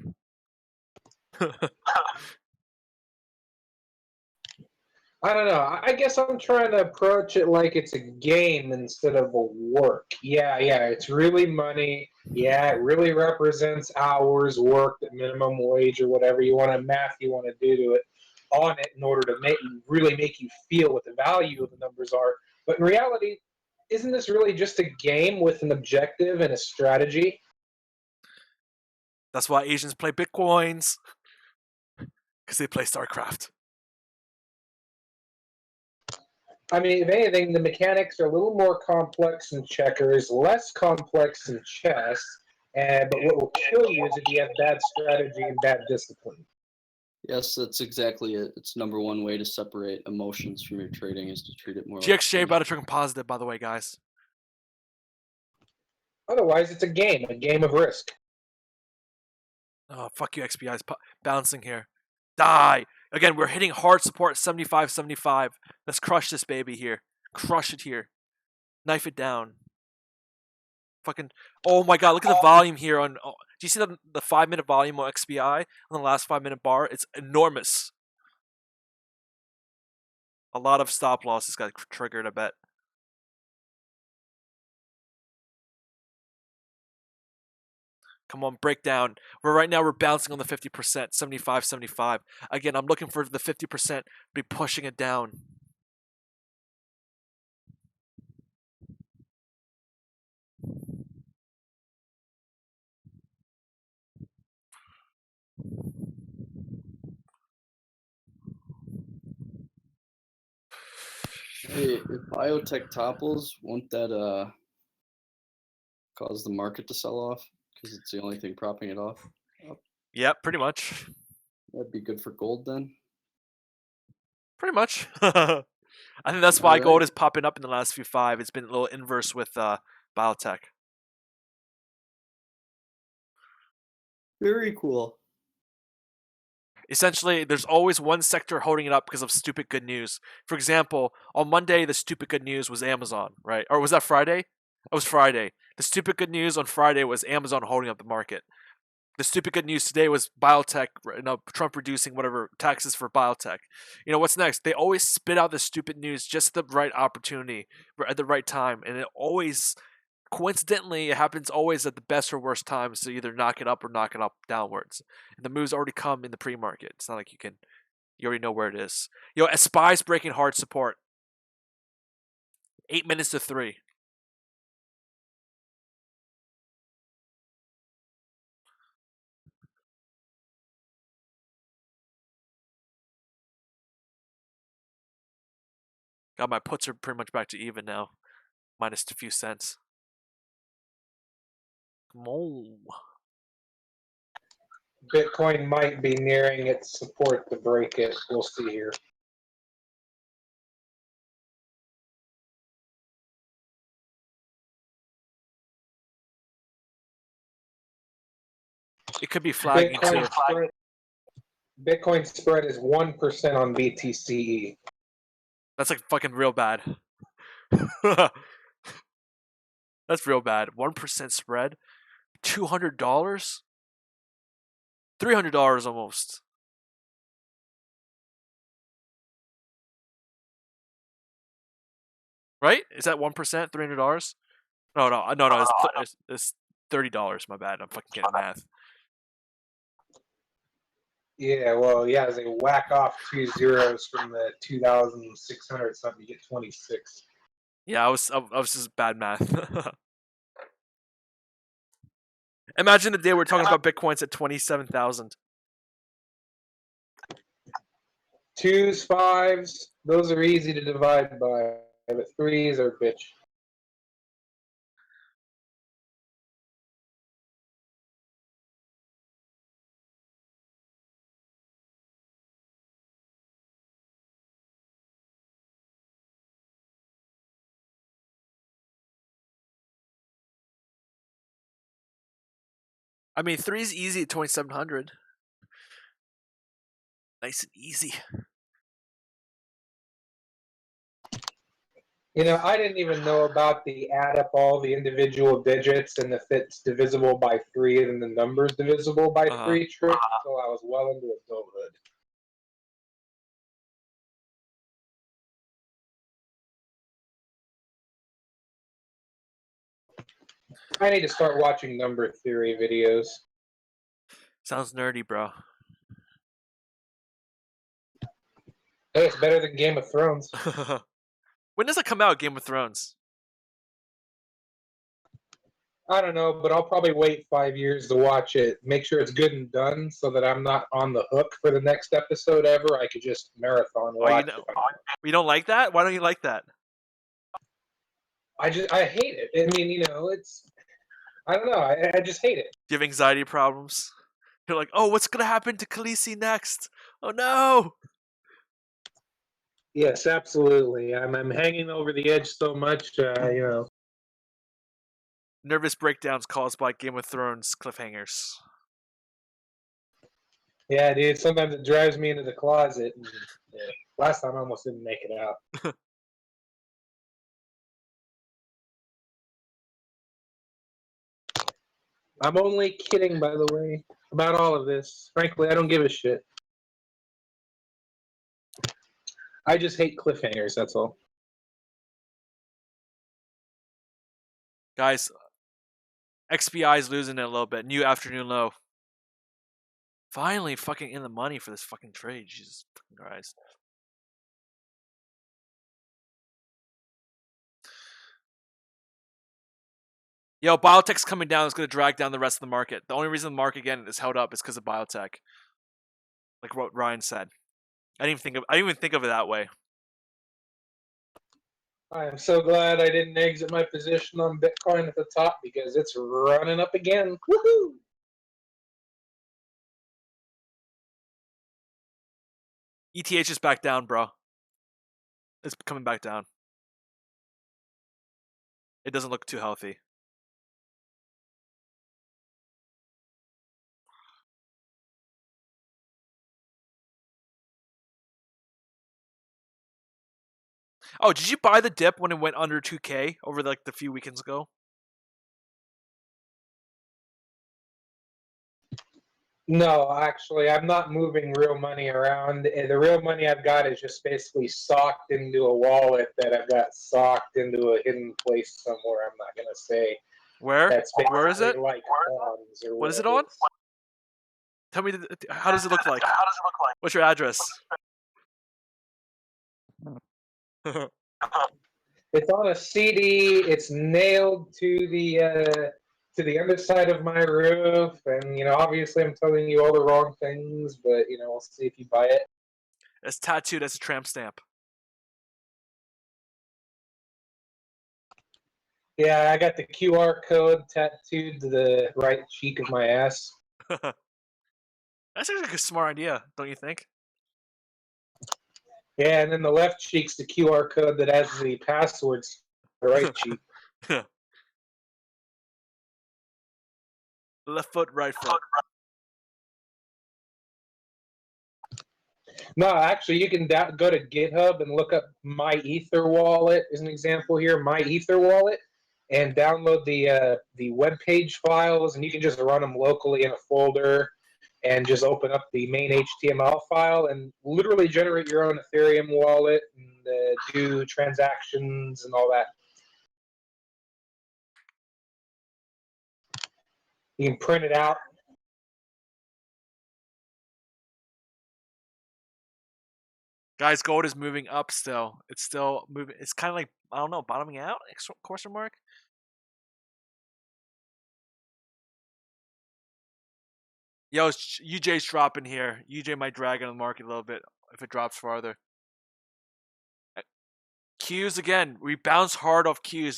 I don't know. I guess I'm trying to approach it like it's a game instead of a work. Yeah, it's really money. Yeah, it really represents hours worked at minimum wage or whatever you want to do to it on it in order to really make you feel what the value of the numbers are. But in reality, isn't this really just a game with an objective and a strategy? That's why Asians play Bitcoins. Because they play StarCraft. I mean, if anything, the mechanics are a little more complex in checkers, less complex in chess. But what will kill you is if you have bad strategy and bad discipline. Yes, that's exactly it. It's number one way to separate emotions from your trading is to treat it more GXJ like about to turn positive, by the way, guys. Otherwise, it's a game of risk. Oh, fuck you, XBI's bouncing here. Die! Again, we're hitting hard support 75.75. Let's crush this baby here. Crush it here. Knife it down. Fucking. Oh my god, look at the volume here on. Do you see the 5-minute volume on XBI on the last 5-minute bar? It's enormous. A lot of stop losses got triggered, I bet. Come on, break down. Right now we're bouncing on the 50%, 75, 75. Again, I'm looking for the 50% be pushing it down. Hey, if biotech topples, won't that cause the market to sell off? Because it's the only thing propping it off. Yeah, pretty much. That'd be good for gold then. Pretty much. I think that's why Alright. gold is popping up in the last few five. It's been a little inverse with biotech. Very cool. Essentially, there's always one sector holding it up because of stupid good news. For example, on Monday, the stupid good news was Amazon, right? Or was that Friday? It was Friday. The stupid good news on Friday was Amazon holding up the market. The stupid good news today was biotech, Trump reducing whatever taxes for biotech. What's next? They always spit out the stupid news just at the right opportunity, at the right time. And it always, coincidentally, it happens always at the best or worst times to either knock it up or knock it up downwards. And the moves already come in the pre-market. It's not like you already know where it is. SPY's breaking hard support. 8 minutes to 3. God, my puts are pretty much back to even now. Minus a few cents. Come on. Bitcoin might be nearing its support to break it. We'll see here. It could be flagging too. Bitcoin spread is 1% on BTCE. That's like fucking real bad. That's real bad. 1% spread. $200? $300 almost. Right? Is that 1%? $300? No. It's $30. My bad. I'm fucking getting math. Yeah, well, yeah, as they whack off 2 zeros from the 2,600 something, you get 26. Yeah, I was just bad math. Imagine the day we're talking about Bitcoins at 27,000. 2s, 5s, those are easy to divide by, but 3s are bitch. I mean, 3 is easy at 2,700. Nice and easy. I didn't even know about the add up all the individual digits and if it's divisible by 3 and then the number's divisible by 3 trick until I was well into adulthood. I need to start watching number theory videos. Sounds nerdy, bro. Hey, it's better than Game of Thrones. When does it come out, Game of Thrones? I don't know, but I'll probably wait 5 years to watch it. Make sure it's good and done so that I'm not on the hook for the next episode ever. I could just marathon watch it. You don't like that? Why don't you like that? I hate it. I mean, it's... I don't know. I just hate it. Do you have anxiety problems? You're like, oh, what's going to happen to Khaleesi next? Oh, no! Yes, absolutely. I'm hanging over the edge so much, Nervous breakdowns caused by Game of Thrones cliffhangers. Yeah, dude. Sometimes it drives me into the closet. And, last time I almost didn't make it out. I'm only kidding, by the way, about all of this. Frankly, I don't give a shit. I just hate cliffhangers, that's all. Guys, XBI is losing it a little bit. New afternoon low. Finally fucking in the money for this fucking trade. Jesus fucking Christ. Yo, biotech's coming down. It's going to drag down the rest of the market. The only reason the market again is held up is because of biotech. Like what Ryan said. I didn't even think of it that way. I am so glad I didn't exit my position on Bitcoin at the top because it's running up again. Woohoo! ETH is back down, bro. It's coming back down. It doesn't look too healthy. Oh, did you buy the dip when it went under 2K over like the few weekends ago? No, actually, I'm not moving real money around. The real money I've got is just basically socked into a wallet that I've got socked into a hidden place somewhere. I'm not gonna say. Where? That's Where is it? like bonds or What is it whatever. on? Tell me, how does it look like? What's your address? It's on a CD. It's nailed to the underside of my roof, and obviously, I'm telling you all the wrong things, but we'll see if you buy it. It's tattooed as a tramp stamp. Yeah, I got the QR code tattooed to the right cheek of my ass. That's actually like a smart idea, don't you think? Yeah, and then the left cheek's the QR code that has the passwords. The right cheek. Left foot, right foot. No, actually, you can go to GitHub and look up My Ether Wallet as an example here. My Ether Wallet, and download the web page files, and you can just run them locally in a folder, and just open up the main HTML file and literally generate your own Ethereum wallet and do transactions and all that. You can print it out. Guys, gold is moving up still. It's still moving. It's kind of like, I don't know, bottoming out? Question mark? Yo, UJ's dropping here. UJ might drag on the market a little bit if it drops farther. Qs again. We bounce hard off Qs.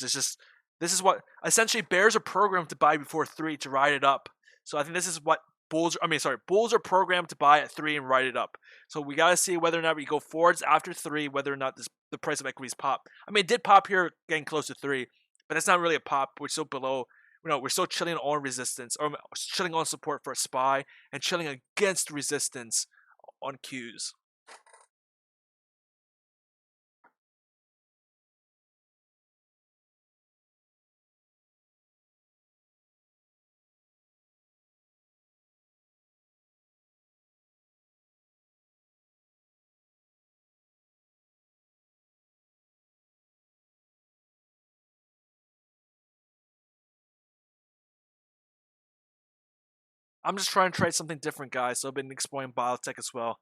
This is what essentially bears are programmed to buy before 3 to ride it up. So I think this is what bulls are programmed to buy at 3 and ride it up. So we got to see whether or not we go forwards after 3, whether or not the price of equities pop. I mean, it did pop here getting close to 3, but it's not really a pop. We're still below. We're still chilling on resistance, or chilling on support for a SPY, and chilling against resistance on Qs. I'm just trying to try something different, guys. So I've been exploring biotech as well.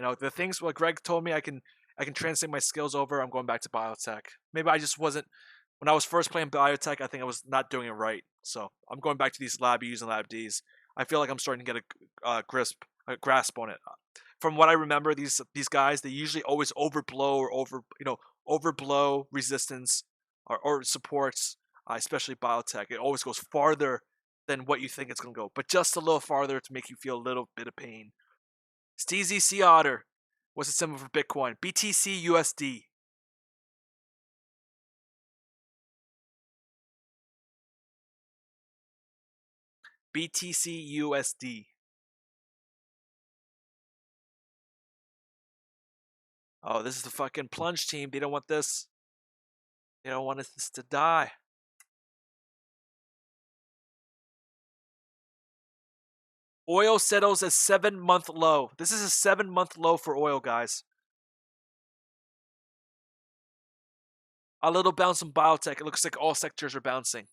The things what Greg told me I can translate my skills over. I'm going back to biotech. Maybe I just wasn't when I was first playing biotech. I think I was not doing it right. So I'm going back to these lab U's and lab D's. I feel like I'm starting to get a grasp on it. From what I remember, these guys, they usually always overblow or overblow resistance or supports, especially biotech. It always goes farther than what you think it's going to go, but just a little farther to make you feel a little bit of pain. Steezy Sea Otter. What's the symbol for Bitcoin? BTC USD. BTC USD. Oh, this is the fucking plunge team. They don't want this. They don't want this to die. Oil settles a 7-month low. This is a 7-month low for oil, guys. A little bounce in biotech. It looks like all sectors are bouncing.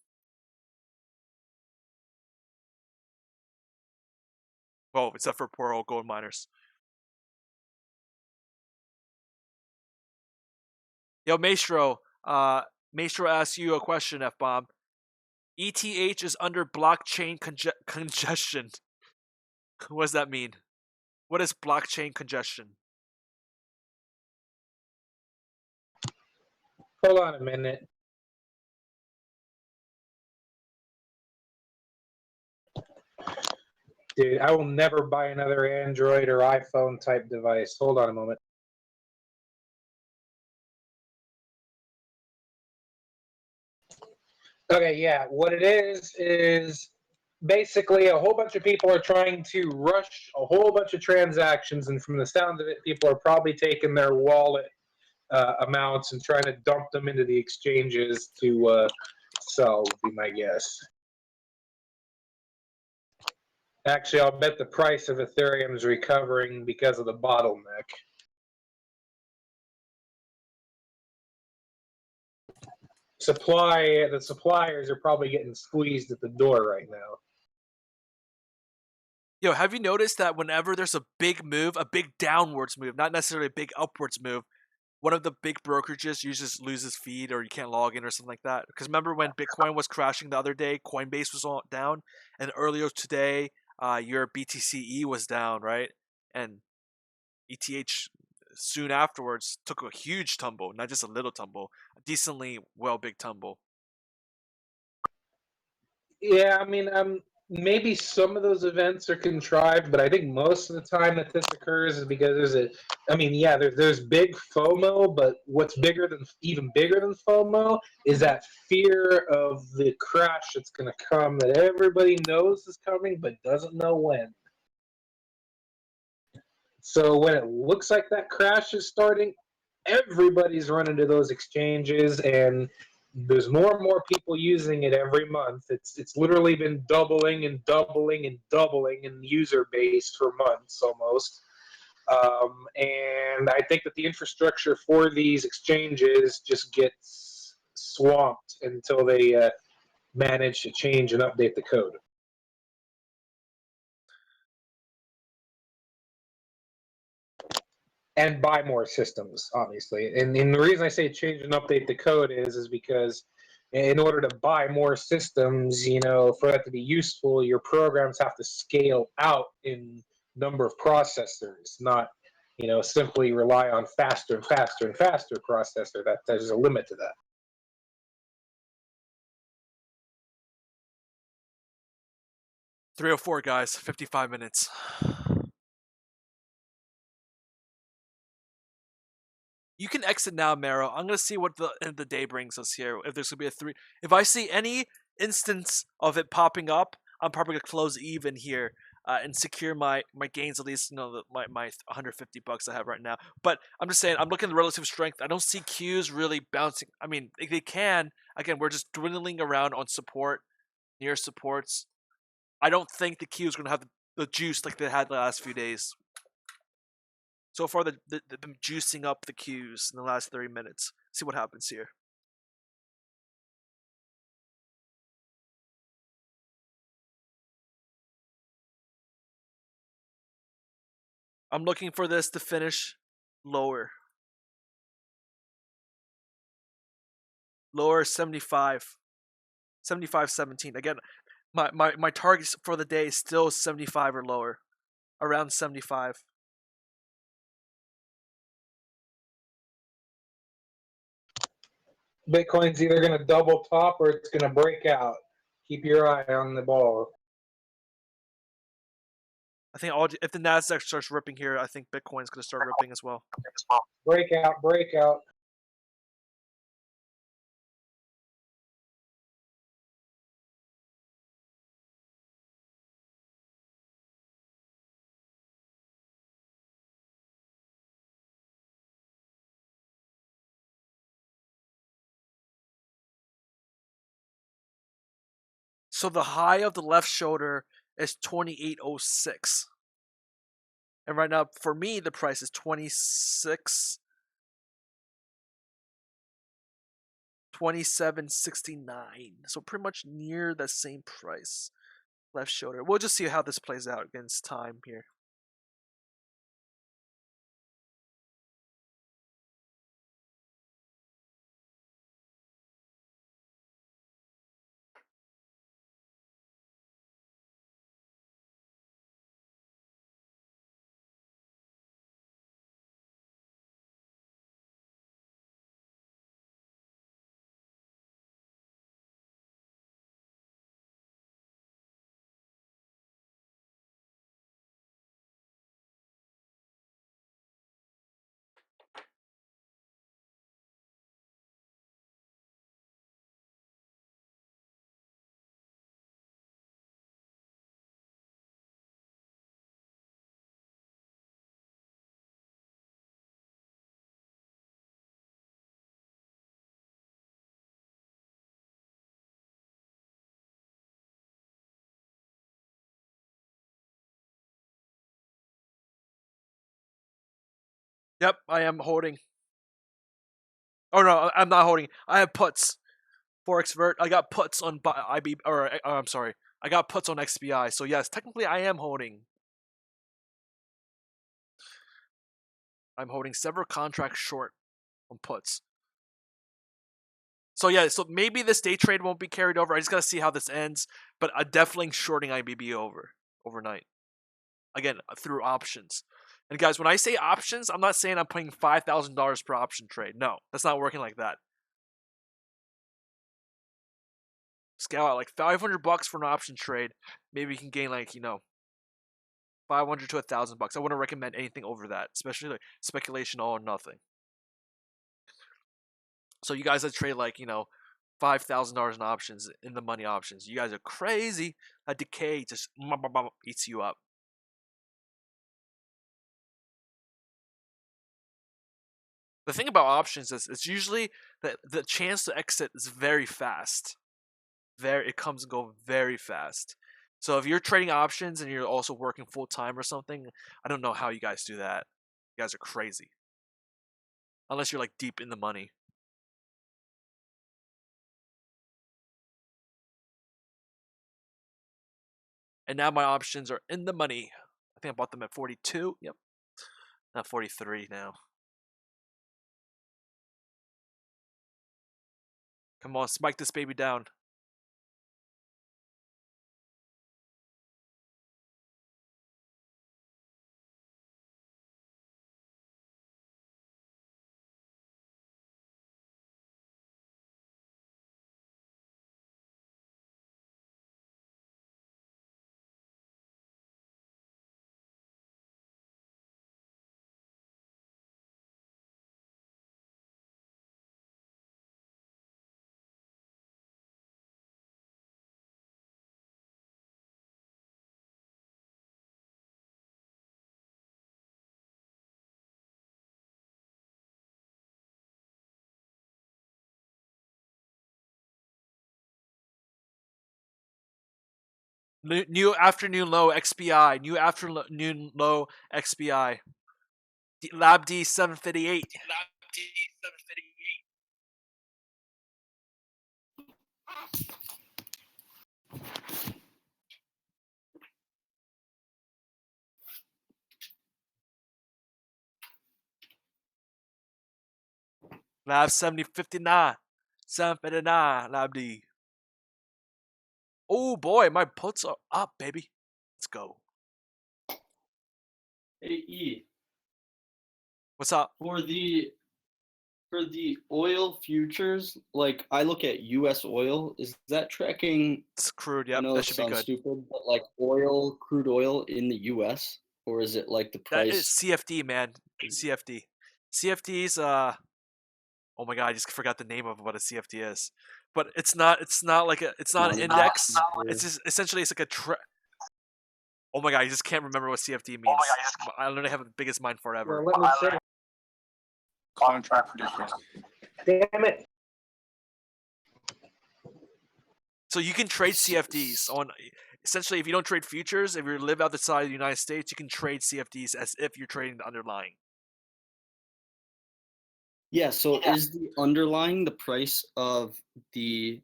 Oh, except for poor old gold miners. Yo, Maestro. Maestro asks you a question, F-Bomb. ETH is under blockchain congestion. What does that mean? What is blockchain congestion? Hold on a minute. Dude, I will never buy another Android or iPhone type device. Hold on a moment. Okay, yeah. What it is basically a whole bunch of people are trying to rush a whole bunch of transactions, and from the sound of it, people are probably taking their wallet amounts and trying to dump them into the exchanges to sell, would be my guess. Actually, I'll bet the price of Ethereum is recovering because of the bottleneck. The suppliers are probably getting squeezed at the door right now. Yo, have you noticed that whenever there's a big move, a big downwards move, not necessarily a big upwards move, one of the big brokerages loses feed or you can't log in or something like that? Because remember when Bitcoin was crashing the other day, Coinbase was all down, and earlier today, your BTCE was down, right? And ETH soon afterwards took a huge tumble, not just a little tumble, a decently big tumble. Yeah, I mean, maybe some of those events are contrived, but I think most of the time that this occurs is because there's big FOMO, but what's even bigger than FOMO is that fear of the crash that's going to come that everybody knows is coming but doesn't know when. So when it looks like that crash is starting, everybody's running to those exchanges, and there's more and more people using it every month. It's literally been doubling and doubling and doubling in user base for months almost. And I think that the infrastructure for these exchanges just gets swamped until they manage to change and update the code. And buy more systems, obviously. And the reason I say change and update the code is because in order to buy more systems, for that to be useful, your programs have to scale out in number of processors, not, simply rely on faster and faster and faster processor. There's a limit to that. $304, guys, 55 minutes. You can exit now, Mero. I'm gonna see what the end of the day brings us here. If there's gonna be a 3, if I see any instance of it popping up, I'm probably gonna close even here and secure my gains, at least my $150 I have right now. But I'm just saying, I'm looking at the relative strength. I don't see Qs really bouncing. I mean, they can. Again, we're just dwindling around on support, near supports. I don't think the Q is gonna have the juice like they had the last few days. So far, they've been juicing up the Qs in the last 30 minutes. See what happens here. I'm looking for this to finish lower. Lower 75. 75.17. Again, my targets for the day is still 75 or lower. Around 75. Bitcoin's either going to double top or it's going to break out. Keep your eye on the ball. I think if the NASDAQ starts ripping here, I think Bitcoin's going to start ripping as well. Breakout, breakout. So the high of the left shoulder is 28.06. And right now, for me, the price is 27.69. So pretty much near the same price. left shoulder. We'll just see how this plays out against time here. Yep, I am holding. Oh no, I'm not holding. I have puts. Forex vert. I got puts on IB or I'm sorry. I got puts on XBI. So yes, technically I am holding. I'm holding several contracts short on puts. So yeah, so maybe this day trade won't be carried over. I just gotta see how this ends. But I'm definitely shorting IBB overnight. Again, through options. And guys, when I say options, I'm not saying I'm putting $5,000 per option trade. No, that's not working like that. Scale out like $500 for an option trade. Maybe you can gain like, you know, 500 to $1,000 bucks. I wouldn't recommend anything over that, especially like speculation all or nothing. So you guys that trade like, you know, $5,000 in options, in the money options, you guys are crazy. A decay just eats you up. The thing about options is it's usually that the chance to exit is very fast. It comes and go very fast. So if you're trading options and you're also working full time or something, I don't know how you guys do that. You guys are crazy. Unless you're like deep in the money. And now my options are in the money. I think I bought them at 42. Yep. Not 43 now. Come on, spike this baby down. New afternoon low XBI. New afternoon low XBI. Lab D 758. Lab 7059. 759. Lab D. Oh boy, my puts are up, baby. Let's go. Hey, E. What's up? For the oil futures, like I look at U.S. oil, is that tracking? It's crude. I Yep, know that it should be sounds good. stupid, but like crude oil in the U.S. or is it like the That is price? CFD, man. CFD. CFD's oh my god, I just forgot the name of what a CFD is. But it's not like it's not an index. It's just essentially it's like a oh my god, I just can't remember what CFD means. I literally have the biggest mind forever. Well, let me say, Contract predictions. damn it. So you can trade CFDs on essentially if you don't trade futures, if you live outside the United States, you can trade CFDs as if you're trading the underlying. Yeah, so is the underlying the price of the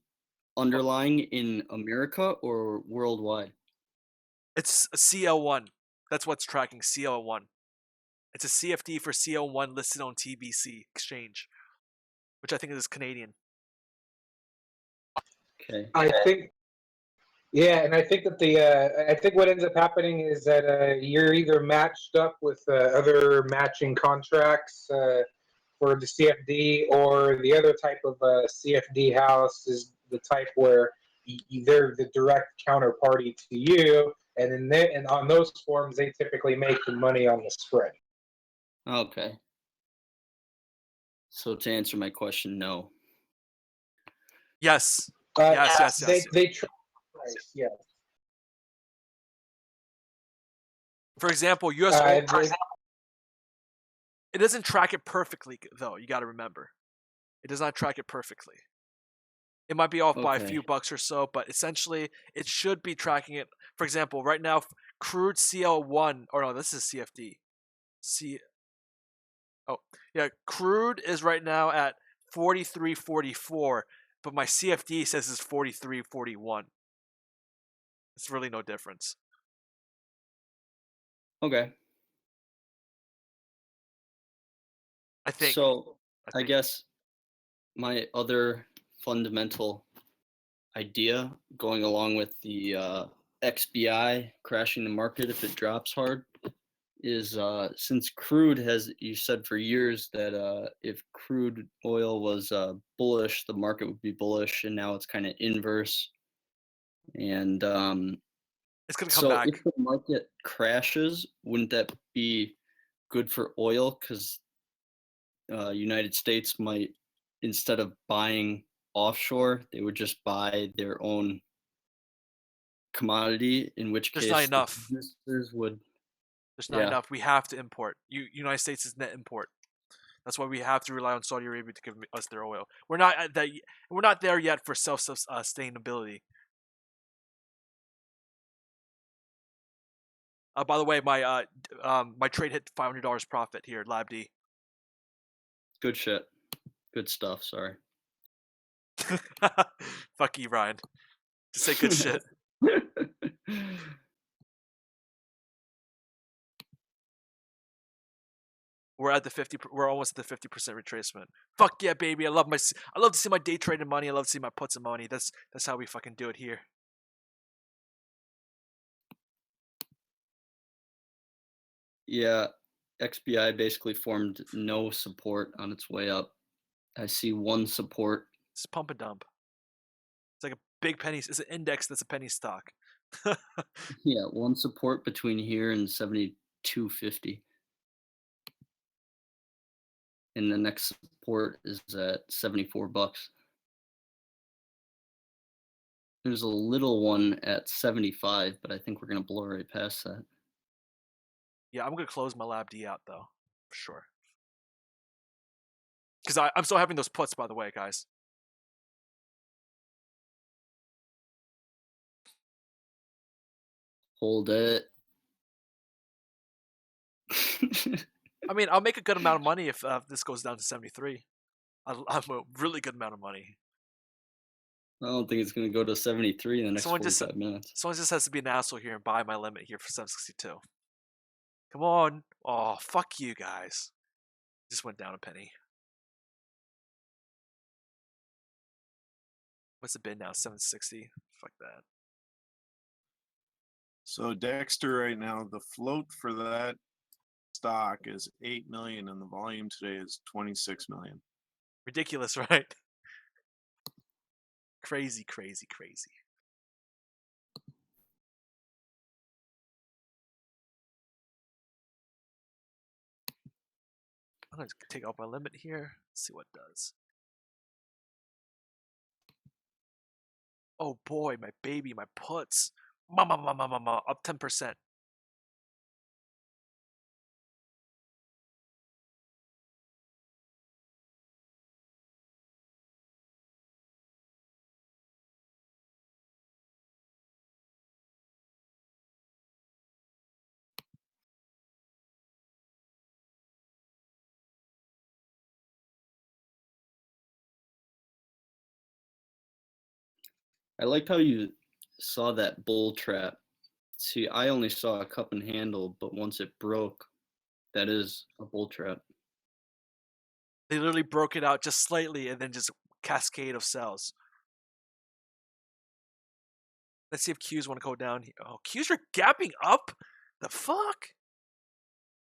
underlying in America or worldwide? It's a CL1. That's what's tracking CL1. It's a CFD for CL1 listed on TBC exchange, which I think is Canadian. Okay. I think, yeah, and I think that I think what ends up happening is that you're either matched up with other matching contracts for the CFD, or the other type of CFD house is the type where they're the direct counterparty to you, and and on those forms they typically make the money on the spread. Okay. So to answer my question, no. Yes. Yes. They track price, yes. For example, US it doesn't track it perfectly, though. You got to remember, it does not track it perfectly. It might be off by a few bucks or so, but essentially it should be tracking it. For example, right now, crude CL1, or no, this is CFD. Crude is right now at 43.44, but my CFD says it's 43.41. It's really no difference. Okay. I think. So I guess my other fundamental idea going along with the XBI crashing the market if it drops hard is since crude has, you said for years that if crude oil was bullish, the market would be bullish, and now it's kind of inverse. And it's going to come back. If the market crashes, wouldn't that be good for oil? Because United States might, instead of buying offshore, they would just buy their own commodity, in which There's case not enough. Producers would. There's not enough. We have to import. United States is net import. That's why we have to rely on Saudi Arabia to give us their oil. We're not at that. We're not there yet for self-sustainability. By the way, my trade hit $500 profit here, LabD. Good shit. Good stuff. Sorry. Fuck you, Ryan. Just say good shit. We're at the 50. We're almost at the 50% retracement. Fuck yeah, baby! I love to see my day trading money. I love to see my puts and money. That's how we fucking do it here. Yeah, XBI basically formed no support on its way up. I see one support. It's pump and dump. It's like a big penny. It's an index that's a penny stock. Yeah, one support between here and 72.50. And the next support is at 74 bucks. There's a little one at 75, but I think we're going to blow right past that. Yeah, I'm going to close my LabD out, though, for sure. Because I'm still having those puts, by the way, guys. Hold it. I mean, I'll make a good amount of money if this goes down to 73. I'll have a really good amount of money. I don't think it's going to go to 73 in the next 45 minutes. Someone just has to be an asshole here and buy my limit here for 762. Come on. Oh, fuck you guys. Just went down a penny. What's the bid now? 760? Fuck that. So Dexter, right now, the float for that stock is 8 million and the volume today is 26 million. Ridiculous, right? Crazy, crazy, crazy. I'm going to take off my limit here. See what it does. Oh boy, my baby, my puts. Mama, up 10%. I liked how you saw that bull trap See, I only saw a cup and handle, but once it broke, that is a bull trap. They literally broke it out just slightly and then just cascade of sells. Let's see if Qs want to go down here. Oh, Qs are gapping up? The fuck?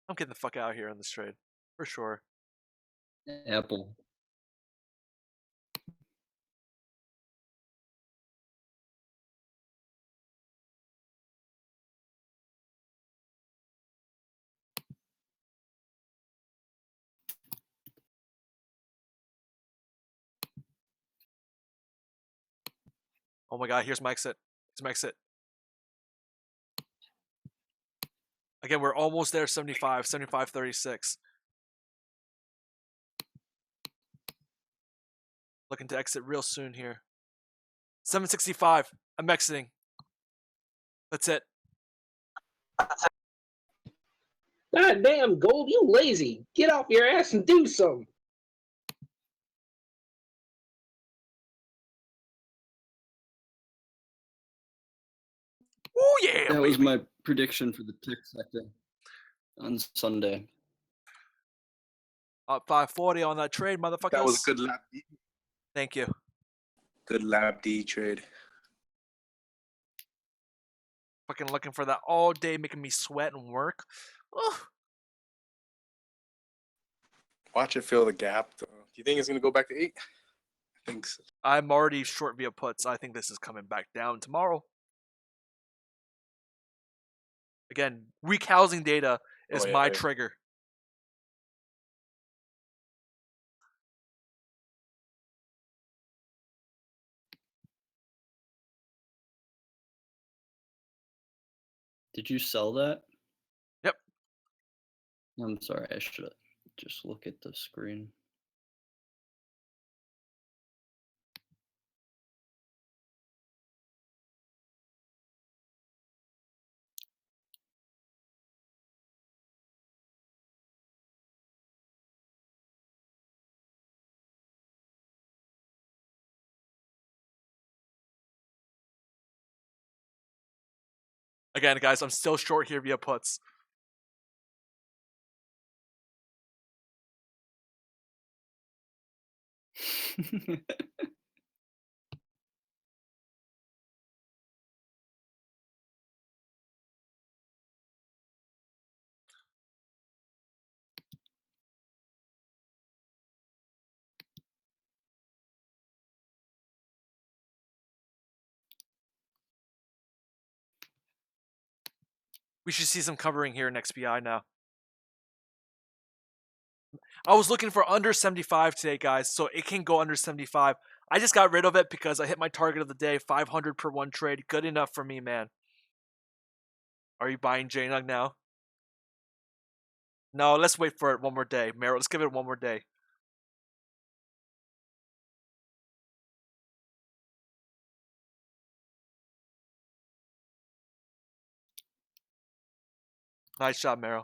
I'm getting the fuck out of here on this trade. For sure. Apple. Oh my god, here's my exit. Here's my exit. Again, we're almost there, 75, 75.36. Looking to exit real soon here. 765. I'm exiting. That's it. God damn, Gold, you lazy. Get off your ass and do something. Oh yeah, That baby. was my prediction for the tech sector on Sunday. Up 540 on that trade, motherfuckers. That was a good lap D. Thank you. Good lap D trade. Fucking looking for that all day, making me sweat and work. Ugh. Watch it fill the gap, though. Do you think it's going to go back to 8? I think so. I'm already short via puts. I think this is coming back down tomorrow. Again, weak housing data is my trigger. Did you sell that? Yep. I'm sorry, I should just look at the screen. Again, guys, I'm still short here via puts. We should see some covering here in XPI now. I was looking for under 75 today, guys, so it can go under 75. I just got rid of it because I hit my target of the day, 500 per one trade. Good enough for me, man. Are you buying JNUG now? No, let's wait for it one more day. Meir, let's give it one more day. Nice shot, Meryl.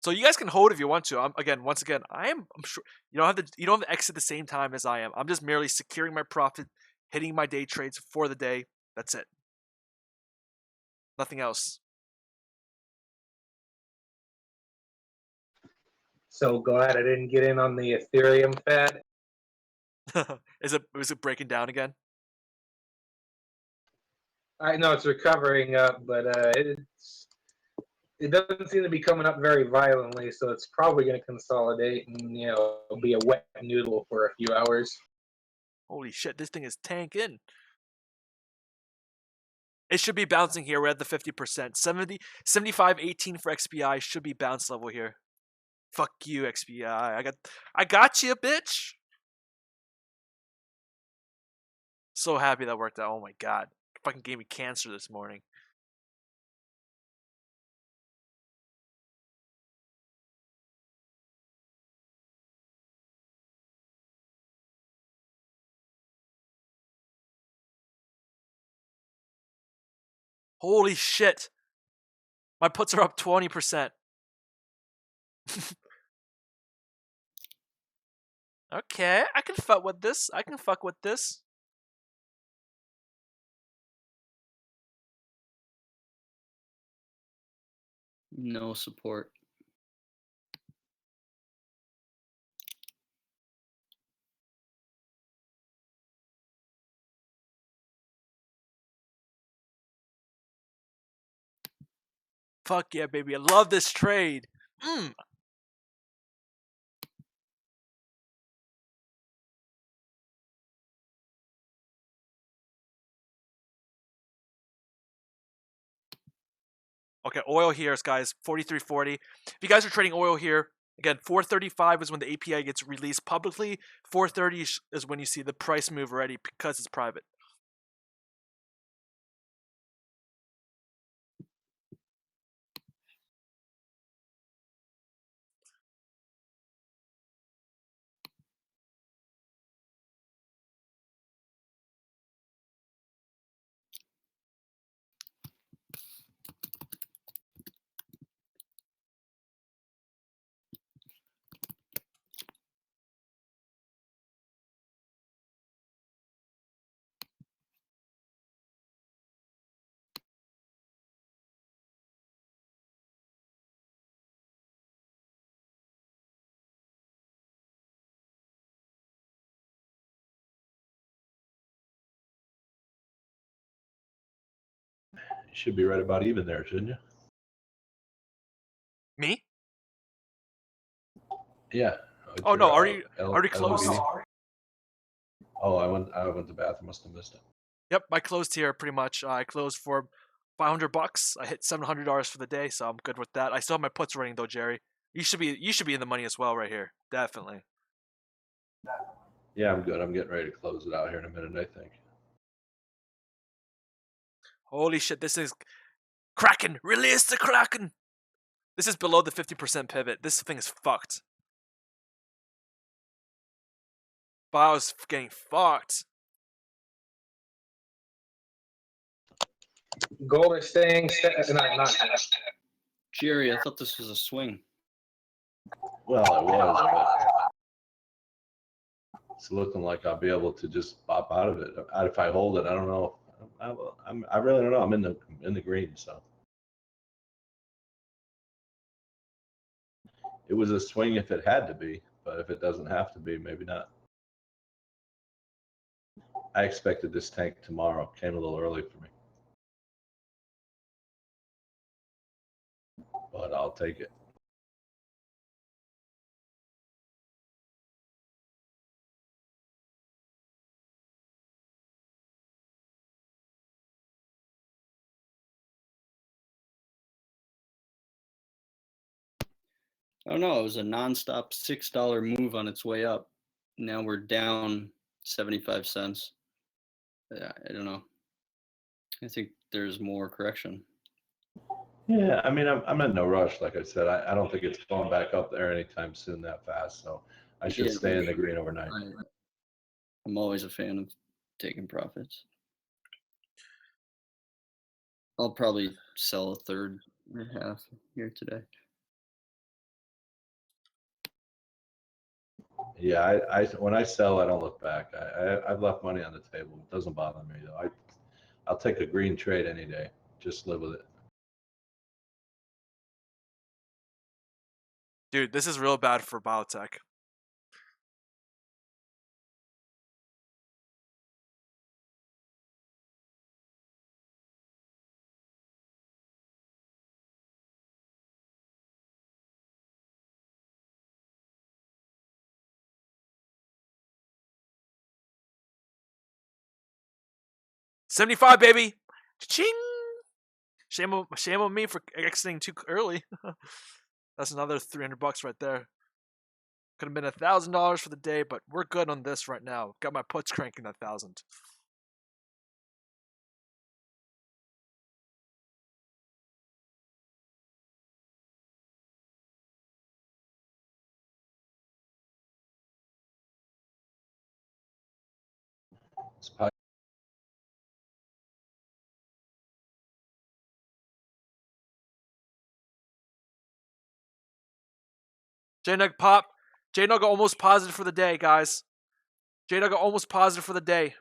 So you guys can hold if you want to. Once again, I'm sure you don't have to exit at the same time as I am. I'm just merely securing my profit, hitting my day trades for the day. That's it. Nothing else. So glad I didn't get in on the Ethereum fad. Is it breaking down again? I know it's recovering up, but it doesn't seem to be coming up very violently, so it's probably going to consolidate and be a wet noodle for a few hours. Holy shit, this thing is tanking. It should be bouncing here. We're at the 50%. 75.18 for XPI should be bounce level here. Fuck you, XPI. I got you, bitch. So happy that worked out. Oh my god. Fucking gave me cancer this morning. Holy shit. My puts are up 20%. Okay, I can fuck with this. No support. Fuck yeah, baby. I love this trade. Okay, oil here, guys, 43.40. If you guys are trading oil here, again, 435 is when the API gets released publicly. 430 is when you see the price move already because it's private. You should be right about even there, shouldn't you? Me? Yeah. Oh no, already closed. Oh, I went to the bathroom. Must have missed it. Yep, I closed here pretty much. I closed for $500. I hit $700 for the day, so I'm good with that. I still have my puts running though, Jerry. You should be in the money as well right here. Definitely. Yeah, I'm good. I'm getting ready to close it out here in a minute, I think. Holy shit, this is Kraken! Release the Kraken! This is below the 50% pivot. This thing is fucked. Bio's getting fucked. Gold is staying. Not. Jerry, I thought this was a swing. Well, it was, but it's looking like I'll be able to just pop out of it. If I hold it, I don't know. I really don't know. I'm in the green, so it was a swing if it had to be, but if it doesn't have to be, maybe not. I expected this tank tomorrow. Came a little early for me, but I'll take it. I don't know. It was a nonstop $6 move on its way up. Now we're down 75 cents. I don't know. I think there's more correction. Yeah, I mean, I'm in no rush. Like I said, I don't think it's going back up there anytime soon that fast. So I should stay in the green overnight. I'm always a fan of taking profits. I'll probably sell a third or half here today. Yeah, when I sell, I don't look back. I've left money on the table. It doesn't bother me though. I'll take a green trade any day. Just live with it. Dude, this is real bad for biotech. $75, baby. Ching. Shame on me for exiting too early. That's another $300 right there. Could have been $1,000 for the day, but we're good on this right now. Got my puts cranking at 1,000. JNUG pop. JNUG almost positive for the day, guys. JNUG almost positive for the day.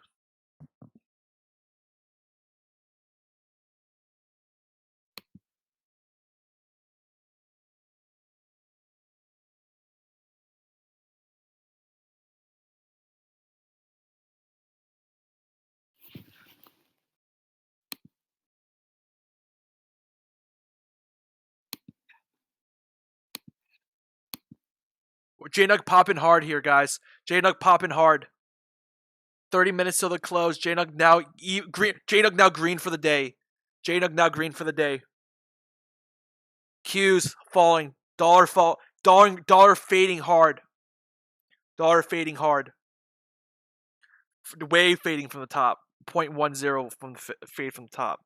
JNUG popping hard here, guys. JNUG popping hard. 30 minutes till the close. JNUG now green. JNUG now green for the day. JNUG now green for the day. Qs falling. Dollar fading hard. Dollar fading hard. Way fading from the top. 0.10 from fade from the top.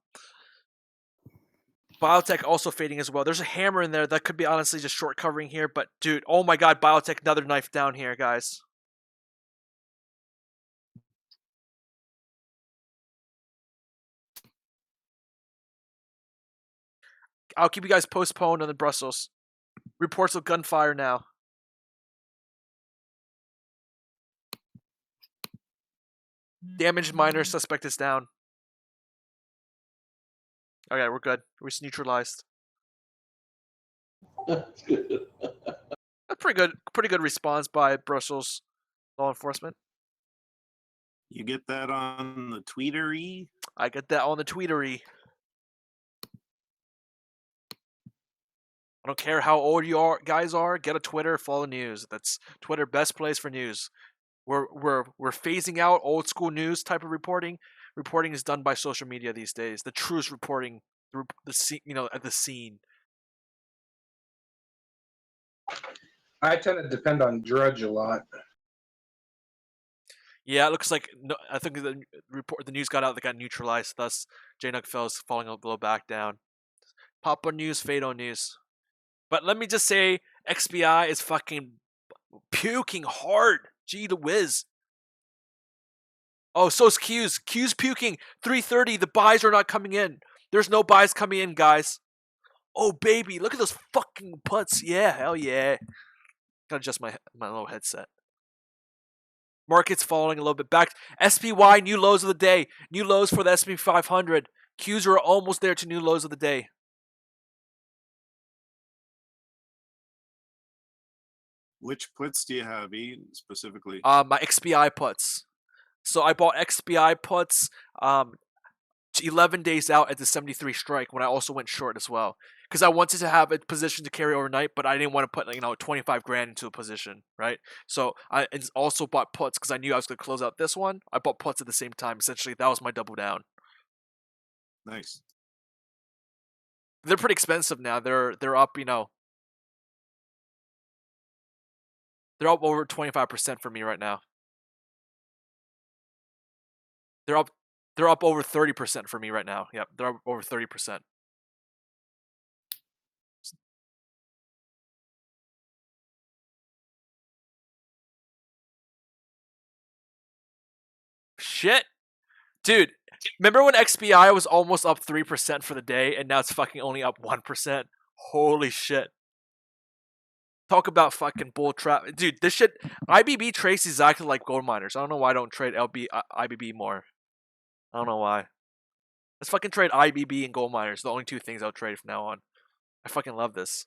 Biotech also fading as well. There's a hammer in there that could be honestly just short covering here, but dude, oh my god, biotech, another knife down here, guys. I'll keep you guys postponed on the Brussels. Reports of gunfire now. Damaged miner suspect is down. Okay, we're good. We're just neutralized. That's good. A pretty good response by Brussels law enforcement. You get that on the tweetery? I get that on the tweetery. I don't care how old you guys are. Get a Twitter, follow news. That's Twitter, best place for news. We're phasing out old school news type of reporting. Reporting is done by social media these days. The truest reporting through the scene, at the scene. I tend to depend on Drudge a lot. Yeah, it looks like I think the news got out that got neutralized. Thus, JNUG is falling a little back down. Pop on news, fade on news. But let me just say, XBI is fucking puking hard. Gee, the whiz. Oh, so's Q's. Q's puking. 330. The buys are not coming in. There's no buys coming in, guys. Oh, baby. Look at those fucking putts. Yeah, hell yeah. Gotta adjust my little headset. Market's falling a little bit back. SPY, new lows of the day. New lows for the SP 500. Qs are almost there to new lows of the day. Which puts do you have, E, specifically? My XBI puts. So I bought XBI puts 11 days out at the 73 strike when I also went short as well. Because I wanted to have a position to carry overnight, but I didn't want to put 25 grand into a position, right? So I also bought puts because I knew I was going to close out this one. I bought puts at the same time. Essentially, that was my double down. Nice. They're pretty expensive now. They're up, they're up over 25% for me right now. They're up over 30% for me right now. Yep, they're up over 30%. Shit. Dude, remember when XBI was almost up 3% for the day and now it's fucking only up 1%? Holy shit. Talk about fucking bull trap. Dude, this shit, IBB trades exactly like gold miners. I don't know why I don't trade IBB more. I don't know why. Let's fucking trade IBB and gold miners. The only two things I'll trade from now on. I fucking love this.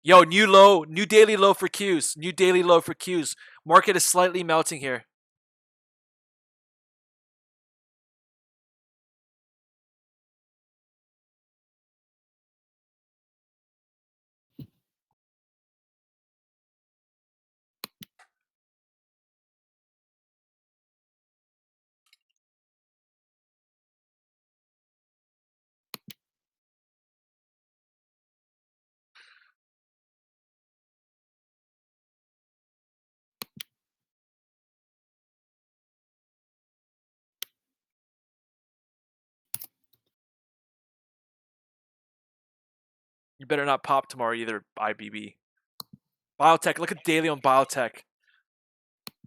Yo, new low, new daily low for Qs. New daily low for Qs. Market is slightly melting here. You better not pop tomorrow either, IBB. Biotech, look at daily on biotech.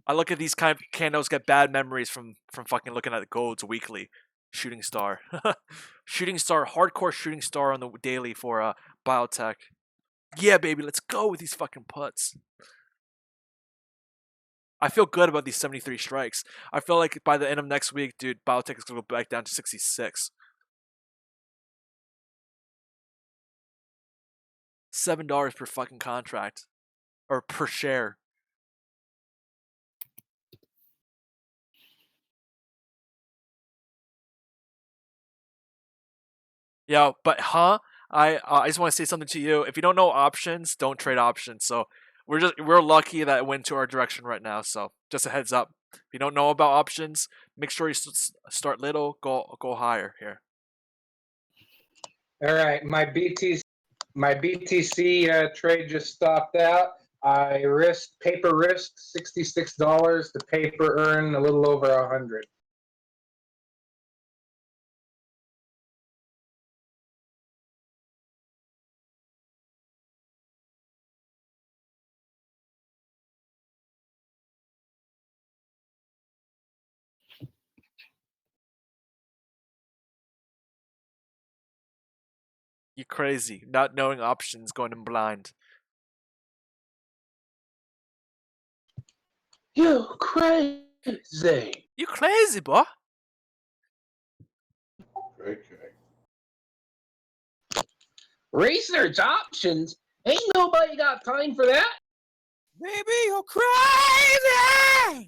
I look at these kind of candles, get bad memories from fucking looking at the golds weekly. Shooting star. Shooting star, hardcore shooting star on the daily for biotech. Yeah, baby, let's go with these fucking puts. I feel good about these 73 strikes. I feel like by the end of next week, dude, biotech is going to go back down to 66. $7 per fucking contract. Or per share. Yeah, but I just want to say something to you. If you don't know options, don't trade options. So we're lucky that it went to our direction right now. So just a heads up. If you don't know about options, make sure you start little, go higher here. All right, my BTC trade just stopped out. I risked $66 to paper earn a little over 100. You crazy, not knowing options, going in blind. You crazy. You crazy, boy. Great. Research options? Ain't nobody got time for that. Baby, you're crazy.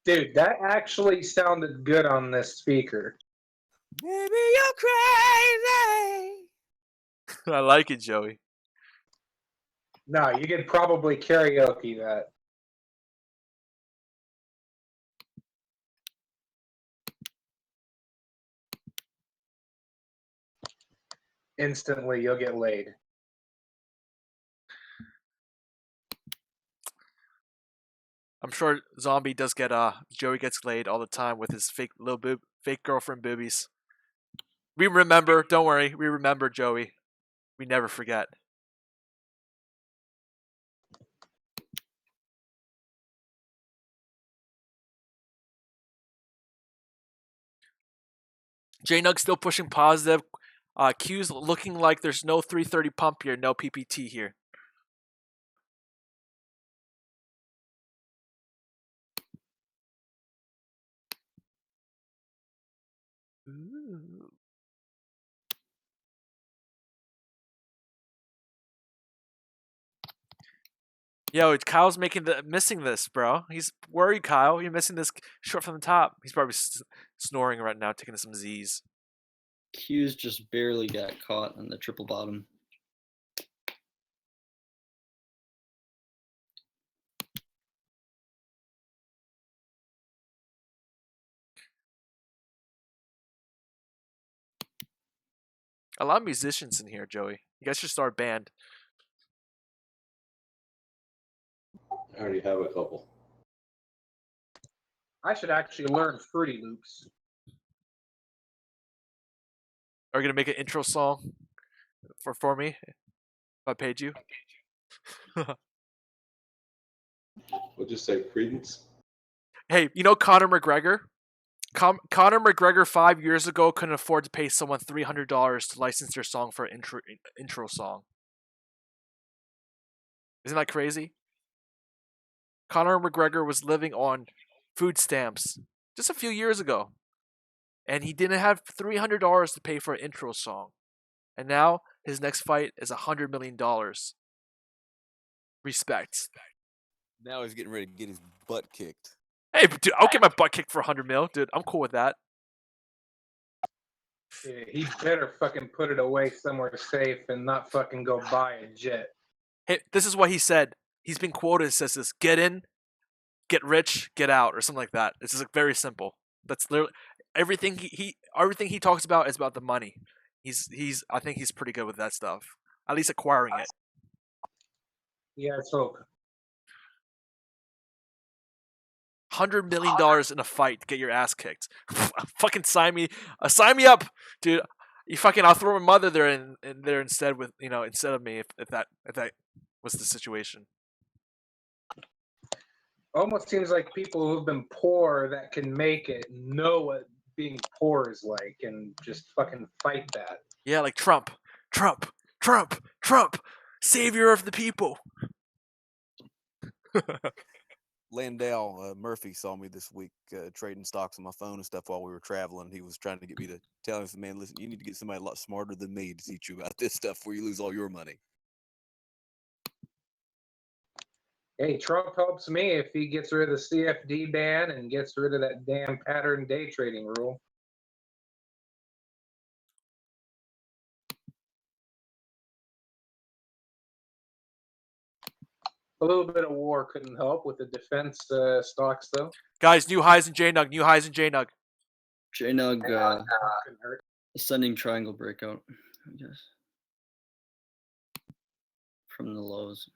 Dude, that actually sounded good on this speaker. Baby, you're crazy. I like it, Joey. No, you could probably karaoke that. Instantly, you'll get laid. I'm sure Zombie does get Joey gets laid all the time with his fake girlfriend boobies. We remember, don't worry, we remember, Joey. We never forget. JNUG still pushing positive. Q's looking like there's no 330 pump here, no PPT here. Ooh. Yo, Kyle's missing this, bro. He's worried, Kyle. You're missing this short from the top. He's probably snoring right now, taking some Z's. Q's just barely got caught on the triple bottom. A lot of musicians in here, Joey. You guys should start a band. I already have a couple. I should actually learn Fruity Loops. Are you gonna make an intro song for me if I paid you? What'd you say, Credence? Hey, you know Conor McGregor? Conor McGregor 5 years ago couldn't afford to pay someone $300 to license their song for an intro song. Isn't that crazy? Conor McGregor was living on food stamps just a few years ago, and he didn't have $300 to pay for an intro song. And now his next fight is $100 million. Respect. Now he's getting ready to get his butt kicked. Hey, dude, I'll get my butt kicked for 100 mil, dude. I'm cool with that. Yeah, he better fucking put it away somewhere safe and not fucking go buy a jet. Hey, this is what he said. He's been quoted, says this: "Get in, get rich, get out," or something like that. This is very simple. That's literally everything everything he talks about is about the money. I think he's pretty good with that stuff. At least acquiring it. Yeah, let's hope. $100 million in a fight to get your ass kicked. Fucking sign me up, dude. I'll throw my mother there in there instead of me if that was the situation. Almost seems like people who've been poor that can make it know what being poor is like and just fucking fight that. Yeah, like Trump, savior of the people. Landau Murphy saw me this week trading stocks on my phone and stuff while we were traveling. He was trying to get me to tell him, man, listen, you need to get somebody a lot smarter than me to teach you about this stuff before you lose all your money. Hey, Trump helps me if he gets rid of the CFD ban and gets rid of that damn pattern day trading rule. A little bit of war couldn't help with the defense stocks, though. Guys, new highs in JNUG. New highs in JNUG. JNUG Couldn't hurt. ascending triangle breakout, I guess, from the lows.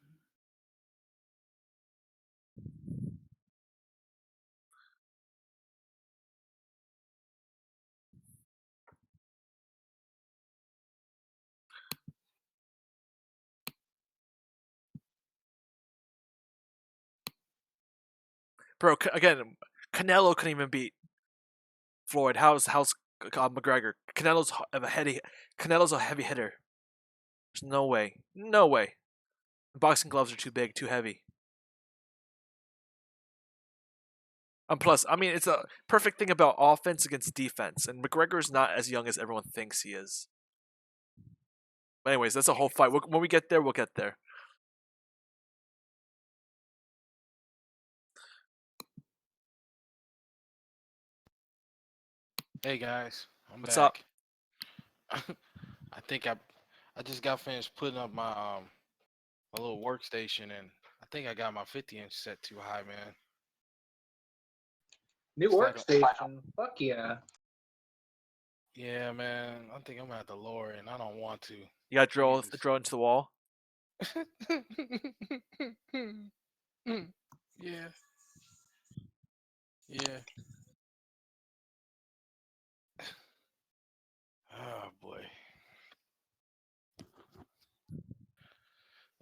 Bro, again, Canelo couldn't even beat Floyd. How's McGregor? Canelo's a heavy hitter. There's no way. No way. The boxing gloves are too big, too heavy. And plus, I mean, it's a perfect thing about offense against defense, and McGregor's not as young as everyone thinks he is. But anyways, that's a whole fight. When we get there, we'll get there. Hey guys, I'm What's back. I think I just got finished putting up my my little workstation, and I think I got my 50-inch set too high, man. New It's like workstation. Fuck yeah. Yeah, man. I think I'm gonna have to lower it, and I don't want to. You got to Jesus. drill into the wall. Yeah. Yeah. Oh boy.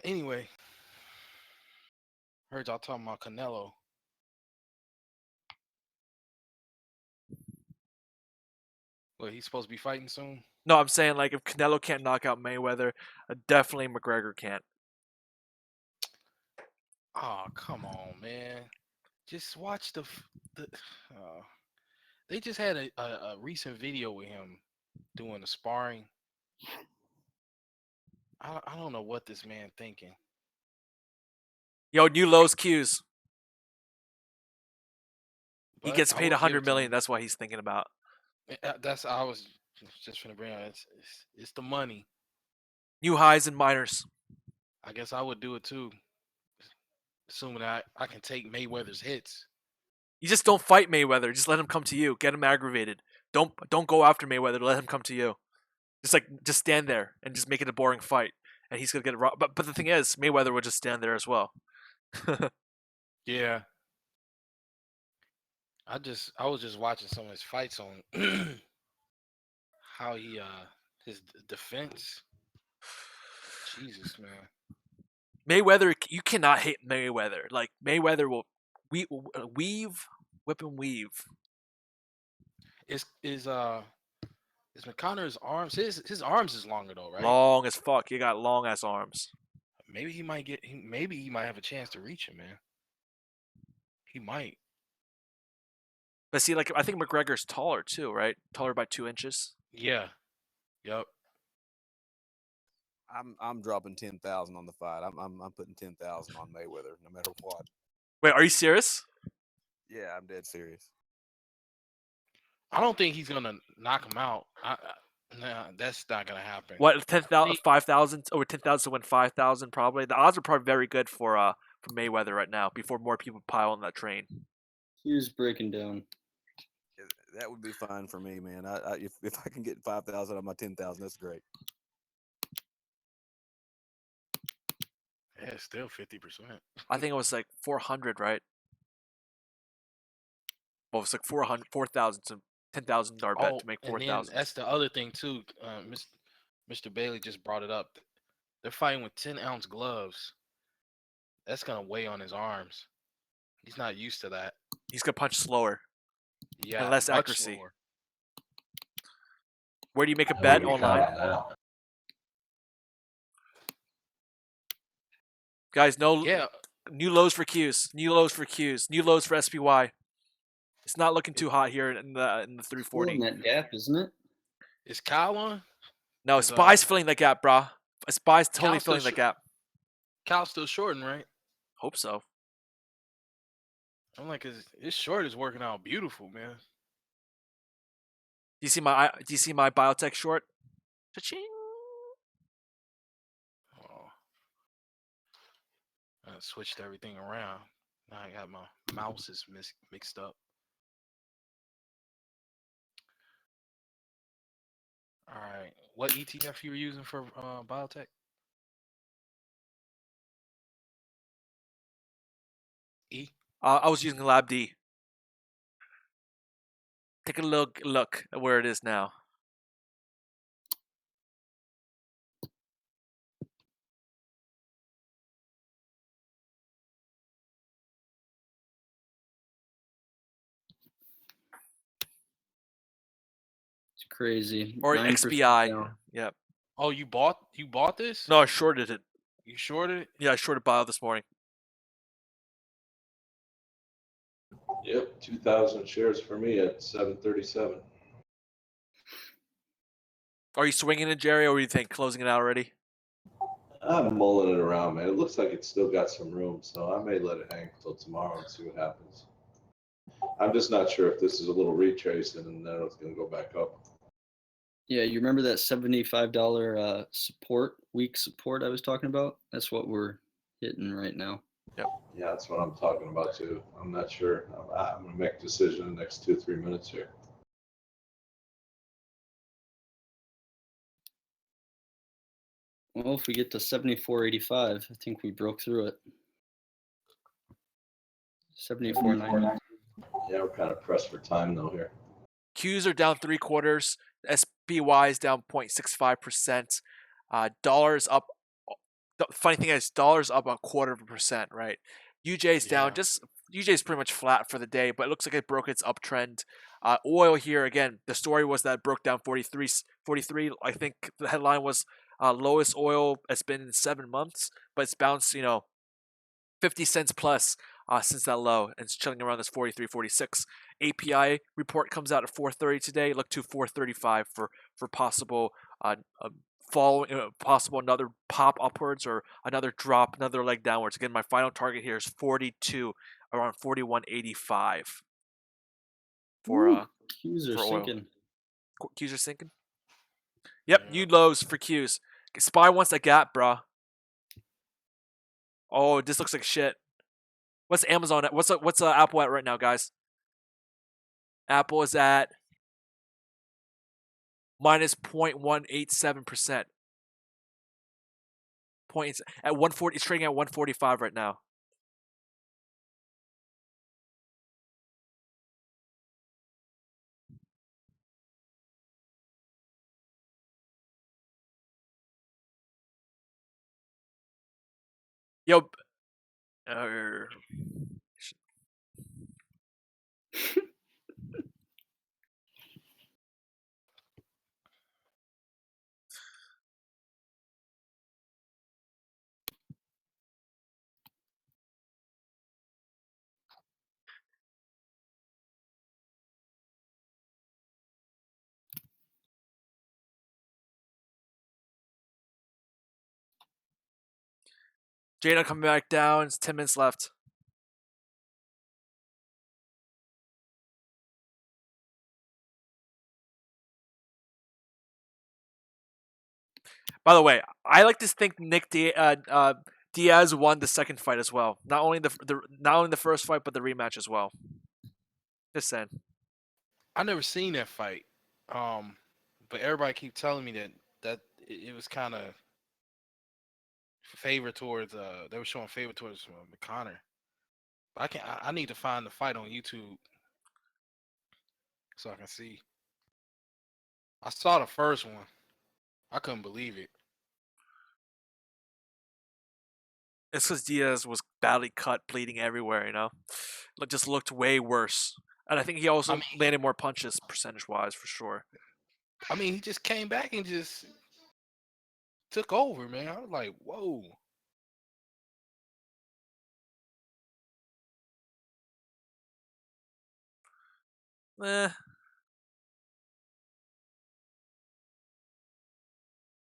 Anyway, heard y'all talking about Canelo. What, he's supposed to be fighting soon? No, I'm saying like if Canelo can't knock out Mayweather, definitely McGregor can't. Oh, come on, man. Just watch the. They just had a recent video with him doing the sparring. I don't know what this man thinking. Yo, new lows cues. He But gets I paid will give $100 it to million. him. That's what he's thinking about. That's I was just gonna bring up. It's the money. New highs and minors. I guess I would do it too, assuming I can take Mayweather's hits. You just don't fight Mayweather. Just let him come to you. Get him aggravated. Don't go after Mayweather. Let him come to you. Just stand there and just make it a boring fight, and he's gonna get it wrong. But the thing is, Mayweather would just stand there as well. Yeah. I was just watching some of his fights on how he his defense. Jesus, man. Mayweather, you cannot hate Mayweather. Like Mayweather will whip and weave. Is McConnor's arms? His arms is longer though, right? Long as fuck. He got long ass arms. Maybe he might have a chance to reach him, man. He might. But see, like I think McGregor's taller too, right? Taller by 2 inches. Yeah. Yep. I'm dropping 10,000 on the fight. I'm putting 10,000 on Mayweather, no matter what. Wait, are you serious? Yeah, I'm dead serious. I don't think he's gonna knock him out. Nah, that's not gonna happen. What 10,000, 5,000, over 10,000 to win 5,000 probably. The odds are probably very good for Mayweather right now. Before more people pile on that train. He was breaking down. That would be fine for me, man. If I can get 5,000 on my 10,000, that's great. Yeah, still 50%. I think it was like 400, right? Well, it's like 4,000 to 10,000 bet to make 4,000. That's the other thing too. Mr. Bailey just brought it up. They're fighting with 10-ounce gloves. That's gonna weigh on his arms. He's not used to that. He's gonna punch slower. Yeah, and less much accuracy. slower. Where do you make a How bet do you online? count that? Guys, no Yeah, new lows for Qs. New lows for Qs. New lows for SPY. It's not looking too hot here in the Still 340. in that gap, isn't it? is Kyle on? No, Is, SPY's filling that gap, brah. SPY's totally Cal's still filling that gap. Kyle's still shorting, right? Hope so. I'm like, his short is working out beautiful, man. Do you see my biotech short? Cha-ching. Oh. switched everything around. Now I got my mouses mixed up. All right, what ETF you were using for biotech? E. I was using Lab D. Take a look at where it is now. It's crazy. Or 9% XBI. down. Yep. Oh, you bought this? No, I shorted it. You shorted it? Yeah, I shorted bio this morning. Yep, 2,000 shares for me at 737. Are you swinging it, Jerry, or do you think closing it out already? I'm mulling it around, man. It looks like it's still got some room, so I may let it hang till tomorrow and see what happens. I'm just not sure if this is a little retrace and then it's going to go back up. Yeah, you remember that $75 support, week support I was talking about? That's what we're hitting right now. Yep. Yeah, that's what I'm talking about too. I'm not sure. I'm going to make a decision in the next 2-3 minutes here. Well, if we get to 74.85, I think we broke through it. 74.90. Yeah, we're kind of pressed for time though here. Qs are down 3/4. SPY is down 0.65%. Dollars up. The funny thing is, dollars up 0.25%. Right. UJ is down. UJ is pretty much flat for the day, but it looks like it broke its uptrend. Oil here again. The story was that it broke down 43. I think the headline was lowest oil it's been in 7 months, but it's bounced 50 cents plus since that low, and it's chilling around this 43, 46. API report comes out at 4:30 today. Look to 4:35 for possible possible another pop upwards or another drop, another leg downwards. Again, my final target here is 42, around 41.85 for Qs are for oil. sinking. Qs are sinking. Yep, new lows for Qs. SPY wants a gap, bruh. Oh, this looks like shit. What's Amazon at? What's Apple at right now, guys? Apple is at minus 0.187%. Points at 140. It's trading at 145 right now. Yo. JNUG coming back down. It's 10 minutes left. By the way, I like to think Diaz won the second fight as well. Not only the first fight, but the rematch as well. Just saying. I never seen that fight, but everybody keep telling me that it was kind of favor towards. They were showing favor towards McConnor. But I need to find the fight on YouTube so I can see. I saw the first one. I couldn't believe it. It's because Diaz was badly cut, bleeding everywhere, just looked way worse. And I think he also landed more punches percentage-wise, for sure. I mean, he just came back and just took over, man. I was like, whoa.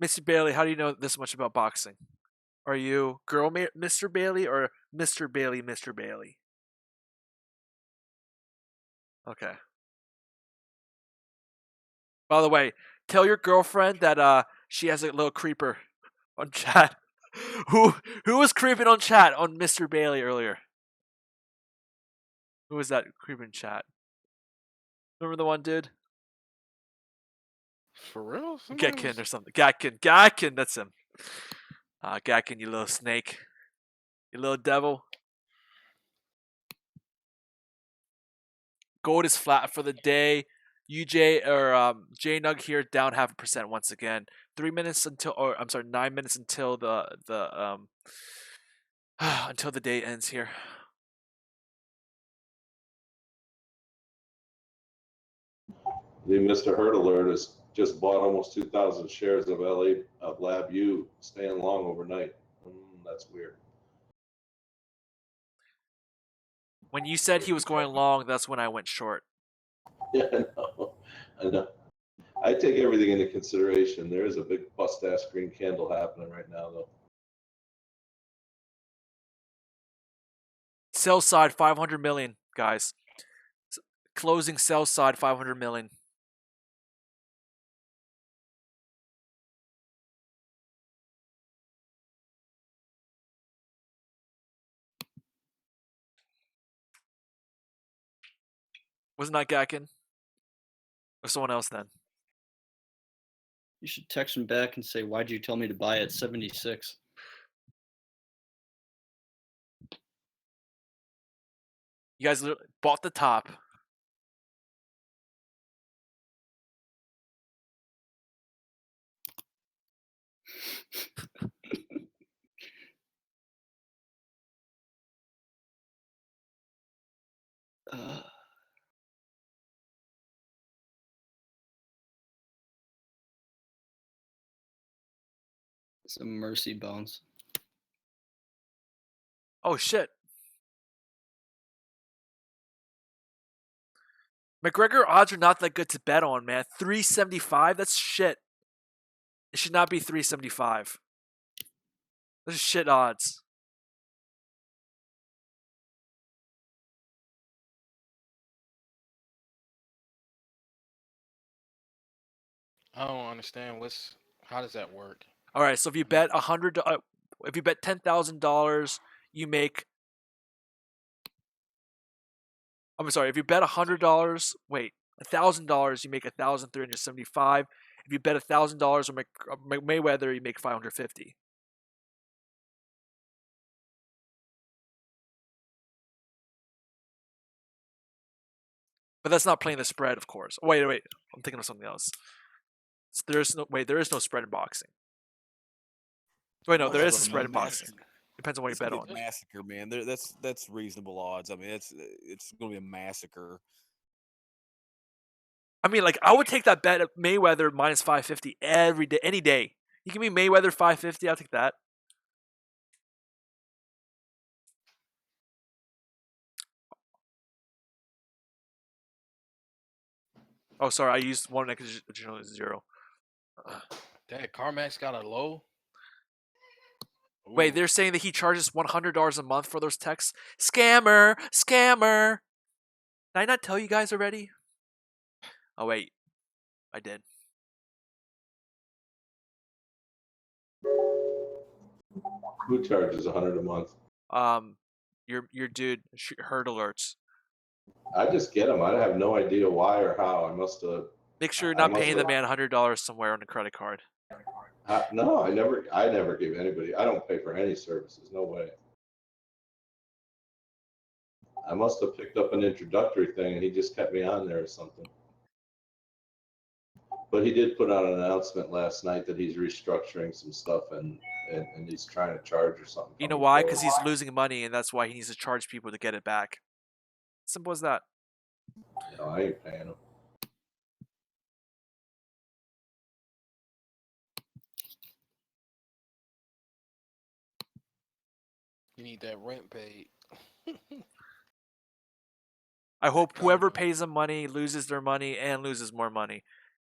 Mr. Bailey, how do you know this much about boxing? Are you girl Mr. Bailey or Mr. Bailey, Mr. Bailey? Okay. By the way, tell your girlfriend that she has a little creeper on chat. Who was creeping on chat on Mr. Bailey earlier? Who was that creeping chat? Remember the one dude? For real? Gatkin or something. Gatkin, that's him. Gatkin, you little snake. You little devil. Gold is flat for the day. UJ or JNUG here down 0.5% once again. 9 minutes until the until the day ends here. The Mr. Herd Alert has just bought almost 2,000 shares of LabU, staying long overnight. That's weird. When you said he was going long, that's when I went short. Yeah, I know. I take everything into consideration. There is a big bust-ass green candle happening right now, though. Sell side 500 million, guys. Closing sell side 500 million. Wasn't that Gatkin? Or someone else then? You should text him back and say, "Why'd you tell me to buy at 76?" You guys bought the top. Some mercy bones. Oh shit. McGregor odds are not that good to bet on, man. 375, that's shit. It should not be 375. Those are shit odds. I don't understand how does that work? All right, so if you bet if you bet $10,000, you make. I'm sorry. If you bet $100, wait, $1,000, you make 1,375. If you bet $1,000 on Mayweather, you make 550. But that's not playing the spread, of course. Wait, I'm thinking of something else. There is no spread in boxing. Wait, no, there is a spread in boxing. Depends on what you bet on. Massacre, man. That's reasonable odds. I mean, it's going to be a massacre. I mean, like, I would take that bet at Mayweather minus 550 every day, any day. You give me Mayweather 550, I'll take that. Oh, sorry, I used one additional 0. Dad, CarMax got a low. Wait, they're saying that he charges $100 a month for those texts? Scammer! Scammer! Did I not tell you guys already? Oh, wait. I did. Who charges $100 a month? Your dude, Herd Alerts. I just get them. I have no idea why or how. I must have. Make sure you're not paying the man $100 somewhere on a credit card. No, I never give anybody. I don't pay for any services. No way. I must have picked up an introductory thing and he just kept me on there or something. But he did put out an announcement last night that he's restructuring some stuff and he's trying to charge or something. You know why? Because he's losing money and that's why he needs to charge people to get it back. Simple as that. No, I ain't paying him. You need that rent paid. I hope whoever pays them money loses their money and loses more money.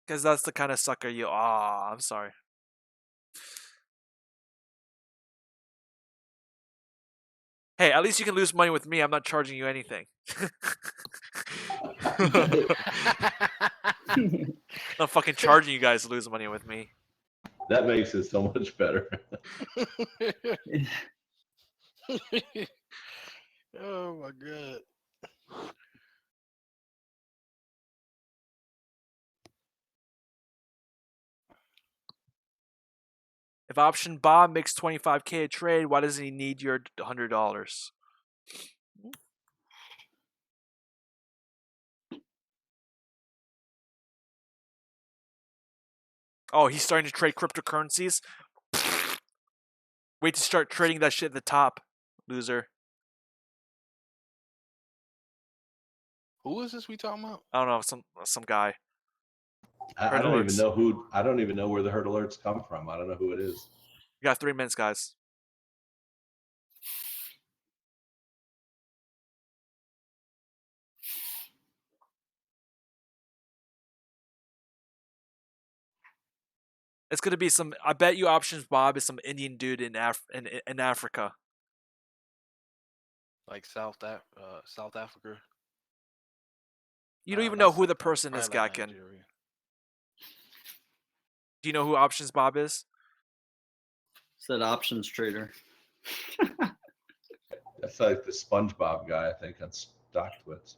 Because that's the kind of sucker you... I'm sorry. Hey, at least you can lose money with me. I'm not charging you anything. I'm not fucking charging you guys to lose money with me. That makes it so much better. Oh my god. If option Bob makes 25K a trade, why doesn't he need your $100? Oh, he's starting to trade cryptocurrencies? Wait to start trading that shit at the top, loser. Who is this we talking about? I don't know, some guy. I don't even know who. I don't even know where the herd alerts come from. I don't know who it is. You got 3 minutes, guys. It's gonna be some. I bet you options Bob is some Indian dude in Africa. Like South Africa. You don't Nah, even know not who the South Africa, person is, probably like Gatkin. Nigeria. Do you know who options Bob is? It's that options trader. That's like the SpongeBob guy, I think, on StockTwits.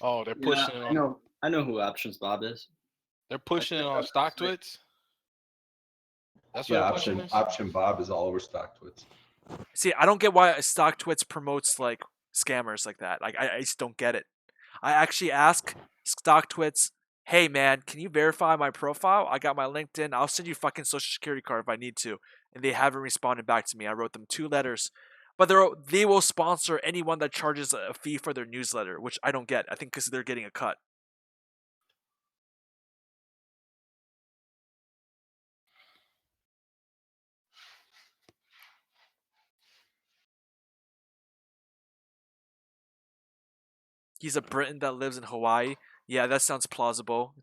Oh, they're Yeah, pushing it on. I know who options Bob is. They're pushing it on StockTwits. That's what Yeah, they're pushing this? option Bob is all over StockTwits. See, I don't get why StockTwits promotes like scammers like that. Like I just don't get it. I actually ask StockTwits, hey man, can you verify my profile? I got my LinkedIn. I'll send you fucking social security card if I need to. And they haven't responded back to me. I wrote them 2 letters. But they will sponsor anyone that charges a fee for their newsletter, which I don't get. I think because they're getting a cut. He's a Briton that lives in Hawaii. Yeah, that sounds plausible.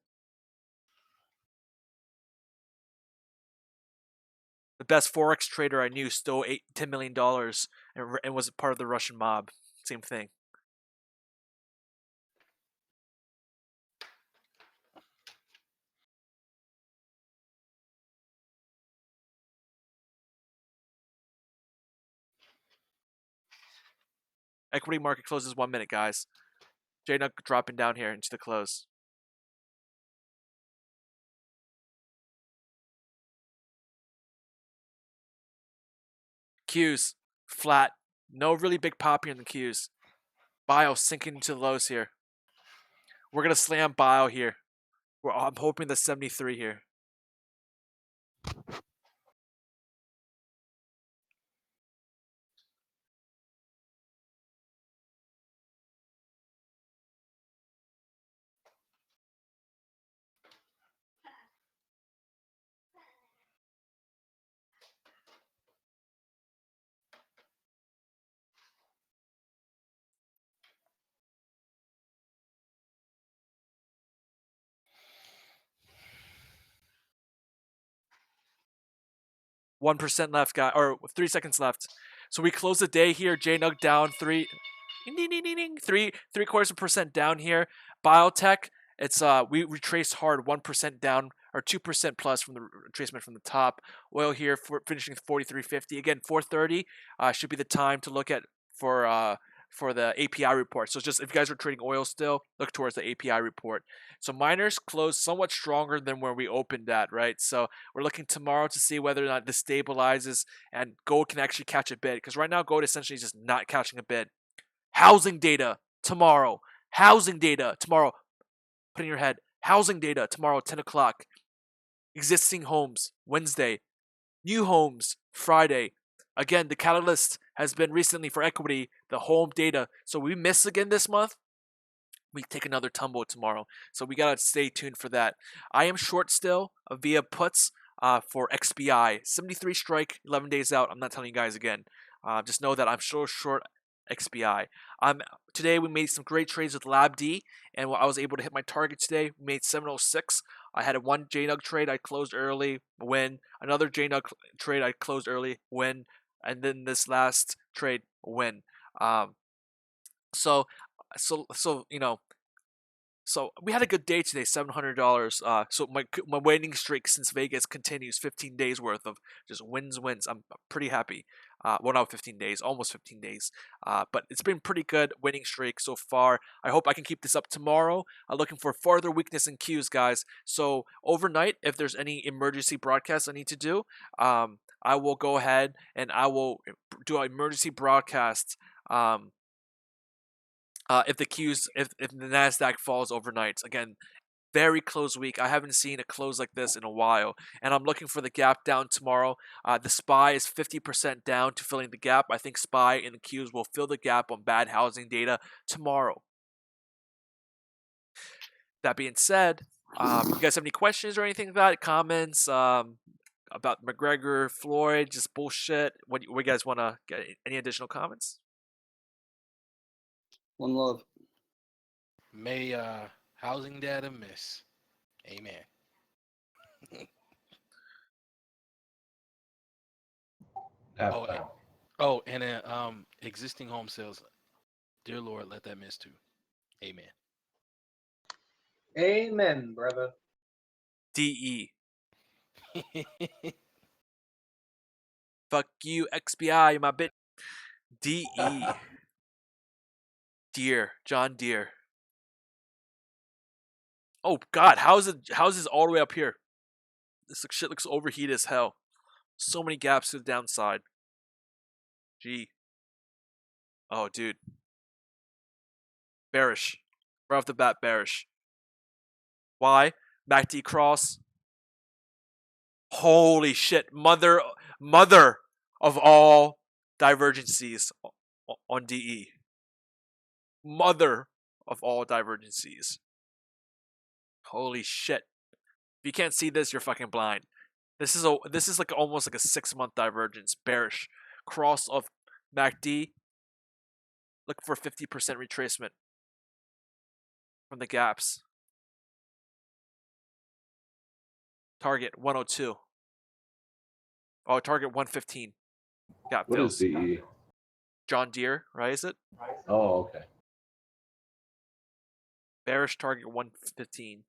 The best forex trader I knew stole $10 million and was part of the Russian mob. Same thing. Equity market closes 1 minute, guys. JNUG dropping down here into the close. Qs flat. No really big pop here in the Qs. Bio sinking into the lows here. We're gonna slam bio here. I'm hoping the 73 here. %1 left, guy, or 3 seconds left. So we close the day here. JNUG down 3.75% down here. Biotech, it's we retraced hard 1% down or 2% plus from the retracement from the top. Oil here for finishing 43.50 again. 4:30 should be the time to look at for the API report. So just if you guys are trading oil still, look towards the API report. So miners closed somewhat stronger than where we opened at, right? So we're looking tomorrow to see whether or not this stabilizes and gold can actually catch a bid. Because right now gold essentially is just not catching a bid. Housing data tomorrow. Housing data tomorrow. Put in your head. Housing data tomorrow, 10 o'clock. Existing homes, Wednesday. New homes, Friday. Again, the catalyst has been recently for equity, the home data. So we miss again this month. We take another tumble tomorrow. So we gotta stay tuned for that. I am short still via puts for XBI. 73 strike, 11 days out. I'm not telling you guys again. Just know that I'm so short XBI. Today we made some great trades with LabD, and I was able to hit my target today. We made 706. I had one JNUG trade I closed early, win. Another JNUG trade I closed early, win. And then this last trade, win. So you know, So we had a good day today, $700. So my winning streak since Vegas continues, 15 days worth of just wins. I'm pretty happy. Well, not 15 days, almost 15 days. But it's been pretty good winning streak so far. I hope I can keep this up tomorrow. I'm looking for further weakness in Qs, guys. So overnight, if there's any emergency broadcasts I need to do, I will go ahead and I will do an emergency broadcast. If the Nasdaq falls overnight. Again, very close week. I haven't seen a close like this in a while, and I'm looking for the gap down tomorrow. The SPY is 50% down to filling the gap. I think SPY and the Qs will fill the gap on bad housing data tomorrow. That being said, you guys have any questions or anything about it? Comments about McGregor, Floyd, just bullshit? What you guys want to get? Any additional comments? One love. May housing data miss. Amen. Halftime. And existing home sales. Dear Lord, let that miss too. Amen. Amen, brother. DE. Fuck you, XBI, my bitch. DE. Deere. John Deere. Oh God, how's this all the way up here? This shit looks overheated as hell. So many gaps to the downside. Gee. Oh, dude. Bearish. Right off the bat, bearish. Why? MACD cross. Holy shit. Mother of all divergencies on DE. Mother of all divergencies. Holy shit. If you can't see this, you're fucking blind. This is like almost like a 6-month divergence. Bearish. Cross of MACD. Look for 50% retracement from the gaps. Target 102. Oh, target 115. Gap What is fills. DE? John Deere, right? Is it? Oh, okay. Bearish target 115.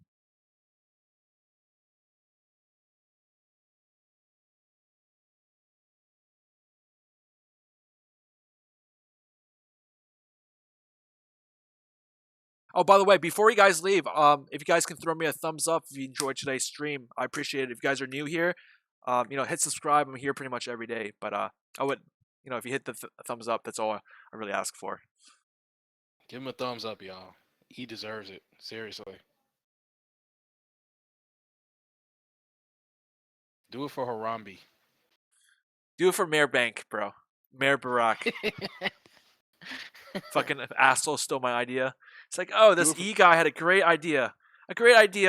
Oh, by the way, before you guys leave, if you guys can throw me a thumbs up if you enjoyed today's stream, I appreciate it. If you guys are new here, hit subscribe. I'm here pretty much every day, but I would, if you hit the thumbs up, that's all I really ask for. Give him a thumbs up, y'all. He deserves it. Seriously. Do it for Harambe. Do it for Meir Bank, bro. Meir Barak. Fucking asshole stole my idea. It's like, oh, this E guy had a great idea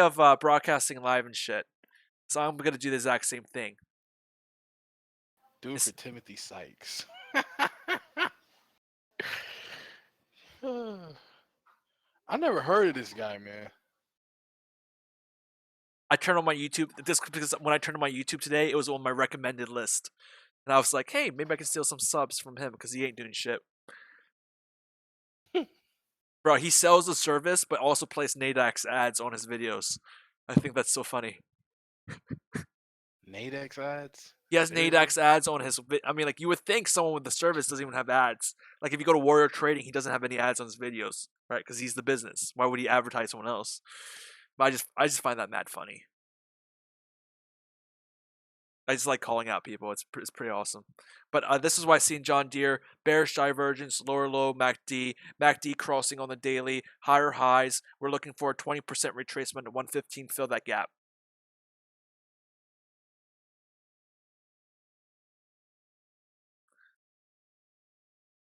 of broadcasting live and shit. So I'm gonna do the exact same thing. Do it for Timothy Sykes. I never heard of this guy, man. I turned on my YouTube because when I turned on my YouTube today, it was on my recommended list, and I was like, hey, maybe I can steal some subs from him because he ain't doing shit. Bro, he sells the service, but also plays Nadex ads on his videos. I think that's so funny. Nadex ads? He has Nadex ads on his. I mean, like, you would think someone with the service doesn't even have ads. Like, if you go to Warrior Trading, he doesn't have any ads on his videos, right? Because he's the business. Why would he advertise someone else? But I just find that mad funny. I just like calling out people. It's pretty awesome. But this is why I seen John Deere, bearish divergence, lower low, MACD crossing on the daily, higher highs. We're looking for a 20% retracement at 115, fill that gap.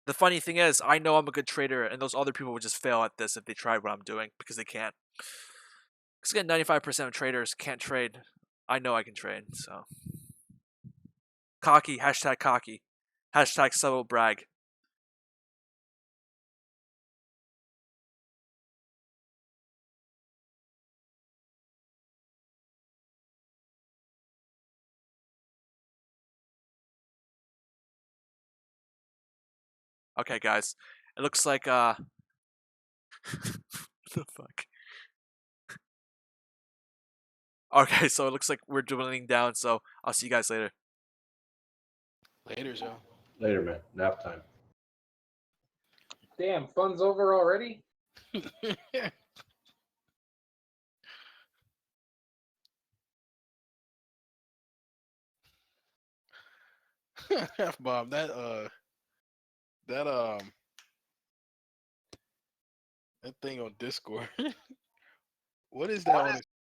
The funny thing is, I know I'm a good trader, and those other people would just fail at this if they tried what I'm doing, because they can't. Because again, 95% of traders can't trade. I know I can trade, so. Cocky, hashtag subtle brag. Okay, guys. It looks like, what the fuck? Okay, so it looks like we're dwindling down. So I'll see you guys later. Later, Joe. Later, man. Nap time. Damn, fun's over already? Bob, that that thing on Discord. What is that on his